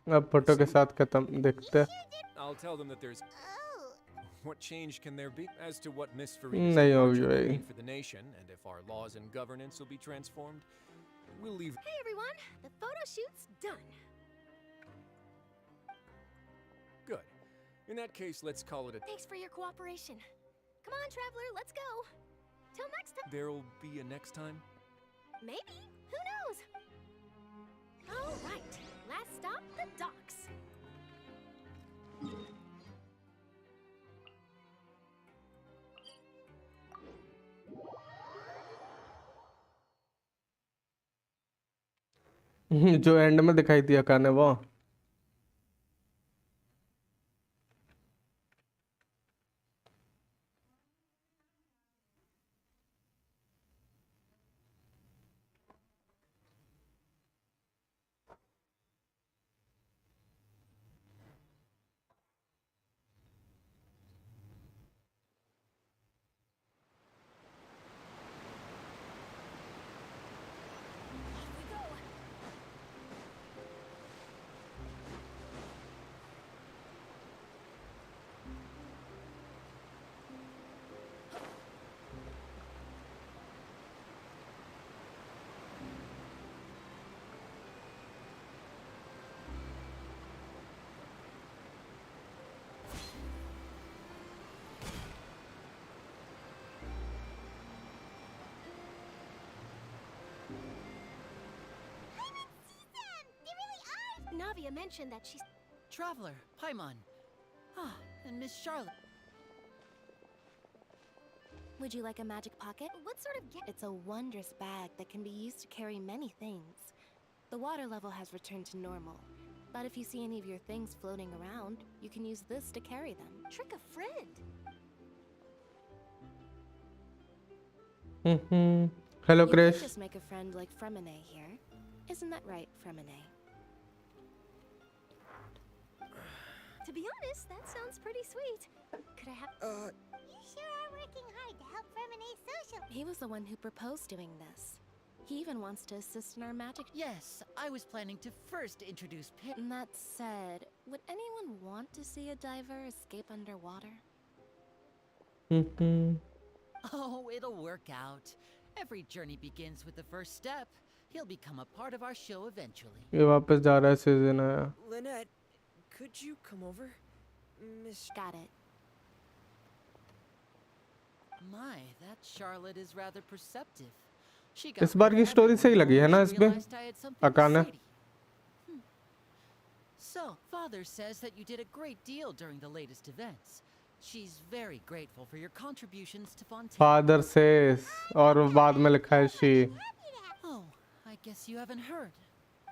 अब photo के साथ खत्म देखते हैं. I'll tell them that there's... What change can there be? As to what Miss नहीं Furina's होगी departure will भाई. mean for the nation, and if our laws and governance will be transformed, we'll leave... Hey, everyone. The photo shoot's done. Good. In that case, let's call it a... Thanks for your cooperation. Come on, traveler, let's go. Till next time. There'll be a next time? Maybe. Who knows? All right. Last stop, the docks. जो and में दिखाई दिया काने वो. Navia mentioned that she's... Traveler, Paimon. Ah, and Miss Charlotte. Would you like a magic pocket? What sort of It's a wondrous bag that can be used to carry many things. The water level has returned to normal, but if you see any of your things floating around, you can use this to carry them. Trick a friend. Hello, You Krish. could just make a friend like Fremine here. Isn't that right, Fremine? To be honest, that sounds pretty sweet. Could I have... You sure are working hard to help Fremine social... He was the one who proposed doing this. He even wants to assist in our magic. Yes, I was planning to first introduce And that said, would anyone want to see a diver escape underwater? Oh, it'll work out. Every journey begins with the first step. He'll become a part of our show eventually. ये वापस जा रहा है season आया. Lynette, could you come over? Miss... Got it. My, that Charlotte is rather perceptive. She इस बार की story सही लगी है ना इसमें? अकाना. So, Father says that you did a great deal during the latest events. She's very grateful for your contributions to Fontaine. Father says, और बाद में लिखा है she. Oh, I guess you haven't heard.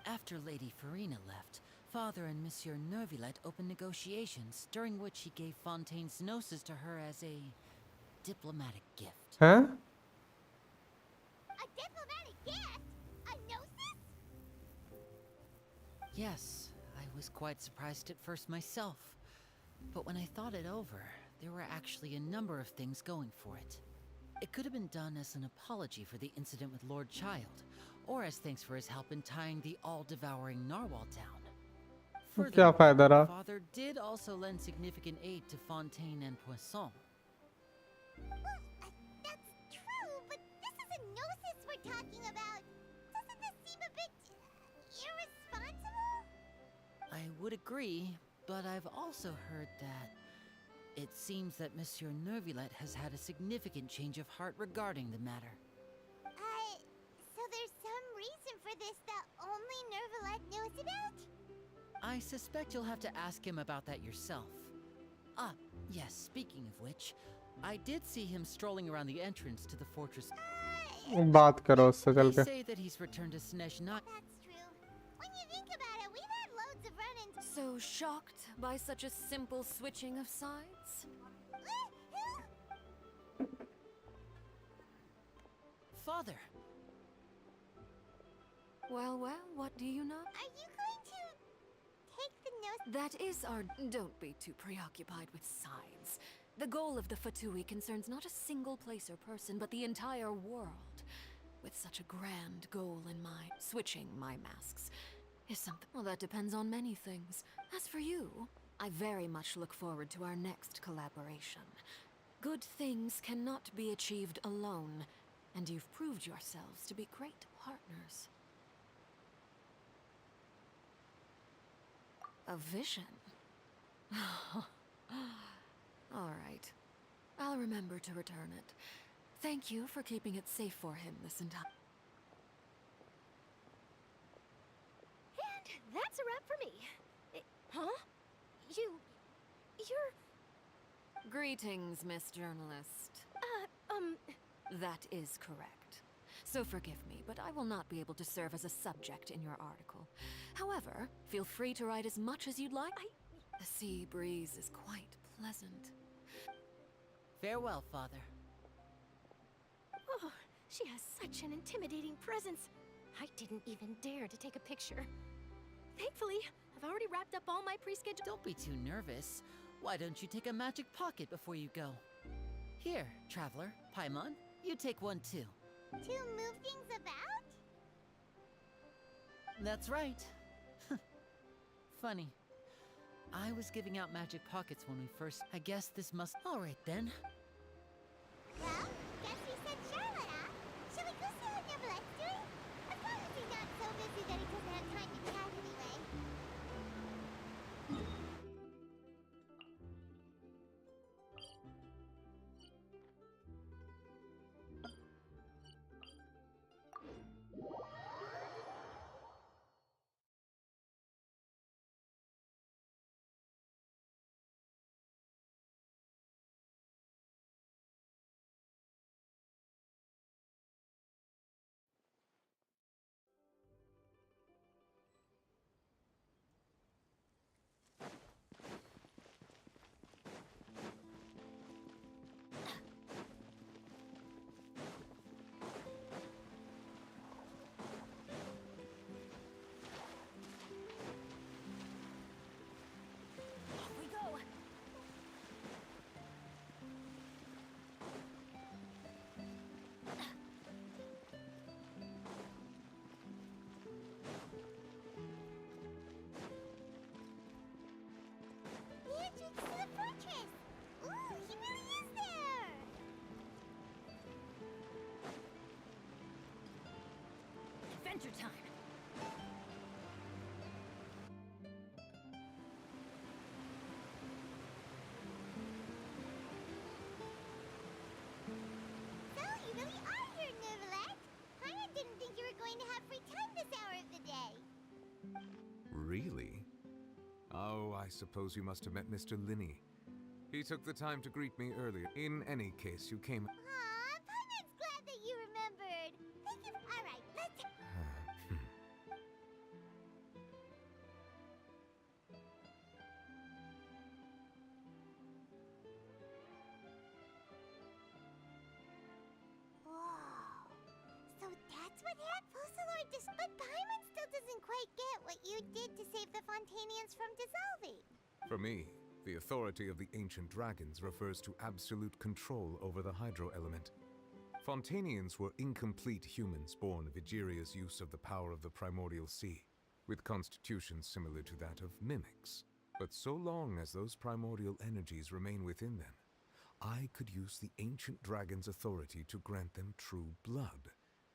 After Lady Furina left, Father and Monsieur Neuvillette opened negotiations, during which he gave Fontaine's gnosis to her as a diplomatic gift. Huh? A diplomatic gift? A gnosis? Yes, I was quite surprised at first myself. But when I thought it over, there were actually a number of things going for it. It could have been done as an apology for the incident with Lord Child, or as thanks for his help in tying the all-devouring narwhal down. क्या फायदा रहा? Father did also lend significant aid to Fontaine and Poisson. Well, that's true, but this is a gnosis we're talking about. Doesn't this seem a bit irresponsible? I would agree, but I've also heard that it seems that Monsieur Neuvillette has had a significant change of heart regarding the matter. So there's some reason for this that only Neuvillette knows about? I suspect you'll have to ask him about that yourself. Ah, yes, speaking of which, I did see him strolling around the entrance to the fortress. बात करो उससे चल They के. say that he's returned to Snezhnaya. That's true. When you think about it, we've had loads of run-ins. So shocked by such a simple switching of sides? Father! Well, what do you know? Are you going to take the gnosis? That is our... Don't be too preoccupied with sides. The goal of the Fatui concerns not a single place or person, but the entire world. With such a grand goal in mind, switching my masks is something... Well, that depends on many things. As for you, I very much look forward to our next collaboration. Good things cannot be achieved alone, and you've proved yourselves to be great partners. A vision? All right. I'll remember to return it. Thank you for keeping it safe for him this entire... And that's a wrap for me. Huh? You're... Greetings, Miss Journalist. That is correct. So forgive me, but I will not be able to serve as a subject in your article. However, feel free to write as much as you'd like. The sea breeze is quite pleasant. Farewell, Father. Oh, she has such an intimidating presence. I didn't even dare to take a picture. Thankfully, I've already wrapped up all my pre-scheduled... Don't be too nervous. Why don't you take a magic pocket before you go? Here, Traveler, Paimon, you take one too. To move things about? That's right. Funny. I was giving out magic pockets when we first... I guess this must... Alright then. Well, guess you said Charlotte, huh? Shall we go see what Neuvillette's doing? As long as he's not so busy that he doesn't have time to chat anyway. adventure time! So, you really are here, Neuvillette. Kinda didn't think you were going to have free time this hour of the day. Really? Oh, I suppose you must have met Mr. Linney. He took the time to greet me earlier. In any case, you came... Aw, Paimon's glad that you remembered. Thank you. Alright, let's... Whoa. So that's what happened? Fusselor just... But Paimon still doesn't quite get what you did to save the Fontanians from dissolving. For me, the authority of the ancient dragons refers to absolute control over the hydro element. Fontanians were incomplete humans born of Egeria's use of the power of the primordial sea, with constitutions similar to that of mimics. But so long as those primordial energies remain within them, I could use the ancient dragon's authority to grant them true blood,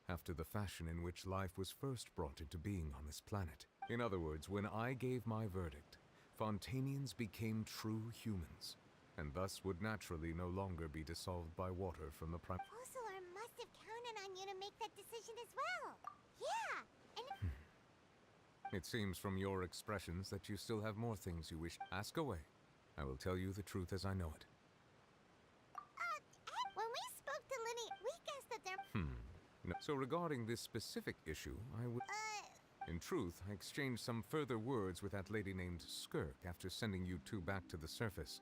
after the fashion in which life was first brought into being on this planet. In other words, when I gave my verdict, Fontanians became true humans, and thus would naturally no longer be dissolved by water from the Fusselor must have counted on you to make that decision as well. Yeah, and... It seems from your expressions that you still have more things you wish. Ask away. I will tell you the truth as I know it. When we spoke to Linny, we guessed that there... No. So regarding this specific issue, I would... In truth, I exchanged some further words with that lady named Skirk after sending you two back to the surface.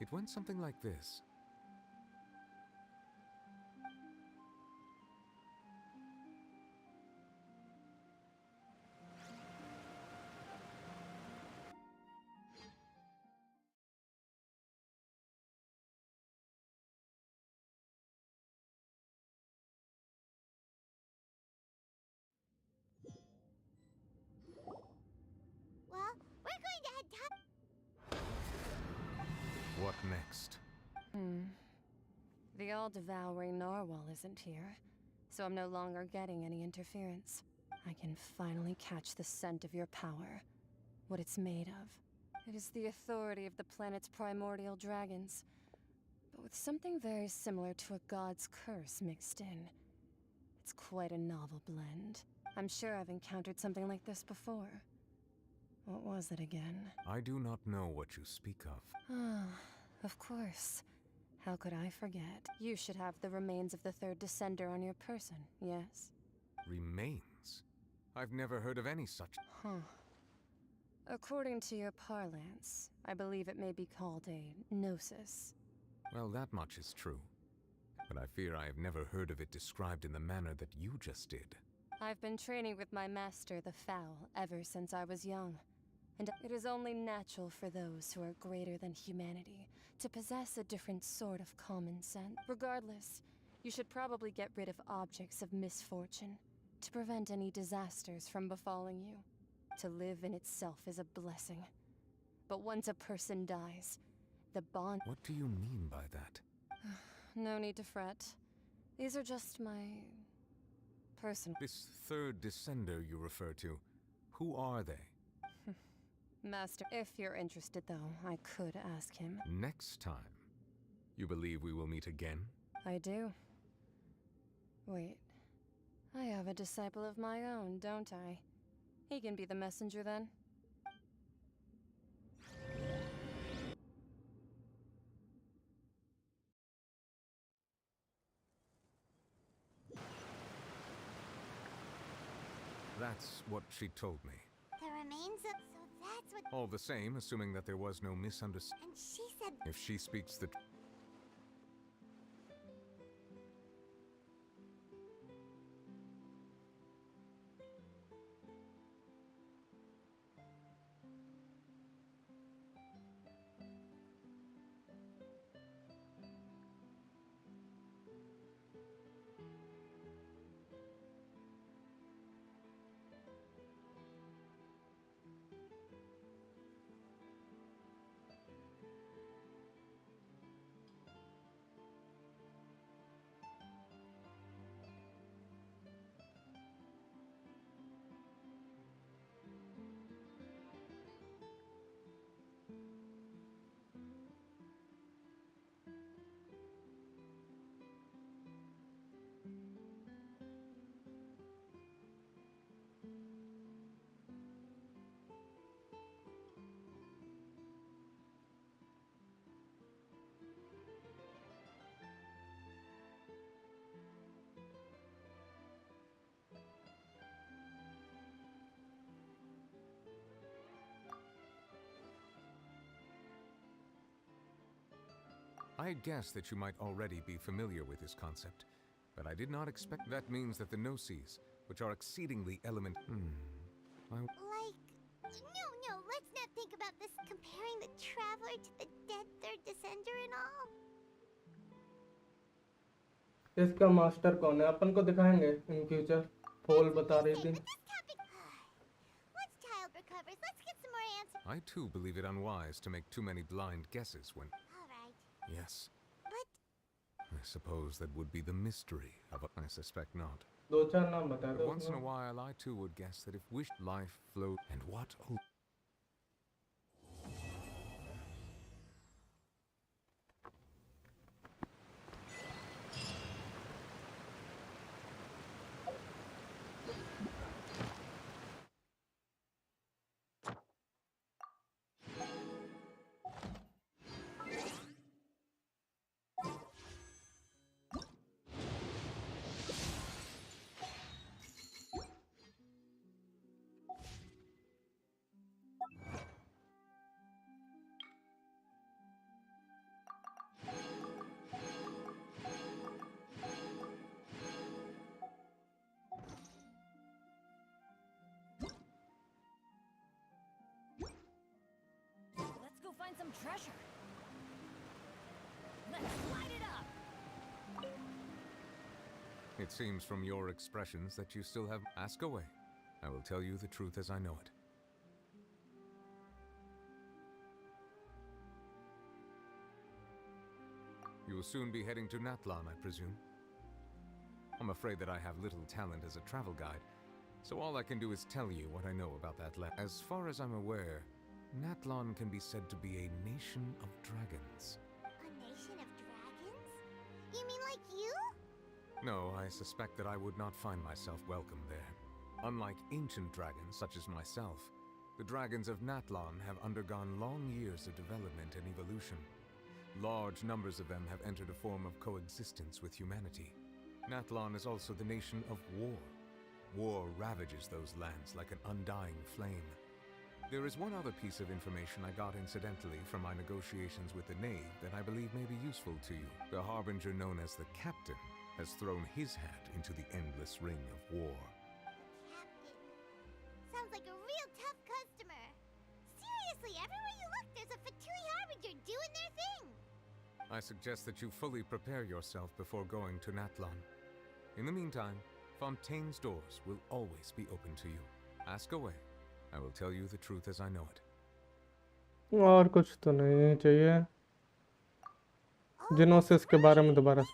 It went something like this. Well, we're going to head top... What next? The all-devouring narwhal isn't here, so I'm no longer getting any interference. I can finally catch the scent of your power, what it's made of. It is the authority of the planet's primordial dragons, but with something very similar to a god's curse mixed in. It's quite a novel blend. I'm sure I've encountered something like this before. What was it again? I do not know what you speak of. Ah, of course. How could I forget? You should have the remains of the third descender on your person, yes? Remains? I've never heard of any such... According to your parlance, I believe it may be called a gnosis. Well, that much is true. But I fear I have never heard of it described in the manner that you just did. I've been training with my master, the Foul, ever since I was young. And it is only natural for those who are greater than humanity to possess a different sort of common sense. Regardless, you should probably get rid of objects of misfortune to prevent any disasters from befalling you. To live in itself is a blessing. But once a person dies, the bond... What do you mean by that? No need to fret. These are just my... personal... This third descender you refer to, who are they? Master, if you're interested though, I could ask him. Next time. You believe we will meet again? I do. Wait. I have a disciple of my own, don't I? He can be the messenger then. That's what she told me. The remains of... So that's what... All the same, assuming that there was no misunderstanding. And she said... If she speaks the... I had guessed that you might already be familiar with this concept, but I did not expect. That means that the Gnosis, which are exceedingly Like, no, let's not think about this comparing the Traveler to the dead third descender and all. इसका master कौन है? अपन को दिखाएंगे in future. फोल बता रही थी। Once child recovers, let's get some more answers. I too believe it unwise to make too many blind guesses when... Alright. Yes. But... I suppose that would be the mystery of it. I suspect not. दो चार नाम बता दो। But once in a while, I too would guess that if wished life flowed... And what... Let's go find some treasure. Let's light it up. It seems from your expressions that you still have... Ask away. I will tell you the truth as I know it. You will soon be heading to Natlan, I presume? I'm afraid that I have little talent as a travel guide, so all I can do is tell you what I know about that land. As far as I'm aware, Natlan can be said to be a nation of dragons. A nation of dragons? You mean like you? No, I suspect that I would not find myself welcome there. Unlike ancient dragons such as myself, the dragons of Natlan have undergone long years of development and evolution. Large numbers of them have entered a form of coexistence with humanity. Natlan is also the nation of war. War ravages those lands like an undying flame. There is one other piece of information I got incidentally from my negotiations with the Knave that I believe may be useful to you. The harbinger known as the Captain has thrown his hat into the endless ring of war. Captain. Sounds like a real tough customer. Seriously, everywhere you look, there's a Fatui harbinger doing their thing. I suggest that you fully prepare yourself before going to Natlan. In the meantime, Fontaine's doors will always be open to you. Ask away. I will tell you the truth as I know it. और कुछ तो नहीं चाहिए। Genosis के बारे में दोबारा।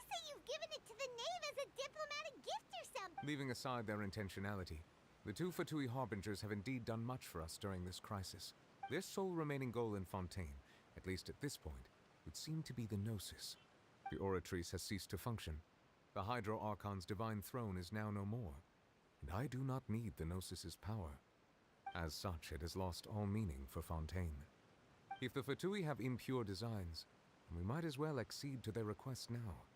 Leaving aside their intentionality, the two Fatui harbingers have indeed done much for us during this crisis. Their sole remaining goal in Fontaine, at least at this point, would seem to be the Gnosis. The Oratrice has ceased to function. The Hydro Archon's divine throne is now no more, and I do not need the Gnosis's power. As such, it has lost all meaning for Fontaine. If the Fatui have impure designs, we might as well accede to their request now,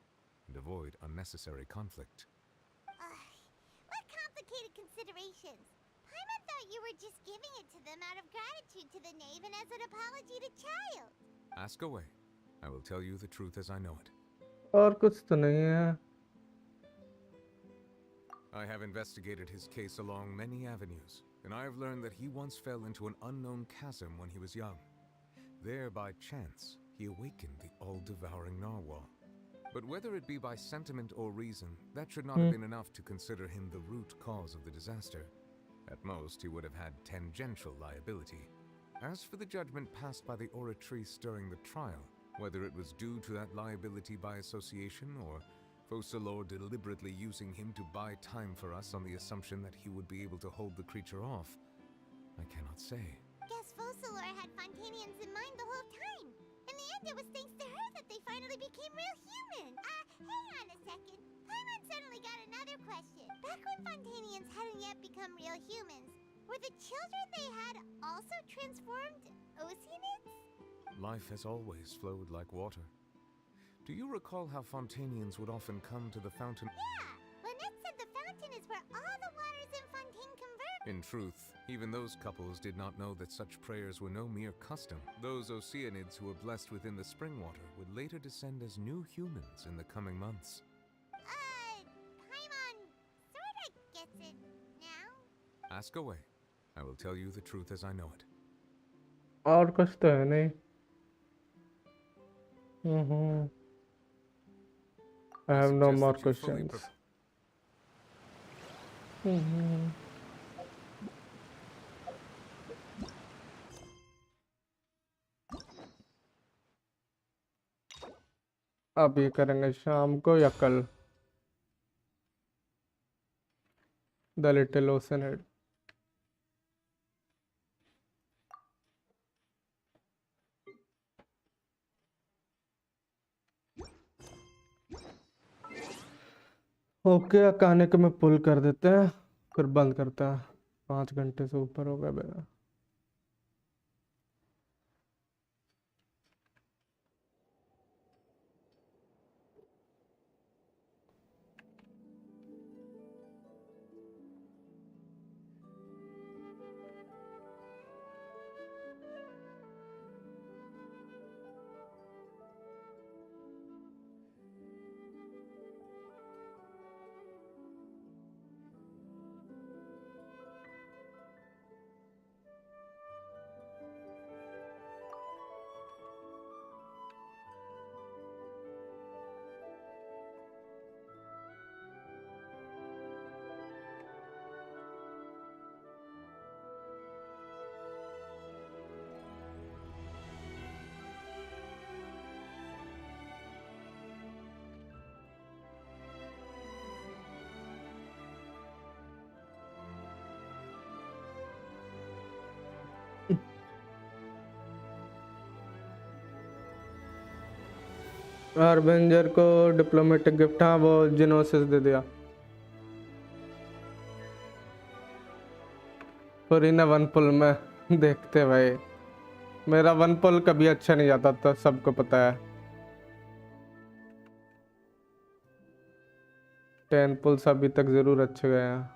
and avoid unnecessary conflict. What complicated considerations? Paimon thought you were just giving it to them out of gratitude to the Knave and as an apology to Child. Ask away. I will tell you the truth as I know it. और कुछ तो नहीं है। I have investigated his case along many avenues, and I have learned that he once fell into an unknown chasm when he was young. There, by chance, he awakened the all-devouring narwhal. But whether it be by sentiment or reason, that should not have been enough to consider him the root cause of the disaster. At most, he would have had tangential liability. As for the judgment passed by the Oratrice during the trial, whether it was due to that liability by association or Focalor deliberately using him to buy time for us on the assumption that he would be able to hold the creature off, I cannot say. Guess Focalor had Fontanians in mind the whole time. In the end, it was thanks to her that they finally became real human. Hang on a second. Paimon suddenly got another question. Back when Fontanians hadn't yet become real humans, were the children they had also transformed Oceanids? Life has always flowed like water. Do you recall how Fontanians would often come to the fountain? Yeah! Lynette said the fountain is where all the waters in Fontaine converge. In truth, even those couples did not know that such prayers were no mere custom. Those Oceanids who were blessed within the spring water would later descend as new humans in the coming months. Paimon sorta gets it now. Ask away. I will tell you the truth as I know it. और कुछ तो है नहीं. I have no more questions. अब ये करेंगे शाम को या कल. The little ocean head. Okay कहने के में पुल कर देते हैं फिर बंद करते हैं. 5 घंटे से ऊपर हो गया मेरा. आर्बेंजर को डिप्लोमेटिक गिफ्ट. हाँ वो जिनोसिस दे दिया. फुरीना वन पुल में देखते भाई. मेरा वन पुल कभी अच्छा नहीं जाता था सबको पता है. 10 पुल्स अभी तक जरूर अच्छे गए हैं.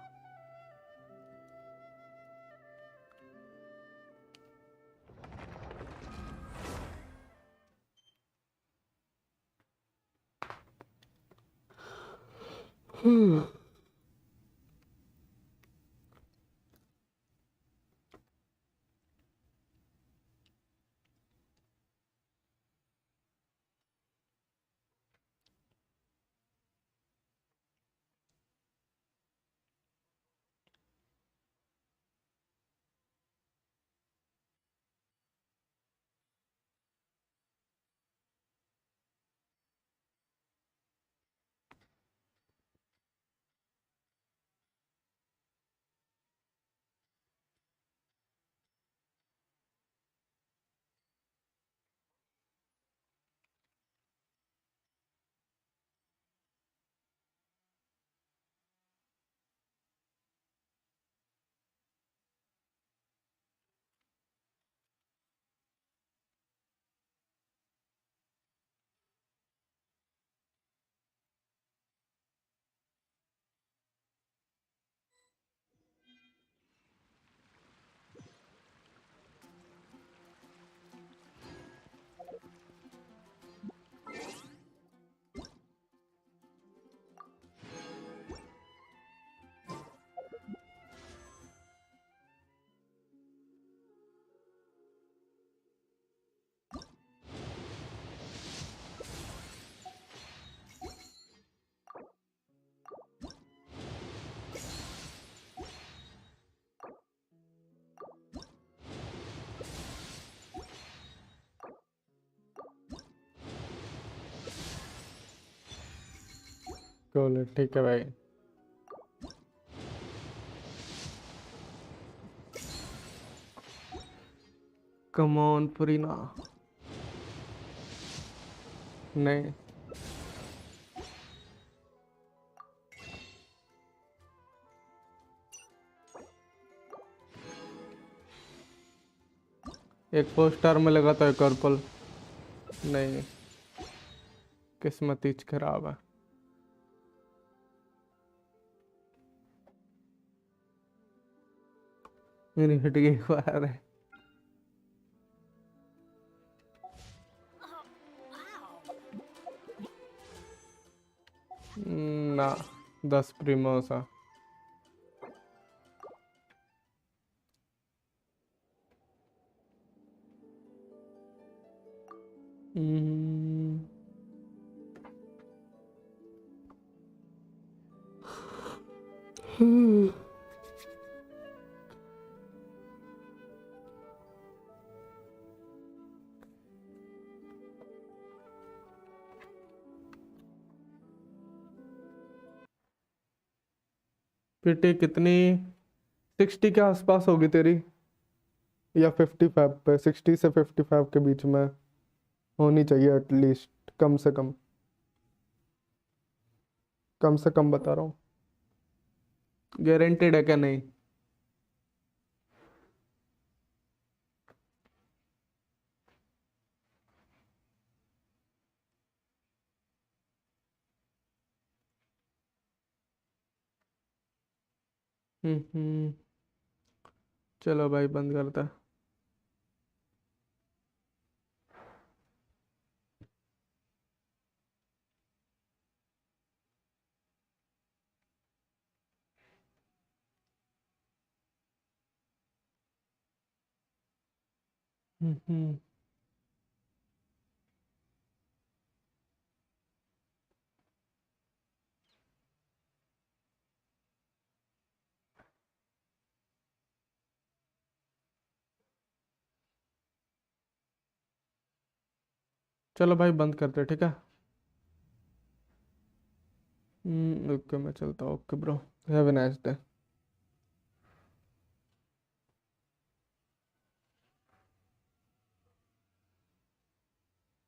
चलो ठीक है भाई. Come on Furina. नहीं एक पोस्टर में लगा था एक और पुल. नहीं किस्मत ही खराब है. मेरी हट गई एक बार है। ना 10 प्रीमोसा। पीटी कितनी 60 के आसपास होगी तेरी, या 55 पे, 60 से 55 के बीच में होनी चाहिए एटलीस्ट, कम से कम बता रहा हूँ। गारंटेड है क्या? नहीं। चलो भाई बंद करता। चलो भाई बंद करते, ठीक है। ओके मैं चलता हूँ। Okay bro, have a nice day.